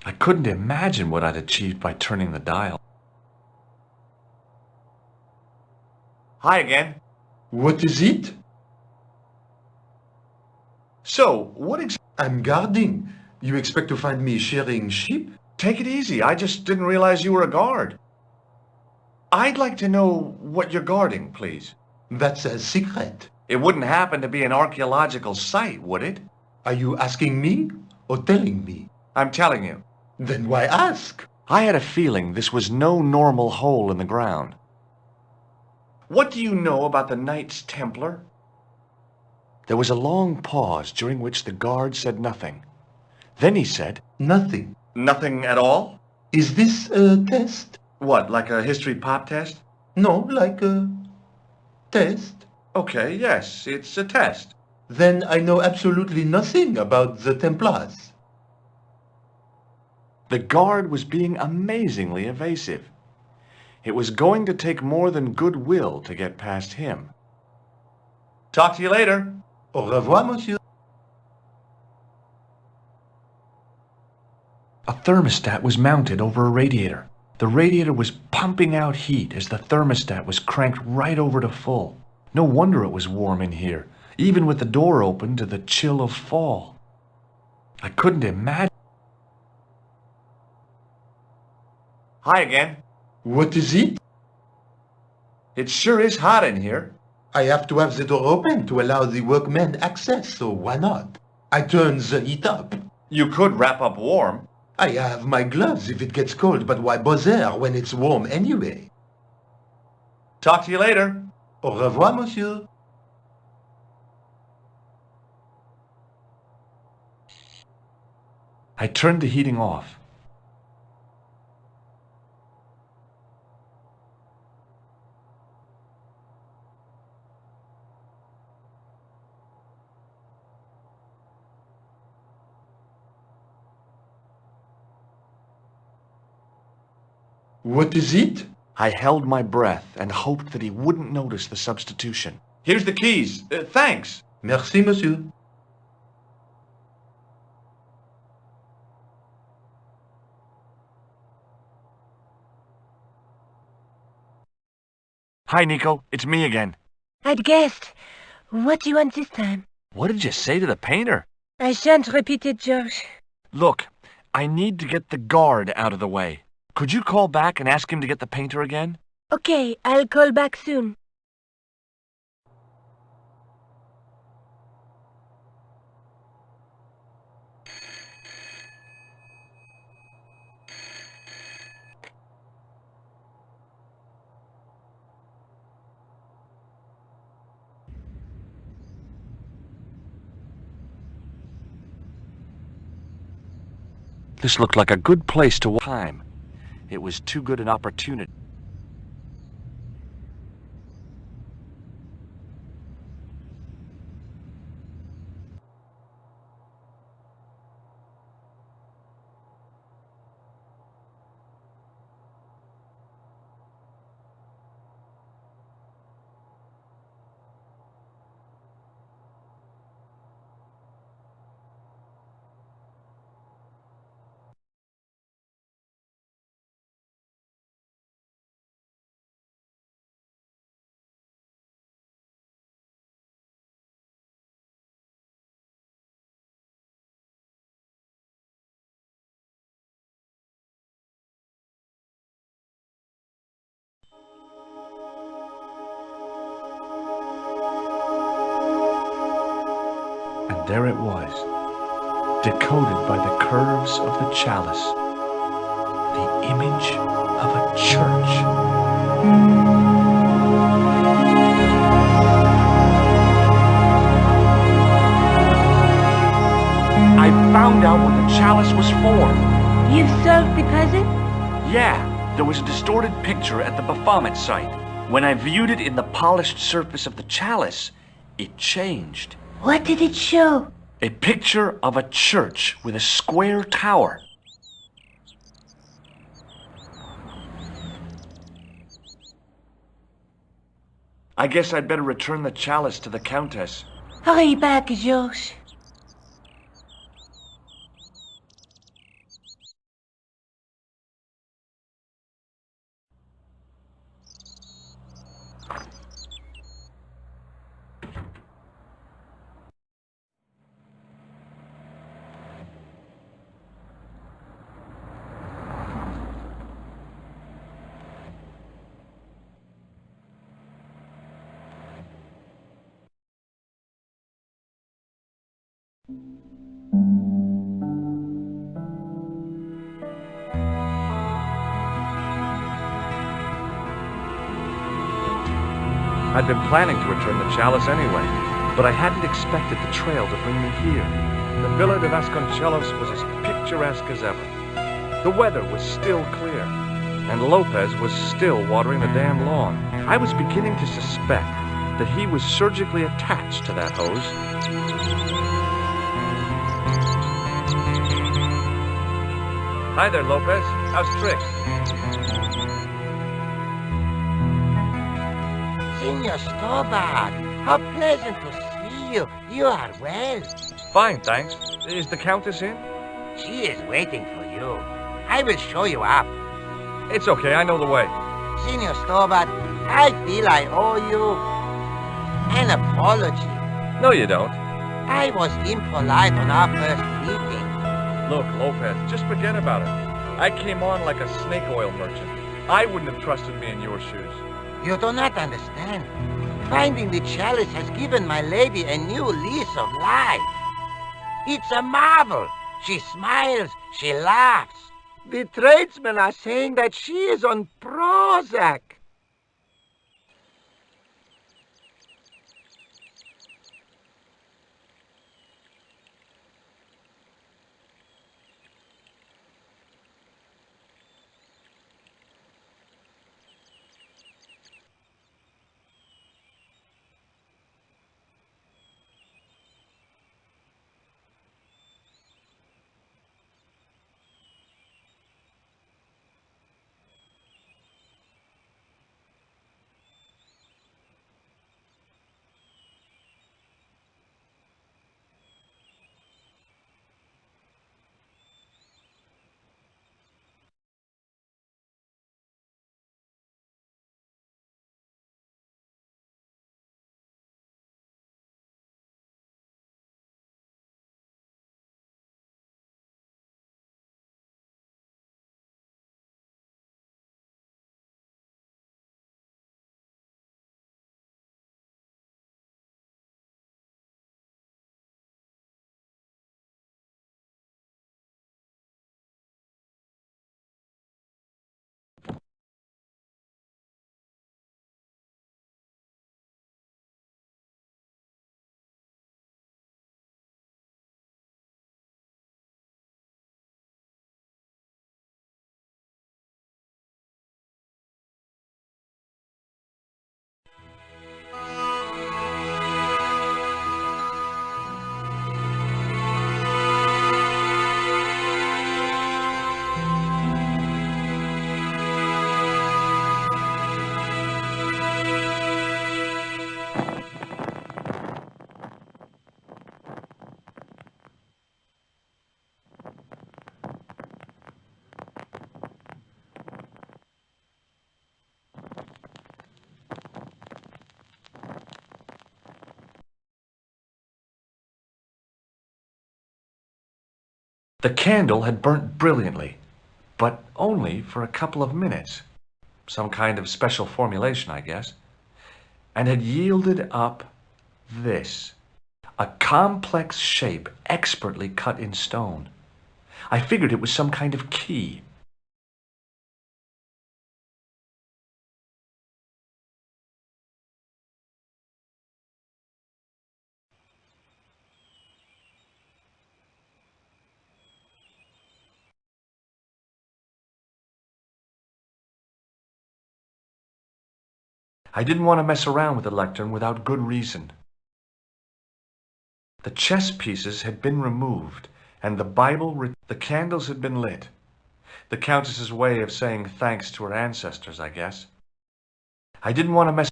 J: I couldn't imagine what I'd achieved by turning the dial. Hi again.
B: What is it?
J: So, what
B: I'm guarding. You expect to find me shearing sheep?
J: Take it easy. I just didn't realize you were a guard. I'd like to know what you're guarding, please.
B: That's a secret.
J: It wouldn't happen to be an archaeological site, would it?
B: Are you asking me or telling me?
J: I'm telling you.
B: Then why ask?
J: I had a feeling this was no normal hole in the ground. What do you know about the Knights Templar? There was a long pause during which the guard said nothing. Then he said,
B: Nothing.
J: Nothing at all?
B: Is this a test?
J: What, like a history pop test?
B: No, like a
J: Test? Okay, yes, it's a test.
L: Then I know absolutely nothing about the Templars.
J: The guard was being amazingly evasive. It was going to take more than goodwill to get past him. Talk to you later.
L: Au revoir, monsieur.
J: A thermostat was mounted over a radiator. The radiator was pumping out heat as the thermostat was cranked right over to full. No wonder it was warm in here, even with the door open to the chill of fall. I couldn't imagine. Hi again.
L: What is it?
J: It sure is hot in here.
L: I have to have the door open to allow the workmen access, so why not? I turn the heat up.
J: You could wrap up warm.
L: I have my gloves if it gets cold, but why bother when it's warm anyway?
J: Talk to you later.
L: Au revoir, monsieur.
J: I turned the heating off.
L: What is it?
J: I held my breath and hoped that he wouldn't notice the substitution. Here's the keys. Thanks.
L: Merci, monsieur.
J: Hi, Nico. It's me again.
D: I'd guessed. What do you want this time?
J: What did you say to the painter?
D: I shan't repeat it, George.
J: Look, I need to get the guard out of the way. Could you call back and ask him to get the painter again?
D: Okay, I'll call back soon.
J: This looked like a good place to time. It was too good an opportunity. There it was, decoded by the curves of the chalice, the image of a church. I found out what the chalice was for.
D: You solved the puzzle?
J: Yeah, there was a distorted picture at the Baphomet site. When I viewed it in the polished surface of the chalice, it changed.
D: What did it show?
J: A picture of a church with a square tower. I guess I'd better return the chalice to the Countess.
D: Hurry back, Georges.
A: I'd been planning to return the chalice anyway, but I hadn't expected the trail to bring me here. The Villa de Vasconcelos was as picturesque as ever. The weather was still clear, and Lopez was still watering the damn lawn. I was beginning to suspect that he was surgically attached to that hose.
G: Hi there, Lopez. How's Trix?
P: Senor Stobart, how pleasant to see you. You are well.
G: Fine, thanks. Is the Countess in?
P: She is waiting for you. I will show you up.
G: It's okay, I know the way.
P: Senor Stobart, I feel I owe you an apology.
G: No, you don't.
P: I was impolite on our first meeting.
G: Look, Lopez, just forget about it. I came on like a snake oil merchant. I wouldn't have trusted me in your shoes.
P: You do not understand. Finding the chalice has given my lady a new lease of life. It's a marvel. She smiles, she laughs. The tradesmen are saying that she is on Prozac.
A: The candle had burnt brilliantly, but only for a couple of minutes. Some kind of special formulation, I guess. And had yielded up this. A complex shape expertly cut in stone. I figured it was some kind of key. I didn't want to mess around with the lectern without good reason. The chess pieces had been removed, and the candles had been lit. The Countess's way of saying thanks to her ancestors, I guess. I didn't want to mess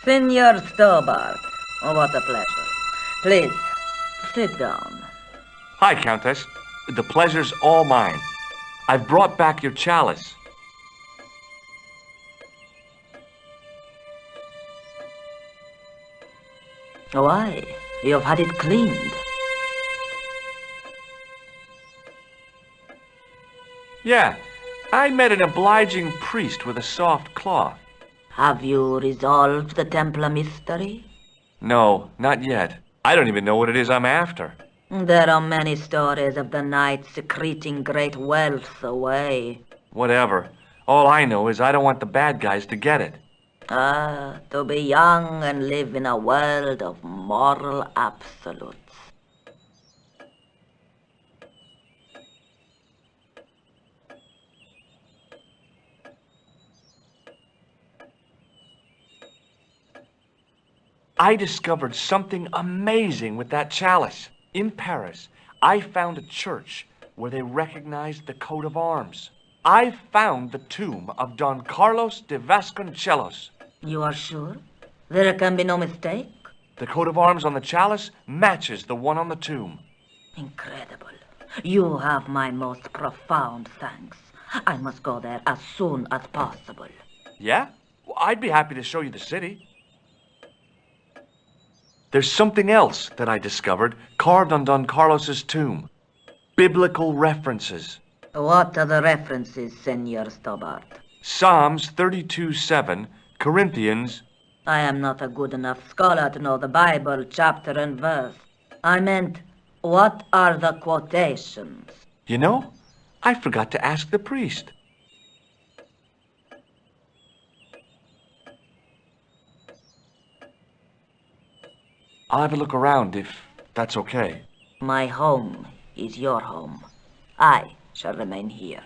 M: Senor Stobart. Oh, what a pleasure. Please, sit down.
G: Hi, Countess. The pleasure's all mine. I've brought back your chalice.
M: Why? You've had it cleaned.
G: Yeah, I met an obliging priest with a soft cloth.
M: Have you resolved the Templar mystery?
G: No, not yet. I don't even know what it is I'm after.
M: There are many stories of the knights secreting great wealth away.
G: Whatever. All I know is I don't want the bad guys to get it.
M: To be young and live in a world of moral absolutes.
G: I discovered something amazing with that chalice. In Paris, I found a church where they recognized the coat of arms. I found the tomb of Don Carlos de Vasconcelos.
M: You are sure? There can be no mistake?
G: The coat of arms on the chalice matches the one on the tomb.
M: Incredible. You have my most profound thanks. I must go there as soon as possible.
G: Yeah? Well, I'd be happy to show you the city. There's something else that I discovered carved on Don Carlos's tomb. Biblical references.
M: What are the references, Senor Stobart?
G: Psalms 32:7, Corinthians.
M: I am not a good enough scholar to know the Bible chapter and verse. I meant, what are the quotations?
G: You know, I forgot to ask the priest. I'll have a look around if that's okay.
M: My home is your home. I shall remain here.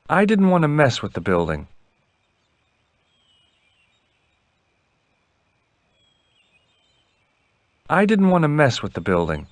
A: I didn't want to mess with the building. I didn't want to mess with the building.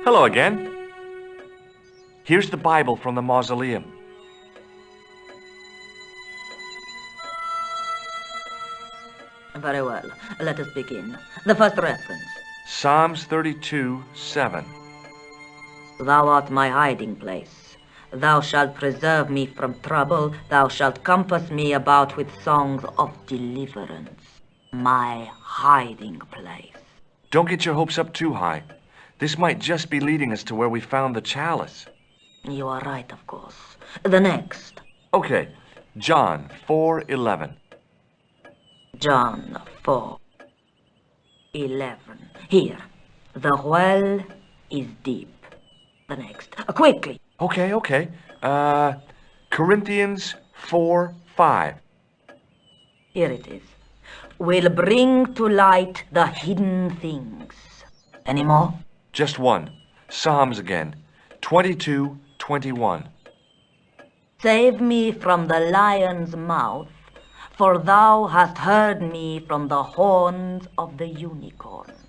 G: Hello again. Here's the Bible from the mausoleum.
M: Very well. Let us begin. The first reference.
G: Psalms 32:7.
M: Thou art my hiding place. Thou shalt preserve me from trouble. Thou shalt compass me about with songs of deliverance. My hiding place.
G: Don't get your hopes up too high. This might just be leading us to where we found the chalice.
M: You are right, of course. The next.
G: Okay, John 4:11.
M: John 4:11. Here. The well is deep. The next. Quickly.
G: Okay. Corinthians 4:5.
M: Here it is. Will bring to light the hidden things. Any more?
G: Just one. Psalms again. 22:21.
M: Save me from the lion's mouth, for thou hast heard me from the horns of the unicorns.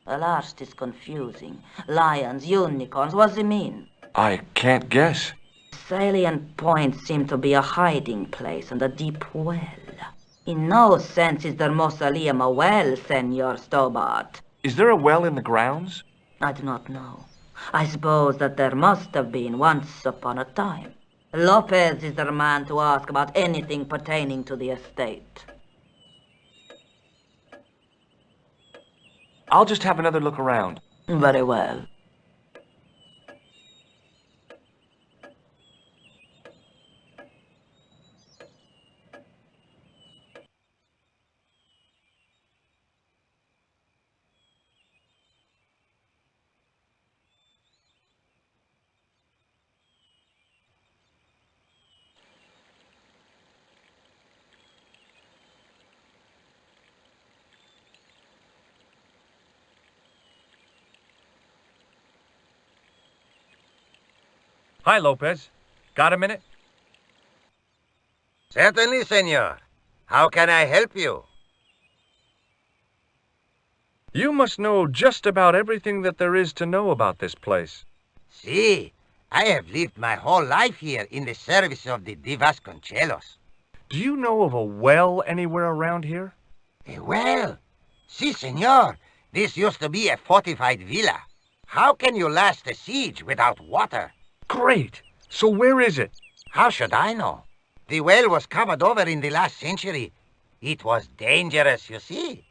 M: The last is confusing. Lions, unicorns, what does it mean?
G: I can't guess.
M: Salient points seem to be a hiding place and a deep well. In no sense is their mausoleum a well, Senor Stobart.
G: Is there a well in the grounds?
M: I do not know. I suppose that there must have been once upon a time. Lopez is the man to ask about anything pertaining to the estate.
G: I'll just have another look around.
M: Very well.
G: Hi, Lopez. Got a minute?
C: Certainly, senor. How can I help you?
G: You must know just about everything that there is to know about this place.
C: See, I have lived my whole life here in the service of the de Vasconcelos.
G: Do you know of a well anywhere around here?
C: A well? Si, senor. This used to be a fortified villa. How can you last a siege without water?
G: Great! So where is it?
C: How should I know? The well was covered over in the last century. It was dangerous, you see.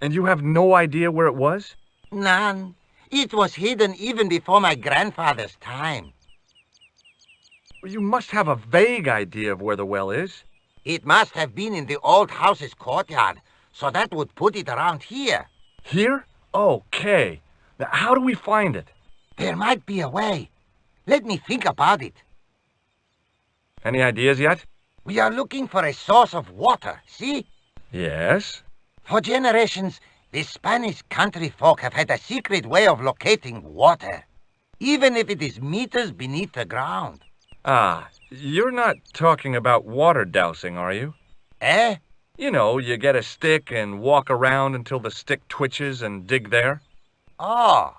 G: And you have no idea where it was?
C: None. It was hidden even before my grandfather's time.
G: You must have a vague idea of where the well is.
C: It must have been in the old house's courtyard, so that would put it around here.
G: Here? Okay. Now, how do we find it?
C: There might be a way. Let me think about it.
G: Any ideas yet?
C: We are looking for a source of water, see?
G: Yes.
C: For generations, the Spanish country folk have had a secret way of locating water, even if it is meters beneath the ground.
G: Ah, you're not talking about water dousing, are you?
C: Eh?
G: You know, you get a stick and walk around until the stick twitches and dig there.
C: Oh,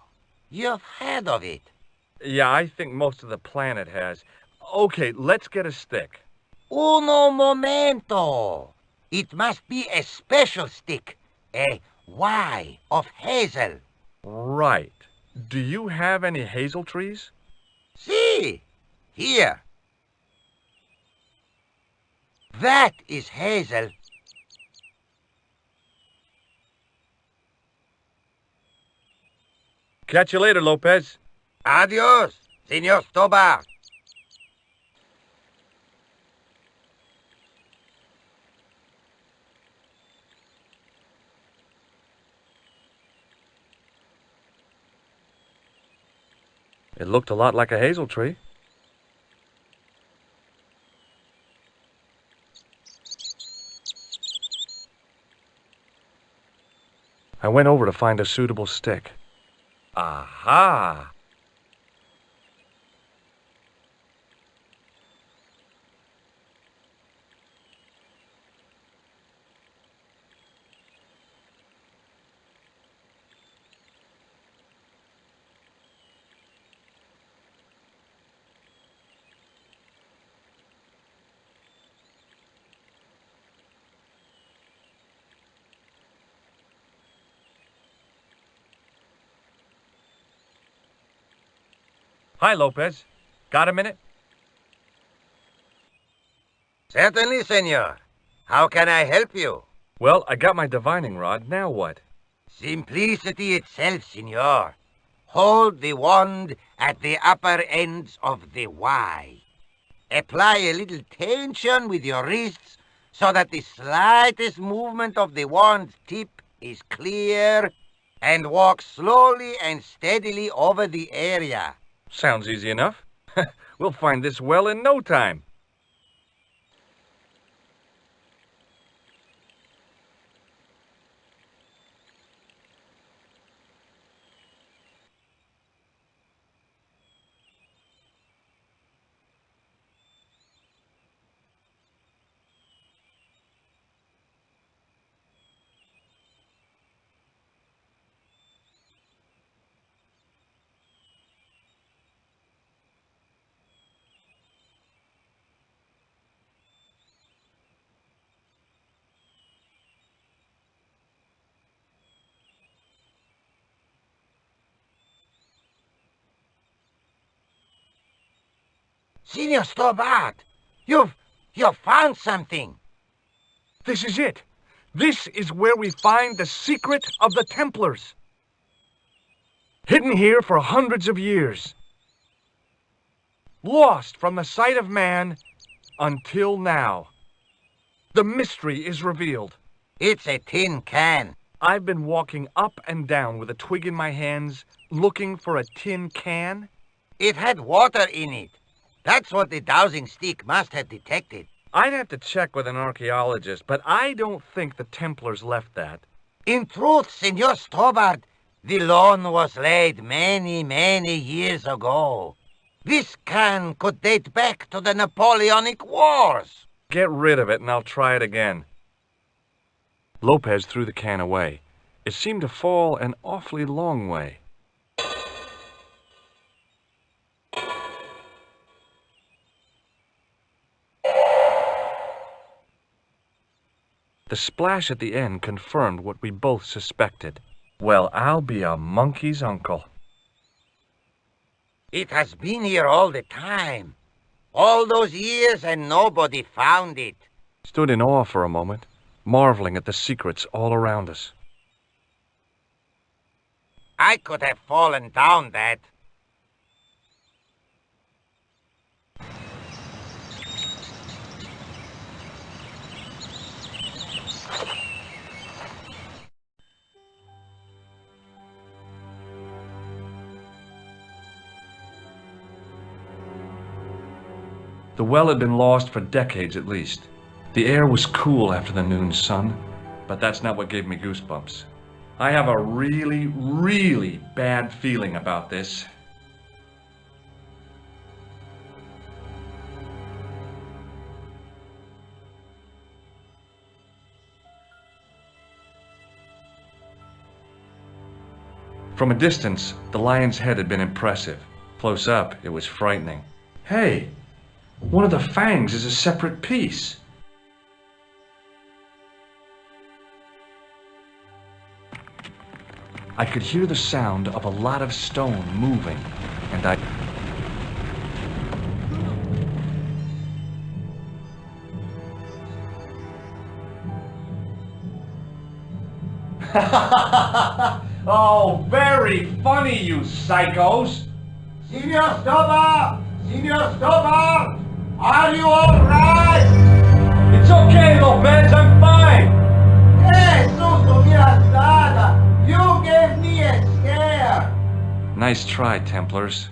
C: you've heard of it.
G: Yeah, I think most of the planet has. Okay, let's get a stick.
C: Uno momento. It must be a special stick. A Y of hazel.
G: Right. Do you have any hazel trees?
C: See, here. That is hazel.
G: Catch you later, Lopez.
C: Adios, Senor Stobart.
G: It looked a lot like a hazel tree. I went over to find a suitable stick. Aha!
A: Hi, Lopez. Got a minute?
C: Certainly, senor. How can I help you?
A: Well, I got my divining rod. Now what?
C: Simplicity itself, senor. Hold the wand at the upper ends of the Y. Apply a little tension with your wrists so that the slightest movement of the wand's tip is clear, and walk slowly and steadily over the area.
A: Sounds easy enough. We'll find this well in no time.
C: Senor Stobart, you've found something.
A: This is it. This is where we find the secret of the Templars. Hidden here for hundreds of years. Lost from the sight of man until now. The mystery is revealed.
C: It's a tin can.
A: I've been walking up and down with a twig in my hands, looking for a tin can.
C: It had water in it. That's what the dowsing stick must have detected.
A: I'd have to check with an archaeologist, but I don't think the Templars left that.
C: In truth, Senor Stobart, the loan was laid many, many years ago. This can could date back to the Napoleonic Wars.
A: Get rid of it and I'll try it again. Lopez threw the can away. It seemed to fall an awfully long way. The splash at the end confirmed what we both suspected. Well, I'll be a monkey's uncle.
C: It has been here all the time. All those years and nobody found it.
A: Stood in awe for a moment, marveling at the secrets all around us.
C: I could have fallen down that.
A: The well had been lost for decades at least. The air was cool after the noon sun, but that's not what gave me goosebumps. I have a really, really bad feeling about this. From a distance, the lion's head had been impressive. Close up, it was frightening. Hey! One of the fangs is a separate piece. I could hear the sound of a lot of stone moving, and I... Oh, very funny, you psychos!
C: Senor Stobart! Senor Stobart! Are you all right?
A: It's okay, Lopez, I'm fine!
C: Hey, susto mi alzada! You gave me a scare!
A: Nice try, Templars.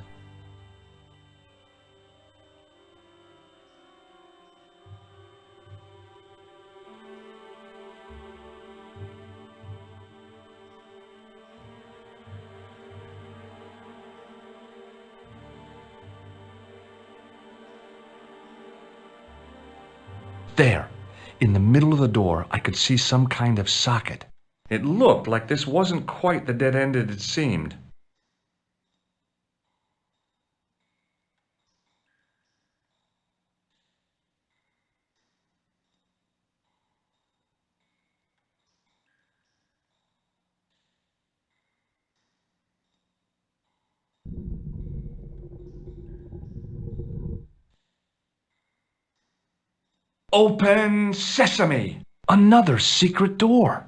A: There, in the middle of the door, I could see some kind of socket. It looked like this wasn't quite the dead end it had seemed.
J: Open sesame! Another secret door.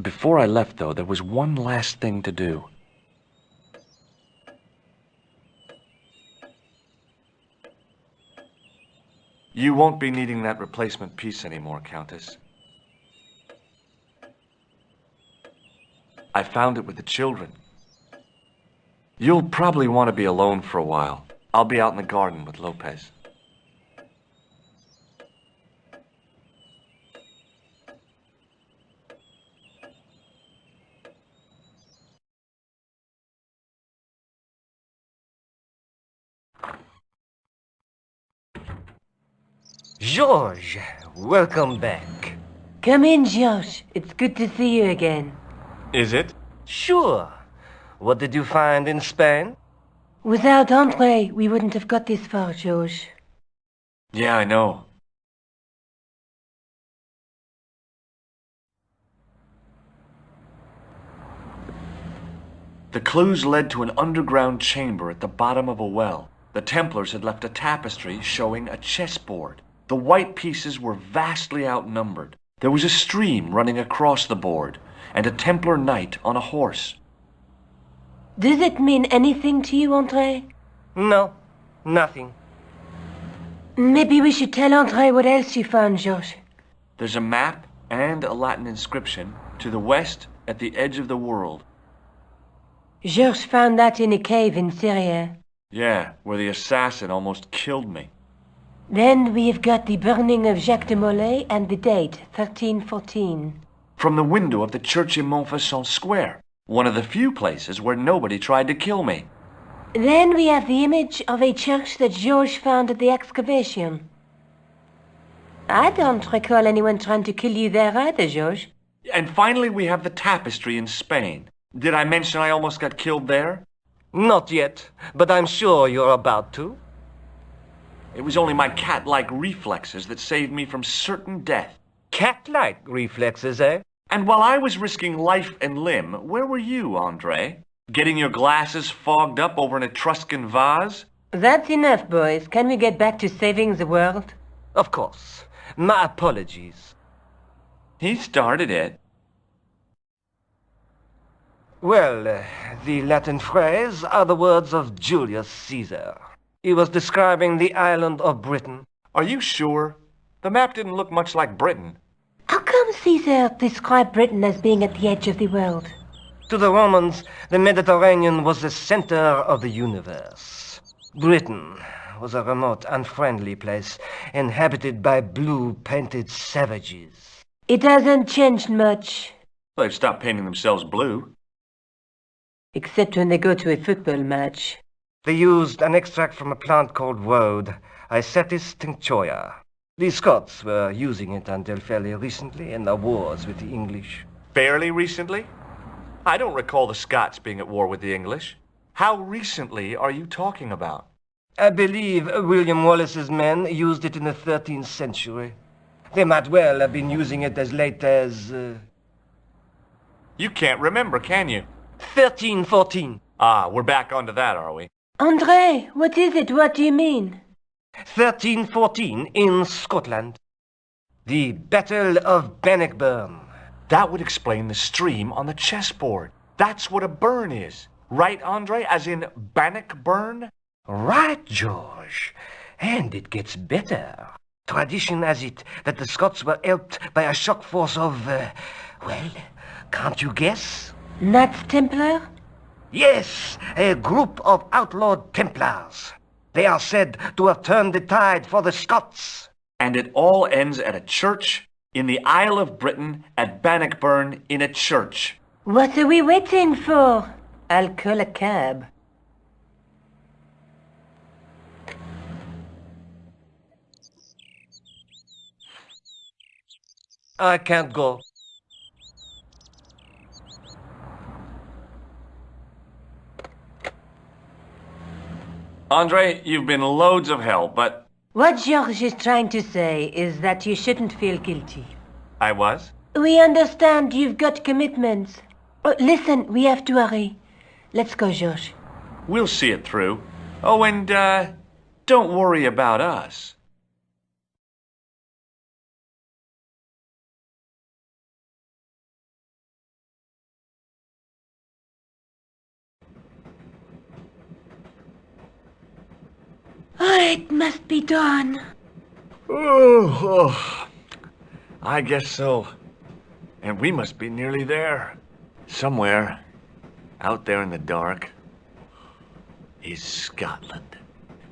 J: Before I left, though, there was one last thing to do. You won't be needing that replacement piece anymore, Countess. I found it with the children. You'll probably want to be alone for a while. I'll be out in the garden with Lopez.
U: George, welcome back.
D: Come in, George. It's good to see you again.
J: Is it?
U: Sure. What did you find in Spain?
D: Without Andre, we wouldn't have got this far, George.
J: Yeah, I know. The clues led to an underground chamber at the bottom of a well. The Templars had left a tapestry showing a chessboard. The white pieces were vastly outnumbered. There was a stream running across the board, and a Templar knight on a horse.
D: Does it mean anything to you, Andre?
U: No, nothing.
D: Maybe we should tell Andre what else you found, George.
J: There's a map and a Latin inscription to the west at the edge of the world.
D: George found that in a cave in Syria.
J: Yeah, where the assassin almost killed me.
D: Then we have got the burning of Jacques de Molay and the date, 1314.
J: From the window of the church in Montfaucon Square, one of the few places where nobody tried to kill me.
D: Then we have the image of a church that George found at the excavation. I don't recall anyone trying to kill you there either, George.
J: And finally we have the tapestry in Spain. Did I mention I almost got killed there?
U: Not yet, but I'm sure you're about to.
J: It was only my cat-like reflexes that saved me from certain death.
U: Cat-like reflexes, eh?
J: And while I was risking life and limb, where were you, Andre? Getting your glasses fogged up over an Etruscan vase?
D: That's enough, boys. Can we get back to saving the world?
U: Of course. My apologies.
J: He started it.
U: Well, the Latin phrase are the words of Julius Caesar. He was describing the island of Britain.
J: Are you sure? The map didn't look much like Britain.
D: How come Caesar described Britain as being at the edge of the world?
U: To the Romans, the Mediterranean was the center of the universe. Britain was a remote, unfriendly place, inhabited by blue-painted savages.
D: It hasn't changed much.
J: They've stopped painting themselves blue.
D: Except when they go to a football match.
U: They used an extract from a plant called woad, Isetis tinctoria. The Scots were using it until fairly recently in their wars with the English.
J: Fairly recently? I don't recall the Scots being at war with the English. How recently are you talking about?
U: I believe William Wallace's men used it in the 13th century. They might well have been using it as late as...
J: You can't remember, can you?
U: 1314.
J: Ah, we're back onto that, are we?
D: Andre, what is it? What do you mean?
U: 1314 in Scotland. The Battle of Bannockburn.
J: That would explain the stream on the chessboard. That's what a burn is. Right, Andre? As in Bannockburn?
U: Right, George. And it gets better. Tradition has it that the Scots were helped by a shock force of, well, can't you guess?
D: Knights Templar?
U: Yes, a group of outlawed Templars. They are said to have turned the tide for the Scots.
J: And it all ends at a church in the Isle of Britain at Bannockburn in a church.
D: What are we waiting for? I'll call a cab.
U: I can't go.
J: Andre, you've been loads of help, but...
D: What George is trying to say is that you shouldn't feel guilty.
J: I was?
D: We understand you've got commitments. Oh, listen, we have to hurry. Let's go, George.
J: We'll see it through. Oh, and, don't worry about us.
D: Oh, it must be dawn.
J: Oh, I guess so. And we must be nearly there. Somewhere, out there in the dark, is Scotland.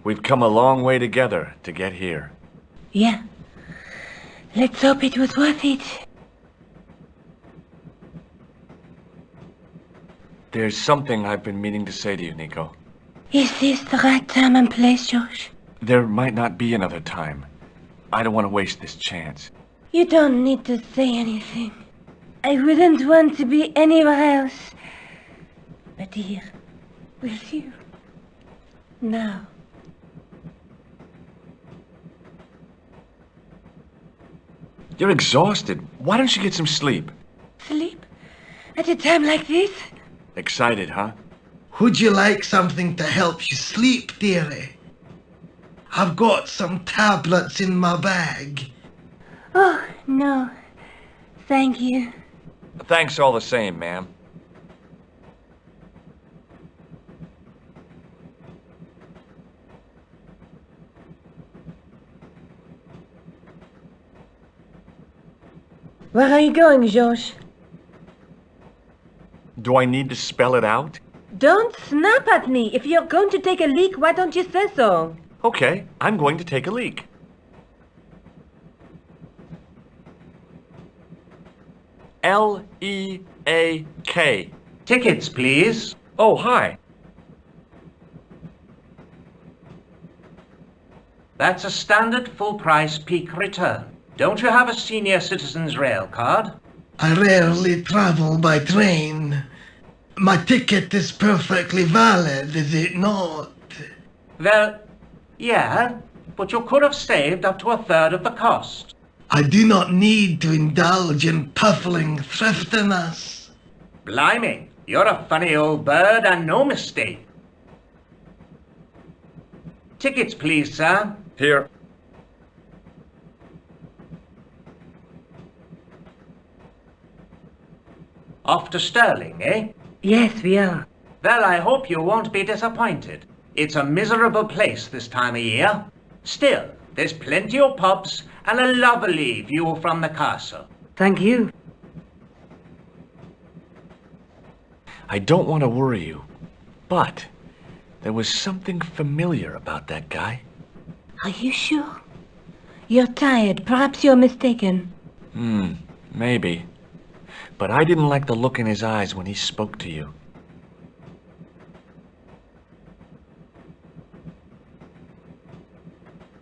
J: We've come a long way together to get here.
D: Yeah. Let's hope it was worth it.
J: There's something I've been meaning to say to you, Nico.
D: Is this the right time and place, George?
J: There might not be another time. I don't want to waste this chance.
D: You don't need to say anything. I wouldn't want to be anywhere else. But here, with you. Now.
J: You're exhausted. Why don't you get some sleep?
D: Sleep? At a time like this?
J: Excited, huh?
B: Would you like something to help you sleep, dearie? I've got some tablets in my bag.
D: Oh, no. Thank you.
J: Thanks all the same, ma'am.
D: Where are you going, George?
J: Do I need to spell it out?
D: Don't snap at me. If you're going to take a leak, why don't you say so?
J: Okay, I'm going to take a leak. L-E-A-K.
P: Tickets, please.
J: Oh, hi.
P: That's a standard full-price peak return. Don't you have a senior citizen's rail card?
B: I rarely travel by train. My ticket is perfectly valid, is it not?
P: Well, yeah, but you could have saved up to a third of the cost.
B: I do not need to indulge in puffling thriftiness.
P: Blimey, you're a funny old bird and no mistake. Tickets, please, sir.
J: Here.
P: Off to Stirling, eh?
D: Yes, we are.
P: Well, I hope you won't be disappointed. It's a miserable place this time of year. Still, there's plenty of pubs and a lovely view from the castle.
D: Thank you.
J: I don't want to worry you, but there was something familiar about that guy.
D: Are you sure? You're tired. Perhaps you're mistaken.
J: Maybe. But I didn't like the look in his eyes when he spoke to you.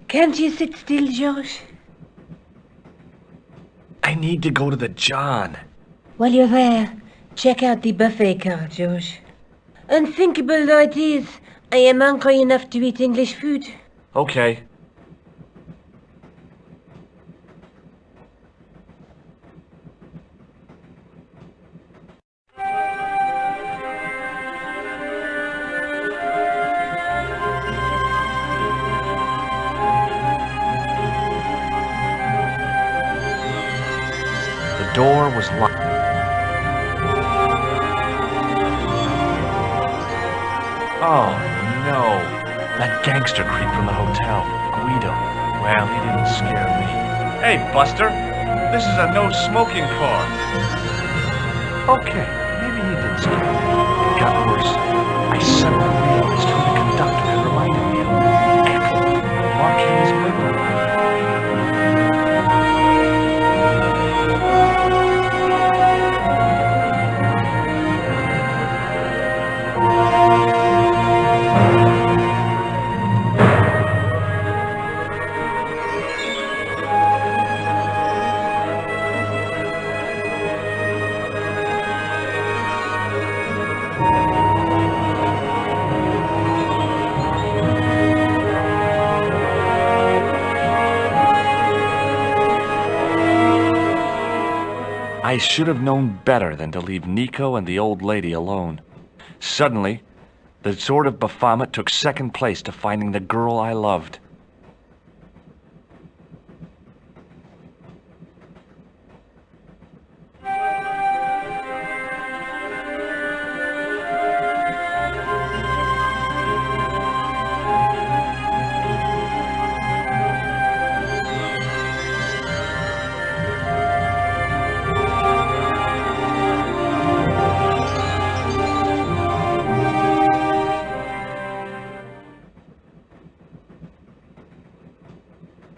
D: Can't you sit still, George?
J: I need to go to the John.
D: While you're there, check out the buffet card, George. Unthinkable though it is, I am hungry enough to eat English food.
J: Okay. The door was locked. Oh, no. That gangster creep from the hotel, Guido. Well, he didn't scare me. Hey, Buster. This is a no-smoking car. Okay, maybe he did scare me. It got worse. I suddenly realized who the conductor had reminded me of. Ethel, Marquis Burglar. I should have known better than to leave Nico and the old lady alone. Suddenly, the sword of Baphomet took second place to finding the girl I loved.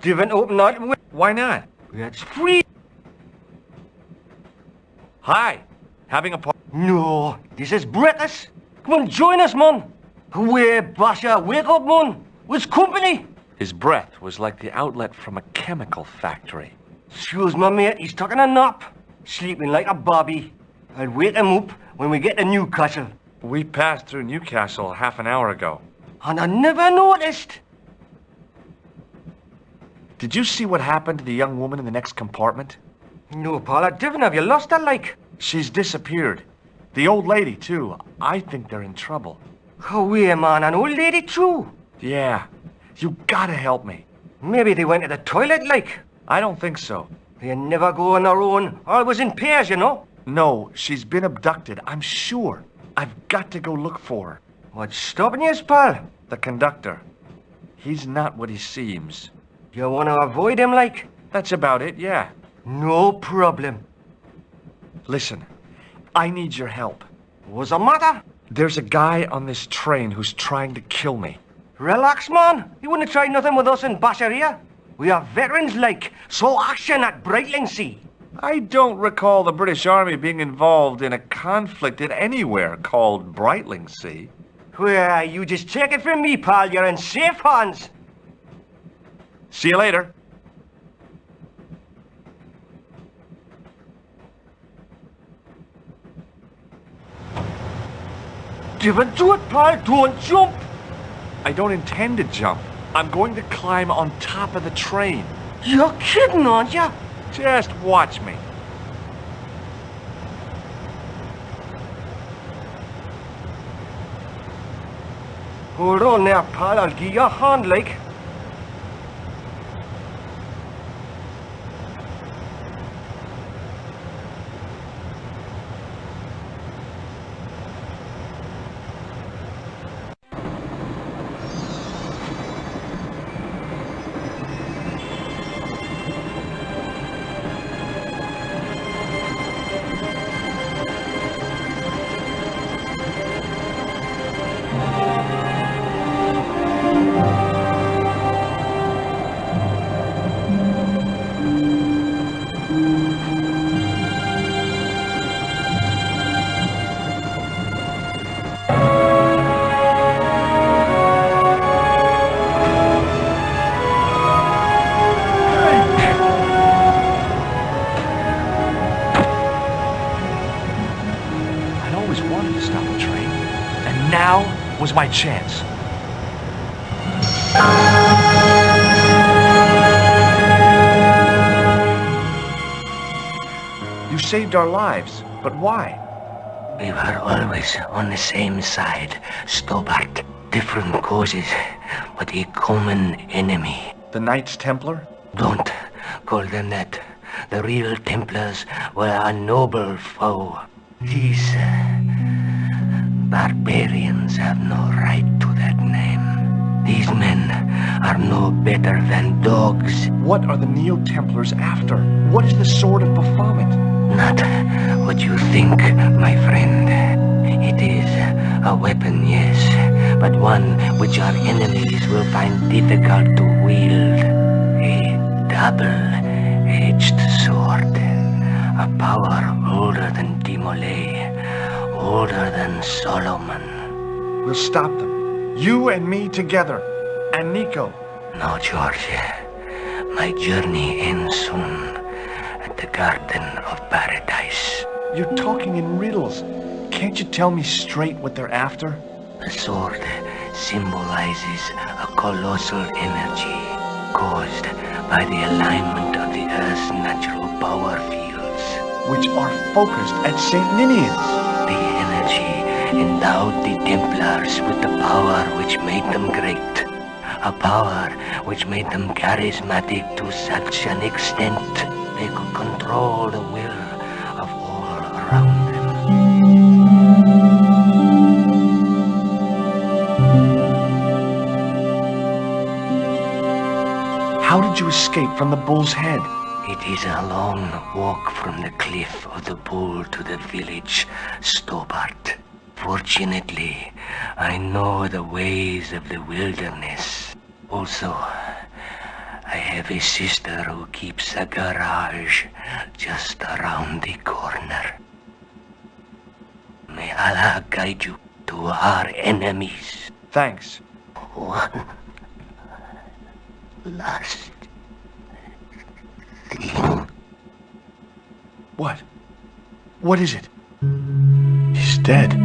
G: You haven't opened that window.
J: Why not?
G: It's free.
J: Hi. Having a party?
G: No, this is British. Come on, join us, man. Away, Basha, wake up, man. What's company?
J: His breath was like the outlet from a chemical factory.
G: Excuse my mate, he's taking a nap. Sleeping like a bobby. I'll wake him up when we get to Newcastle.
J: We passed through Newcastle half an hour ago.
G: And I never noticed.
J: Did you see what happened to the young woman in the next compartment?
G: No, pal, I didn't. Have you lost her, like?
J: She's disappeared. The old lady, too. I think they're in trouble.
G: Away, man, an old lady, too.
J: Yeah. You gotta help me.
G: Maybe they went to the toilet, like.
J: I don't think so.
G: They never go on their own. Always in pairs, you know.
J: No, she's been abducted, I'm sure. I've got to go look for her.
G: What's stopping you, pal?
J: The conductor. He's not what he seems.
G: You want to avoid him, like?
J: That's about it, yeah.
G: No problem.
J: Listen, I need your help.
G: What's the matter?
J: There's a guy on this train who's trying to kill me.
G: Relax, man. You wouldn't try nothing with us in Basharia. We are veterans, like, so action at Brightlingsea.
J: I don't recall the British Army being involved in a conflict in anywhere called Brightlingsea.
G: Well, you just take it from me, pal. You're in safe hands.
J: See you later.
G: Don't do it, pal. Don't jump.
J: I don't intend to jump. I'm going to climb on top of the train.
G: You're kidding, aren't you?
J: Just watch me.
G: Hold on there, pal. I'll give you a hand, like.
J: Was my chance. You saved our lives, but why?
P: We were always on the same side, Stobart. Different causes, but a common enemy.
J: The Knights Templar?
P: Don't call them that. The real Templars were a noble foe. These barbarians have no right to that name. These men are no better than dogs.
J: What are the Neo-Templars after? What is the Sword of Baphomet?
P: Not what you think, my friend. It is a weapon, yes, but one which our enemies will find difficult to wield. A double-edged sword. A power older than Timolay. Older than Solomon.
J: We'll stop them. You and me together. And Nico.
P: No, George. My journey ends soon at the Garden of Paradise.
J: You're talking in riddles. Can't you tell me straight what they're after?
P: The sword symbolizes a colossal energy caused by the alignment of the Earth's natural power fields.
J: which are focused at St. Ninian's.
U: The energy endowed the Templars with the power which made them great. A power which made them charismatic to such an extent they could control the will of all around them.
J: How did you escape from the bull's head?
U: It is a long walk from the cliff of the Bull to the village, Stobart. Fortunately, I know the ways of the wilderness. Also, I have a sister who keeps a garage just around the corner. May Allah guide you to our enemies.
J: Thanks.
U: One last thing.
J: What? What is it? He's dead.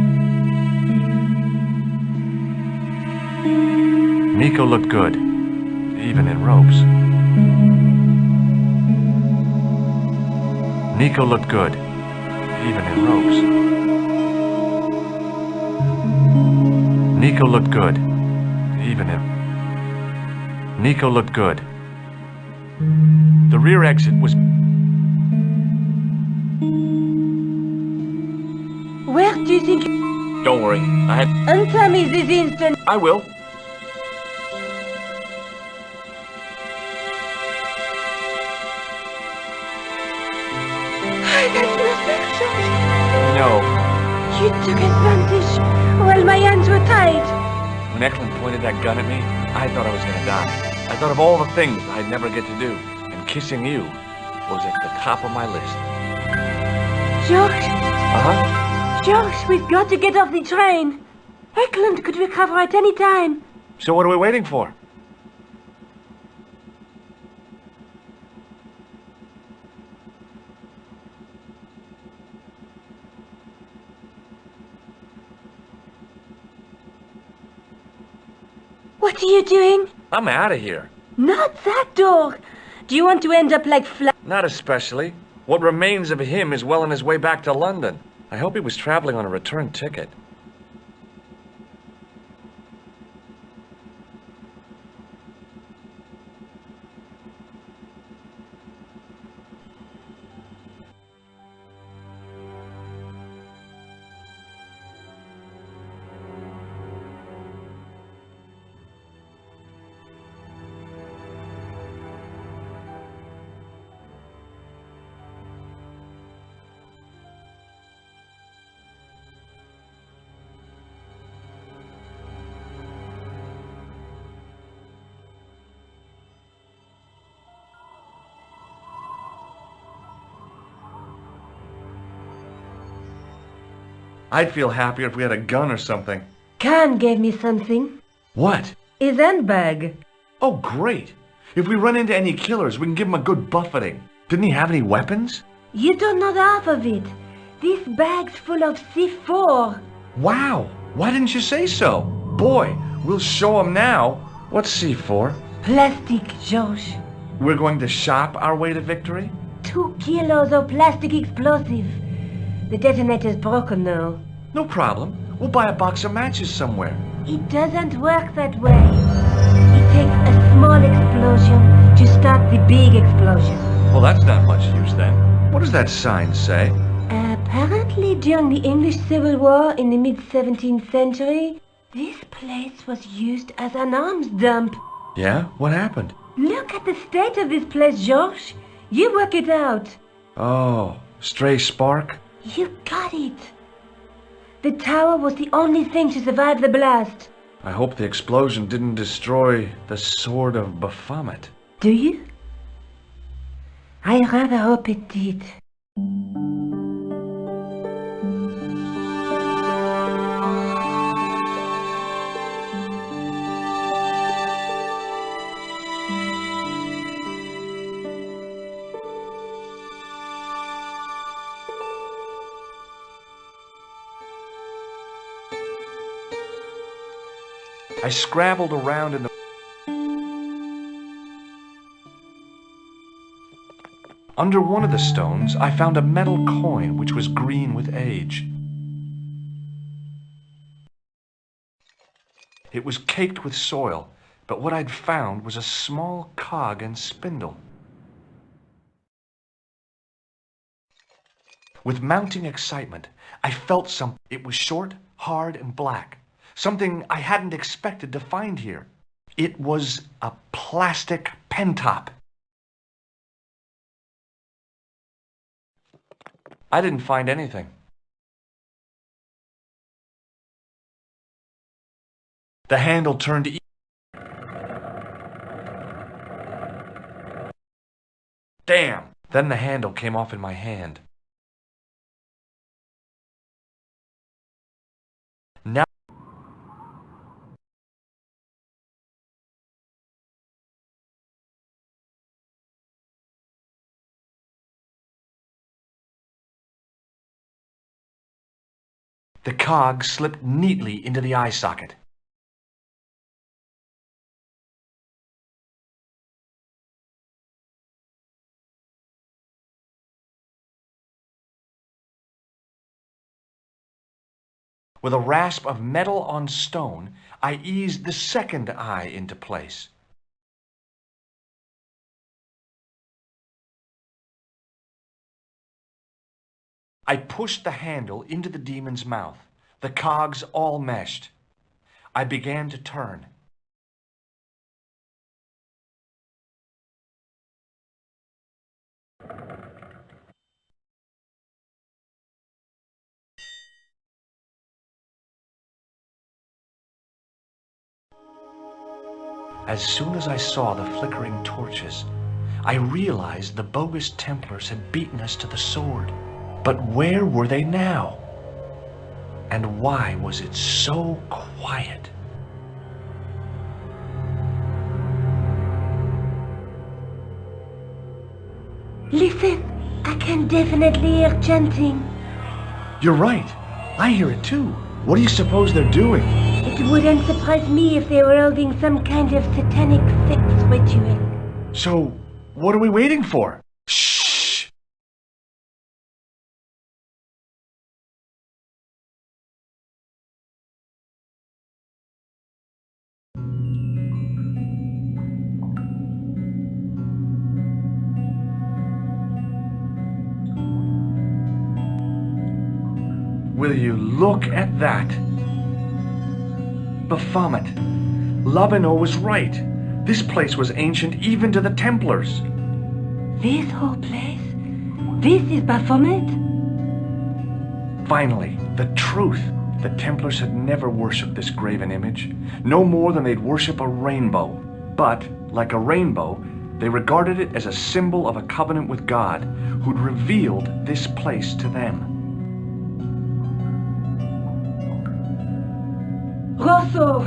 J: Nico looked good, even in robes. Nico looked good, even in robes. Nico looked good, even in... Nico looked good. The rear exit was...
D: Where do you think...
J: Don't worry, I had...
D: Answer me this instant.
J: I will. No.
D: You took advantage while my hands were tied.
J: When Eklund pointed that gun at me, I thought I was gonna die. I thought of all the things I'd never get to do, and kissing you was at the top of my list.
D: Josh.
J: Uh-huh.
D: Josh, we've got to get off the train. Eklund could recover at any time.
J: So what are we waiting for?
D: What are you doing?
J: I'm out of here.
D: Not that door. Do you want to end up like
J: Not especially. What remains of him is well on his way back to London. I hope he was traveling on a return ticket. I'd feel happier if we had a gun or something.
D: Khan gave me something.
J: What?
D: His handbag.
J: Oh, great. If we run into any killers, we can give them a good buffeting. Didn't he have any weapons?
D: You don't know the half of it. This bag's full of C4.
J: Wow. Why didn't you say so? Boy, we'll show him now. What's C4?
D: Plastic, Josh.
J: We're going to shop our way to victory?
D: 2 kilos of plastic explosive. The detonator's broken now.
J: No problem. We'll buy a box of matches somewhere.
D: It doesn't work that way. It takes a small explosion to start the big explosion.
J: Well, that's not much use then. What does that sign say?
D: Apparently during the English Civil War in the mid-17th century, this place was used as an arms dump.
J: Yeah? What happened?
D: Look at the state of this place, George. You work it out.
J: Oh, stray spark?
D: You got it. The tower was the only thing to survive the blast.
J: I hope the explosion didn't destroy the Sword of Baphomet.
D: Do you? I rather hope it did.
J: I scrabbled around in the... Under one of the stones, I found a metal coin which was green with age. It was caked with soil, but what I'd found was a small cog and spindle. With mounting excitement, I felt something. It was short, hard, and black. Something I hadn't expected to find here. It was a plastic pen top. I didn't find anything. The handle turned to Damn! Then the handle came off in my hand. Now the cog slipped neatly into the eye socket. With a rasp of metal on stone, I eased the second eye into place. I pushed the handle into the demon's mouth. The cogs all meshed. I began to turn. As soon as I saw the flickering torches, I realized the bogus Templars had beaten us to the sword. But where were they now? And why was it so quiet?
D: Listen, I can definitely hear chanting.
J: You're right. I hear it too. What do you suppose they're doing?
D: It wouldn't surprise me if they were holding some kind of satanic sex ritual.
J: So, what are we waiting for? Shh! Will you look at that? Baphomet. Labino was right. This place was ancient even to the Templars.
D: This whole place? This is Baphomet?
J: Finally, the truth. The Templars had never worshipped this graven image, no more than they'd worship a rainbow. But, like a rainbow, they regarded it as a symbol of a covenant with God, who'd revealed this place to them.
D: Rosso!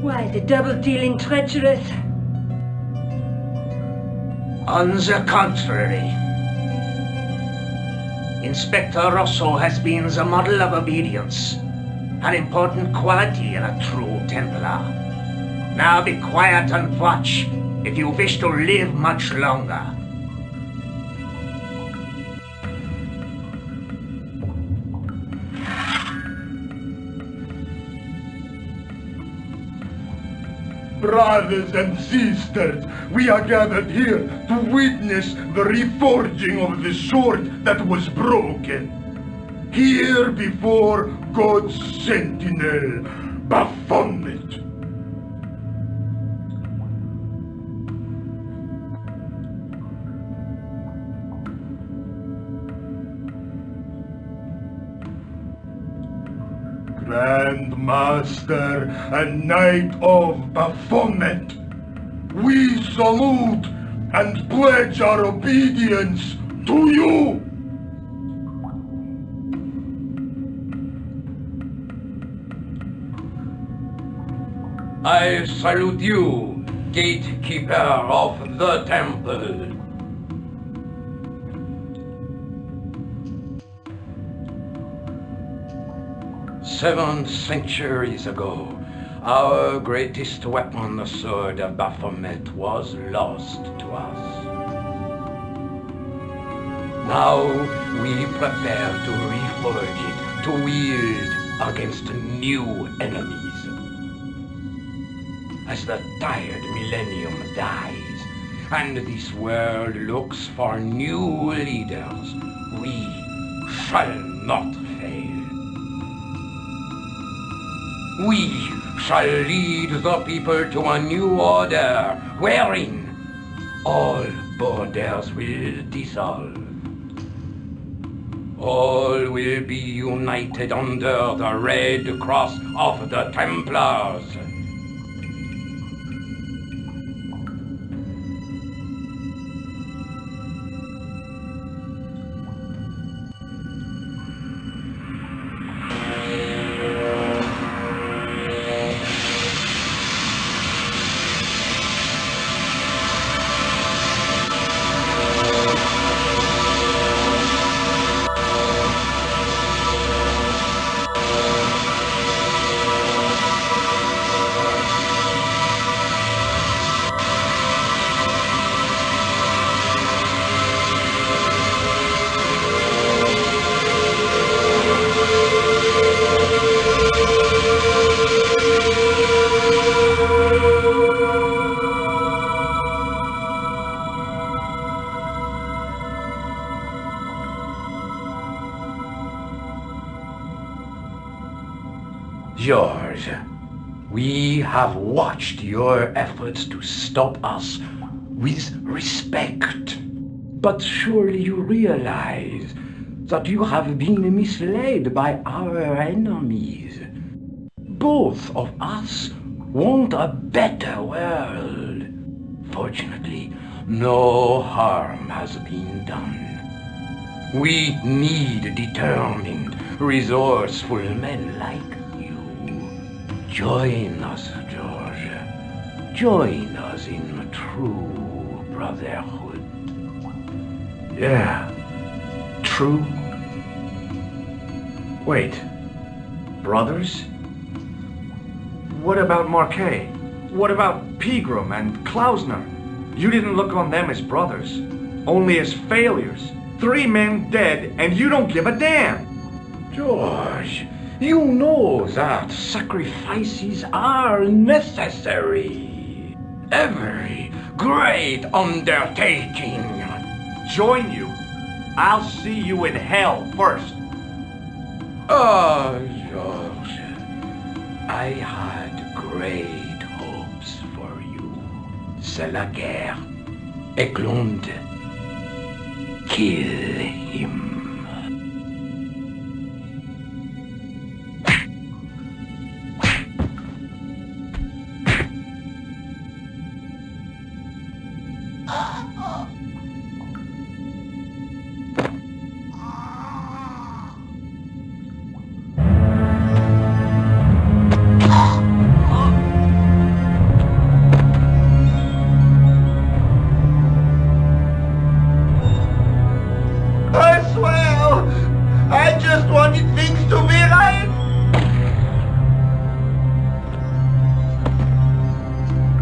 D: Why the double-dealing treacherous?
H: On the contrary, Inspector Rosso has been the model of obedience, an important quality in a true Templar. Now be quiet and watch if you wish to live much longer.
E: Brothers and sisters, we are gathered here to witness the reforging of the sword that was broken. Here before God's sentinel, Baphomet. Grand Master and Knight of Baphomet, we salute and pledge our obedience to you!
F: I salute you, gatekeeper of the temple. 7 centuries ago, our greatest weapon, the sword of Baphomet, was lost to us. Now we prepare to reforge it, to wield against new enemies. As the tired millennium dies, and this world looks for new leaders, we shall not fail. We shall lead the people to a new order, wherein all borders will dissolve. All will be united under the red cross of the Templars. George, we have watched your efforts to stop us with respect. But surely you realize that you have been misled by our enemies. Both of us want a better world. Fortunately, no harm has been done. We need determined, resourceful men like you. Join us, George. Join us in true brotherhood.
N: Yeah. True. Wait. Brothers? What about Marquet? What about Pegram and Klausner? You didn't look on them as brothers, only as failures. 3 men dead, and you don't give a damn.
F: George, you know that sacrifices are necessary. Every great undertaking.
N: Join you? I'll see you in hell first.
F: Oh, George, I had great hopes for you. C'est la guerre. Eklund, kill him.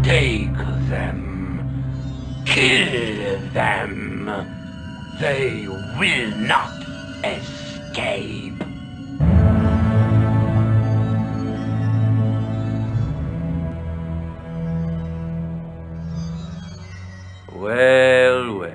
F: Take them. Kill them. They will not escape.
U: Well, well.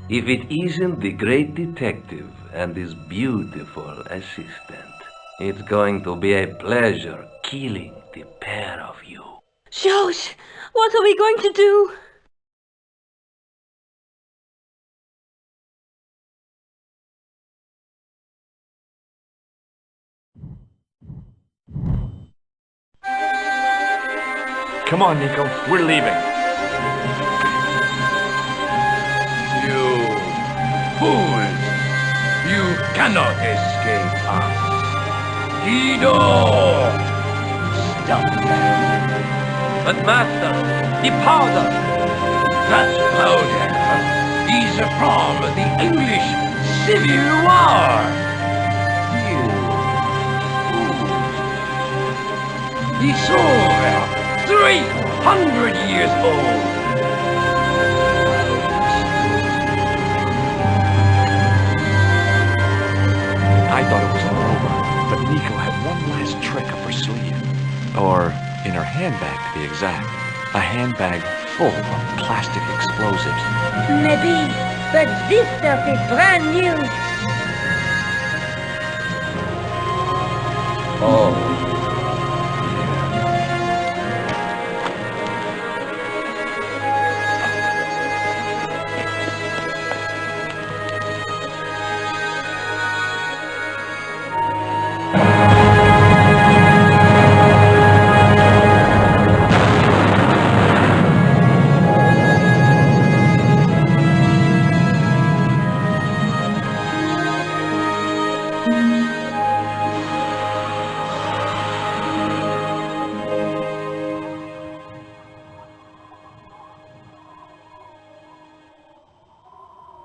U: If it isn't the great detective and his beautiful assistant, it's going to be a pleasure killing the pair of you.
D: George, what are we going to do?
N: Come on, Nico. We're leaving.
F: You fools! You cannot escape us. Guido! Stop them.
U: But master, the powder!
F: That powder is from the English Civil War. You fools. It's over. 300 years old.
J: Nico had one last trick up her sleeve. Or in her handbag, to be exact. A handbag full of plastic explosives.
D: Maybe, but this stuff is brand new.
R: Oh.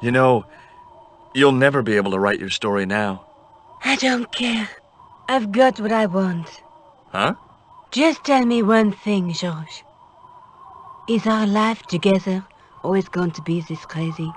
J: You know, you'll never be able to write your story now.
D: I don't care. I've got what I want.
J: Huh?
D: Just tell me one thing, George. Is our life together always going to be this crazy?